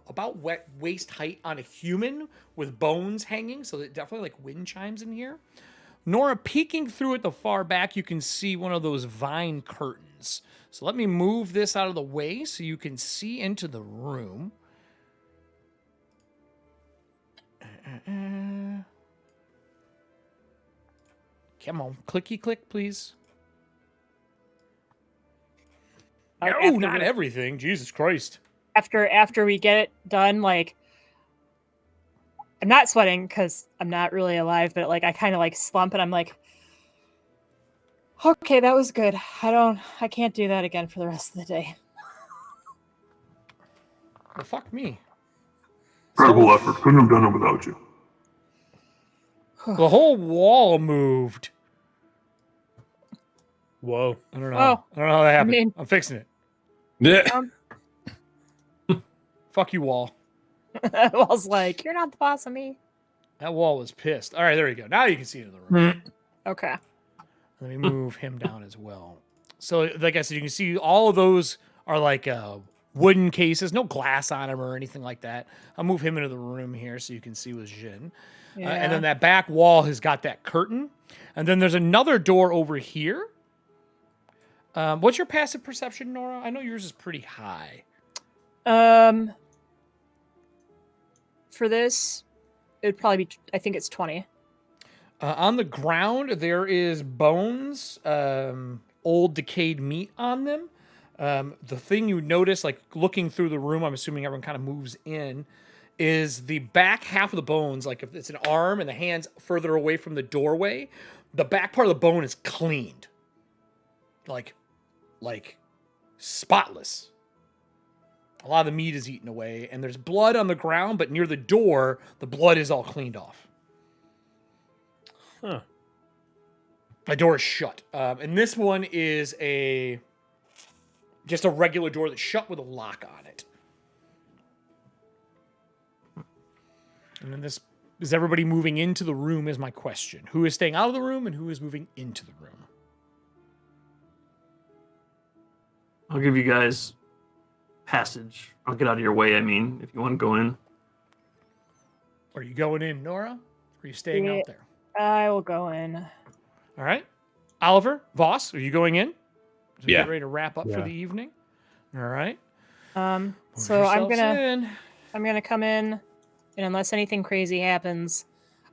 about waist height on a human with bones hanging, so that definitely like wind chimes in here. Nora, peeking through at the far back, you can see one of those vine curtains. So let me move this out of the way so you can see into the room. Come on, clicky click, please. No, not everything. Jesus Christ. After we get it done, like, I'm not sweating because I'm not really alive, but like I kind of like slump and I'm like, okay, that was good. I can't do that again for the rest of the day. Well, fuck me. Incredible effort. Couldn't have done it without you. The whole wall moved. Whoa. I don't know. Oh, I don't know how that happened. mean- I'm fixing it. Yeah. Fuck you, wall. I was like, you're not the boss of me. That wall was pissed. All right, there you go. Now you can see into the room. Okay. Let me move him down as well. So, like I said, you can see all of those are like wooden cases, no glass on them or anything like that. I'll move him into the room here so you can see with Jin. Yeah. And then that back wall has got that curtain. And then there's another door over here. What's your passive perception, Nora? I know yours is pretty high. For this, it'd probably be, I think it's 20. On the ground, there is bones, old decayed meat on them. The thing you notice, like looking through the room, I'm assuming everyone kind of moves in, is the back half of the bones, like if it's an arm and the hand's further away from the doorway, the back part of the bone is cleaned. Like spotless. A lot of the meat is eaten away, and there's blood on the ground, but near the door, the blood is all cleaned off. Huh. The door is shut. And this one is just a regular door that's shut with a lock on it. And then this is everybody moving into the room is my question. Who is staying out of the room and who is moving into the room? I'll give you guys passage. I'll get out of your way, I mean, if you want to go in. Are you going in, Nora? Or are you staying out there? I will go in. All right. Oliver, Voss, are you going in? As we Yeah. get ready to wrap up for the evening. All right. Move So I'm yourselves gonna come in, and unless anything crazy happens,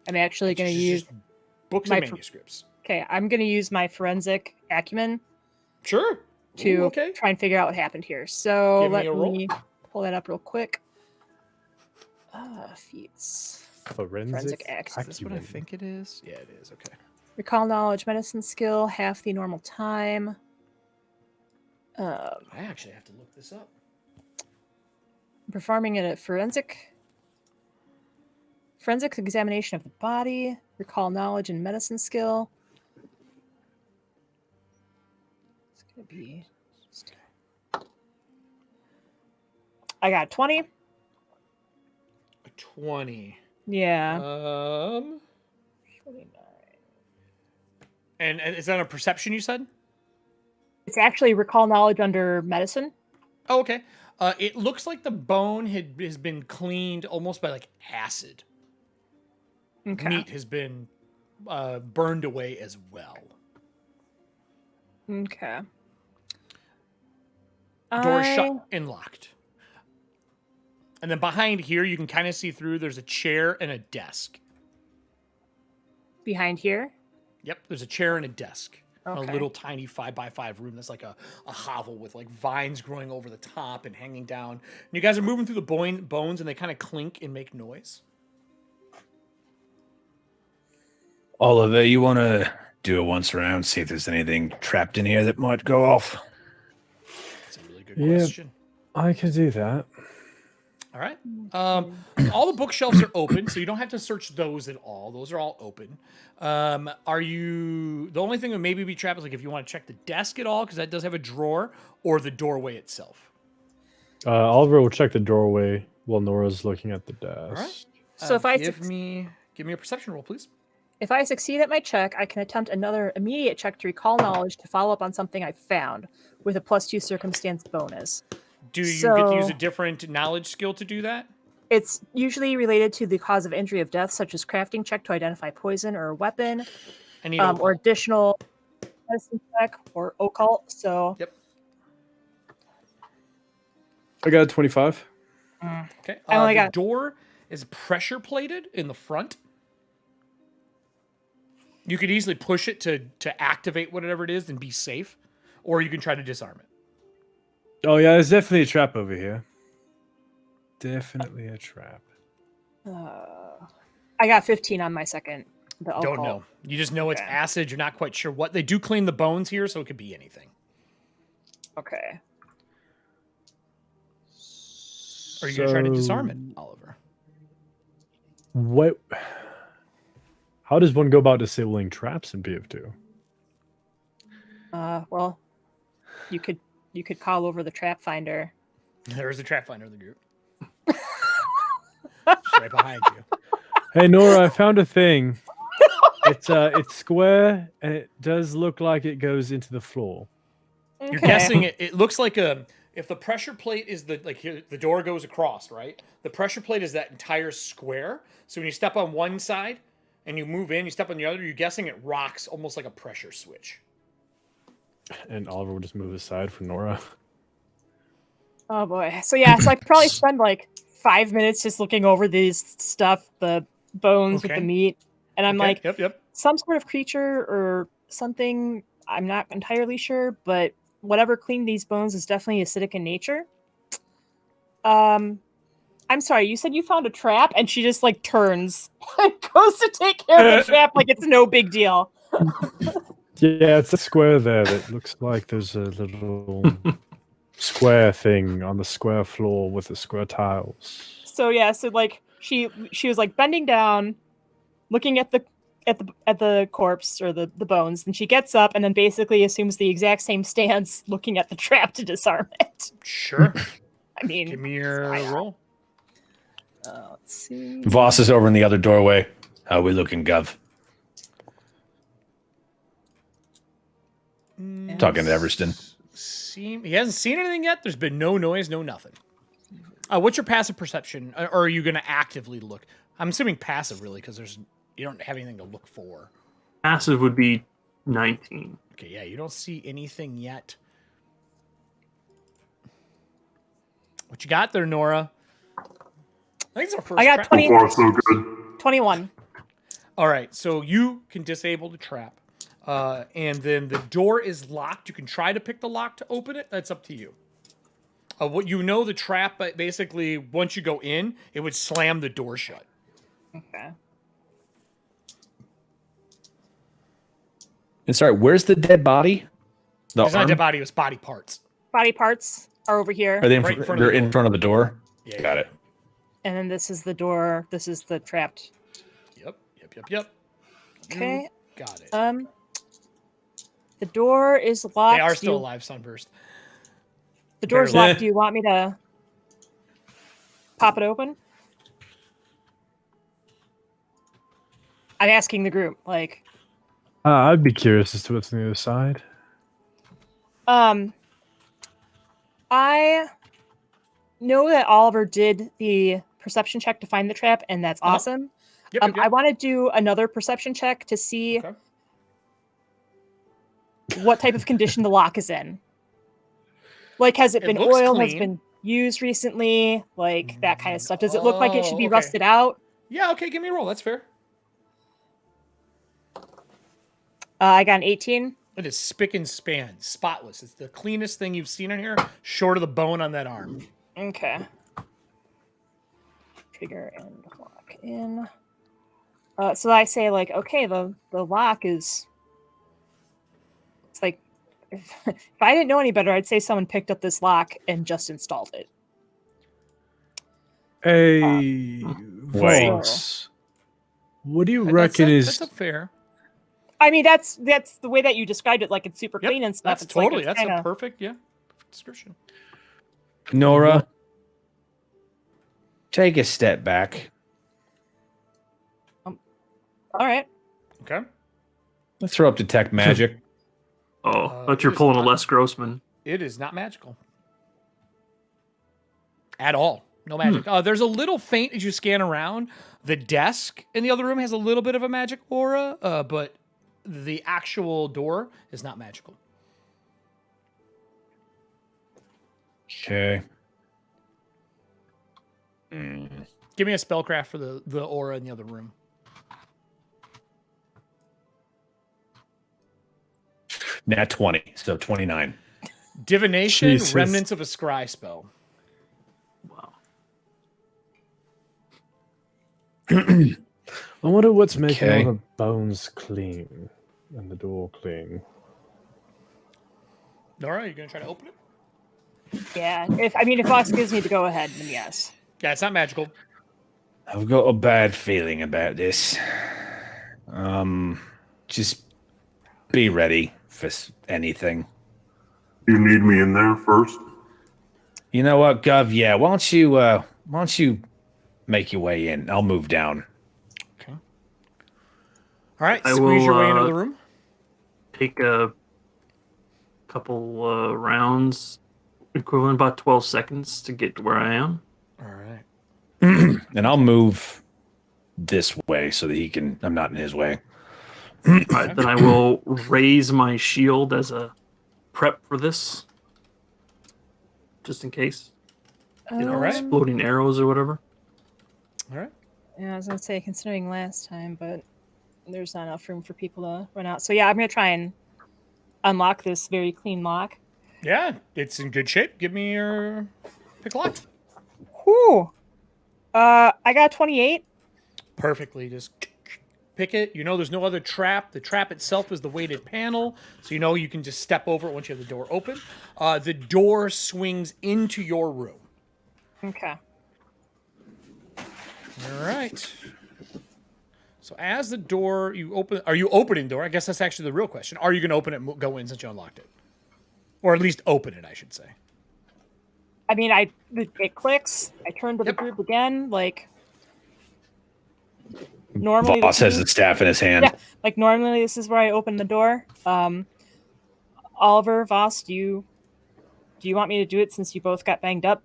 I'm actually gonna use. books my and fr- manuscripts. Okay, I'm gonna use my forensic acumen Sure. to Ooh, okay. try and figure out what happened here. So Give me let a roll. me pull that up real quick. Feats. Forensic acumen. Is this what I think it is? Yeah, it is. Okay. Recall knowledge, medicine skill, half the normal time. I actually have to look this up. Performing a forensic examination of the body, recall knowledge and medicine skill. It's gonna be. I got 20. A 20. Yeah. 29. And is that a perception you said? It's actually recall knowledge under medicine. Oh, okay. It looks like the bone has been cleaned almost by like acid. Okay. Meat has been burned away as well. Okay. Door shut and locked. And then behind here, you can kind of see through. There's a chair and a desk. Behind here. Yep, there's a chair and a desk. Okay. A little tiny 5x5 room that's like a hovel with like vines growing over the top and hanging down. And you guys are moving through the bones and they kind of clink and make noise. Oliver, you want to do a once around, see if there's anything trapped in here that might go off? That's a really good Yeah. question. I could do that. All right. All the bookshelves are open, so you don't have to search those at all. Those are all open. Are you... The only thing that maybe be trapped is like if you want to check the desk at all, because that does have a drawer, or the doorway itself. Oliver will check the doorway while Nora's looking at the desk. All right. So if I give me a perception roll, please. If I succeed at my check, I can attempt another immediate check to recall knowledge to follow up on something I found with a +2 circumstance bonus. Do you get to use So- a different knowledge skill to do that? It's usually related to the cause of injury of death, such as crafting check to identify poison or a weapon, I need or additional medicine check or occult. So Yep. I got a 25. Okay. I only The got- door is pressure plated in the front. You could easily push it to activate whatever it is and be safe, or you can try to disarm it. Oh, yeah, there's definitely a trap over here. Definitely a trap. I got 15 on my second. The occult. Don't know. You just know it's Okay. acid. You're not quite sure what. They do clean the bones here, so it could be anything. Okay. Or are you going to try to disarm it, Oliver? What? How does one go about disabling traps in BF2? Well, you could call over the trap finder. There's a trap finder in the group. It's right behind you. Hey Nora, I found a thing. It's square and it does look like it goes into the floor. Okay. You're guessing it looks like if the pressure plate is the door goes across, right? The pressure plate is that entire square. So when you step on one side and you move in, you step on the other, you're guessing it rocks almost like a pressure switch. And Oliver would just move aside for Nora. Oh boy. So yeah, so I could probably spend like 5 minutes just looking over these stuff, the bones with the meat. And I'm like, yep. Some sort of creature or something. I'm not entirely sure, but whatever cleaned these bones is definitely acidic in nature. I'm sorry, you said you found a trap, and she just like turns and goes to take care of the trap like it's no big deal. Yeah, it's a square there that looks like there's a little square thing on the square floor with the square tiles. So yeah, so like she was like bending down, looking at the corpse or the bones, and she gets up and then basically assumes the exact same stance, looking at the trap to disarm it. Sure. I mean, Give me your roll. Let's see. Voss is over in the other doorway. How we looking, Gov? Talking to Everston. He hasn't seen anything yet. There's been no noise, no nothing. What's your passive perception? Or are you going to actively look? I'm assuming passive, really, because you don't have anything to look for. Passive would be 19. Okay, yeah, you don't see anything yet. What you got there, Nora? I think it's our first. I got trap. 20. So far, so good. 21. All right, so you can disable the trap. And then the door is locked. You can try to pick the lock to open it. That's up to you. What you know, the trap, basically, once you go in, it would slam the door shut. Okay. And sorry, where's the dead body? It's not a dead body, it was body parts. Body parts are over here. Are they Right in front of they're the in door. front of the door? Yeah, Got it. And then this is the door. This is the trapped. Yep. Okay. Got it. The door is locked. They are still alive, Sunburst. The door's Barely. locked. Do you want me to pop it open? I'm asking the group, like. I'd be curious as to what's on the other side. I know that Oliver did the perception check to find the trap, and that's awesome. Yep. I want to do another perception check to see Okay. what type of condition the lock is in. Like, has it been looks oiled? Has it clean. been used recently? Like, that kind of stuff. Does it look like it should be okay. rusted out? Yeah, okay, give me a roll. That's fair. I got an 18. It is spick and span, spotless. It's the cleanest thing you've seen in here, short of the bone on that arm. Okay. Trigger and lock in. So I say, like, okay, the lock is... It's like, if I didn't know any better, I'd say someone picked up this lock and just installed it. Hey, Voss, what do you reckon That's a fair. I mean, that's the way that you described it, like it's super clean and stuff. That's It's totally, like, that's a perfect description. Nora, take a step back. All right. Okay. Let's throw up detect magic. Oh, I thought you're it is pulling a not- Les Grossman. It is not magical. At all. No magic. There's a little faint as you scan around. The desk in the other room has a little bit of a magic aura, but the actual door is not magical. Okay. Give me a spellcraft for the aura in the other room. Nat 20, so 29. Divination, Jesus. remnants of a scry spell. Wow. I wonder what's making Okay. all the bones clean and the door clean. Nora, are you going to try to open it? Yeah. If Voss gives me the go ahead, then yes. Yeah, it's not magical. I've got a bad feeling about this. Just be ready for anything. You need me in there first? You know what, Gov? Yeah, why don't you make your way in? I'll move down. Okay. All right, I squeeze your will, way into the room. Take a couple rounds, equivalent about 12 seconds to get to where I am. All right. And I'll move this way so that I'm not in his way. All right, then I will raise my shield as a prep for this, just in case. Alright. Exploding arrows or whatever. All right. Yeah, I was gonna say considering last time, but there's not enough room for people to run out. So yeah, I'm gonna try and unlock this very clean lock. Yeah, it's in good shape. Give me your pick lock. Whew. I got 28. Perfectly. Just pick it. You know there's no other trap. The trap itself is the weighted panel, so you know you can just step over it once you have the door open. The door swings into your room. Okay. All right. So as the door you open, are you opening the door? I guess that's actually the real question. Are you going to open it and go in since you unlocked it? Or at least open it, I should say. I mean, it clicks. I turn to the group again, like normally. Voss has the staff in his hand. Yeah, like normally this is where I open the door. Oliver, Voss, do you want me to do it since you both got banged up?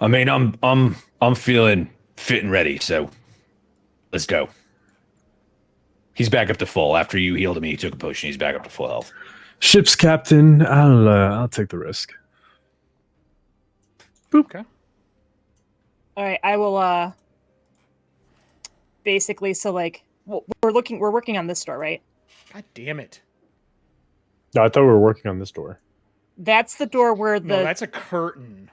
I mean, I'm feeling fit and ready, so let's go. He's back up to full. After you healed him, he took a potion. He's back up to full health. Ship's captain, I'll take the risk. Boop. Okay. All right, I will. Basically, so like we're working on this door, right? God damn it. No, I thought we were working on this door. That's the door where No, that's a curtain.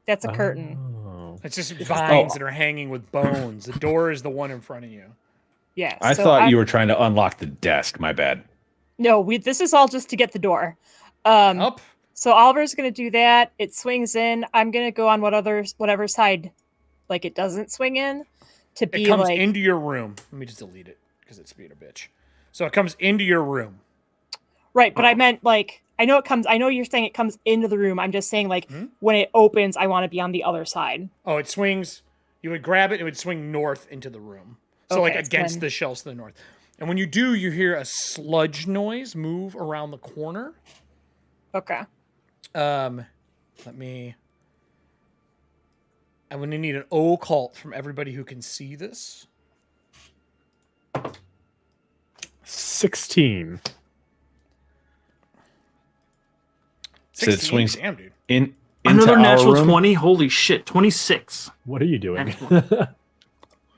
that's a curtain. Oh. It's just vines that are hanging with bones. The door is the one in front of you. Yeah. I thought you were trying to unlock the desk. My bad. No, this is all just to get the door. Up. So Oliver's gonna do that. It swings in. I'm gonna go on whatever side, like it doesn't swing in, to be It comes like into your room. Let me just delete it because it's being a bitch. So it comes into your room. right. But I meant like I know it comes. I know you're saying it comes into the room. I'm just saying like when it opens, I want to be on the other side. Oh, it swings. You would grab it. It would swing north into the room. So like Okay, against then- the shelves to the north. And when you do, you hear a sludge noise move around the corner. Okay. I'm going to need an occult from everybody who can see this. 16. So it swings Damn, dude. into Another our natural room. 20. Holy shit. 26. What are you doing? Excellent.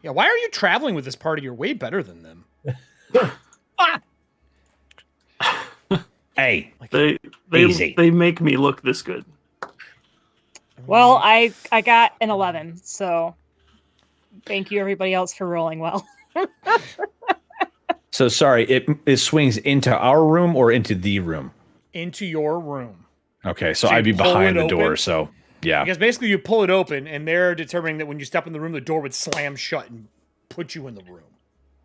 Yeah, why are you traveling with this party? You're way better than them. Hey, They Easy. they make me look this good. Well, I got an 11. So thank you everybody else for rolling well. so sorry. It swings into our room or into the room. Into your room. Okay, so So you I'd be pull behind it the door. open? So yeah, Because basically you pull it open, and they're determining that when you step in the room, the door would slam shut and put you in the room.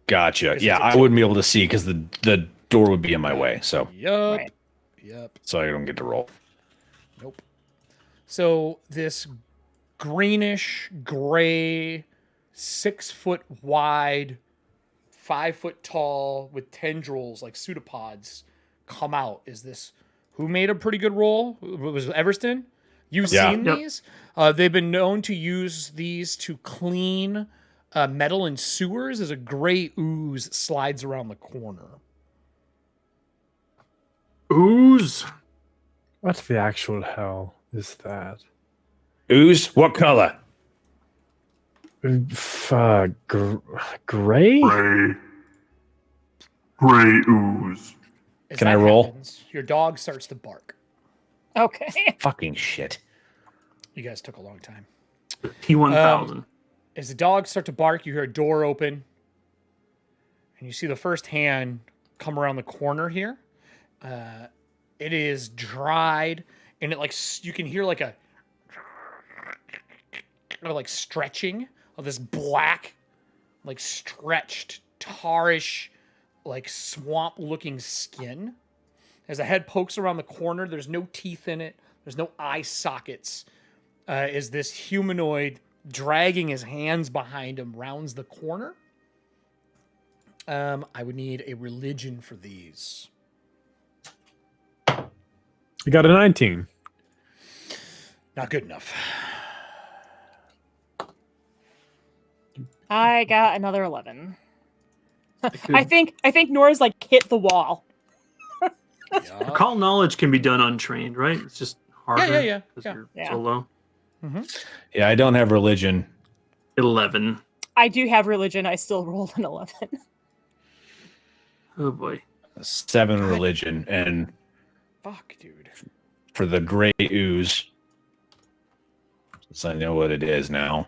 gotcha. Because Yeah, it's a I wouldn't be able to see because the door would be in my way. So Yup. Right. Yep. so I don't get to roll. Nope. So this greenish gray, 6 foot wide, 5 foot tall, with tendrils like pseudopods come out. Is this who made a pretty good roll? Was it Everston? You've Yeah. seen Yep. these? They've been known to use these to clean metal in sewers as a gray ooze slides around the corner. Ooze. What the actual hell is that? Ooze, what color? Gray? Gray ooze. As Can I that roll? happens, your dog starts to bark. Okay. Fucking shit. You guys took a long time. T1000. As the dogs start to bark, you hear a door open, and you see the first hand come around the corner here. It is dried. and it you can hear like a like stretching of this black, like stretched, tarish, like swamp-looking skin. As the head pokes around the corner, there's no teeth in it. There's no eye sockets. As this humanoid, dragging his hands behind him, rounds the corner. I would need a religion for these. You got a 19. Not good enough. I got another 11. I think Nora's like hit the wall. Call knowledge can be done untrained, right? It's just harder. Yeah. You're so low. Mm-hmm. Yeah, I don't have religion. 11. I do have religion. I still rolled an 11. Oh boy. 7 religion, and Fuck, dude. for the gray ooze, since I know what it is now,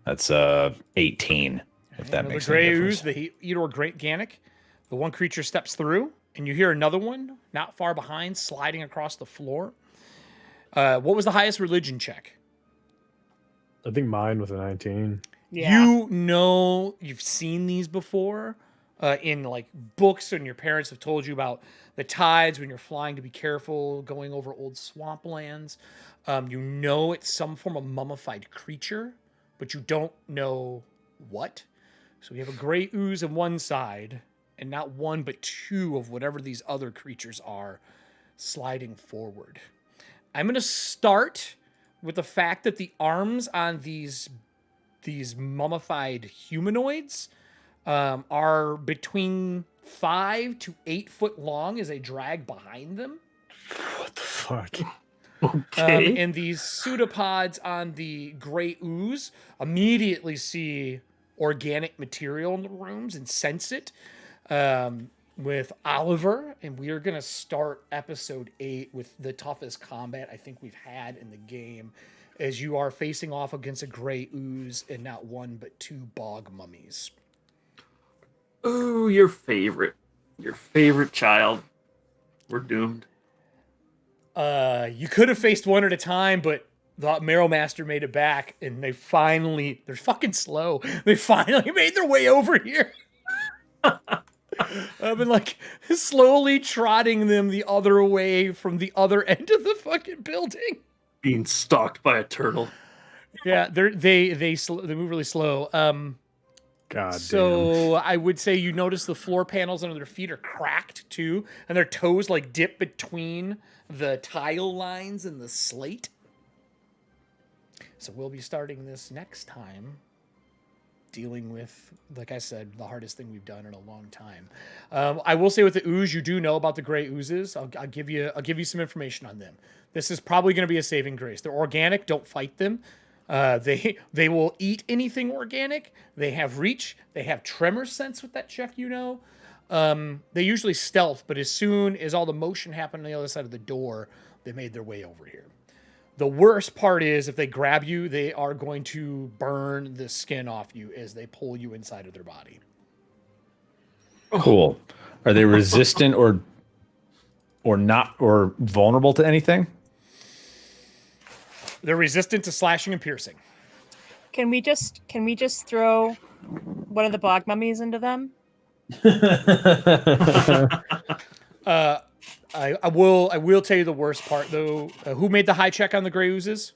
that's 18. If that makes the gray any difference. ooze, the Eater Organic, the one creature steps through, and you hear another one not far behind sliding across the floor. What was the highest religion check? I think mine was a 19. Yeah. You know, you've seen these before in like books, and your parents have told you about the tides when you're flying to be careful going over old swamplands. You know it's some form of mummified creature, but you don't know what. So we have a gray ooze on one side, and not one but two of whatever these other creatures are sliding forward. I'm going to start with the fact that the arms on these mummified humanoids are between 5 to 8 foot long as they drag behind them. What the fuck? Okay. And these pseudopods on the gray ooze immediately see organic material in the rooms and sense it with Oliver. And we are going to start episode 8 with the toughest combat I think we've had in the game, as you are facing off against a gray ooze and not one but 2 bog mummies. Ooh, your favorite child. We're doomed. You could have faced one at a time, but the Marrow Master made it back, and they're fucking slow. They finally made their way over here. I've been like slowly trotting them the other way from the other end of the fucking building. Being stalked by a turtle. Yeah, they move really slow. God So I would say you notice the floor panels under their feet are cracked too, and their toes like dip between the tile lines and the slate. So we'll be starting this next time, dealing with, like I said, the hardest thing we've done in a long time. I will say with the ooze, you do know about the gray oozes. I'll give you some information on them. This is probably going to be a saving grace. They're organic. Don't fight them. They will eat anything organic. They have reach. They have tremor sense with that check, you know. They usually stealth, but as soon as all the motion happened on the other side of the door, they made their way over here. The worst part is if they grab you, they are going to burn the skin off you as they pull you inside of their body. Cool. Are they resistant or not, or vulnerable to anything? They're resistant to slashing and piercing. Can we just throw one of the bog mummies into them? I will tell you the worst part though. Who made the high check on the gray oozes?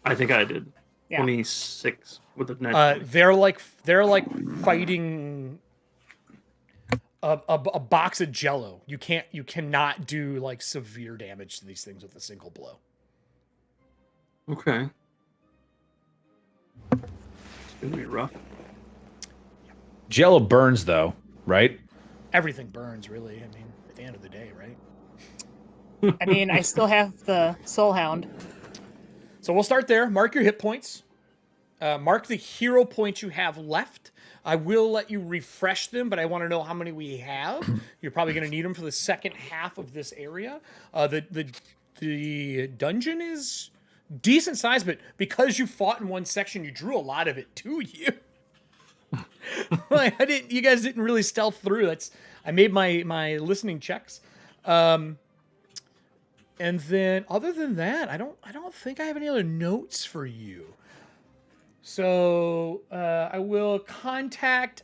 I think I did. Yeah. 26 with a net. They're like fighting a box of Jello. You cannot do like severe damage to these things with a single blow. Okay. It's gonna be rough. Jello burns though, right? Everything burns, really. I mean, at the end of the day, right? I mean, I still have the Soul Hound. So we'll start there. Mark your hit points. Mark the hero points you have left. I will let you refresh them, but I want to know how many we have. You're probably going to need them for the second half of this area. The dungeon is decent size, but because you fought in one section, you drew a lot of it to you. You guys didn't really stealth through. I made my listening checks. And then, other than that, I don't think I have any other notes for you. So I will contact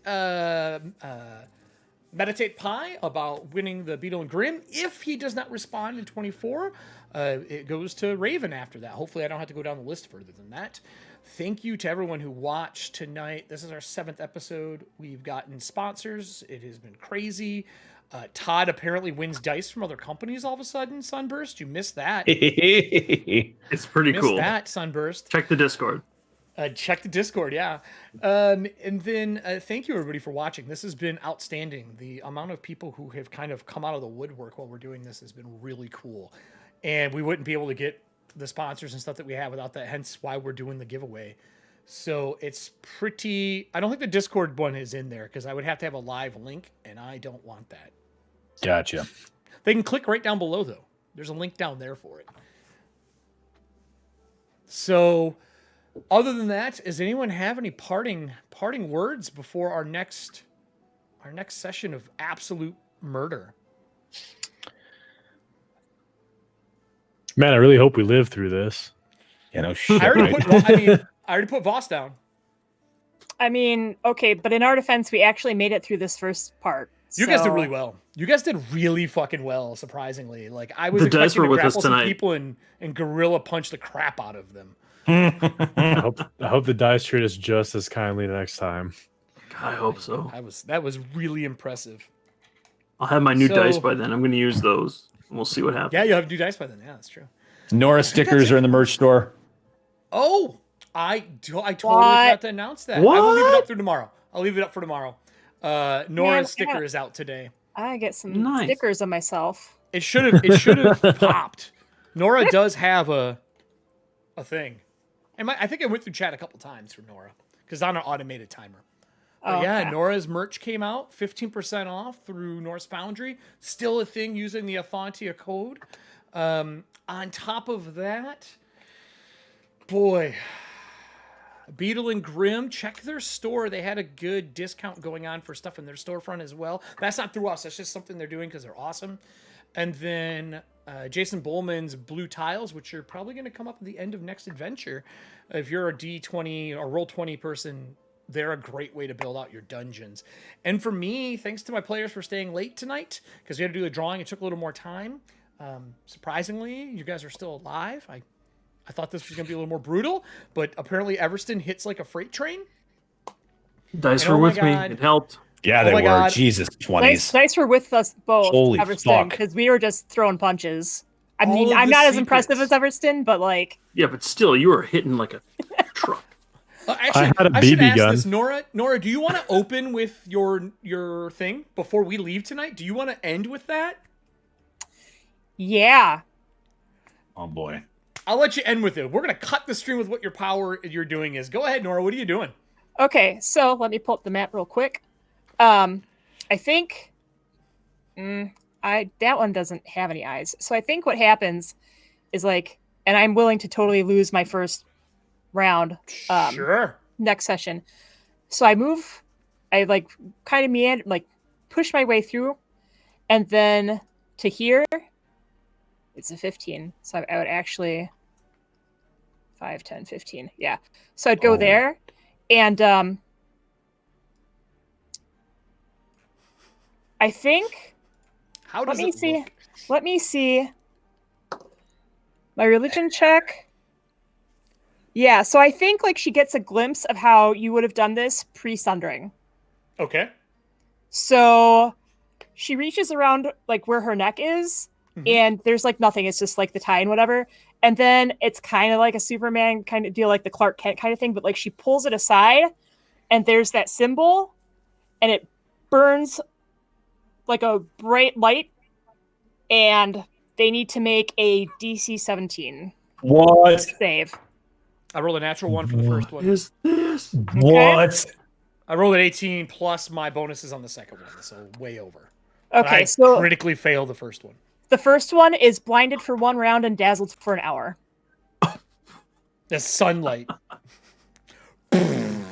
Meditate Pie about winning the Beetle and Grim. If he does not respond in 24, it goes to Raven after that. Hopefully, I don't have to go down the list further than that. Thank you to everyone who watched tonight. This is our 7th episode. We've gotten sponsors. It has been crazy. Todd apparently wins dice from other companies all of a sudden. Sunburst, you missed that. It's pretty Missed cool. that, Sunburst. Check the Discord. Check the Discord, yeah. And then thank you, everybody, for watching. This has been outstanding. The amount of people who have kind of come out of the woodwork while we're doing this has been really cool. And we wouldn't be able to get the sponsors and stuff that we have without that, hence why we're doing the giveaway. So it's pretty... I don't think the Discord one is in there because I would have to have a live link, and I don't want that. Gotcha. They can click right down below, though. There's a link down there for it. So... Other than that, does anyone have any parting words before our next session of absolute murder? Man, I really hope we live through this. You know, shit. I already put Voss down. I mean, okay, but in our defense, we actually made it through this first part. You guys did really well. You guys did really fucking well, surprisingly. Like I was The dice expecting were to with us grapple some tonight. people and gorilla punch the crap out of them. I hope the dice treat us just as kindly next time. I hope so. That was really impressive. I'll have my new So- dice by then. I'm going to use those. And we'll see what happens. Yeah, you have new dice by then. Yeah, that's true. Nora stickers are in the merch store. Oh, I totally What? forgot to announce that. I will leave it up through tomorrow. I'll leave it up for tomorrow. Nora's Man, sticker is out today. I get some Nice. stickers of myself. It should have popped. Nora does have a thing. I think I went through chat a couple times for Nora because on an automated timer. But Oh, yeah, okay. Nora's merch came out, 15% off through Norse Foundry. Still a thing using the Ethauntia code. On top of that, boy, Beetle and Grim, check their store. They had a good discount going on for stuff in their storefront as well. That's not through us. That's just something they're doing because they're awesome. And then Jason Bowman's Blue Tiles, which are probably going to come up at the end of next adventure. If you're a D20 or Roll20 person, they're a great way to build out your dungeons. And for me, thanks to my players for staying late tonight, because we had to do the drawing. It took a little more time. Surprisingly, you guys are still alive. I thought this was going to be a little more brutal, but apparently Everston hits like a freight train. Dice And were oh my with me. God. It helped. Yeah, Oh they my were. God. Jesus, 20s. Dice were with us both, Holy Everston, fuck. because we were just throwing punches. I All mean, of I'm the not as impressive as secrets. Everston, but like, Yeah, but still, you were hitting like a truck. Actually, I had a I should BB ask gun. this, Nora. Nora, do you want to open with your thing before we leave tonight? Do you want to end with that? yeah. Oh, boy. I'll let you end with it. We're gonna cut the stream with what your power you're doing is. Go ahead, Nora. What are you doing? Okay, so let me pull up the map real quick. I think that one doesn't have any eyes. So I think what happens is like, and I'm willing to totally lose my first round Sure. next session. So I like kind of meander, like push my way through, and then to here, it's a 15. So I would actually 5, 10, 15. Yeah. So I'd go Oh. there, and I think. How does Let me it see. look? Let me see. My religion check. Yeah, so I think like she gets a glimpse of how you would have done this pre-sundering. Okay. So she reaches around like where her neck is, Mhm. and there's like nothing. It's just like the tie and whatever. And then it's kind of like a Superman kind of deal, like the Clark Kent kind of thing. But like she pulls it aside, and there's that symbol, and it burns like a bright light, and they need to make a DC 17 What? save. I rolled a natural 1 for the first one. Is this? What? I rolled an 18 plus my bonuses on the second one, so way over. But Okay, I so critically failed the first one. the first one is blinded for 1 round and dazzled for an hour. The sunlight. And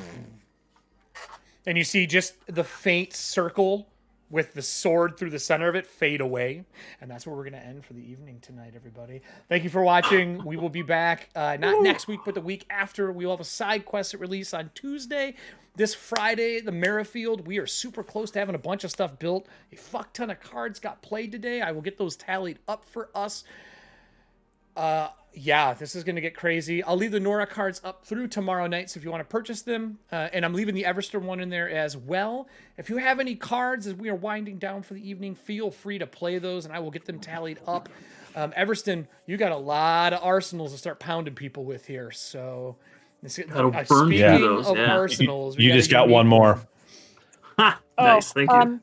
you see just the faint circle with the sword through the center of it fade away. And that's where we're going to end for the evening tonight, everybody. Thank you for watching. We will be back not next week, but the week after. We will have a side quest at release on Tuesday. This Friday, the Merrifield. We are super close to having a bunch of stuff built. A fuck ton of cards got played today. I will get those tallied up for us. Yeah, this is going to get crazy. I'll leave the Nora cards up through tomorrow night, so if you want to purchase them, and I'm leaving the Everston one in there as well. If you have any cards as we are winding down for the evening, feel free to play those, and I will get them tallied up. Everston, you got a lot of arsenals to start pounding people with here, so... That'll burn speaking those, of yeah. arsenals... You just got one more. Ha! Nice, thank you.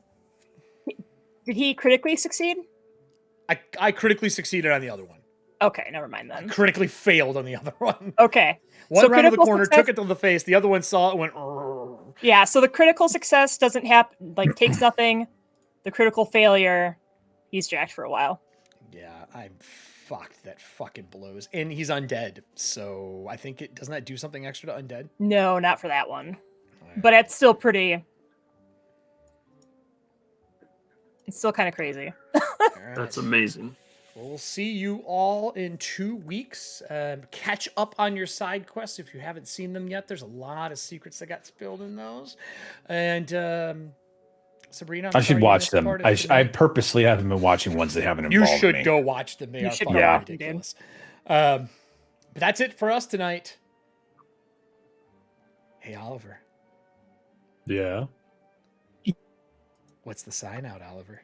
Did he critically succeed? I critically succeeded on the other one. Okay, never mind then. Critically failed on the other one. Okay. One round of the critical corner, success- took it to the face. The other one saw it and went... "Rrrr." Yeah, so the critical success doesn't happen, like, takes nothing. The critical failure, he's jacked for a while. Yeah, I'm fucked. That fucking blows. And he's undead, so I think it... Doesn't that do something extra to undead? No, not for that one. Right. But it's still pretty... It's still kind of crazy. All right. That's amazing. We'll see you all in 2 weeks. Catch up on your side quests if you haven't seen them yet. There's a lot of secrets that got spilled in those. And Sabrina, I should watch them. I purposely haven't been watching ones that haven't You involved should me. go watch them. They You are should fucking go watch them, ridiculous. But that's it for us tonight. Hey, Oliver. Yeah. What's the sign out, Oliver?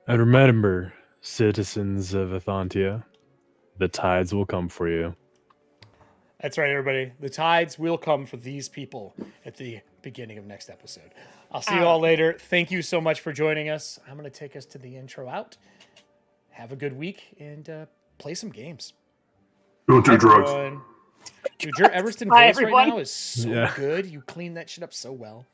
And remember, citizens of Ethauntia, the tides will come for you. That's right, everybody. The tides will come for these people at the beginning of next episode. I'll see you all later. Thank you so much for joining us. I'm going to take us to the intro out. Have a good week and play some games. Don't do drugs. Everyone. Dude, your Everston Bye, voice right everyone. now is so Yeah. good. You clean that shit up so well.